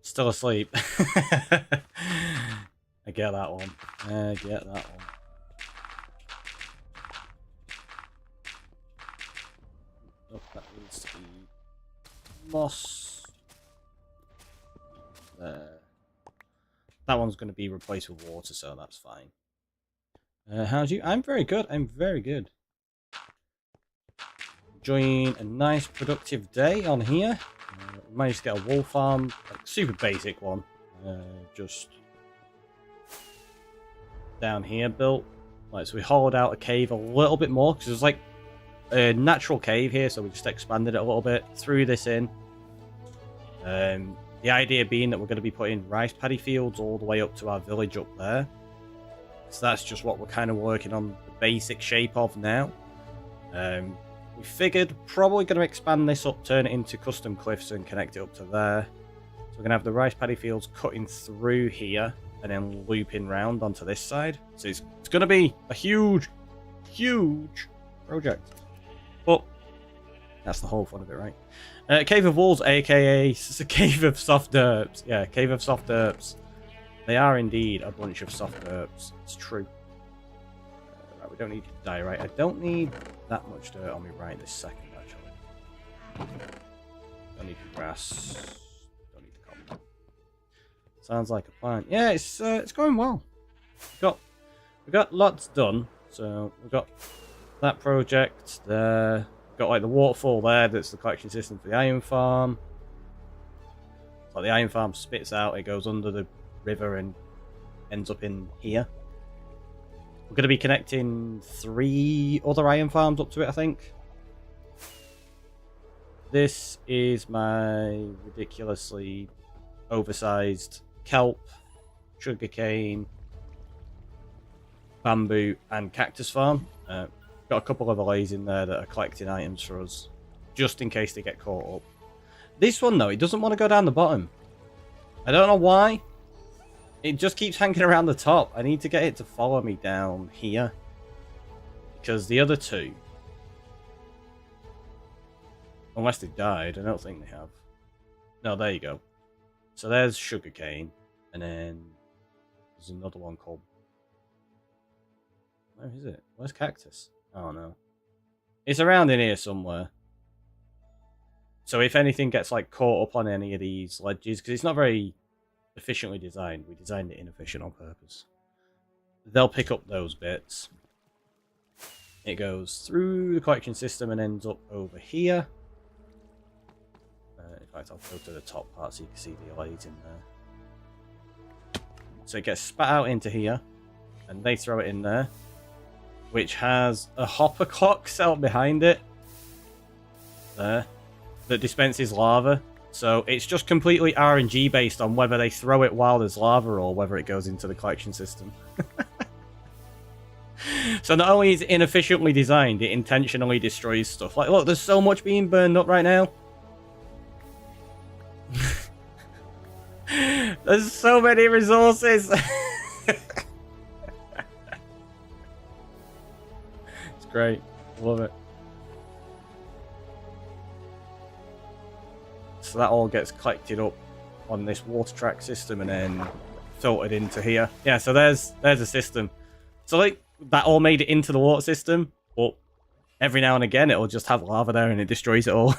Speaker 4: Still asleep. I get that one. I get that one. Oh, that needs to be moss. There. That one's going to be replaced with water, so that's fine. How's you? I'm very good. I'm very good. Enjoying a nice productive day on here. Managed to get a wool farm, like super basic one. Just down here built. Like, so we hollowed out a cave a little bit more because there's like a natural cave here, so we just expanded it a little bit, threw this in. The idea being that we're going to be putting rice paddy fields all the way up to our village up there. So that's just what we're kind of working on the basic shape of now. We figured probably going to expand this up, turn it into custom cliffs and connect it up to there. So we're going to have the rice paddy fields cutting through here and then looping round onto this side. So it's going to be a huge, huge project. But that's the whole fun of it, right? Cave of Wolves, aka Cave of Soft Derps. Yeah, Cave of Soft Derps. They are indeed a bunch of soft derps. It's true. Right, we don't need diorite. I don't need that much dirt on me right this second, actually. Don't need the grass. Don't need the cotton. Sounds like a plan. Yeah, it's going well. We got lots done. So we've got that project there. We've got like the waterfall there. That's the collection system for the iron farm. So the iron farm spits out. It goes under the river and ends up in here. We're going to be connecting 3 other iron farms up to it, I think. This is my ridiculously oversized kelp, sugarcane, bamboo, and cactus farm. Got a couple of allays in there that are collecting items for us, just in case they get caught up. This one, though, it doesn't want to go down the bottom. I don't know why. It just keeps hanging around the top. I need to get it to follow me down here. Because the other 2... Unless they died, I don't think they have. No, there you go. So there's sugarcane, and then there's another one called... Where is it? Where's cactus? Oh no. It's around in here somewhere. So if anything gets like caught up on any of these ledges, because it's not very efficiently designed, we designed it inefficient on purpose. They'll pick up those bits. It goes through the collection system and ends up over here. In fact, I'll go to the top part so you can see the allays in there. So it gets spat out into here, and they throw it in there, which has a hopper clock set up behind it there that dispenses lava. So it's just completely RNG based on whether they throw it while there's lava or whether it goes into the collection system. So not only is it inefficiently designed, it intentionally destroys stuff. Like, look, there's so much being burned up right now. There's so many resources. It's great. Love it. So that all gets collected up on this water track system and then filtered into here. Yeah, so there's a system. So like that all made it into the water system, but every now and again it'll just have lava there and it destroys it all.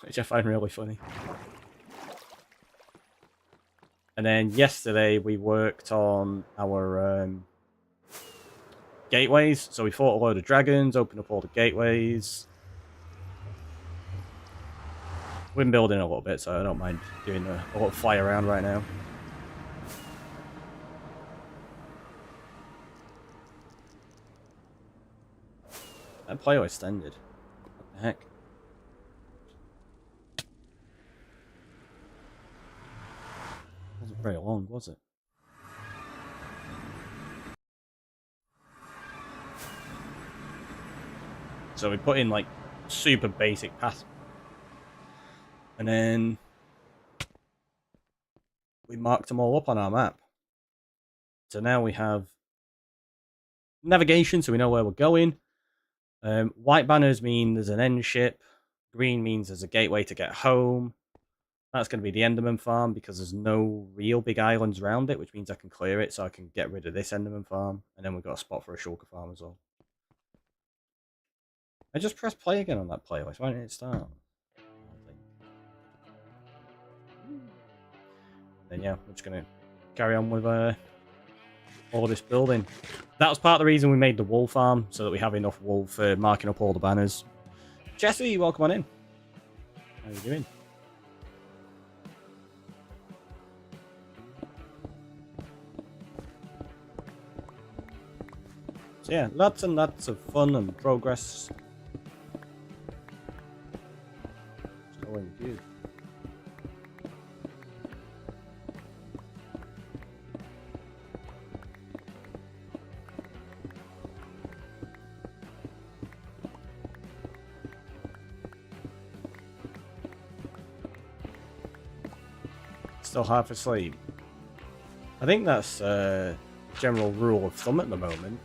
Speaker 4: Which I find really funny. And then yesterday we worked on our gateways. So we fought a load of dragons, opened up all the gateways. We're building a little bit, so I don't mind doing a little fly around right now. That playlist ended. What the heck? Wasn't very long, was it? So we put in like super basic path, and then we marked them all up on our map. So now we have navigation, so we know where we're going. White banners mean there's an end ship. Green means there's a gateway to get home. That's going to be the Enderman farm because there's no real big islands around it, which means I can clear it so I can get rid of this Enderman farm. And then we've got a spot for a shulker farm as well. I just pressed play again on that playlist. Why didn't it start? Then yeah, we're just going to carry on with all this building. That was part of the reason we made the wool farm, so that we have enough wool for marking up all the banners. Jesse, welcome on in. How are you doing? So yeah, lots and lots of fun and progress. It's going good. Still half asleep. I think that's a general rule of thumb at the moment.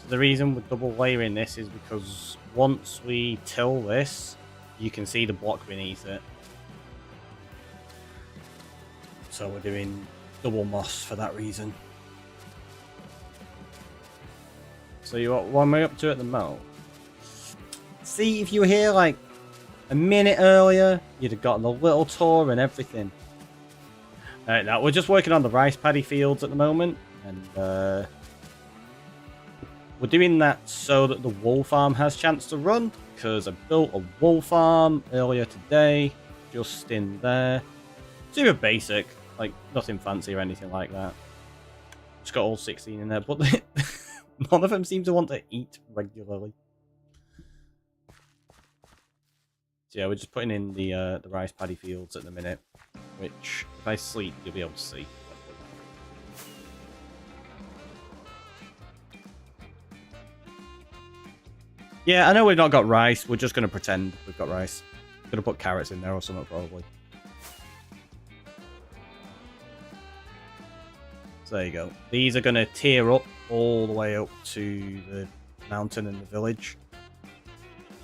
Speaker 4: So the reason we're double layering this is because once we till this, you can see the block beneath it. So we're doing double moss for that reason. So what am I up to at the moment? See, if you were here like a minute earlier, you'd have gotten a little tour and everything. Alright, now we're just working on the rice paddy fields at the moment, and we're doing that so that the wool farm has chance to run, because I built a wool farm earlier today, just in there. Super basic, like nothing fancy or anything like that. Just got all 16 in there, but none of them seem to want to eat regularly. So yeah, we're just putting in the rice paddy fields at the minute, which if I sleep, you'll be able to see. Yeah, I know we've not got rice. We're just going to pretend we've got rice. Going to put carrots in there or something, probably. So there you go. These are going to tear up all the way up to the mountain and the village.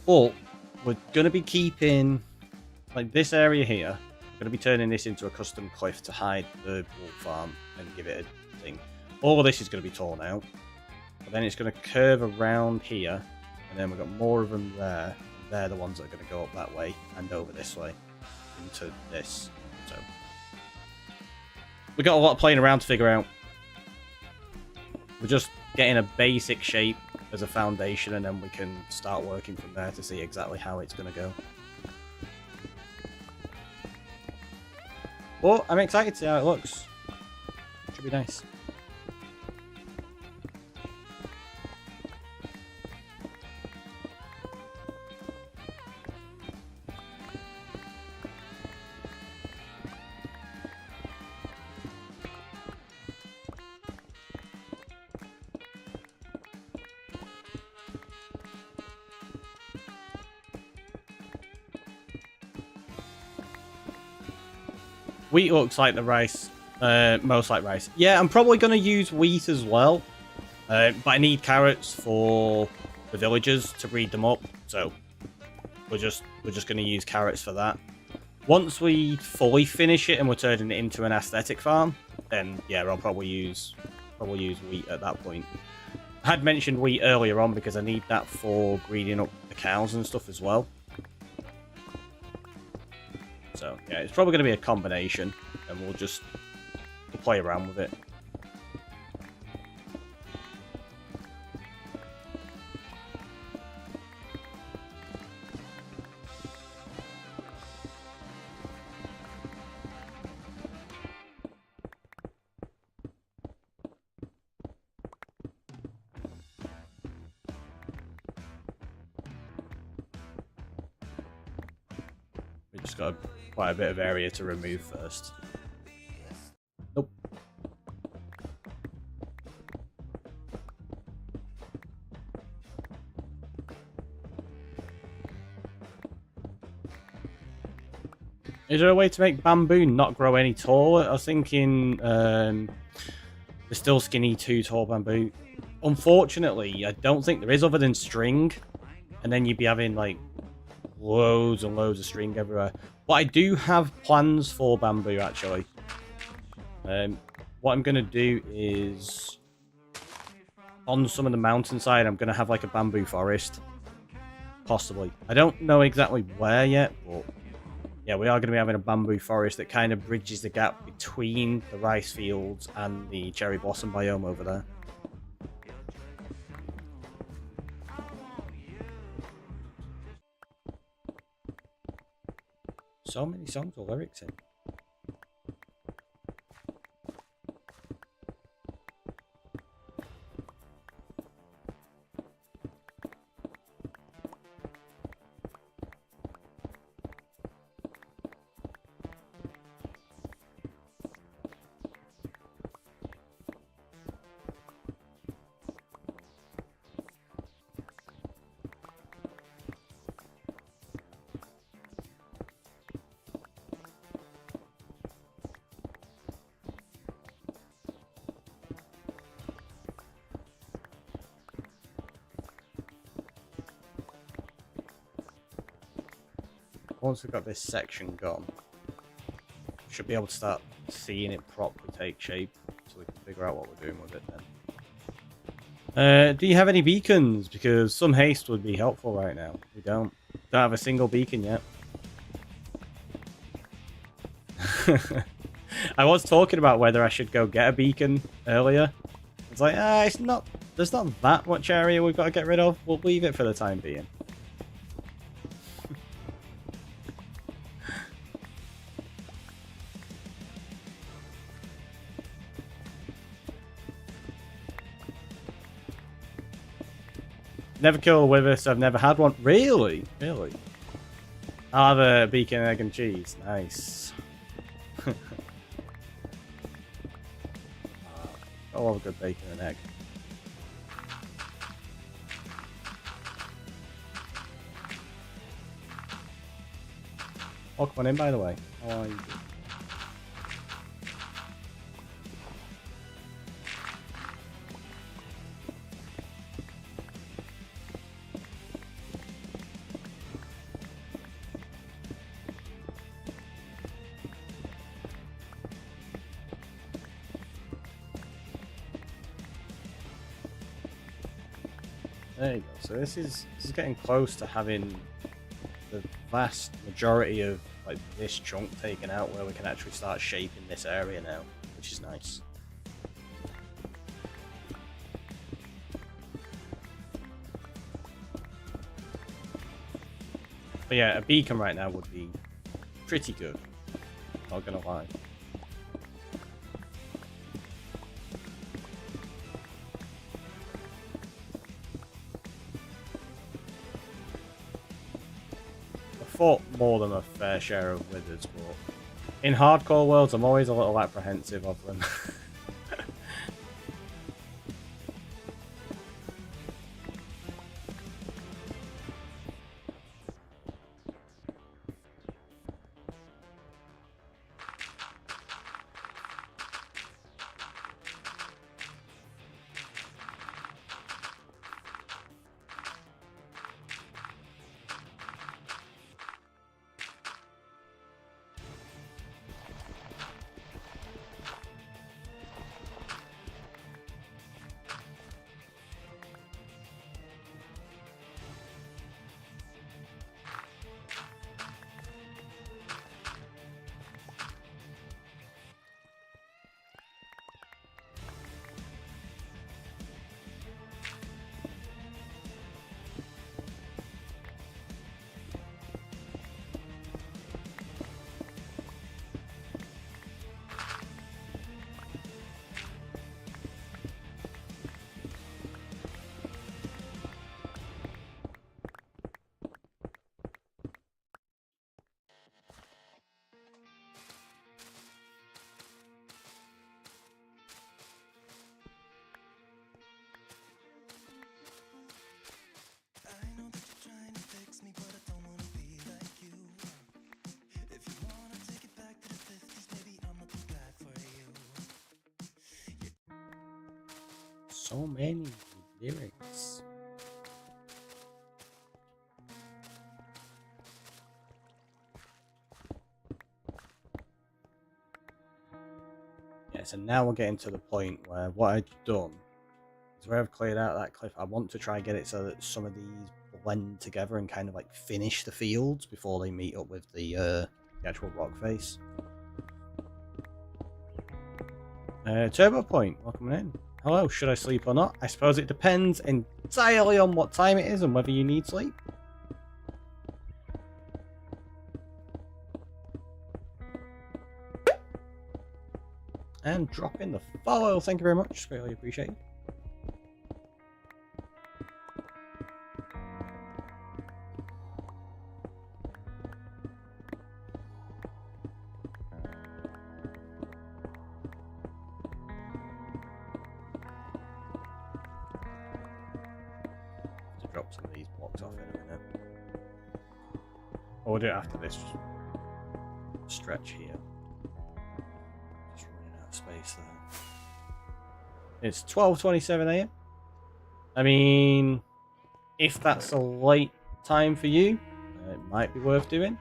Speaker 4: But we're going to be keeping, like, this area here. We're going to be turning this into a custom cliff to hide the wool farm and give it a thing. All of this is going to be torn out. But then it's going to curve around here. And then we've got more of them there. They're the ones that are going to go up that way and over this way into this. So we got a lot of playing around to figure out. We're just getting a basic shape as a foundation, and then we can start working from there to see exactly how it's going to go. But I'm excited to see how it looks. Should be nice. Wheat looks like the rice, most like rice. Yeah, I'm probably going to use wheat as well, but I need carrots for the villagers to breed them up, so we're just going to use carrots for that. Once we fully finish it and we're turning it into an aesthetic farm, then yeah, I'll probably use wheat at that point. I had mentioned wheat earlier on because I need that for breeding up the cows and stuff as well. So, yeah, it's probably going to be a combination, and we'll play around with it. We just got quite a bit of area to remove first. Nope. Is there a way to make bamboo not grow any taller? I was thinking the still skinny 2 tall bamboo. Unfortunately, I don't think there is other than string. And then you'd be having like loads and loads of string everywhere. But I do have plans for bamboo, actually. What I'm going to do is, on some of the mountainside, I'm going to have like a bamboo forest. Possibly. I don't know exactly where yet, but yeah, we are going to be having a bamboo forest that kind of bridges the gap between the rice fields and the cherry blossom biome over there. So many songs or lyrics in. once we've got this section gone, we should be able to start seeing it properly take shape, so we can figure out what we're doing with it then. Do you have any beacons? Because some haste would be helpful right now. We don't have a single beacon yet. I was talking about whether I should go get a beacon earlier. It's like, there's not that much area we've got to get rid of. We'll leave it for the time being. Never kill a wither, so I've never had one. Really? Really? I'll have a beacon, egg, and cheese. Nice. I love a good bacon and egg. Welcome on in, by the way. How are you? There you go. So this is getting close to having the vast majority of like this chunk taken out, where we can actually start shaping this area now, which is nice. But yeah, a beacon right now would be pretty good. Not gonna lie. Fought more than a fair share of withers, but in hardcore worlds I'm always a little apprehensive of them. So many lyrics. Yeah, so now we're getting to the point where what I've done is where I've cleared out that cliff, I want to try and get it so that some of these blend together and kind of like finish the fields before they meet up with the actual rock face. Turbo Point, welcome in. Hello, should I sleep or not? I suppose it depends entirely on what time it is and whether you need sleep. And drop in the follow, thank you very much, really appreciate it. Drop some of these blocks off in a minute. Or we'll do it after this stretch here. Just running out of space there. It's 12:27 AM. I mean, if that's a late time for you, it might be worth doing.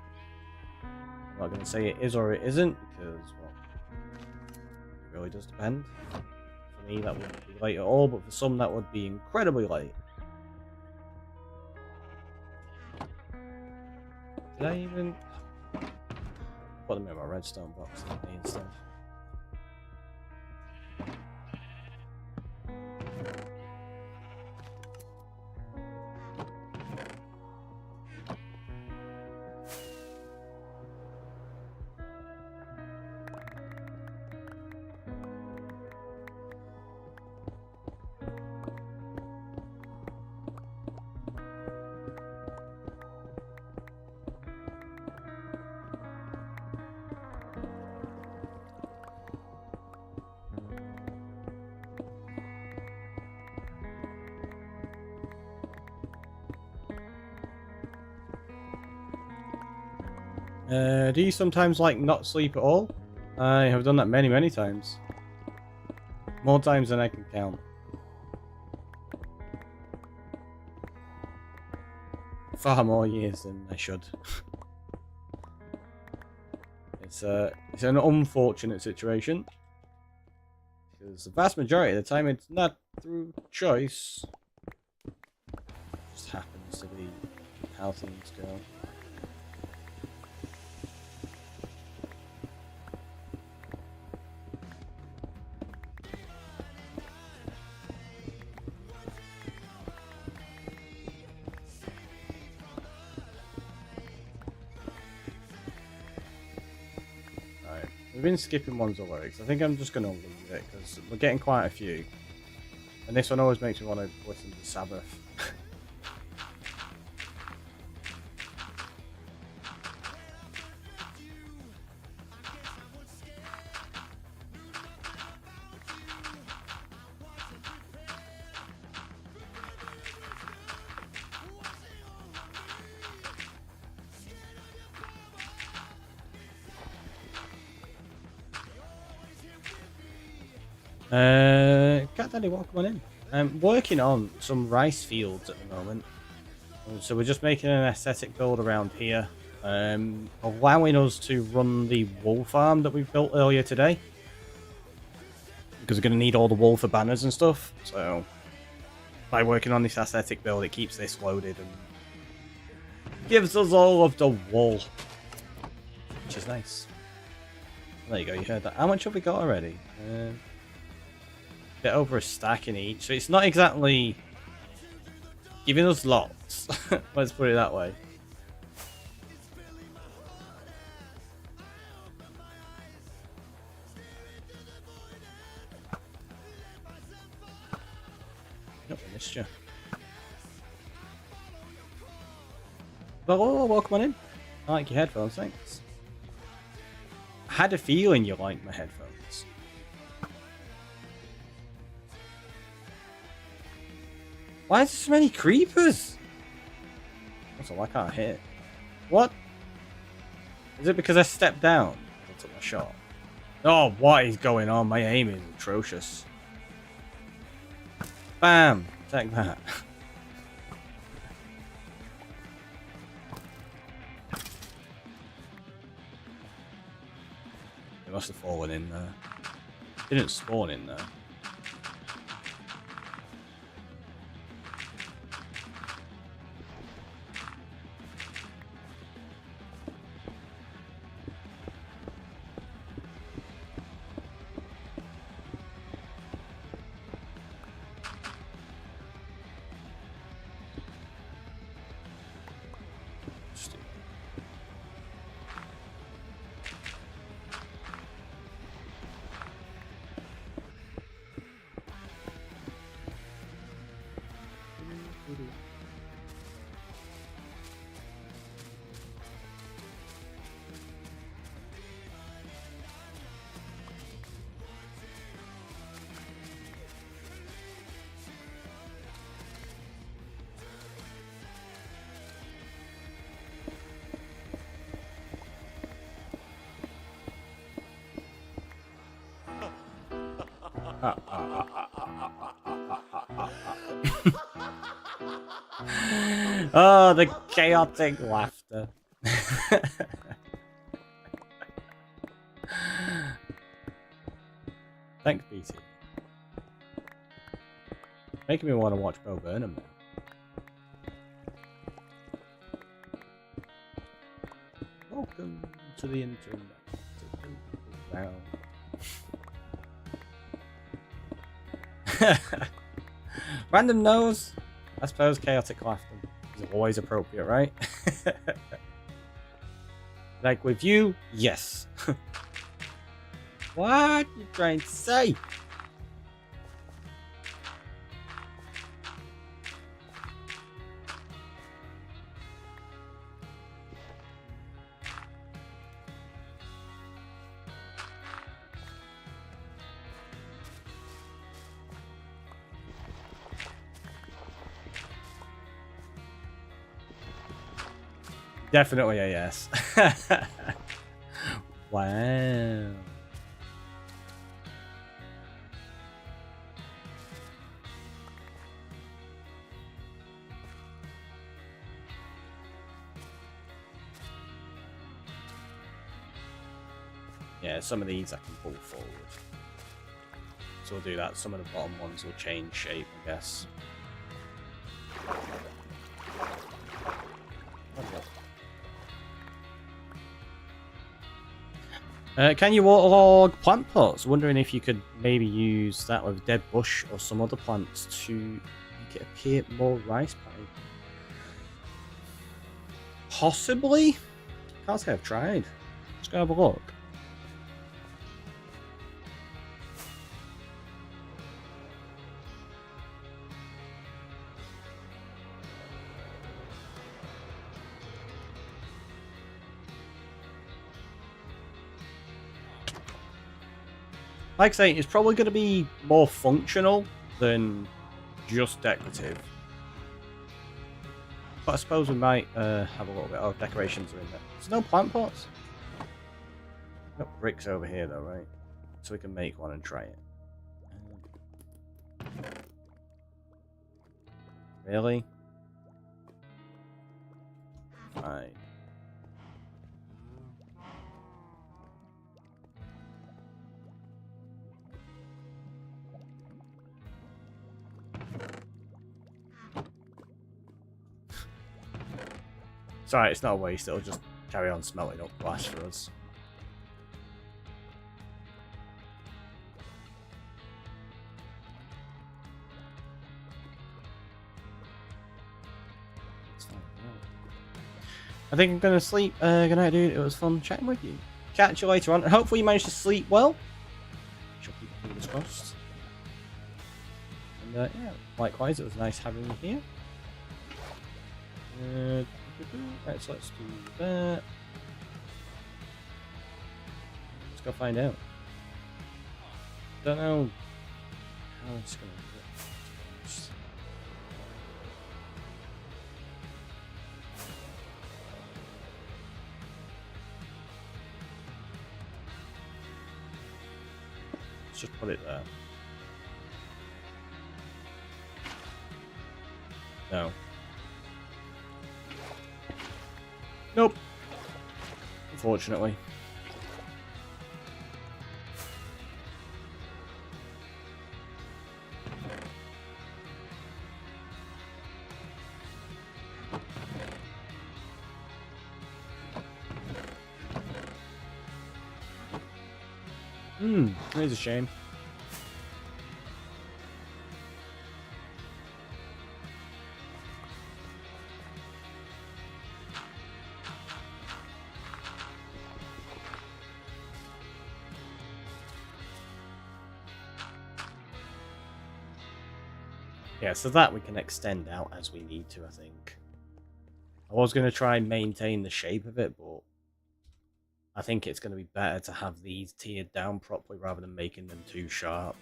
Speaker 4: I'm not going to say it is or it isn't because, well, it really does depend. For me, that wouldn't be late at all, but for some, that would be incredibly late. Did I even put them in my redstone box and stuff? Do you sometimes like not sleep at all? I have done that many, many times. More times than I can count. Far more years than I should. It's an unfortunate situation. Because the vast majority of the time it's not through choice. It just happens to be how things go. We've been skipping ones already, because I think I'm just going to leave it, because we're getting quite a few. And this one always makes me want to listen to Sabbath. Cat Daddy, welcome on in. I'm working on some rice fields at the moment. So we're just making an aesthetic build around here. Allowing us to run the wool farm that we built earlier today. Because we're going to need all the wool for banners and stuff. So by working on this aesthetic build, it keeps this loaded and gives us all of the wool. Which is nice. There you go, you heard that. How much have we got already? Bit over a stack in each, so it's not exactly giving us lots. Let's put it that way. Nope, I missed you. Well, welcome on in. I like your headphones, thanks. I had a feeling you liked my headphones. Why is there so many creepers? Also, why can't I hit? What? Is it because I stepped down? I took my shot. Oh, what is going on? My aim is atrocious. Bam! Take that. It must have fallen in there. It didn't spawn in there. Oh, the chaotic laughter. Thanks, BT. Making me want to watch Bo Burnham now. Welcome to the internet. Random nose. I suppose chaotic laughter is always appropriate, right? Like with you, yes. What you trying to say? Definitely a yes. Wow. Yeah, some of these I can pull forward. So we'll do that. Some of the bottom ones will change shape, I guess. Can you waterlog plant pots? Wondering if you could maybe use that with dead bush or some other plants to make it appear more rice paddy. Possibly? Can't say I've tried. Let's go have a look. Like I say, it's probably going to be more functional than just decorative. But I suppose we might have a little bit of decorations are in there. There's no plant pots. Got bricks over here though, right? So we can make one and try it. Really? Fine. Sorry, it's not a waste, it'll just carry on smelting up glass for us. I think I'm going to sleep. Good night, dude. It was fun chatting with you. Catch you later on, and hopefully you managed to sleep well. Shall keep your fingers crossed. And yeah, likewise, it was nice having you here. Right, so let's do that. Let's go find out. Don't know how it's going to work. Let's just put it there. No. Nope. Unfortunately. That is a shame. Yeah, so that we can extend out as we need to, I think. I was going to try and maintain the shape of it, but I think it's going to be better to have these tiered down properly rather than making them too sharp.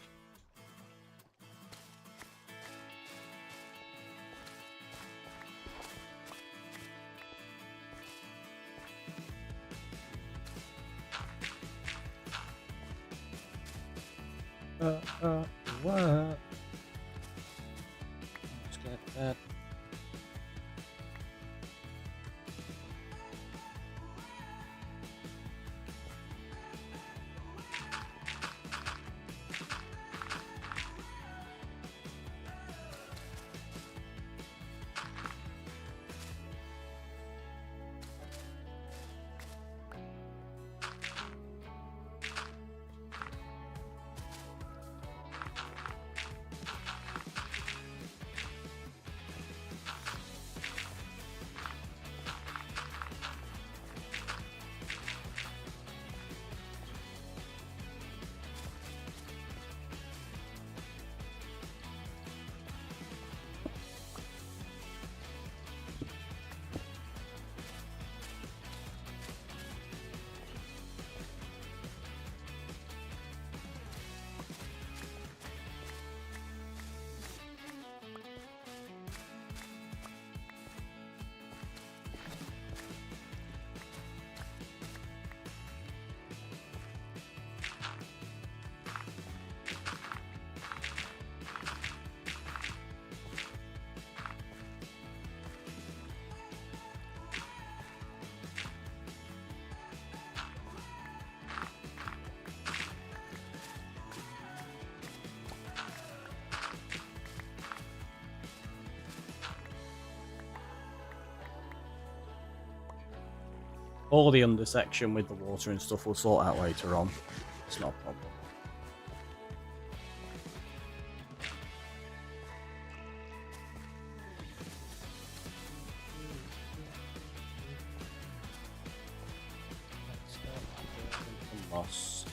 Speaker 4: What? Let's get that. All the under section with the water and stuff we'll sort out later on. It's not a problem. Let's go into moss.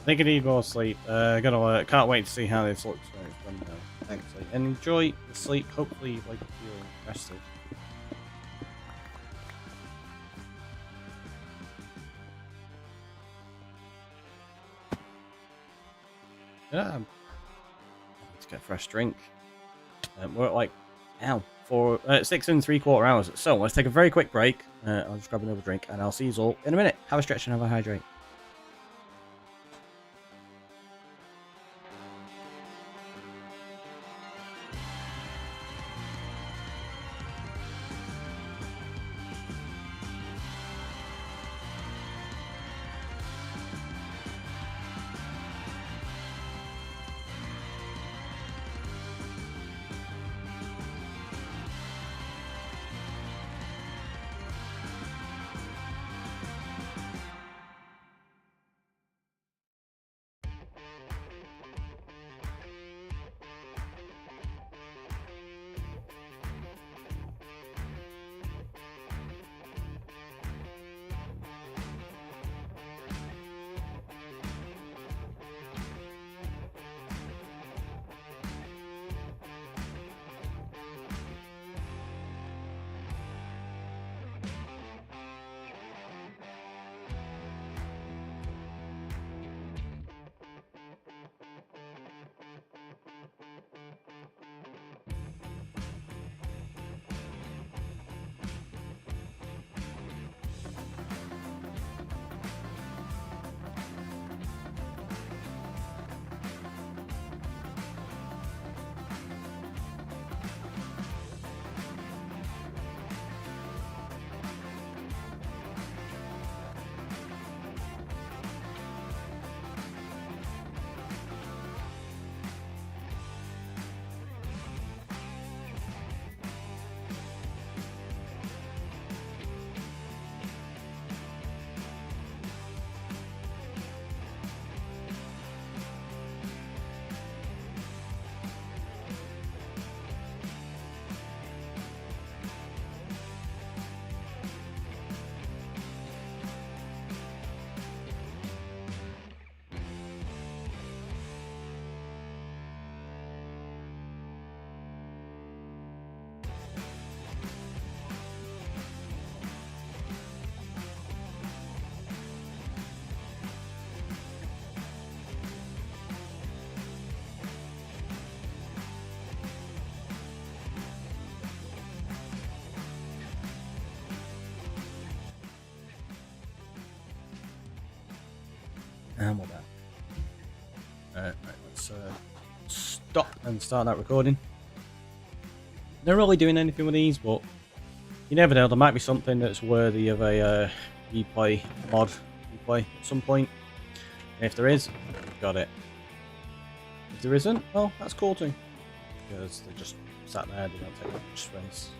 Speaker 4: I think I need more sleep. Can't wait to see how this looks when it's done now. Thanks. And enjoy the sleep. Hopefully, like feeling rested. Yeah. Let's get a fresh drink. We're at like for 6 3/4 hours. So let's take a very quick break. I'll just grab another drink, and I'll see you all in a minute. Have a stretch and have a hydrate. And we're back. Right, let's stop and start that recording. Not really doing anything with these, but you never know, there might be something that's worthy of a replay, mod replay at some point. And if there is, we've got it. If there isn't, well, that's cool too. Because they're just sat there, they don't take up much space.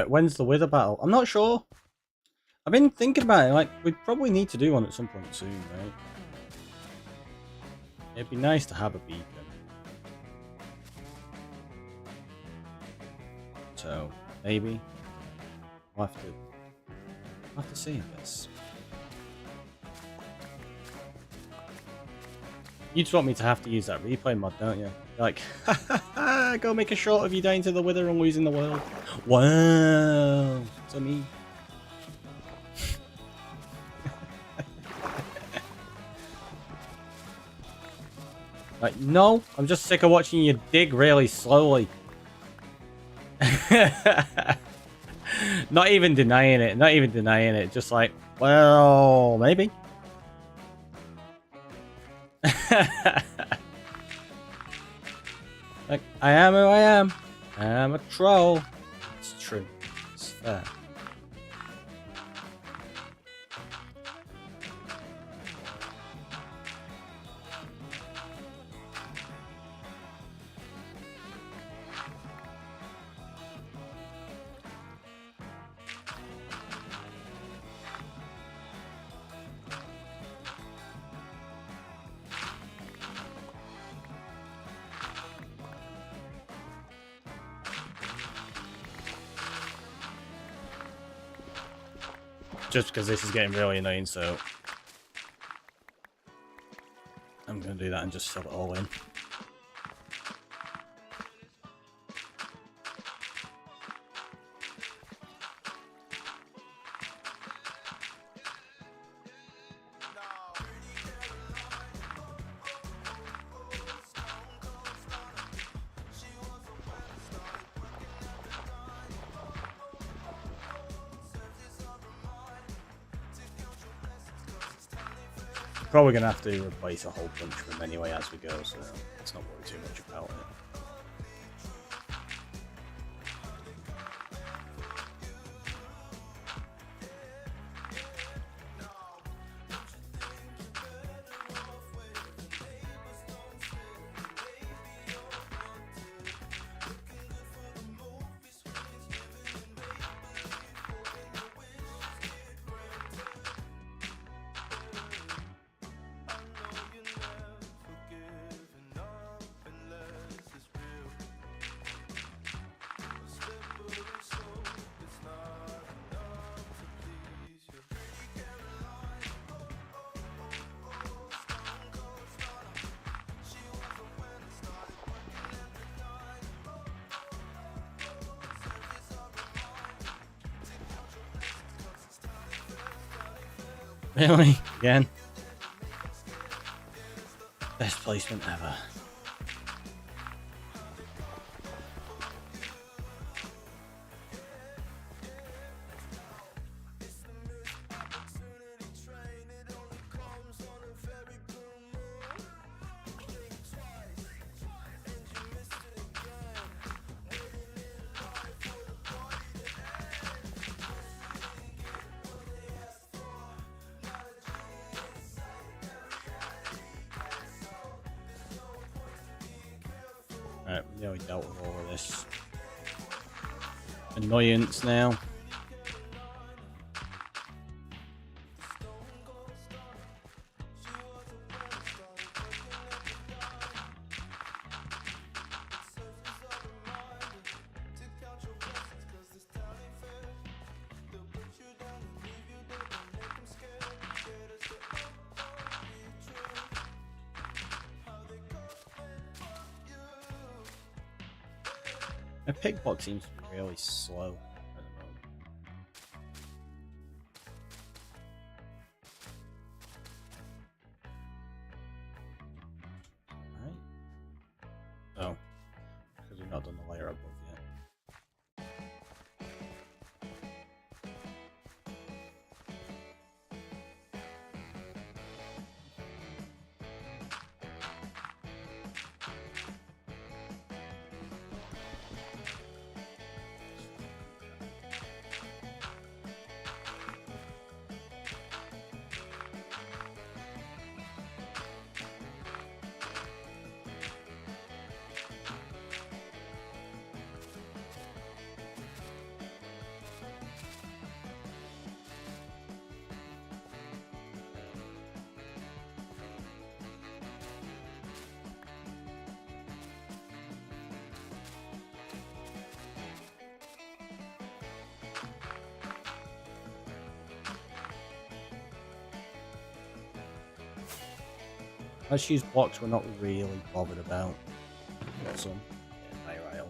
Speaker 4: When's the Wither battle? I'm not sure. I've been thinking about it, like, we probably need to do one at some point soon, right? It'd be nice to have a beacon. So, maybe. I'll have to see, I guess. You just want me to have to use that replay mod, don't you? You're like, go make a shot of you dying to the Wither and losing the world. Wow, so me. Like, no, I'm just sick of watching you dig really slowly. Not even denying it, just like, well, maybe. Like, I am who I am. I'm a troll. It's true. It's fair. Just because this is getting really annoying, so I'm going to do that and just fill it all in. Probably going to have to replace a whole bunch of them anyway as we go, so let's not worry too much about it. Really? Again? Best placement ever. Right, we nearly dealt with all of this annoyance now. My pick box seems to be really slow at the moment. Right. Oh, because we've not done the layer above yet. Let's use blocks we're not really bothered about. Got some. Yeah, right, I'll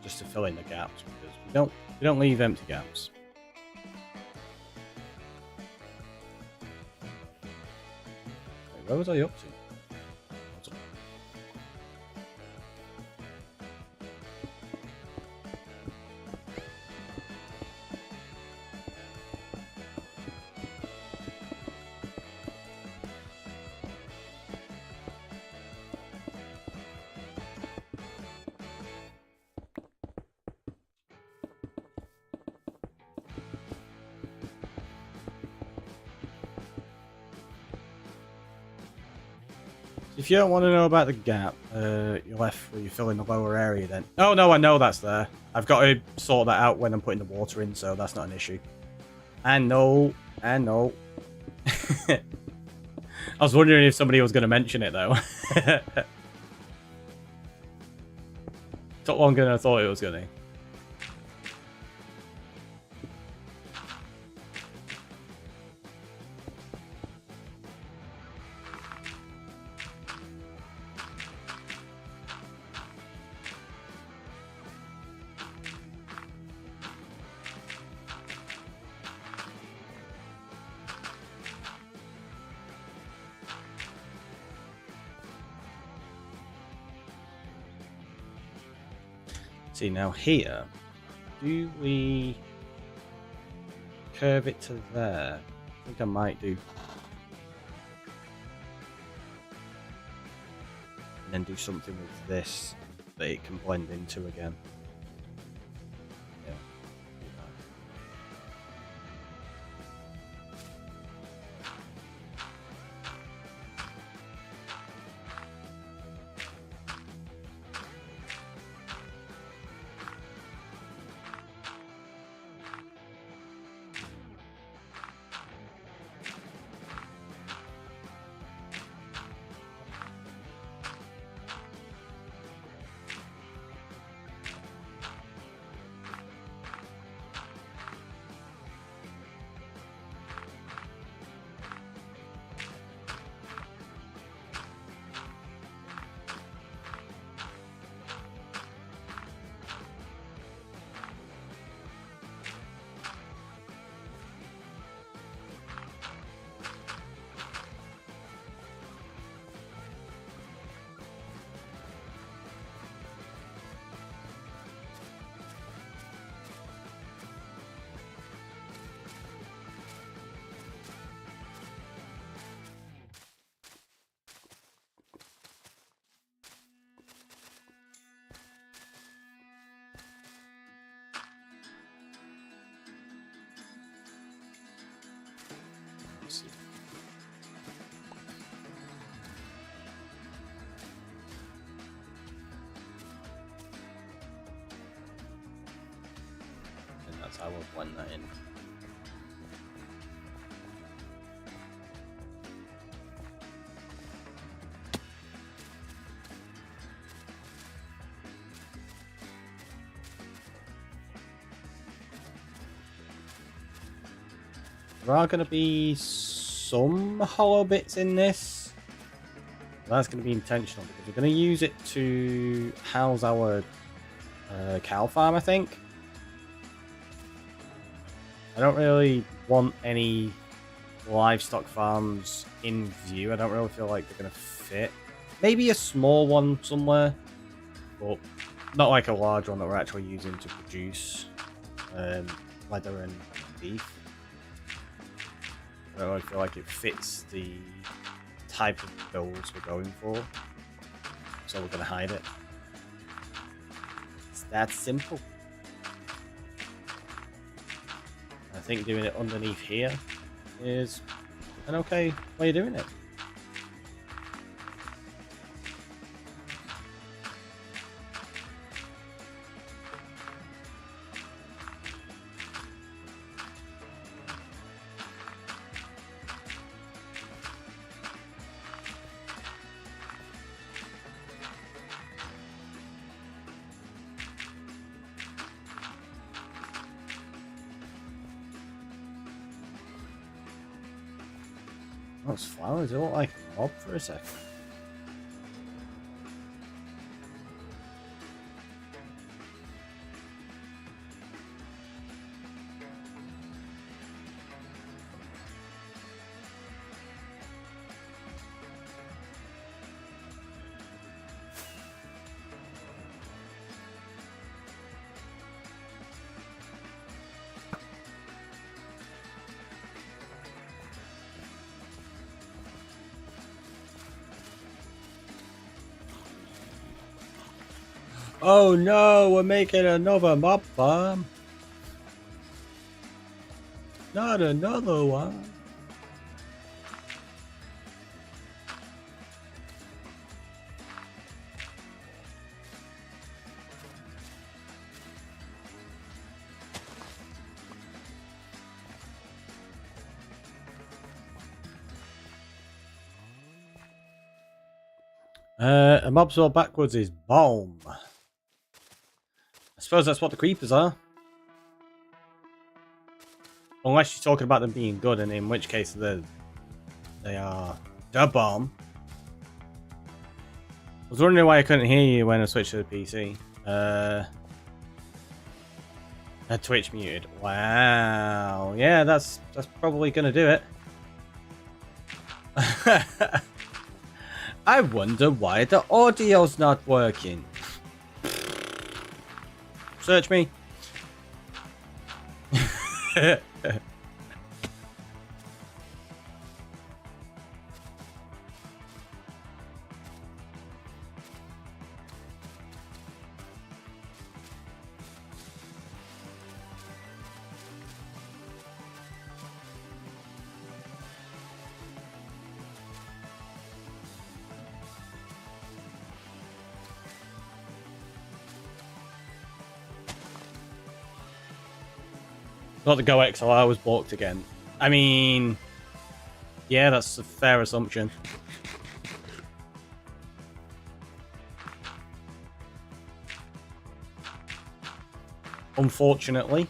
Speaker 4: just to fill in the gaps because we don't leave empty gaps. Wait, where was I up to? If you don't want to know about the gap, you're left where you fill in the lower area then. Oh no, I know that's there. I've got to sort that out when I'm putting the water in, so that's not an issue. I know. I was wondering if somebody was going to mention it though. Took longer than I thought it was going to. See, now here, do we curve it to there? I think I might do. And then do something with this that it can blend into again. Yeah. Do that. Let's see. And that's how we'll blend that in. There are going to be some hollow bits in this, That's going to be intentional because we're going to use it to house our cow farm, I think. I don't really want any livestock farms in view. I don't really feel like they're going to fit. Maybe a small one somewhere, but not like a large one that we're actually using to produce leather and beef. I don't really feel like it fits the type of builds we're going for, so we're going to hide it. It's that simple. I think doing it underneath here is an okay way of doing it. Those flowers, they look like a mob for a second. Oh no, we're making another mob farm. Not another one. A mob sword backwards is bomb. I suppose that's what the creepers are. Unless you're talking about them being good, and in which case they are the bomb. I was wondering why I couldn't hear you when I switched to the PC. Twitch muted. Wow. Yeah, that's probably gonna do it. I wonder why the audio's not working. Search me. Not the Go XLR was balked again. I mean, yeah, that's a fair assumption. Unfortunately.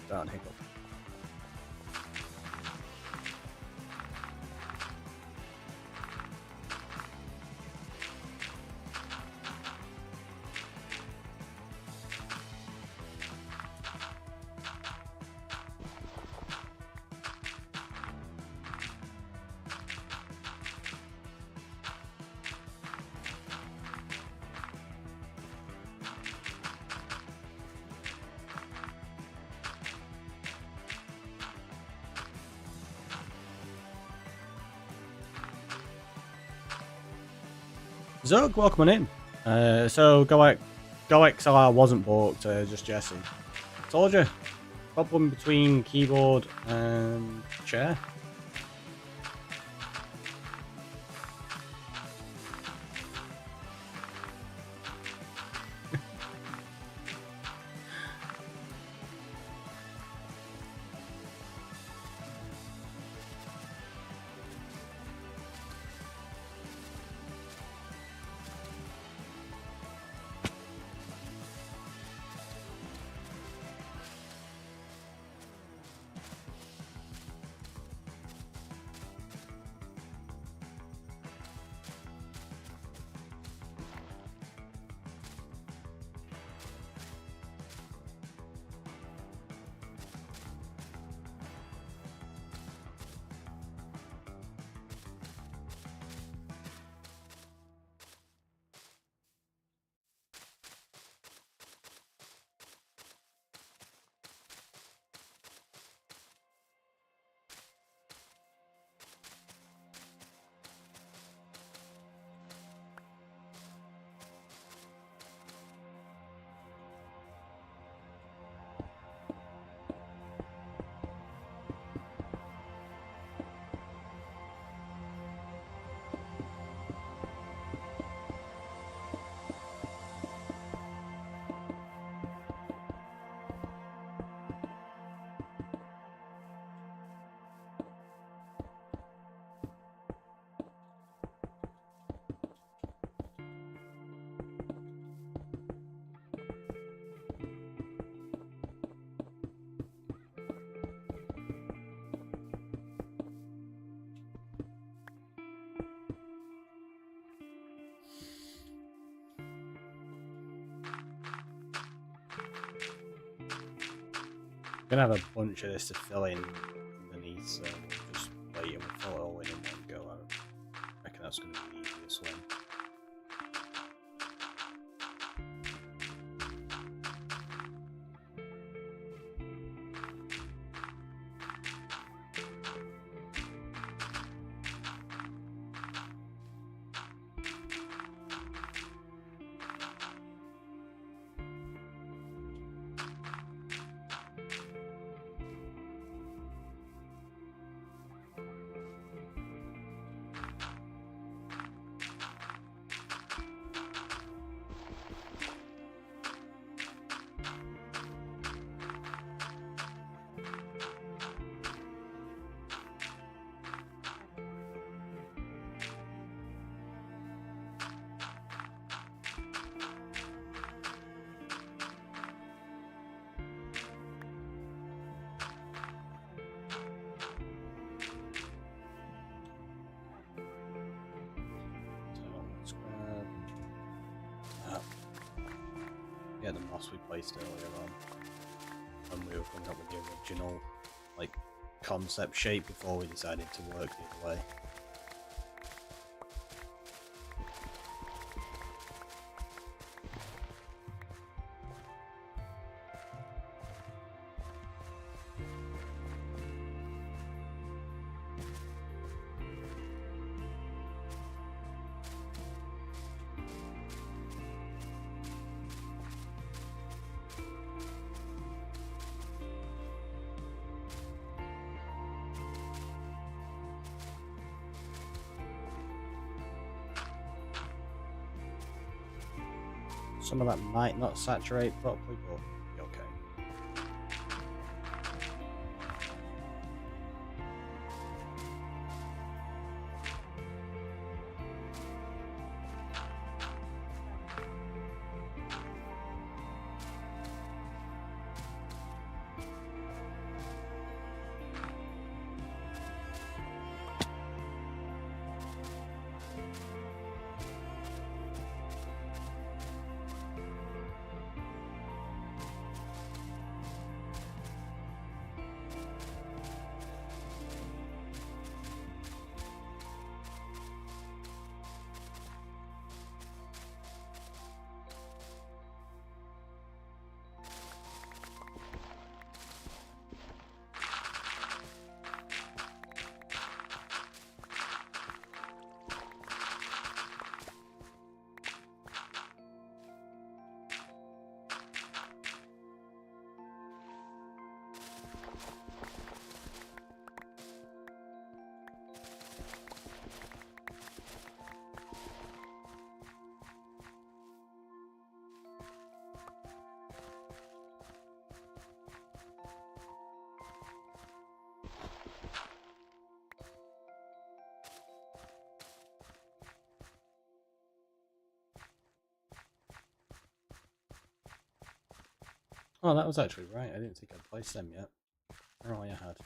Speaker 4: Darn hiccup. Zog, welcome on in. So Go XLR wasn't balked, just Jesse. Told you. Problem between keyboard and chair. gonna have a bunch of this to fill in underneath, so we'll just wait and we'll fill it all in one go. I reckon that's gonna be the easiest way. Yeah, the moss we placed earlier on when we were coming up with the original like concept shape before we decided to work the other way. Some of that might not saturate properly, but be okay. Oh, that was actually right. I didn't think I'd placed them yet. Apparently I had.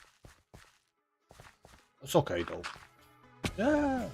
Speaker 4: It's okay though. Yeah.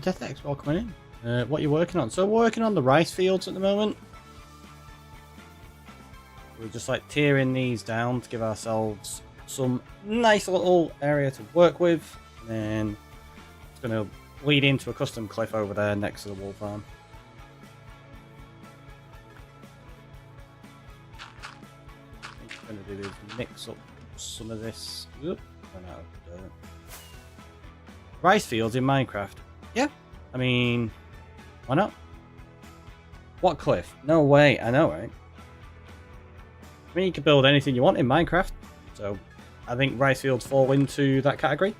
Speaker 4: Death X, welcome in. What are you working on? So we're working on the rice fields at the moment. We're just like tearing these down to give ourselves some nice little area to work with. And then it's going to lead into a custom cliff over there next to the wool farm. I'm going to do is mix up some of this. Oop, run out of dirt. Rice fields in Minecraft. Yeah, I mean, why not? What cliff? No way, I know, right? I mean, you can build anything you want in Minecraft, so I think rice fields fall into that category.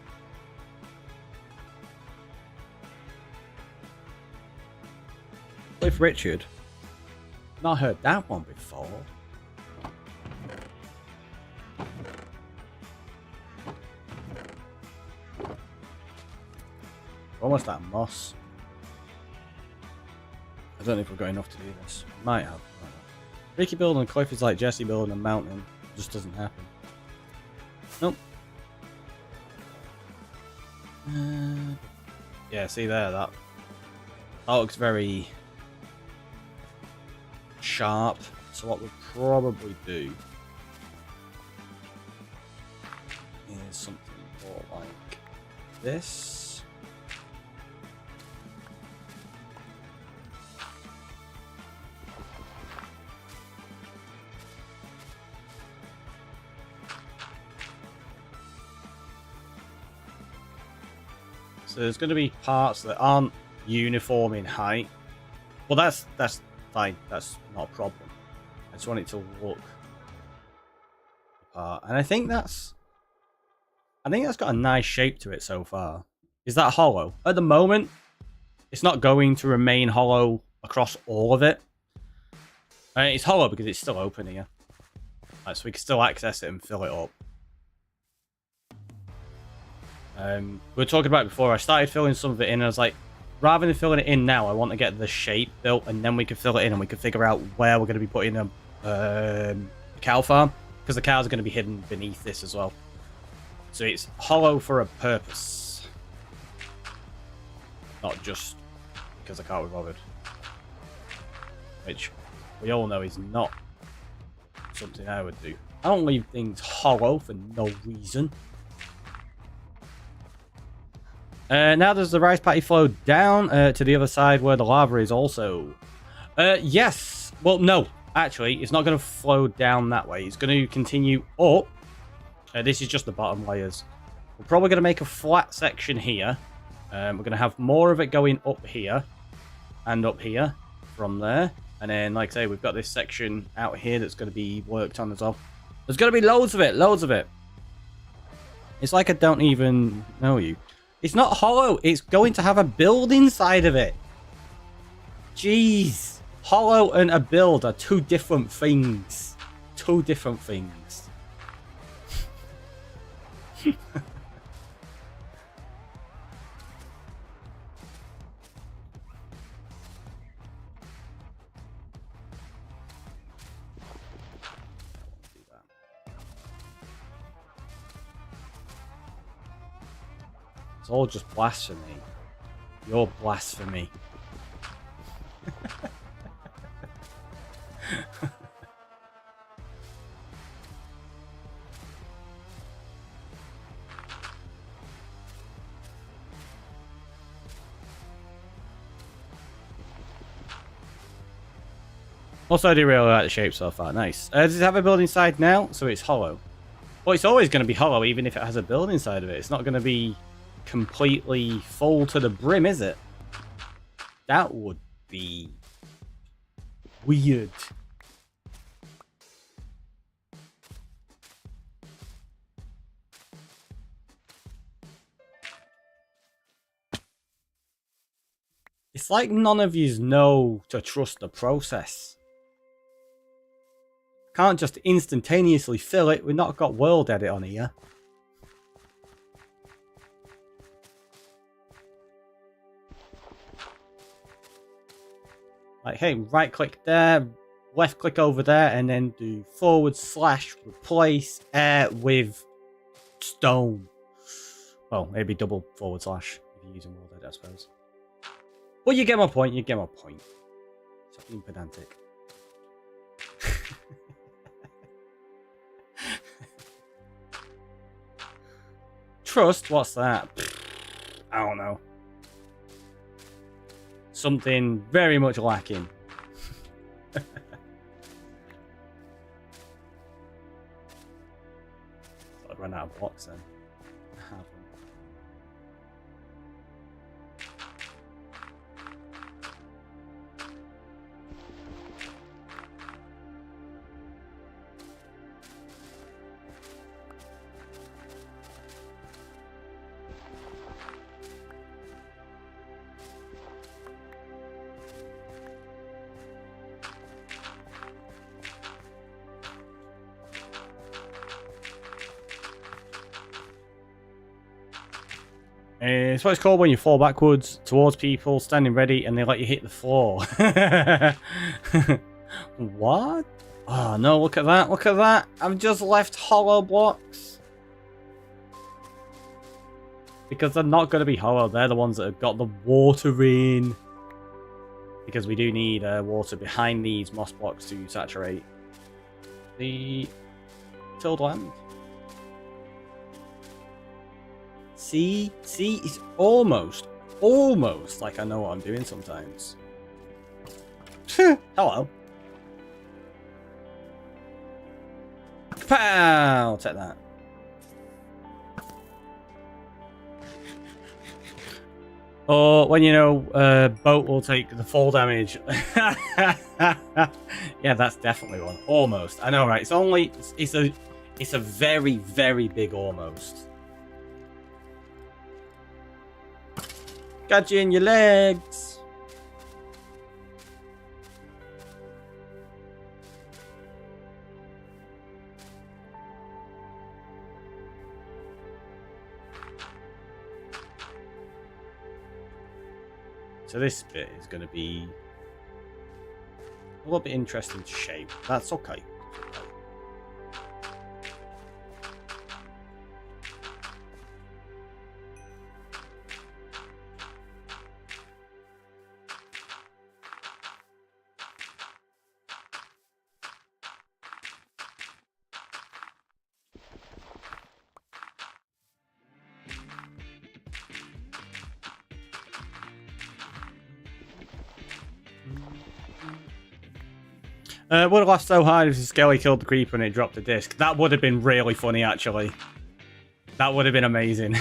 Speaker 4: Cliff Richard? Not heard that one before. Almost like moss. I don't know if we've got enough to do this. Might have. Ricky building a cliff is like Jesse building a mountain. It just doesn't happen. Nope. Yeah, see there, that looks very sharp. So what we'll probably do is something more like this. So there's going to be parts that aren't uniform in height. Well, that's fine. That's not a problem. I just want it to look apart, and I think that's got a nice shape to it so far. Is that hollow? At the moment, it's not going to remain hollow across all of it. It's hollow because it's still open here, so we can still access it and fill it up. We were talking about it before. I started filling some of it in, and I was like, rather than filling it in now, I want to get the shape built, and then we can fill it in, and we can figure out where we're going to be putting a cow farm, because the cows are going to be hidden beneath this as well. So it's hollow for a purpose, not just because I can't be bothered, which we all know is not something I would do. I don't leave things hollow for no reason. Now does the rice paddy flow down to the other side where the lava is also? Yes. Well, no. Actually, it's not going to flow down that way. It's going to continue up. This is just the bottom layers. We're probably going to make a flat section here. We're going to have more of it going up here and up here from there. And then, like I say, we've got this section out here that's going to be worked on as well. There's going to be loads of it. Loads of it. It's like I don't even know you. It's not hollow. It's going to have a build inside of it. Jeez. Hollow and a build are two different things. Two different things. It's all just blasphemy. You're blasphemy. Also, I do really like the shape so far. Nice. Does it have a build inside now? So it's hollow. Well, it's always going to be hollow, even if it has a build inside of it. It's not going to be completely full to the brim, is it? That would be weird. It's like none of yous know to trust the process. Can't just instantaneously fill it. We've not got world edit on here. Like, hey, right click there, left click over there, and then do / replace air with stone. Well, maybe double / if you're using world edit, I suppose. Well, you get my point. You get my point. Stop being pedantic. Trust? What's that? I don't know. Something very much lacking. run out of blocks then. I haven't. It's what it's called when you fall backwards towards people standing ready and they let you hit the floor. What? Oh no, look at that, look at that. I've just left hollow blocks. Because they're not going to be hollow, they're the ones that have got the water in. Because we do need water behind these moss blocks to saturate the tilled land. See, it's almost like I know what I'm doing sometimes. Hello. Pow! Take that. Or when you know, boat will take the fall damage. Yeah, that's definitely one. Almost. I know, right? It's a very, very big almost. Got you in your legs. So this bit is going to be a little bit interesting to shape. That's okay. Would have laughed so hard if Skelly killed the creeper and it dropped the disc. That would have been really funny, actually. That would have been amazing.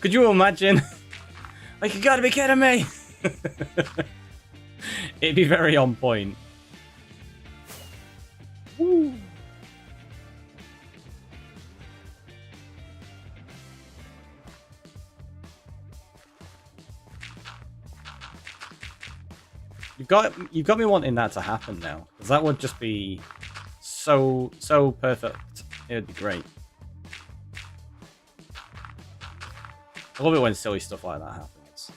Speaker 4: Could you imagine? Like, you gotta be kidding me! It'd be very on point. Woo. You've got me wanting that to happen now, because that would just be so perfect. It would be great. I love it when silly stuff like that happens.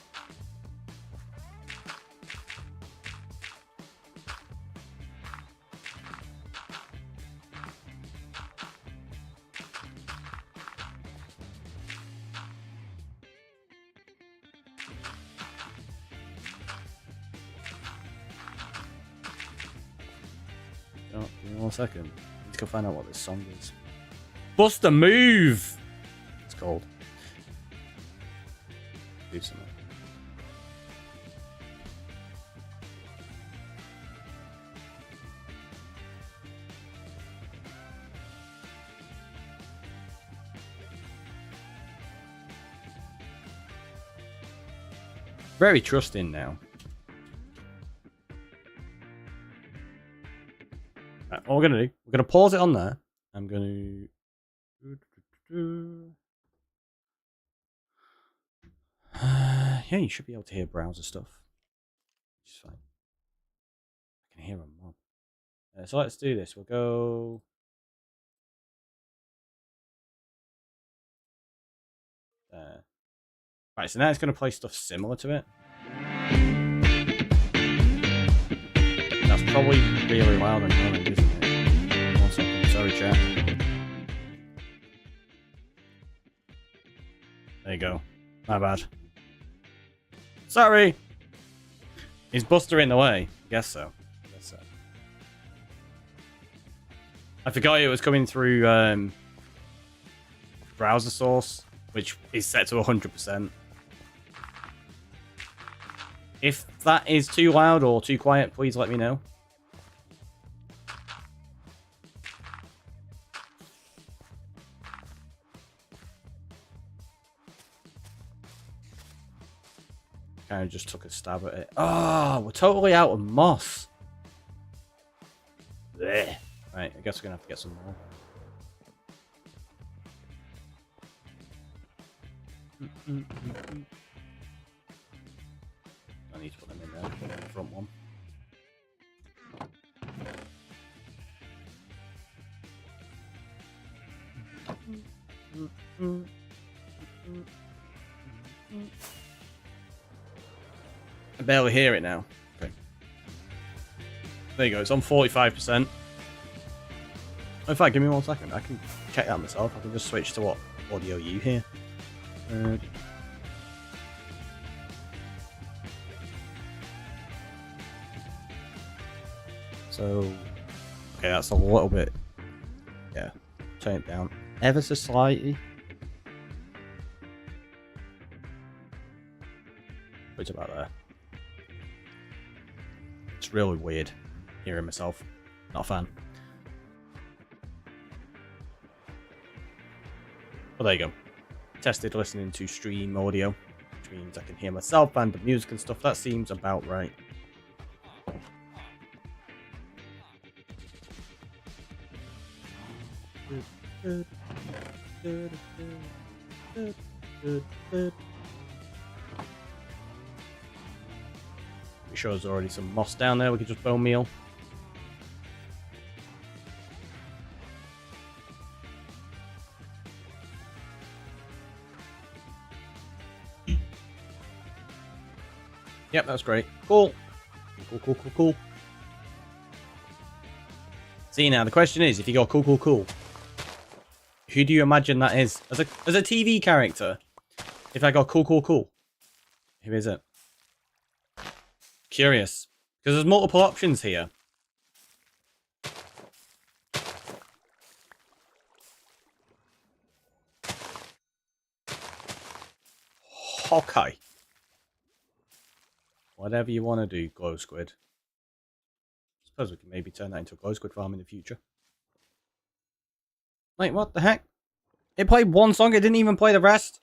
Speaker 4: Oh, give me 1 second. Let's go find out what this song is. Bust a Move! It's called. Do something. Very trusting now. Right, what we're gonna do, we're gonna pause it on there. I'm gonna yeah, you should be able to hear browser stuff. Which is fine. I can hear a mob. So let's do this. We'll go. There. Right, so now it's going to play stuff similar to it. That's probably really loud and annoying, isn't it? 1 second, sorry, chat. There you go. My bad. Sorry! Is Buster in the way? Guess so. Guess so. I forgot it was coming through browser source, which is set to 100%. If that is too loud or too quiet, please let me know. Kind of just took a stab at it. Oh, we're totally out of moss. Blech. Right, I guess we're gonna have to get some more. I need to put them in there. Put them in the front one. I barely hear it now. Okay. There you go, it's on 45%. In fact, give me 1 second. I can check that myself. I can just switch to what audio you hear. So, okay, that's a little bit. Yeah, turn it down ever so slightly. It's about there. It's really weird hearing myself. Not a fan. Well, there you go. Tested listening to stream audio, which means I can hear myself and the music and stuff. That seems about right. Pretty sure there's already some moss down there. We could just bone meal. Yep, that's great. Cool. Cool. See, now the question is, if you go cool, who do you imagine that is? As a TV character, if I go cool, who is it? Curious. Because there's multiple options here. Hawkeye. Whatever you want to do, Glow Squid. Suppose we can maybe turn that into a Glow Squid farm in the future. Like, what the heck? It played one song, it didn't even play the rest?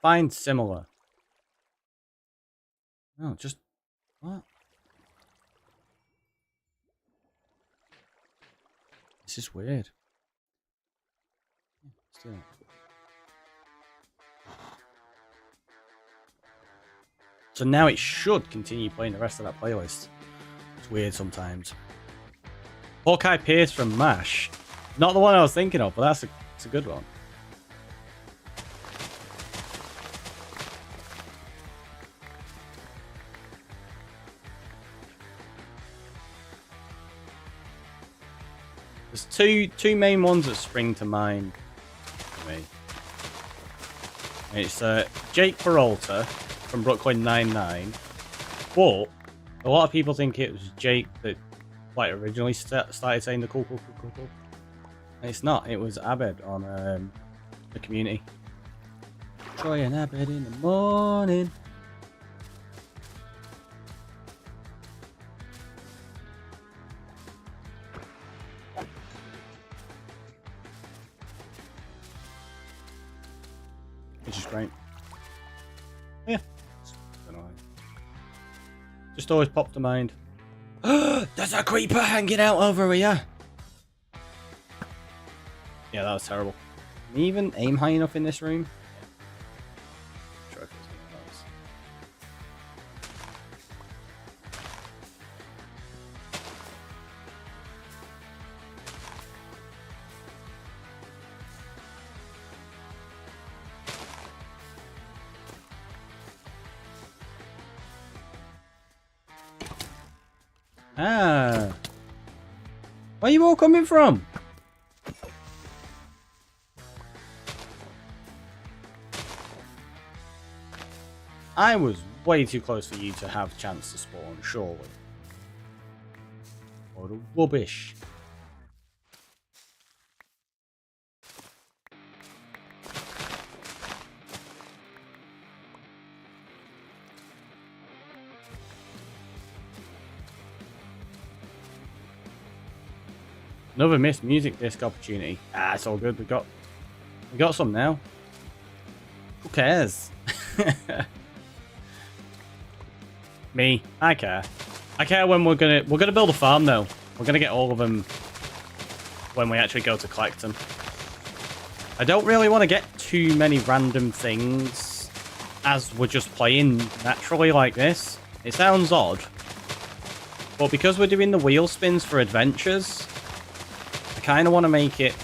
Speaker 4: Find similar. No, just... What? This is weird. Still. So now it should continue playing the rest of that playlist. It's weird sometimes. Hawkeye Pierce from MASH. Not the one I was thinking of, but that's a good one. There's two main ones that spring to mind for me. It's Jake Peralta from Brooklyn Nine-Nine, but a lot of people think it was Jake that originally started saying the cool. And it's not. It was Abed on the Community. Troy and Abed in the morning. Which is great. Yeah. Just always popped to mind. There's a creeper hanging out over here. Yeah, that was terrible. Can you even aim high enough in this room? Yeah. Sure, Ah. Where are you all coming from? I was way too close for you to have a chance to spawn, surely. What a rubbish. Another missed music disc opportunity. Ah, it's all good. We've got We got some now. Who cares? Me, I care. I care when we're gonna build a farm though. We're gonna get all of them when we actually go to collect them. I don't really want to get too many random things as we're just playing naturally like this. It sounds odd, but because we're doing the wheel spins for adventures, I kind of want to make it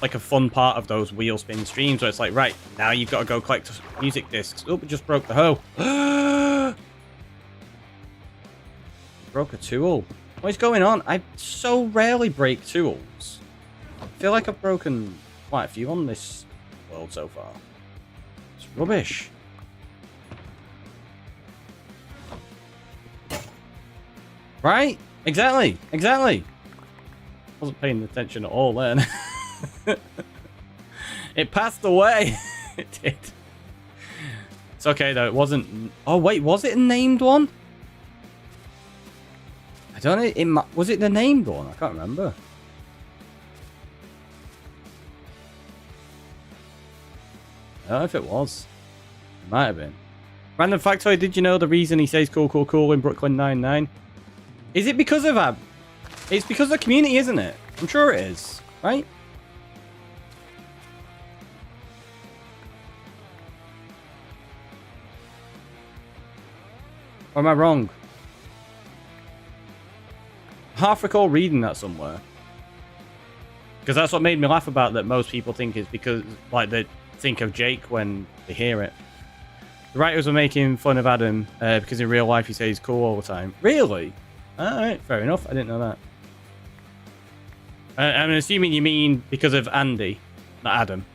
Speaker 4: like a fun part of those wheel spin streams where it's like, right, now you've got to go collect music discs. Oh, we just broke the hoe. Broke a tool. What is going on? I so rarely break tools. I feel like I've broken quite a few on this world so far. It's rubbish. Right? Exactly. Exactly. Wasn't paying attention at all then. It passed away. It did. It's okay though. It wasn't. Oh wait, was it a named one? I don't know. Was it the named one? I can't remember. I don't know if it was. It might have been. Random factoid. Did you know the reason he says "cool, cool, cool" in Brooklyn Nine-Nine? Is it because of It's because of the community, isn't it? I'm sure it is, right? Or am I wrong? Half recall reading that somewhere. Because that's what made me laugh about that most people think is because, like, they think of Jake when they hear it. The writers were making fun of Adam because in real life he says he's cool all the time. Really? Alright, fair enough. I didn't know that. I'm assuming you mean because of Andy, not Adam.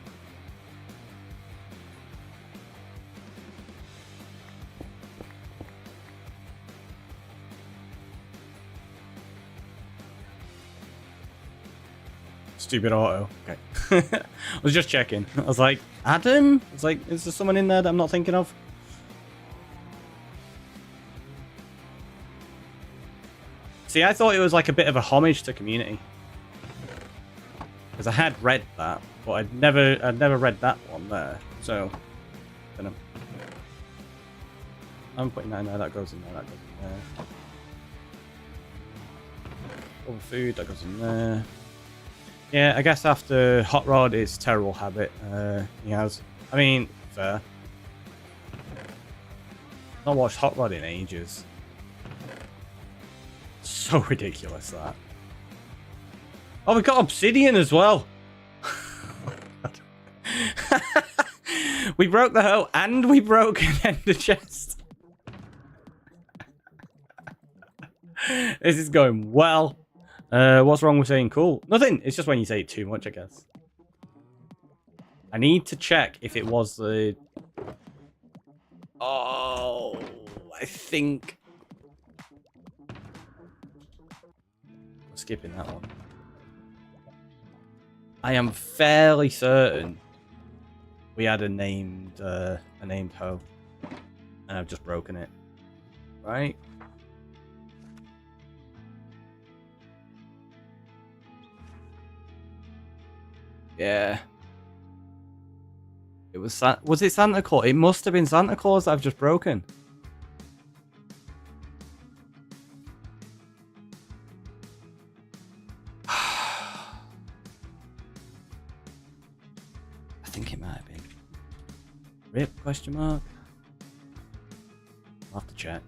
Speaker 4: Stupid auto. Okay. I was just checking. I was like, Adam? I was like, is there someone in there that I'm not thinking of? See, I thought it was like a bit of a homage to Community. Because I had read that, but I'd never read that one there. So, I don't know. I'm putting that in there, that goes in there, that goes in there. Other food, that goes in there. Yeah, I guess after Hot Rod, it's terrible habit he has. I mean, fair. Not watched Hot Rod in ages. So ridiculous, that. Oh, we got obsidian as well. We broke the hoe and we broke an ender chest. This is going well. What's wrong with saying cool? Nothing. It's just when you say it too much, I guess. I need to check if it was the... Oh, I think... I'm skipping that one. I am fairly certain we had a named hoe. And I've just broken it. Right? Yeah. It was it Santa Claus? It must have been Santa Claus that I've just broken. I think it might have been. RIP, question mark? I'll have to check.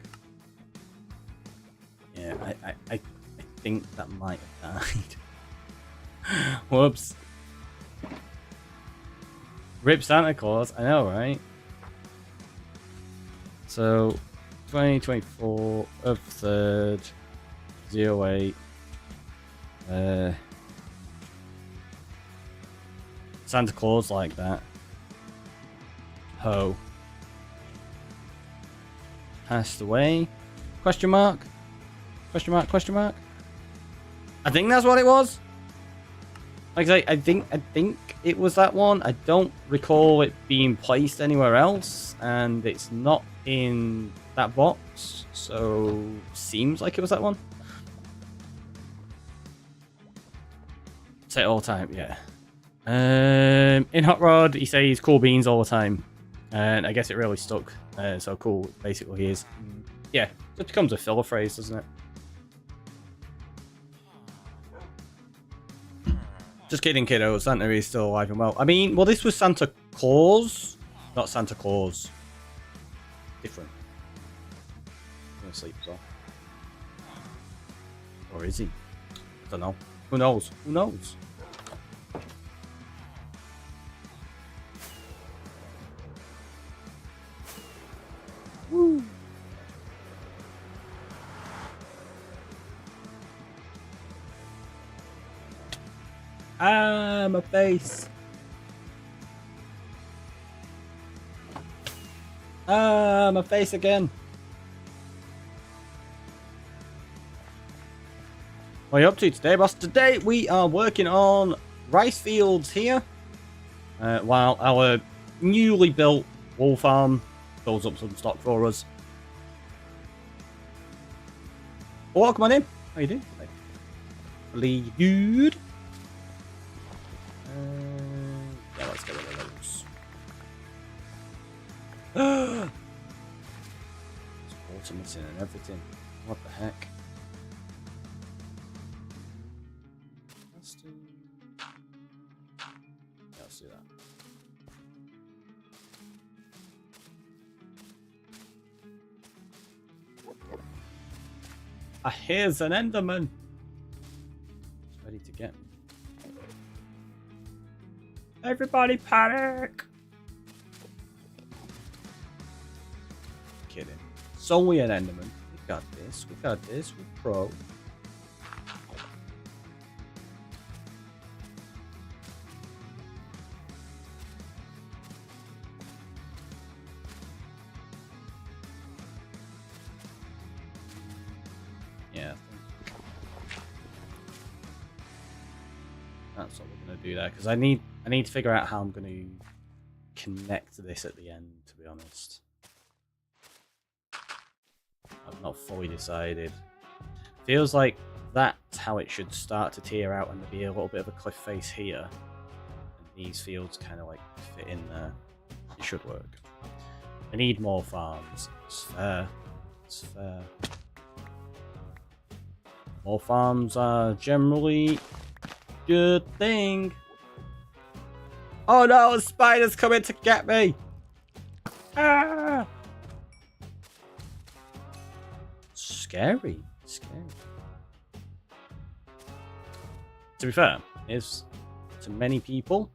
Speaker 4: Yeah, I think that might have died. Whoops. RIP Santa Claus, I know, right? So, 2024 of 3rd, 08. Santa Claus like that. Ho. Passed away. Question mark? Question mark, question mark? I think that's what it was. Like I think it was that one. I don't recall it being placed anywhere else, and it's not in that box, so seems like it was that one. Say it all the time, yeah. In Hot Rod, he says cool beans all the time. And I guess it really stuck. So cool, basically, is. Yeah, it becomes a filler phrase, doesn't it? Just kidding, kiddo. Santa is still alive and well. I mean, well, this was Santa Claus, not Santa Claus. Different. He's gonna sleep as well. Or is he? I don't know. Who knows? Who knows? Woo. Ah, my face. Ah, my face again. What are you up to today, boss? Today we are working on rice fields here, while our newly built wool farm builds up some stock for us. Oh, welcome on in. How you doing? Really good. Yeah, let's get rid of those. There's water missing and everything. What the heck? Let's do... Yeah, let's do that. Ah, here's an Enderman. He's ready to get me. Everybody panic! Kidding. It's only an Enderman. We got this. We got this. We're pro. Yeah. That's what we're gonna do there, because I need to figure out how I'm going to connect this at the end, to be honest. I've not fully decided. Feels like that's how it should start to tear out, and there'd be a little bit of a cliff face here. And these fields kind of like fit in there. It should work. I need more farms. It's fair. It's fair. More farms are generally good thing. Oh no, a spider's coming to get me! Ah! Scary. Scary. To be fair, is to many people,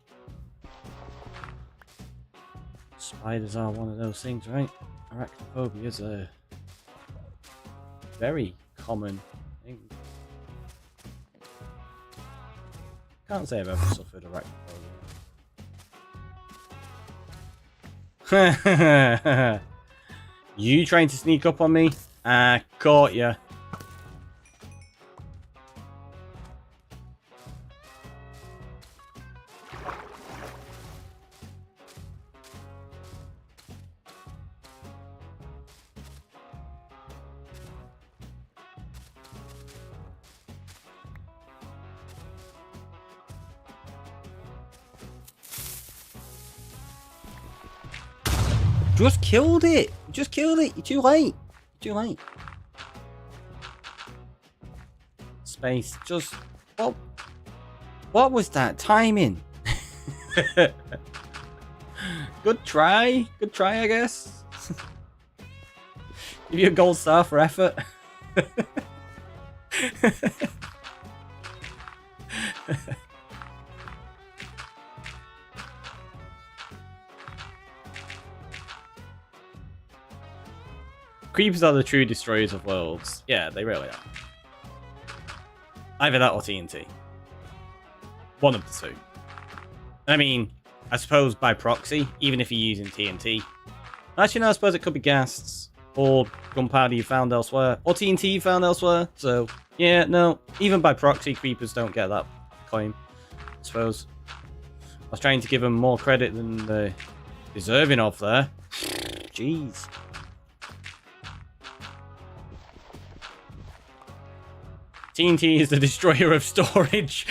Speaker 4: spiders are one of those things, right? Arachnophobia is a very common thing. Can't say I've ever suffered arachnophobia. You trying to sneak up on me? Caught ya. Just killed it! Just killed it! You're too late! You're too late. Space, just... Oh, what was that timing? Good try. Good try, I guess. Give you a gold star for effort. Creepers are the true destroyers of worlds. Yeah, they really are. Either that or TNT. One of the two. I mean, I suppose by proxy, even if you're using TNT. Actually, no, I suppose it could be ghasts. Or gunpowder you found elsewhere. Or TNT you found elsewhere. So, yeah, no. Even by proxy, creepers don't get that claim. I suppose. I was trying to give them more credit than they're deserving of there. Jeez. TNT is the destroyer of storage.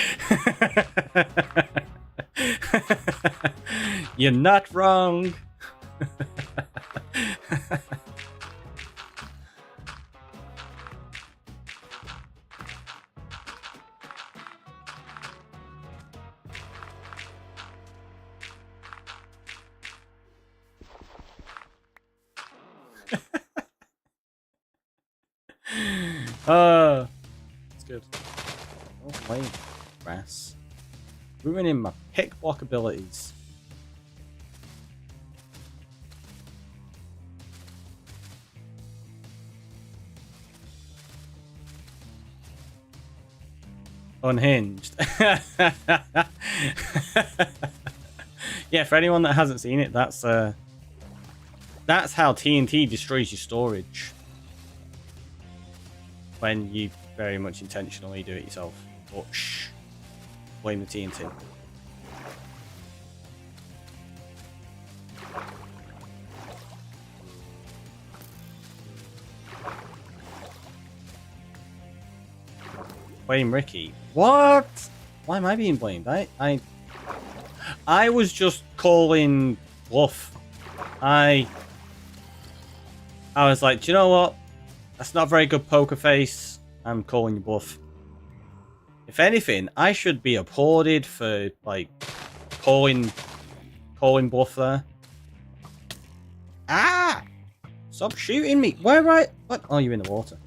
Speaker 4: You're not wrong. It's good. Oh, wait. Grass. Ruining my pick block abilities. Unhinged. Yeah, for anyone that hasn't seen it, that's how TNT destroys your storage. When you very much intentionally do it yourself. But shh. Blame the TNT. Blame Ricky. What? Why am I being blamed? I was just calling bluff. I was like, do you know what? That's not a very good poker face. I'm calling you bluff. If anything, I should be applauded for like calling bluff there. Ah! Stop shooting me. Where am I? What? Oh, you're in the water.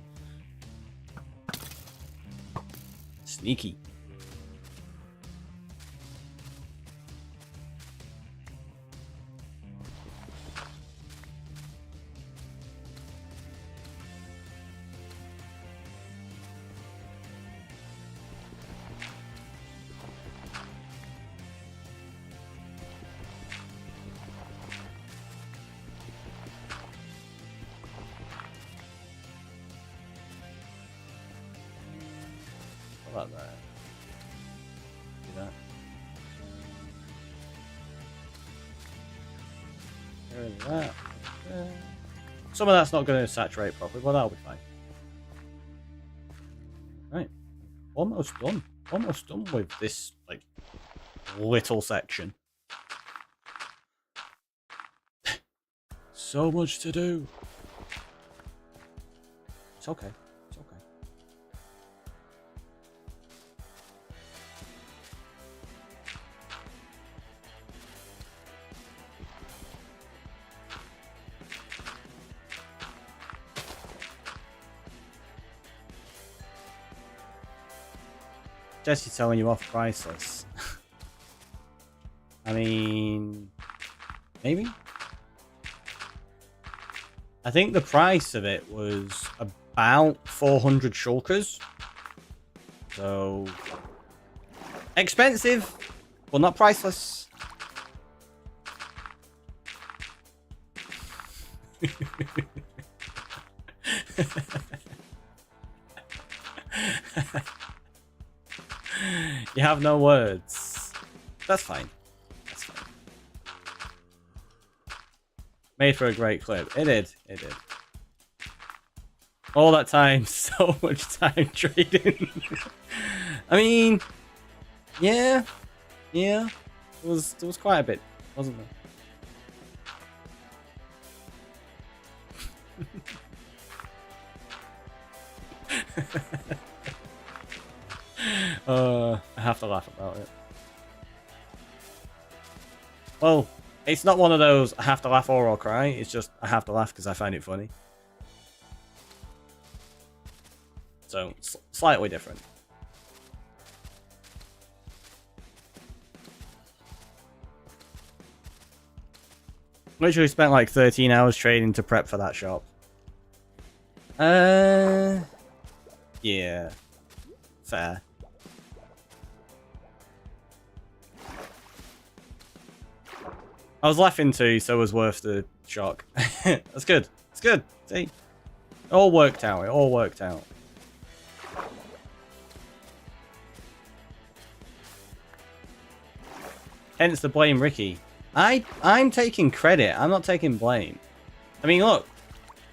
Speaker 4: Sneaky. What about that? Do that. Get rid of that. Some of that's not going to saturate properly, but that'll be fine. Right. Almost done. Almost done with this, like, little section. So much to do. It's okay. It's okay. Jesse's telling you off priceless. I mean, maybe? I think the price of it was about 400 shulkers. So, expensive, but not priceless. You have no words. That's fine. That's fine. Made for a great clip. It did. It did. All that time, so much time trading. I mean, yeah. Yeah. There was quite a bit, wasn't there? I have to laugh about it. Well, it's not one of those I have to laugh or I'll cry. It's just I have to laugh because I find it funny. So, slightly different. Literally spent like 13 hours trading to prep for that shop. Yeah. Fair. I was laughing too, so it was worth the shock. That's good. It's good. See? It all worked out. It all worked out. Hence the blame Ricky. I'm taking credit. I'm not taking blame. I mean, look.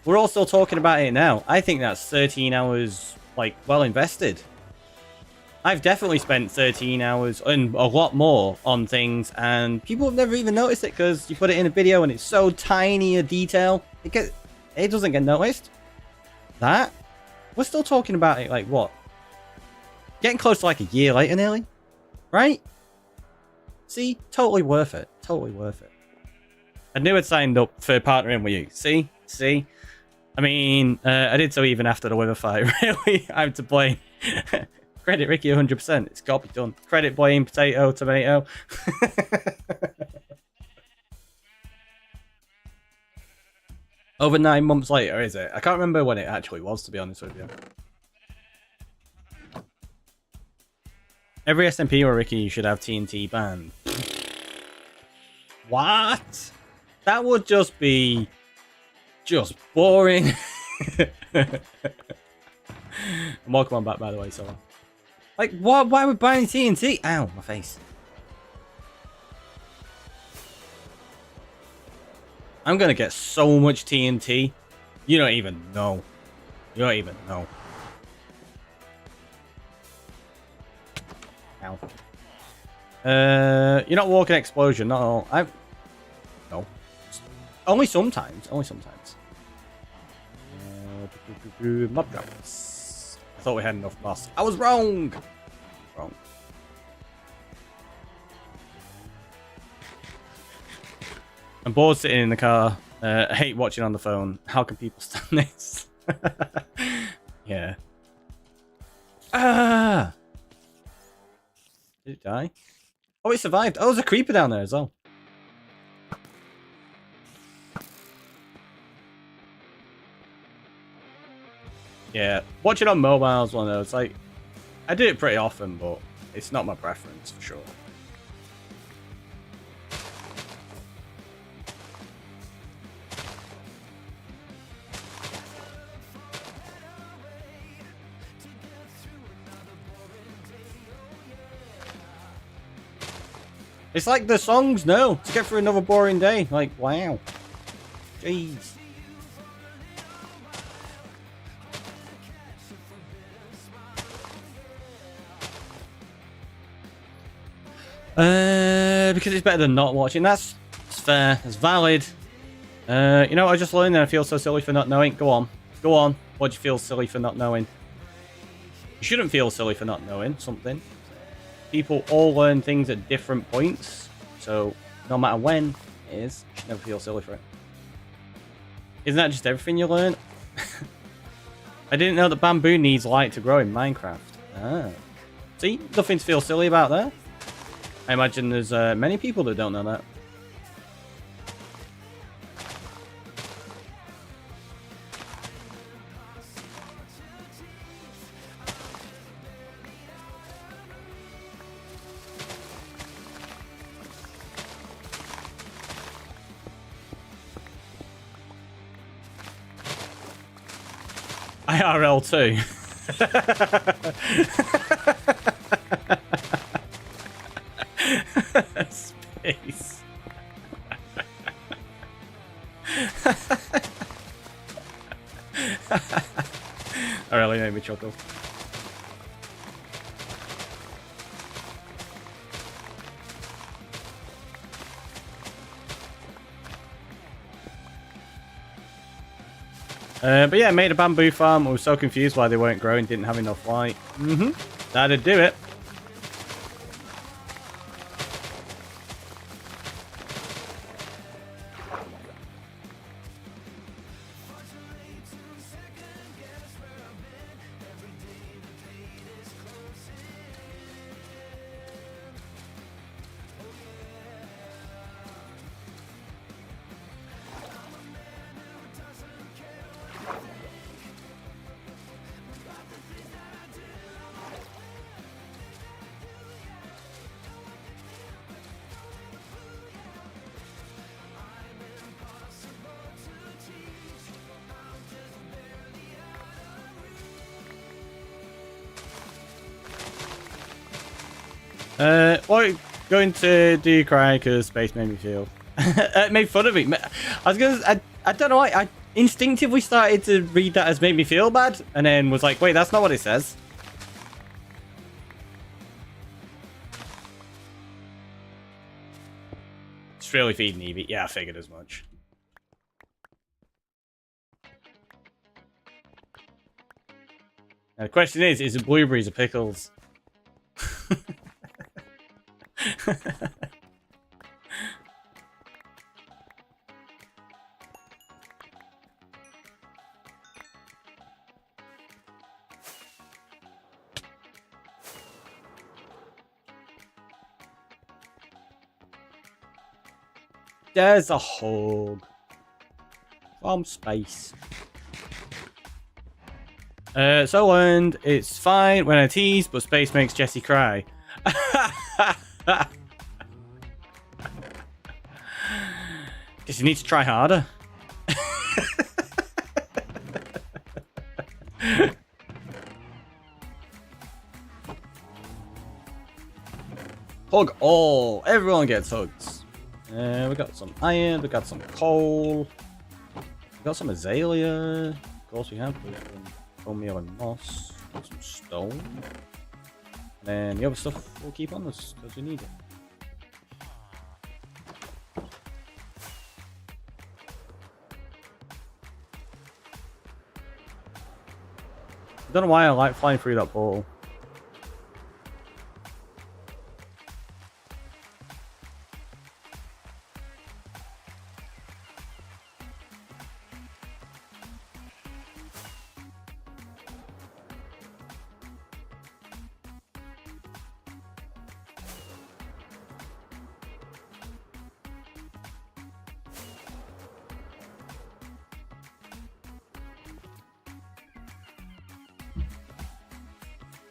Speaker 4: We're all still talking about it now. I think that's 13 hours, like, well invested.
Speaker 1: I've definitely spent 13 hours and a lot more on things, and people have never even noticed it because you put it in a video and it's so tiny a detail. It doesn't get noticed. That? We're still talking about it, like, what? Getting close to like a year later nearly? Right? See? Totally worth it. Totally worth it. I knew I'd signed up for partnering with you. See? See? I mean, I did so even after the Wither fight. Really? I'm to blame. Credit Ricky 100%. It's got to be done. Credit blame, potato, tomato. Over 9 months later, is it? I can't remember when it actually was, to be honest with you. Every SMP or Ricky should have TNT banned. What? That would just be... just boring. And welcome on back, by the way, so... Like, what? Why would buying TNT? Ow, my face. I'm gonna get so much TNT. You don't even know. You don't even know. Ow. You're not walking explosion, not all. No. Only sometimes. Only sometimes. Mob drops. I thought we had enough boss. I was wrong! Wrong. I'm bored sitting in the car. I hate watching on the phone. How can people stand this? Yeah. Ah! Did it die? Oh, it survived. Oh, there's a creeper down there as well. Yeah, watching on mobile is one of those. Like, I do it pretty often, but it's not my preference for sure. It's like the songs know to get through another boring day. Like, wow. Jeez. Because it's better than not watching. That's fair. That's valid. You know what I just learned and I feel so silly for not knowing? Go on. Go on. What do you feel silly for not knowing? You shouldn't feel silly for not knowing something. People all learn things at different points. So, no matter when it is, you should never feel silly for it. Isn't that just everything you learn? I didn't know that bamboo needs light to grow in Minecraft. Ah. See? Nothing to feel silly about there. I imagine there's many people that don't know that. IRL too. Space. That really made me chuckle. But yeah, made a bamboo farm. I was so confused why they weren't growing, didn't have enough light. That'd do it. What are you going to do? Cry because space made me feel made fun of me. I was gonna. I don't know. I instinctively started to read that as made me feel bad, and then was like, wait, that's not what it says.
Speaker 4: Just really feeding Evie. Yeah, I figured as much. Now, the question is it blueberries or pickles? There's a hug from space. So learned it's fine when I tease, but space makes Jessie cry. Guess you need to try harder. Hug all. Everyone gets hugs. We got some iron, we got some coal, we got some azalea. Of course we have oatmeal and moss, got some stone. And then the other stuff we'll keep on us because we need it. I don't know why I like flying through that portal.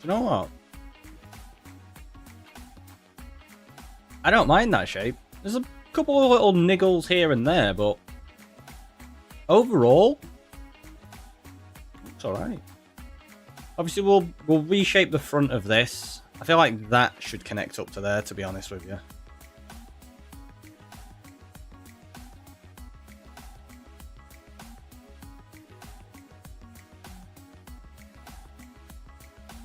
Speaker 4: You know what? I don't mind that shape. There's a couple of little niggles here and there, but overall, it's alright. Obviously, we'll reshape the front of this. I feel like that should connect up to there, to be honest with you.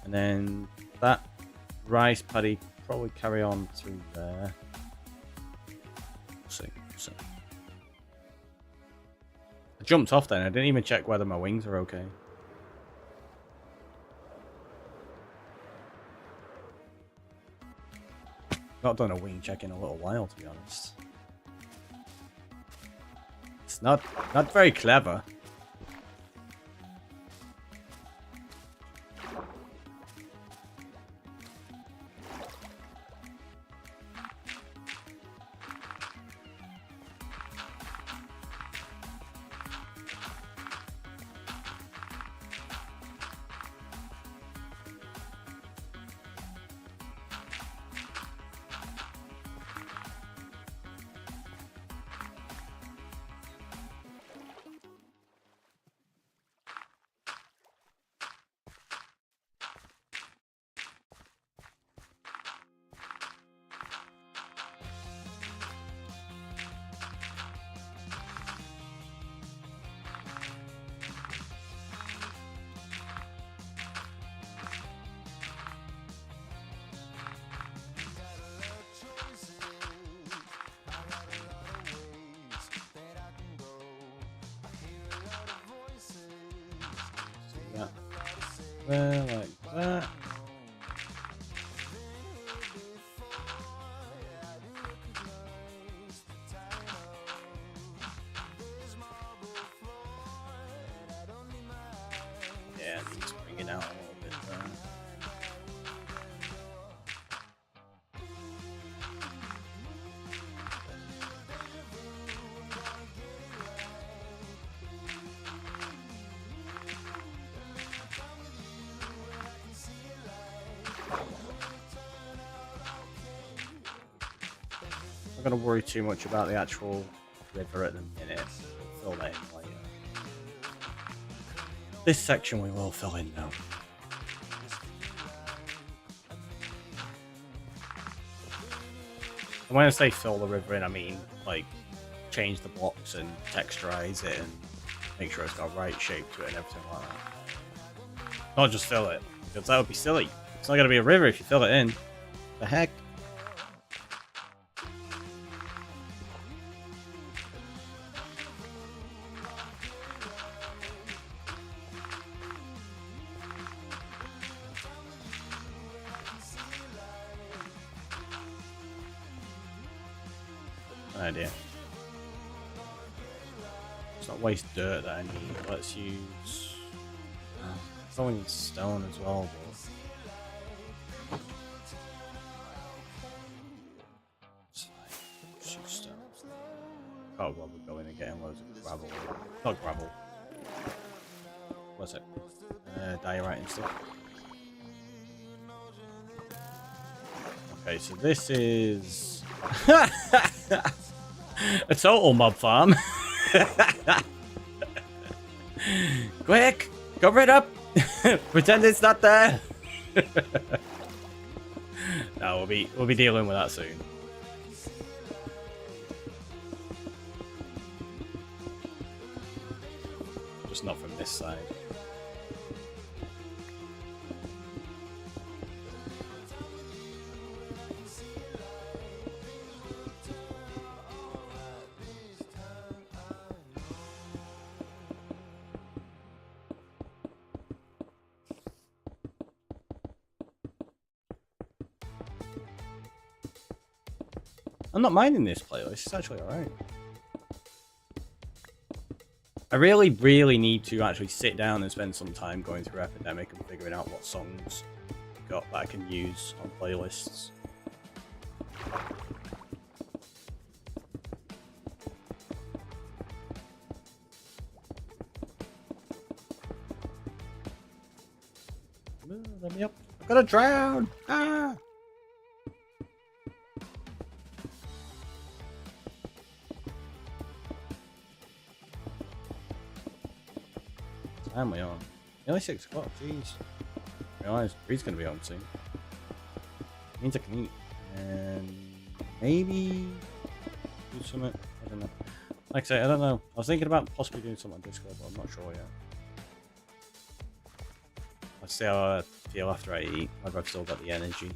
Speaker 4: And then that rice paddy probably carry on through there. We'll see. I jumped off then. I didn't even check whether my wings are okay. Not done a wing check in a little while, to be honest. It's not very clever. There, like that. Yeah, let's bring it out a little bit there. I'm not going to worry too much about the actual river at the minute. Fill that in later. This section we will fill in now. And when I say fill the river in, I mean like change the blocks and texturize it and make sure it's got right shape to it and everything like that. Not just fill it, because that would be silly. It's not going to be a river if you fill it in. The heck? an idea. Let's not waste dirt that I need. Let's use... I don't need stone as well, but... Shoot stone. Oh, well, we're going and getting loads of gravel. Not gravel. What's it? Diorite and stuff. Okay, so this is... a total mob farm. Quick! Cover it up! Pretend it's not there! No, we'll be dealing with that soon. Just not from this side. I'm not minding this playlist, it's actually alright. I really, really need to actually sit down and spend some time going through Epidemic and figuring out what songs I've got that I can use on playlists. Let me up. I'm gonna drown! Ah! Time we on? Nearly 6 o'clock, jeez. I realize Breed's gonna be on soon. Means I can eat. And maybe do something. I don't know. Like I say, I don't know. I was thinking about possibly doing something on Discord, but I'm not sure yet. Let's see how I feel after I eat, whether I've still got the energy.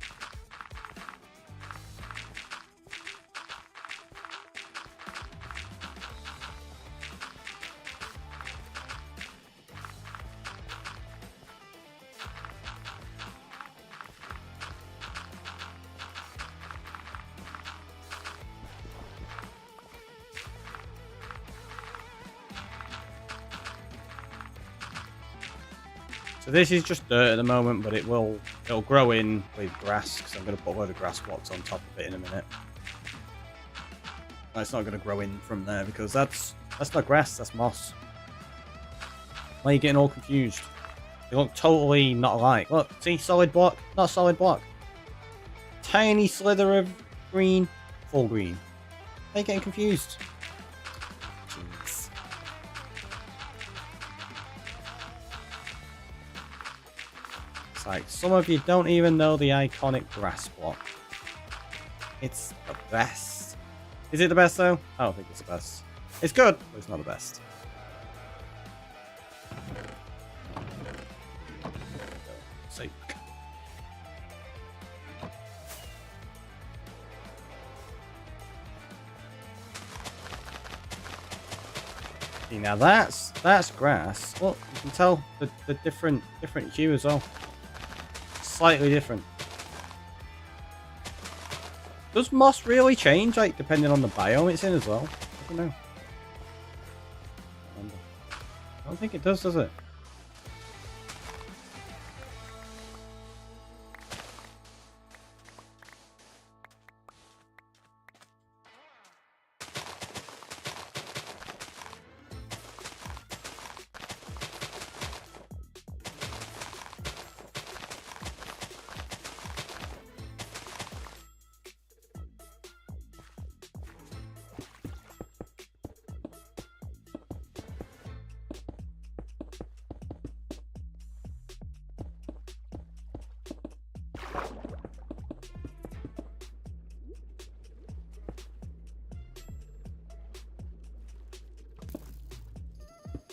Speaker 4: So this is just dirt at the moment, but it'll grow in with grass, because I'm going to put a load of grass blocks on top of it in a minute. It's not going to grow in from there, because that's not grass, that's moss. Why are you getting all confused? They look totally not alike. Look, see, solid block, not solid block. Tiny slither of green, full green. Why are you getting confused? Jeez. It's like, some of you don't even know the iconic grass block. It's the best. Is it the best though? I don't think it's the best. It's good, but it's not the best. Sake. See, now that's grass. Look, you can tell the different hue as well. Slightly different. Does moss really change, like, depending on the biome it's in as well? I don't know. I don't think it does it?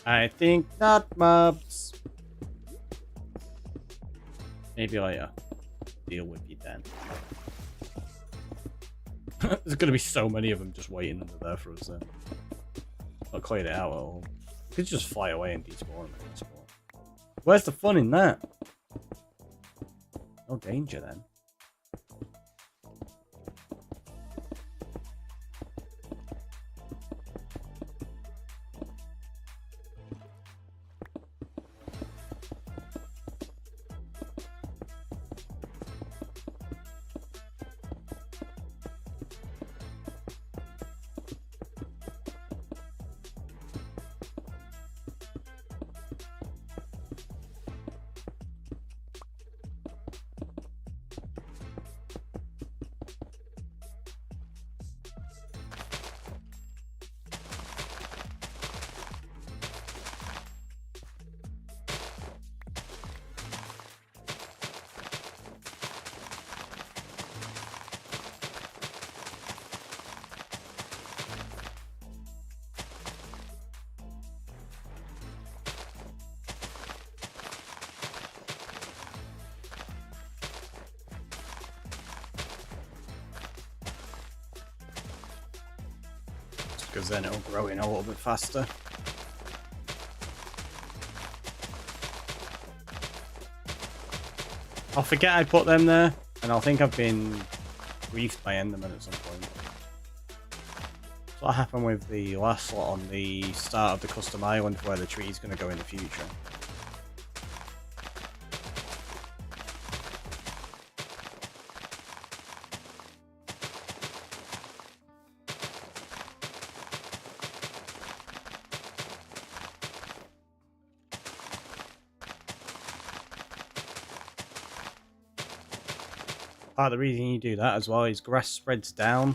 Speaker 4: I think not, mobs. Maybe I'll deal with you then. There's gonna be so many of them just waiting under there for us then. Not cleared it out at all. We could just fly away and despawn them. Where's the fun in that? No danger then. because then it'll grow in a little bit faster. I'll forget I put them there, and I'll think I've been briefed by Enderman at some point. That's what happened with the last slot on the start of the custom island where the tree's going to go in the future. Part of the reason you do that as well is grass spreads down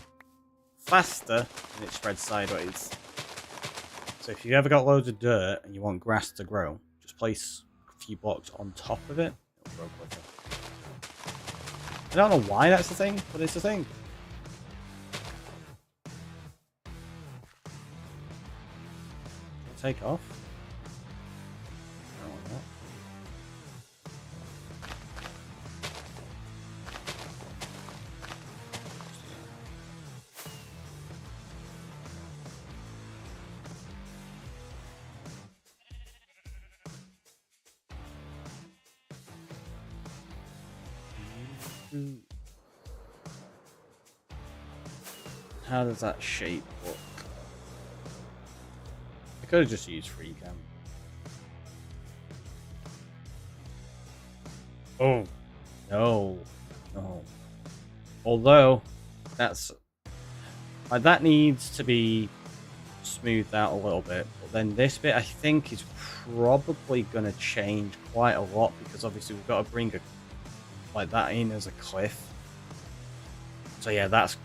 Speaker 4: faster than it spreads sideways. So if you've ever got loads of dirt and you want grass to grow, just place a few blocks on top of it. It'll grow quicker. I don't know why that's the thing, but it's a thing. Take off. How does that shape look? I could have just used free cam. Oh no, no. Although that's that needs to be smoothed out a little bit, but then this bit I think is probably going to change quite a lot because obviously we've got to bring a like that in as a cliff. So yeah, that's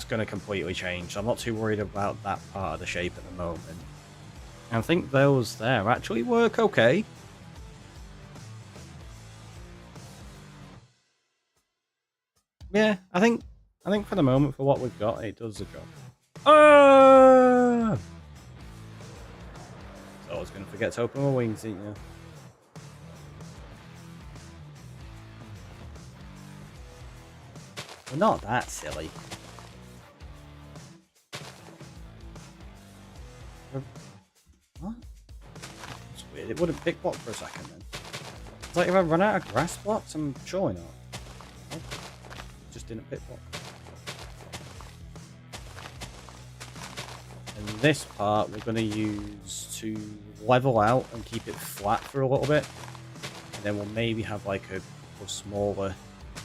Speaker 4: going to completely change. So I'm not too worried about that part of the shape at the moment. And I think those there actually work okay. Yeah, I think for the moment, for what we've got, it does the job. So I was going to forget to open my wings, didn't you? We're not that silly. What? That's weird. It wouldn't pick block for a second then. It's like if I run out of grass blocks, I'm surely not. It just didn't pick block. And this part we're going to use to level out and keep it flat for a little bit. And then we'll maybe have like a couple smaller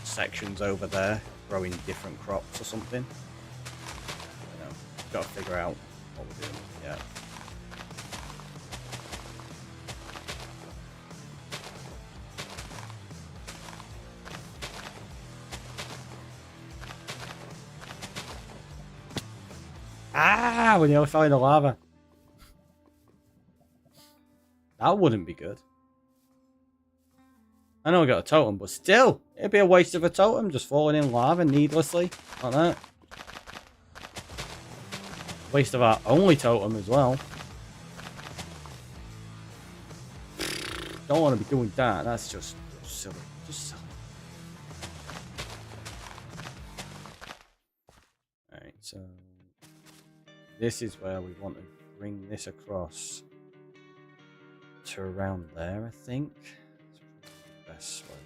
Speaker 4: sections over there growing different crops or something. You know, got to figure out what we're doing. Yeah. Ah, we nearly fell in the lava. That wouldn't be good. I know we got a totem, but still, it'd be a waste of a totem just falling in lava needlessly like that. Waste of our only totem as well. Don't want to be doing that. That's just silly. Just silly. Alright, so this is where we want to bring this across to around there, I think. Best way.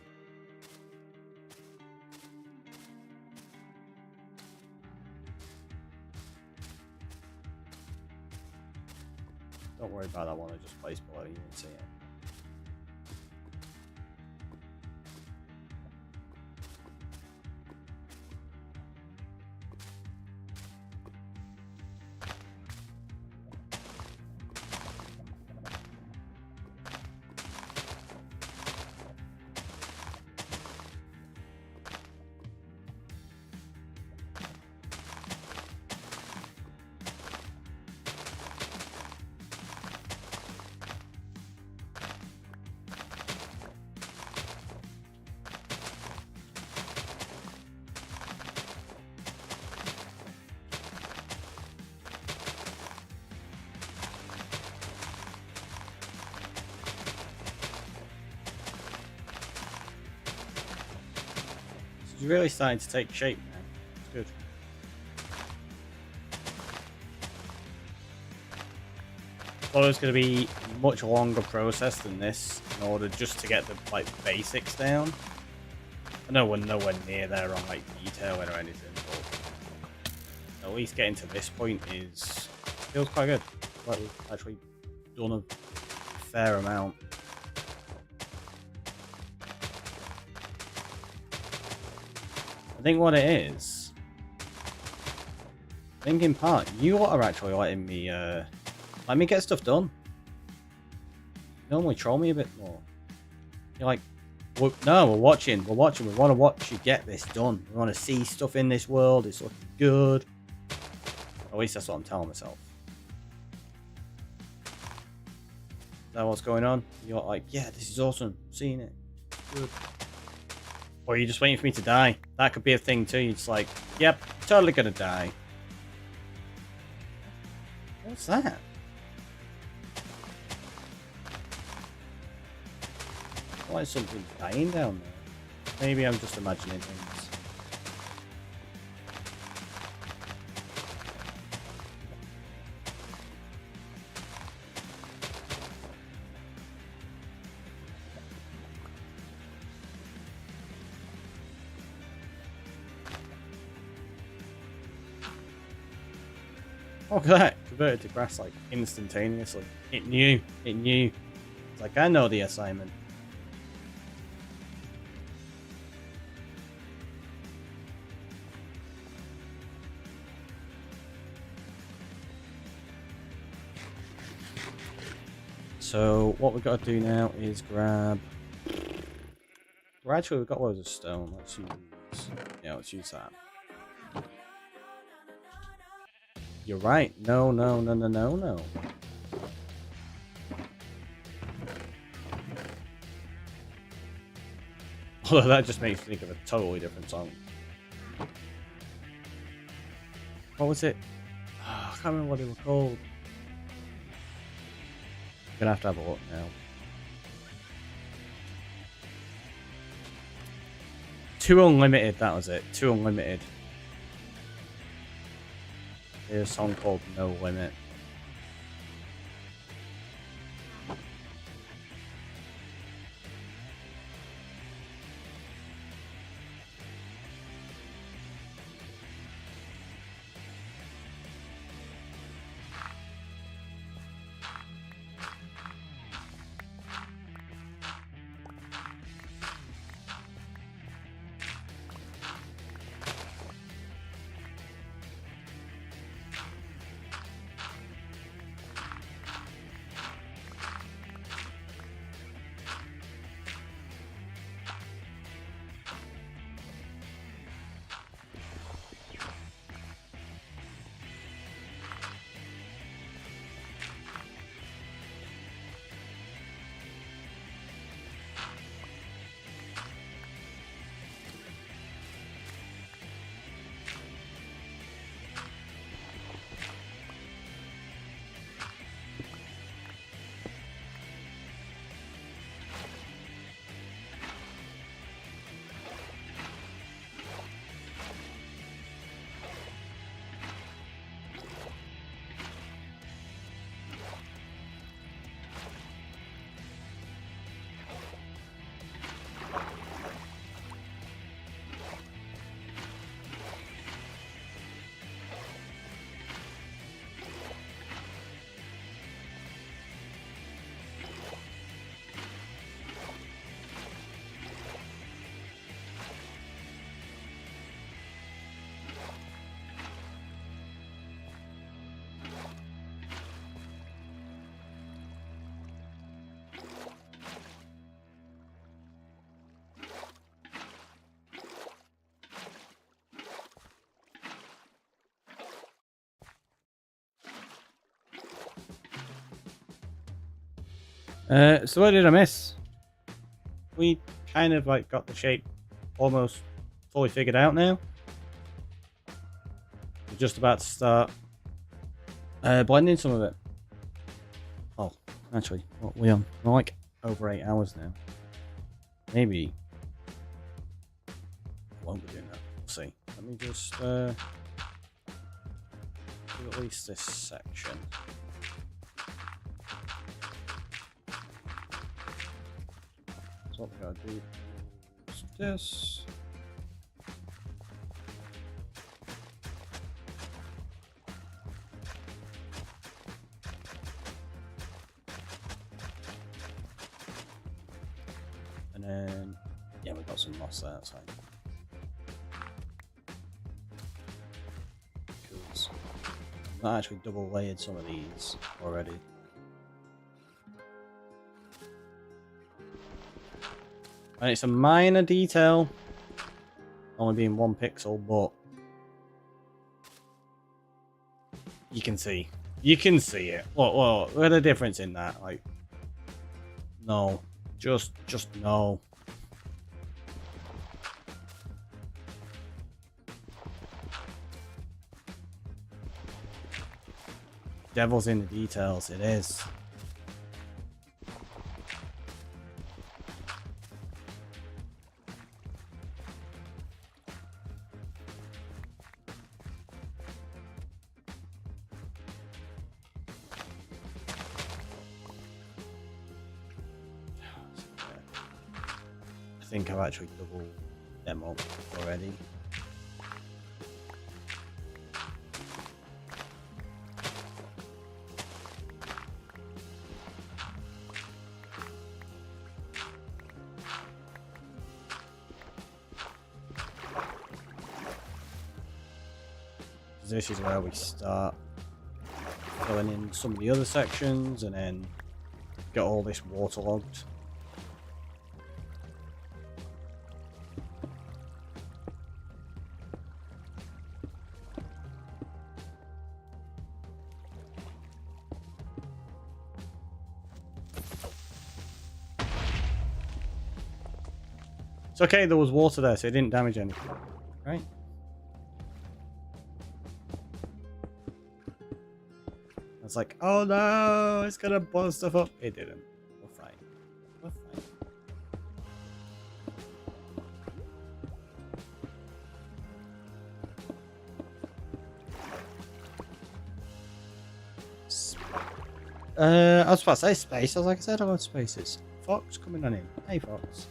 Speaker 4: Don't worry about that one, I just placed below, you can see it. It's really starting to take shape now. It's good. thought it was going to be a much longer process than this in order just to get the like basics down. I know we're nowhere near there on like detailing or anything, but at least getting to this point feels quite good. Like we've actually done a fair amount. I think what it is, I think in part, you lot are actually letting me, let me get stuff done. You normally troll me a bit more. You're like, no, we're watching, we want to watch you get this done. We want to see stuff in this world, it's looking good. At least that's what I'm telling myself. Is that what's going on? You're like, yeah, this is awesome, seeing it. Good. Or are you just waiting for me to die? That could be a thing too. You're just like, yep, totally gonna die. What's that? Why is something dying down there? Maybe I'm just imagining things. Look at that! Converted to grass like instantaneously. It knew. It knew. It's like, I know the assignment. So what we've got to do now is grab. Well, actually, we've got loads of stone. Let's use. Yeah, let's use that. You're right. No. Although that just makes me think of a totally different song. What was it? Oh, I can't remember what they were called. I'm gonna have a look now. Too Unlimited, that was it. Too Unlimited. There's a song called No Limit. So what did I miss? We kind of like got the shape almost fully figured out now. We're just about to start blending some of it. Oh, actually, what are we on? We're like over 8 hours now. Maybe I won't be doing that. We'll see. Let me just do at least this section. what we gotta do is this. And then, yeah, we've got some moss there, that's fine. Because I've not actually double layered some of these already. And it's a minor detail, only being 1 pixel, but you can see it. Look at the difference in that. Like, no, just no. Devil's in the details. It is. I think I've actually doubled them up already. This is where we start filling in some of the other sections and then get all this waterlogged. It's okay, there was water there, so it didn't damage anything, right? I was like, oh no, it's gonna blow stuff up. It didn't. We're fine. We're fine. I was about to say space. I was like, I said I love spaces. Fox coming on in. Hey, Fox.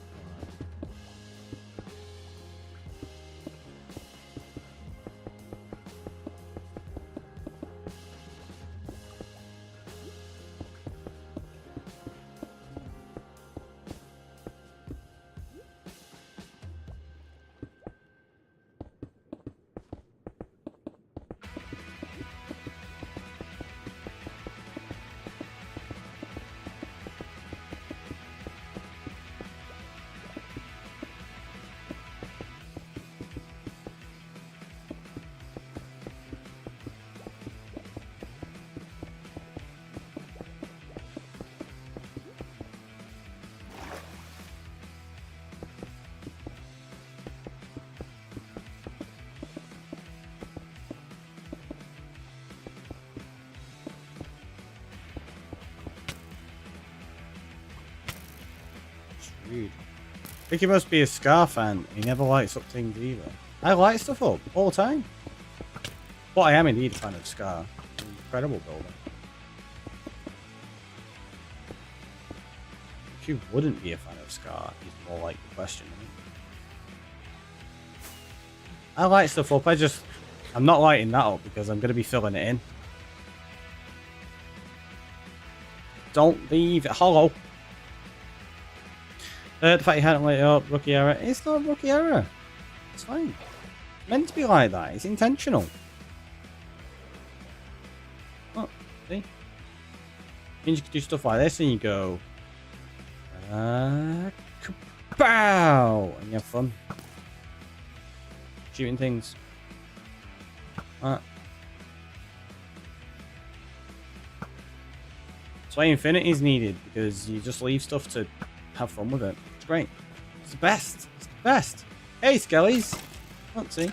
Speaker 4: Rude. I think he must be a Scar fan. He never lights up things either. I light stuff up all the time. But I am indeed a fan of Scar. He's an incredible builder. If you wouldn't be a fan of Scar, is more like the question. I light stuff up. I'm not lighting that up because I'm going to be filling it in. Don't leave it hollow. The fact you hadn't lit it up, rookie error. It's not a rookie error. It's fine. It's meant to be like that. It's intentional. Oh, see? Means you can do stuff like this and you go, kapow! And you have fun. Shooting things. That's why Infinity is needed, because you just leave stuff to have fun with it. It's great. It's the best. It's the best. Hey, Skellies. Let's see.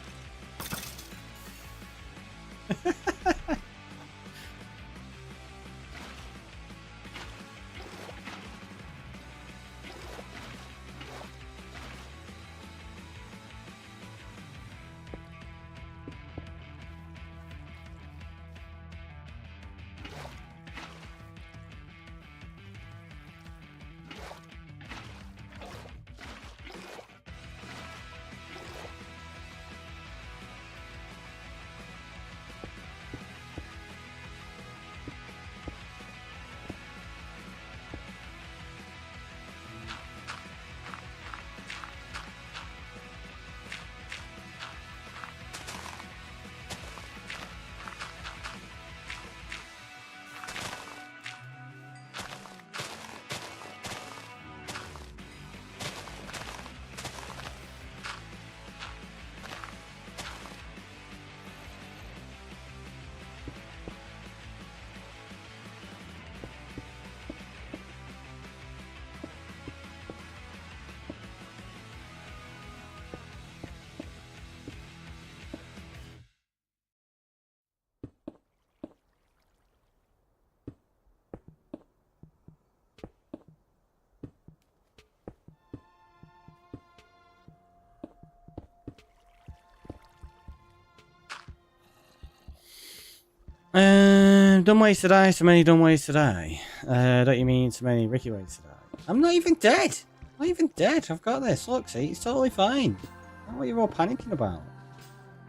Speaker 4: Dumb ways to die, so many dumb ways to die. Don't you mean so many Ricky ways to die? I'm not even dead! I'm not even dead, I've got this. Look, see, it's totally fine. I don't know what you're all panicking about.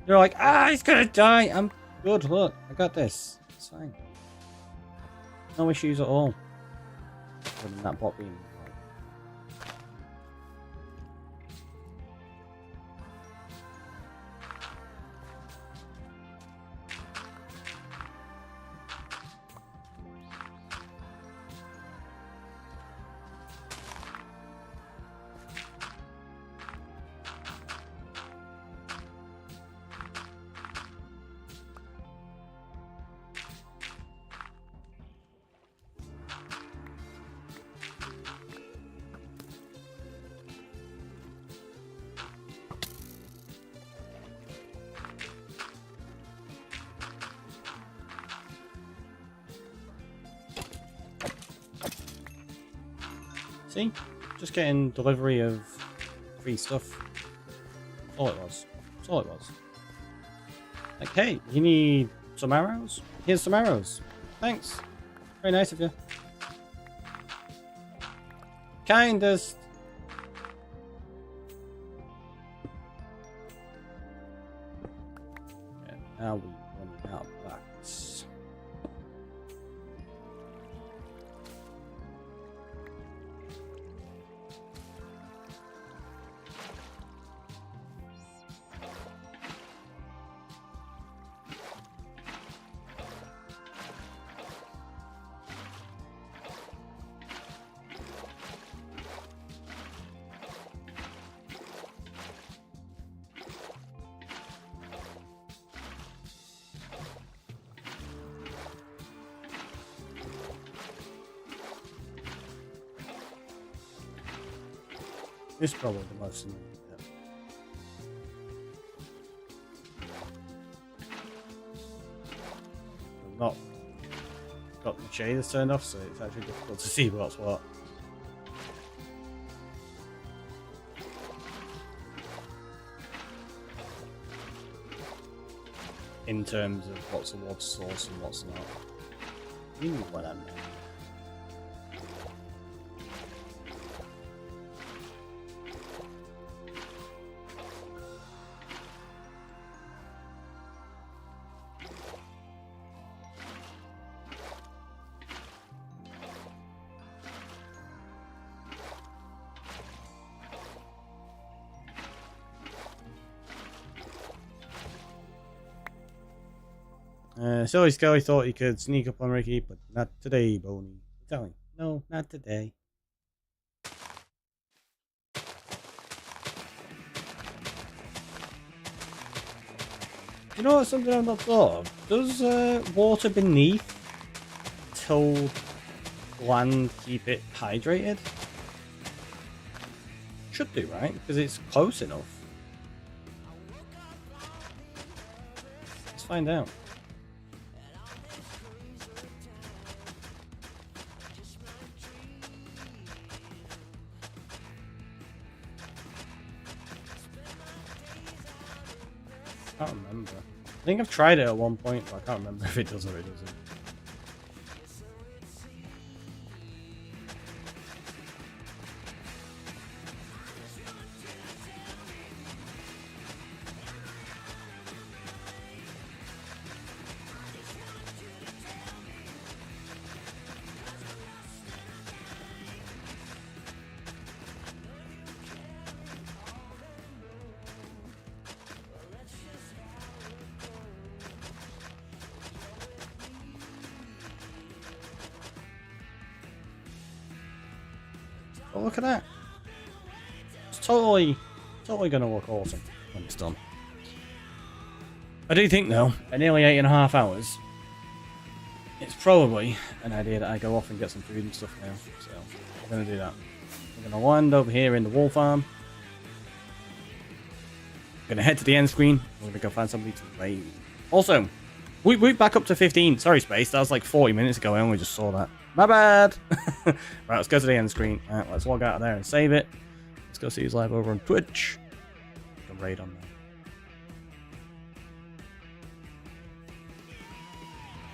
Speaker 4: You're like, he's gonna die! I'm good, look, I got this. It's fine. No issues at all. Other than that bot being... See? Just getting delivery of free stuff. That's all it was. That's all it was. Like, hey, you need some arrows? Here's some arrows. Thanks. Very nice of you. Kindest. And now we run out of backs. This is probably the most annoying bit. I've not got the shaders turned off, so it's actually difficult to see what's what. In terms of what's a water source and what's not. You know what I mean. Silly Skelly thought he could sneak up on Ricky, but not today, Boney. Tell him. No, not today. You know what's something I've not thought of? Does water beneath tilled land keep it hydrated? Should do, right? Because it's close enough. Let's find out. I can't remember. I think I've tried it at one point, but I can't remember if it does or it doesn't. Oh, look at that. It's totally going to look awesome when it's done. I do think, though, at nearly 8.5 hours, it's probably an idea that I go off and get some food and stuff now. So, I'm going to do that. I'm going to land over here in the wool farm. I'm going to head to the end screen. I'm going to go find somebody to raid. Also, we back up to 15. Sorry, Space. That was like 40 minutes ago. I only just saw that. My bad. Right, let's go to the end screen. Alright, let's log out of there and save it. Let's go see who's live over on Twitch. Can raid on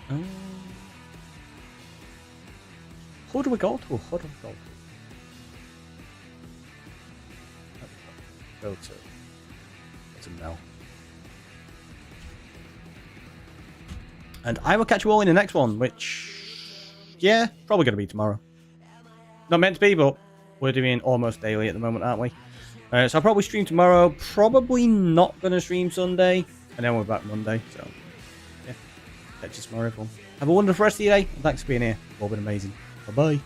Speaker 4: there. Who do we go to? Who do we go to? Go to Mel. And I will catch you all in the next one, which, yeah, probably going to be tomorrow. Not meant to be, but we're doing almost daily at the moment, aren't we? So I'll probably stream tomorrow. Probably not going to stream Sunday. And then we're back Monday. So, yeah. Catch you tomorrow, everyone. Have a wonderful rest of your day. And thanks for being here. You've all been amazing. Bye-bye.